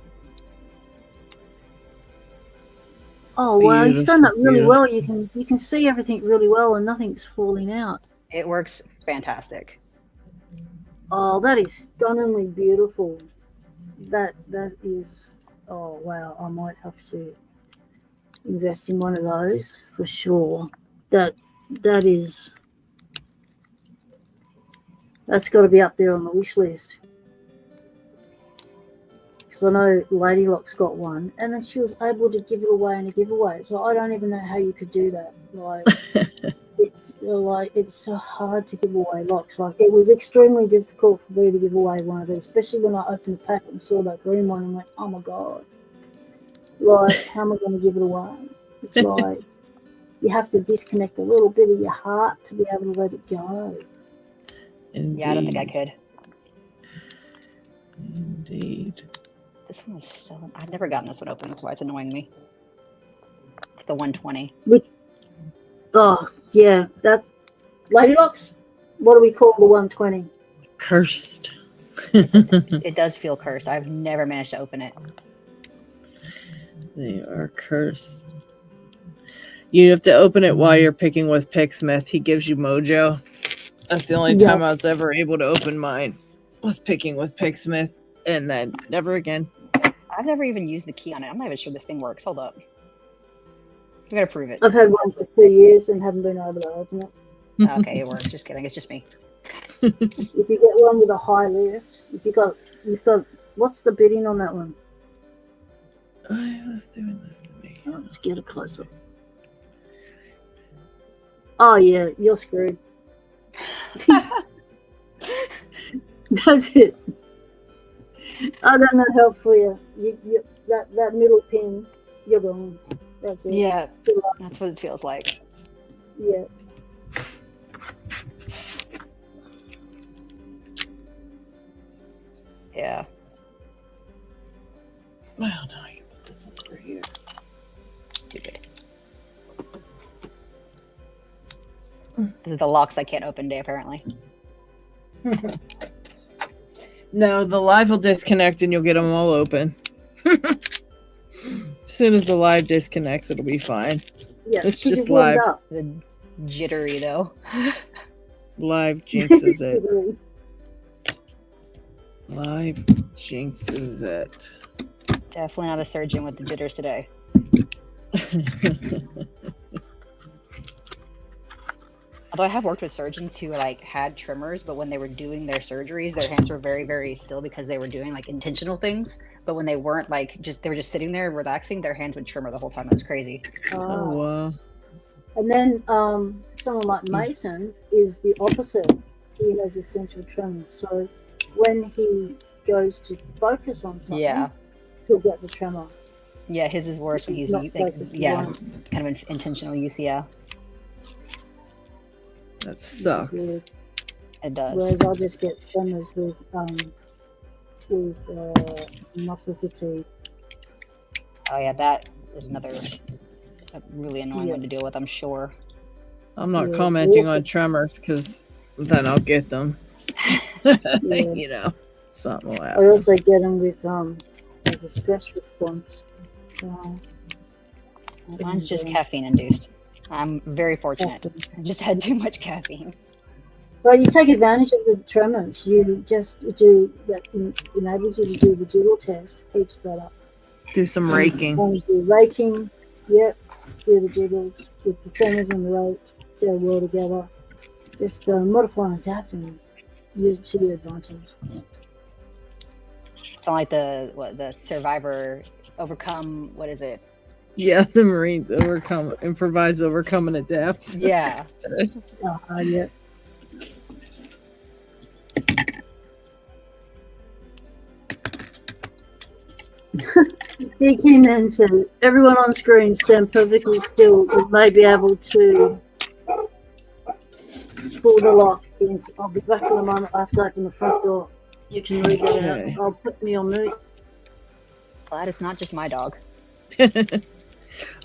Oh wow, he's done that really Beautiful. well. You can see everything really well, and nothing's falling out. It works fantastic. Oh, that is stunningly beautiful. That is. Oh wow, I might have to invest in one of those for sure. That's got to be up there on the wish list. Because I know Lady Lock's got one, and then she was able to give it away in a giveaway. So I don't even know how you could do that. Like, it's so hard to give away locks. Like, it was extremely difficult for me to give away one of these, especially when I opened the packet and saw that green one and went, oh my god, like, how am I going to give it away? It's like you have to disconnect a little bit of your heart to be able to let it go. Indeed. Yeah, I don't think I could. Indeed. This one is still. I've never gotten this one open. That's why it's annoying me. It's the 120. Oh yeah, that Lady Locks. What do we call the 120? Cursed. It does feel cursed. I've never managed to open it. They are cursed. You have to open it while you're picking with Picksmith. He gives you mojo. That's the only time I was ever able to open mine. Was picking with Picksmith, and then never again. I've never even used the key on it. I'm not even sure this thing works. Hold up. I gotta prove it. I've had one for 2 years and haven't been able to open it. Okay, it works. Just kidding. It's just me. If you get one with a high lift, you've got. What's the bidding on that one? I was doing this to me. Oh, let's get it closer. Oh yeah, you're screwed. That's it. I don't know how for you. That middle pin, you're gone. That's it. Yeah, that's what it feels like. Yeah. Yeah. Well, now I can put this over here. Stupid. This is the locks I can't open day, apparently. No, the live will disconnect and you'll get them all open. As soon as the live disconnects, it'll be fine. Yeah, It's 'cause just you've warmed live. up. The jittery, though. Live jinxes it. Live jinxes it. Definitely not a surgeon with the jitters today. Although I have worked with surgeons who like had tremors, but when they were doing their surgeries, their hands were very, very still because they were doing like intentional things. But when they weren't like they were just sitting there relaxing, their hands would tremor the whole time. It was crazy. Oh, wow. And then someone like Mason is the opposite. He has essential tremors. So when he goes to focus on something, he'll get the tremor. Yeah, his is worse when he's like, kind of intentional use. Yeah, that sucks. It does. Whereas I just get tremors with muscle fatigue. Oh yeah, that is another really annoying one to deal with, I'm sure. I'm not commenting on tremors because then I'll get them. You know, something will happen. I also get them with as a stress response. Mine's just caffeine induced. I'm very fortunate. I just had too much caffeine. Well, you take advantage of the tremors. You just do that. Enables you to do the jiggle test. Keeps better. Do some raking. Do raking. Yep. Do the jiggles with the tremors and the rakes. Go well together. Just modify and adapt and use it to your advantage. It's not like the survivor overcome. What is it? Yeah, the Marines improvise, overcome, and adapt. Yeah. Yeah. DQ Man said, everyone on screen stand perfectly still but may be able to pull the lock. I'll be back in a moment. I have to open the front door. You can read that out. I'll put me on mute. Glad it's not just my dog.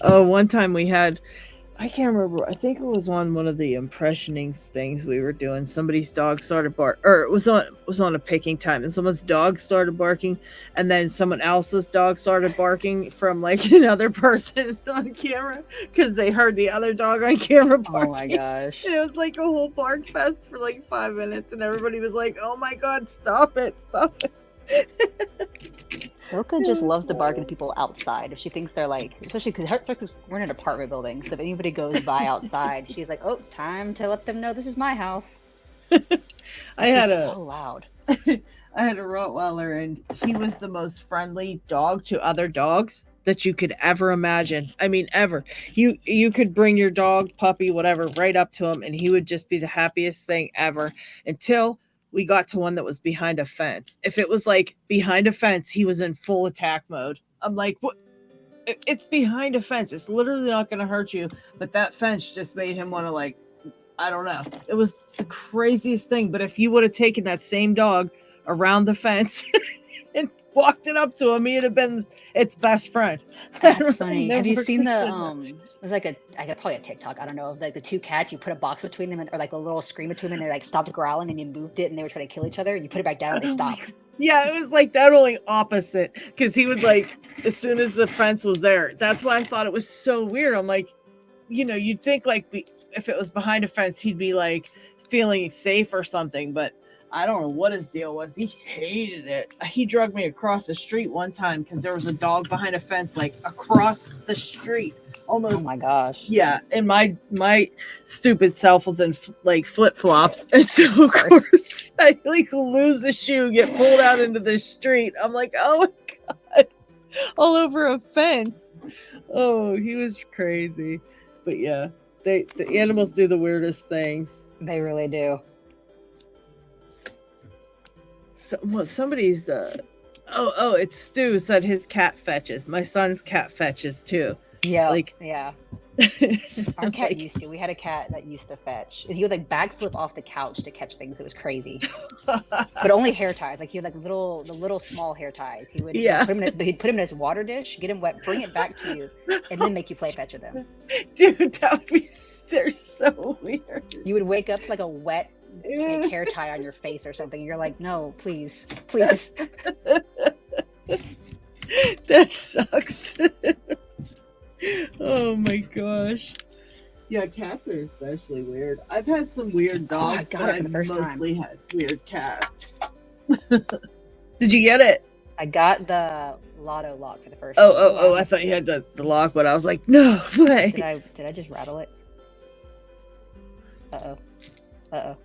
Oh, one time we had, I can't remember. I think it was on one of the impressioning things we were doing. Somebody's dog started or it was on a picking time, and someone's dog started barking, and then someone else's dog started barking from like another person on camera because they heard the other dog on camera barking. Oh my gosh. And it was like a whole bark fest for like 5 minutes, and everybody was like, "Oh my god, stop it, stop it." Soka just loves to bark at people outside. If she thinks they're like, especially because we're in an apartment building, so if anybody goes by outside, she's like, "Oh, time to let them know this is my house." I had so loud. I had a Rottweiler, and he was the most friendly dog to other dogs that you could ever imagine. I mean, ever. You could bring your dog, puppy, whatever, right up to him, and he would just be the happiest thing ever until we got to one that was behind a fence. If it was like behind a fence, he was in full attack mode. I'm like, what? It's behind a fence. It's literally not going to hurt you. But that fence just made him want to, like, I don't know. It was the craziest thing. But if you would have taken that same dog around the fence and walked it up to him, he'd have been its best friend. That's funny. Have you seen the there's like probably a TikTok, I don't know, of like the two cats, you put a box between them or like a little screen between them, and they like stopped growling, and you moved it and they were trying to kill each other, and you put it back down and they stopped. Yeah, it was like that, only opposite, because he would like, as soon as the fence was there. That's why I thought it was so weird. I'm like, you'd think like if it was behind a fence, he'd be like feeling safe or something, but I don't know what his deal was. He hated it. He dragged me across the street one time because there was a dog behind a fence, like across the street. Almost. Oh my gosh. Yeah, and my stupid self was in like flip flops, and so of course I like lose a shoe, get pulled out into the street. I'm like, oh my god, all over a fence. Oh, he was crazy. But yeah, the animals do the weirdest things. They really do. Somebody's it's Stu said his cat fetches. My son's cat fetches too. Yeah, like yeah. Our cat used to. We had a cat that used to fetch. He would like backflip off the couch to catch things. It was crazy. But only hair ties. Like he had like the little small hair ties. He would he'd put him in his water dish, get him wet, bring it back to you, and then make you play fetch with him. Dude, that would be, they're so weird. You would wake up to like a wet like, hair tie on your face or something. You're like, no, please, please. That sucks. Oh my gosh. Yeah, cats are especially weird. I've had some weird dogs, but I've mostly had weird cats. Did you get it? I got the lotto lock for the first time. Oh, I thought you had the lock, but I was like, no way. Did I just rattle it? Uh-oh.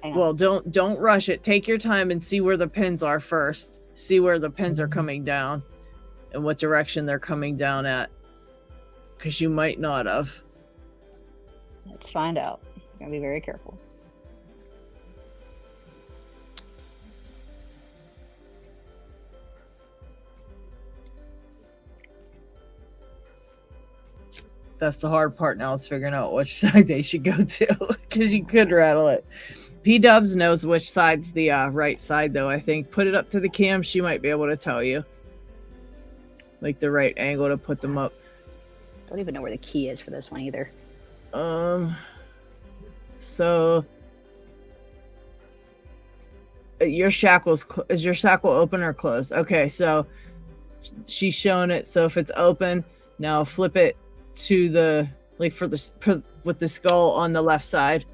Well, don't rush it. Take your time and see where the pins are first. See where the pins are coming down and what direction they're coming down at. Because you might not have. Let's find out. I'm going to be very careful. That's the hard part now, is figuring out which side they should go to. Because you could rattle it. P-Dubs knows which side's the right side, though, I think. Put it up to the cam. She might be able to tell you. Like the right angle to put them up. Don't even know where the key is for this one either. So your shackle's is your shackle open or closed? Okay, so she's showing it. So if it's open, now flip it to the with the skull on the left side.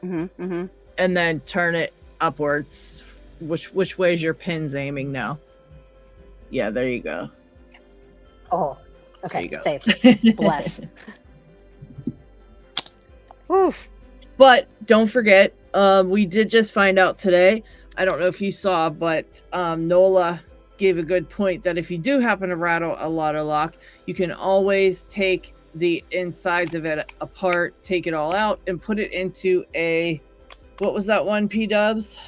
Mm-hmm. And then turn it upwards. Which way is your pins aiming now? Yeah, there you go. Oh, okay. There you go. Safe. Bless. Oof. But don't forget, we did just find out today. I don't know if you saw, but Nola gave a good point that if you do happen to rattle a lotto lock, you can always take the insides of it apart, take it all out, and put it into a, what was that one, P-Dubs?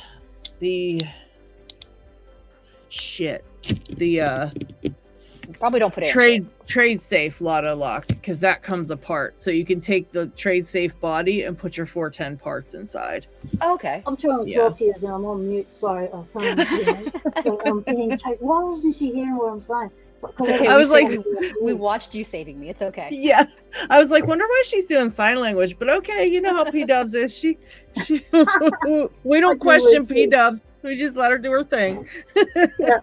Probably don't put it trade safe Lotto Lock, because that comes apart. So you can take the trade safe body and put your 410 parts inside. Oh, okay. I'm trying to talk to you and I'm on mute. Sorry, I'm saying, so I'm thinking, why wasn't she hearing what I'm saying? So, It's okay. I was like, we watched you saving me. It's okay. Yeah, I was like, wonder why she's doing sign language. But okay, you know how P-Dubs is. She we don't question P-Dubs. We just let her do her thing. Yeah.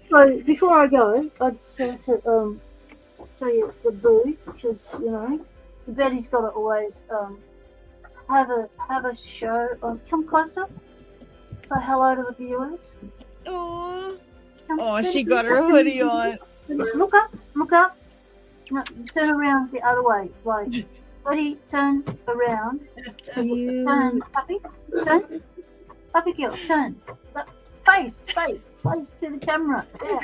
So before I go, I'd say show you the boo, because Betty's got to always have a show. Come closer. Say hello to the viewers. Aww. Come, Oh, Betty, she got her hoodie on. Look up. No, turn around the other way. Like, Betty, turn around. Turn, puppy. Turn. Puppy girl, turn. Face to the camera. Yeah.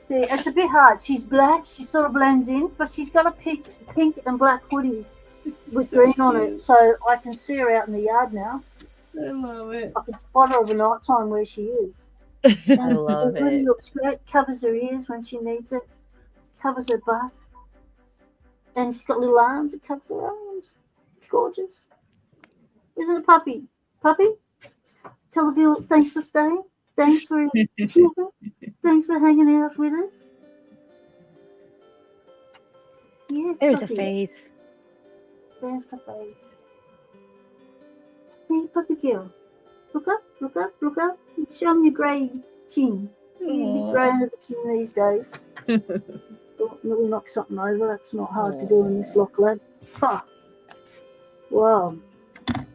See, it's a bit hard. She's black. She sort of blends in, but she's got a pink and black hoodie with green on it, so I can see her out in the yard now. I love it. I can spot her over night time where she is. I love it. Really it. looks great. Covers her ears when she needs it. Covers her butt. And she's got little arms. It covers her arms. It's gorgeous. Isn't it, puppy? Puppy? Tell the viewers thanks for staying. Thanks for thanks for hanging out with us. Yes, There's puppy. a face. There's the face. Hey, puppy girl. Look up. Show me your grey chin. You're grey under the chin these days. We'll knock something over. That's not hard to do in this lock, lad. Ha. Wow.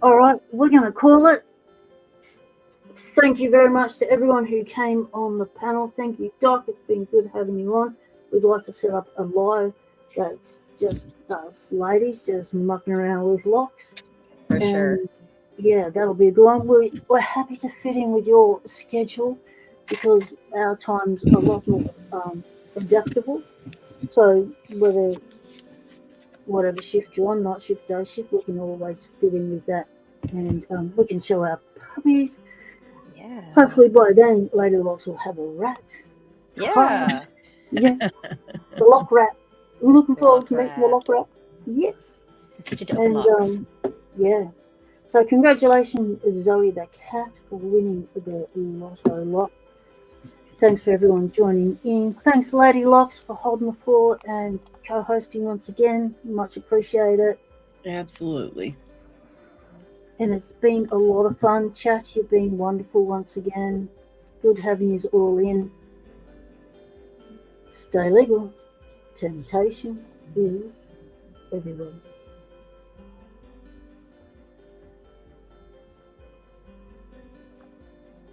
All right, we're going to call it. Thank you very much to everyone who came on the panel. Thank you, Doc. It's been good having you on. We'd like to set up a live that's just us ladies just mucking around with locks. For sure. Yeah, that'll be a good one. We're happy to fit in with your schedule because our time's a lot more adaptable. So whatever shift you're on, night shift, day shift, we can always fit in with that. And we can show our puppies. Yeah. Hopefully by then, Lady Locks will have a rat. Yeah. Yeah. The lock rat. We're looking forward to meeting the lock rat. Yes. Teach it to open locks. Yeah. So congratulations, Zoe the cat, for winning the Lotto Lock. Thanks for everyone joining in. Thanks, Lady Locks, for holding the fort and co-hosting once again. Much appreciated. Absolutely. And it's been a lot of fun. Chat, you've been wonderful once again. Good having you all in. Stay legal. Temptation is everywhere.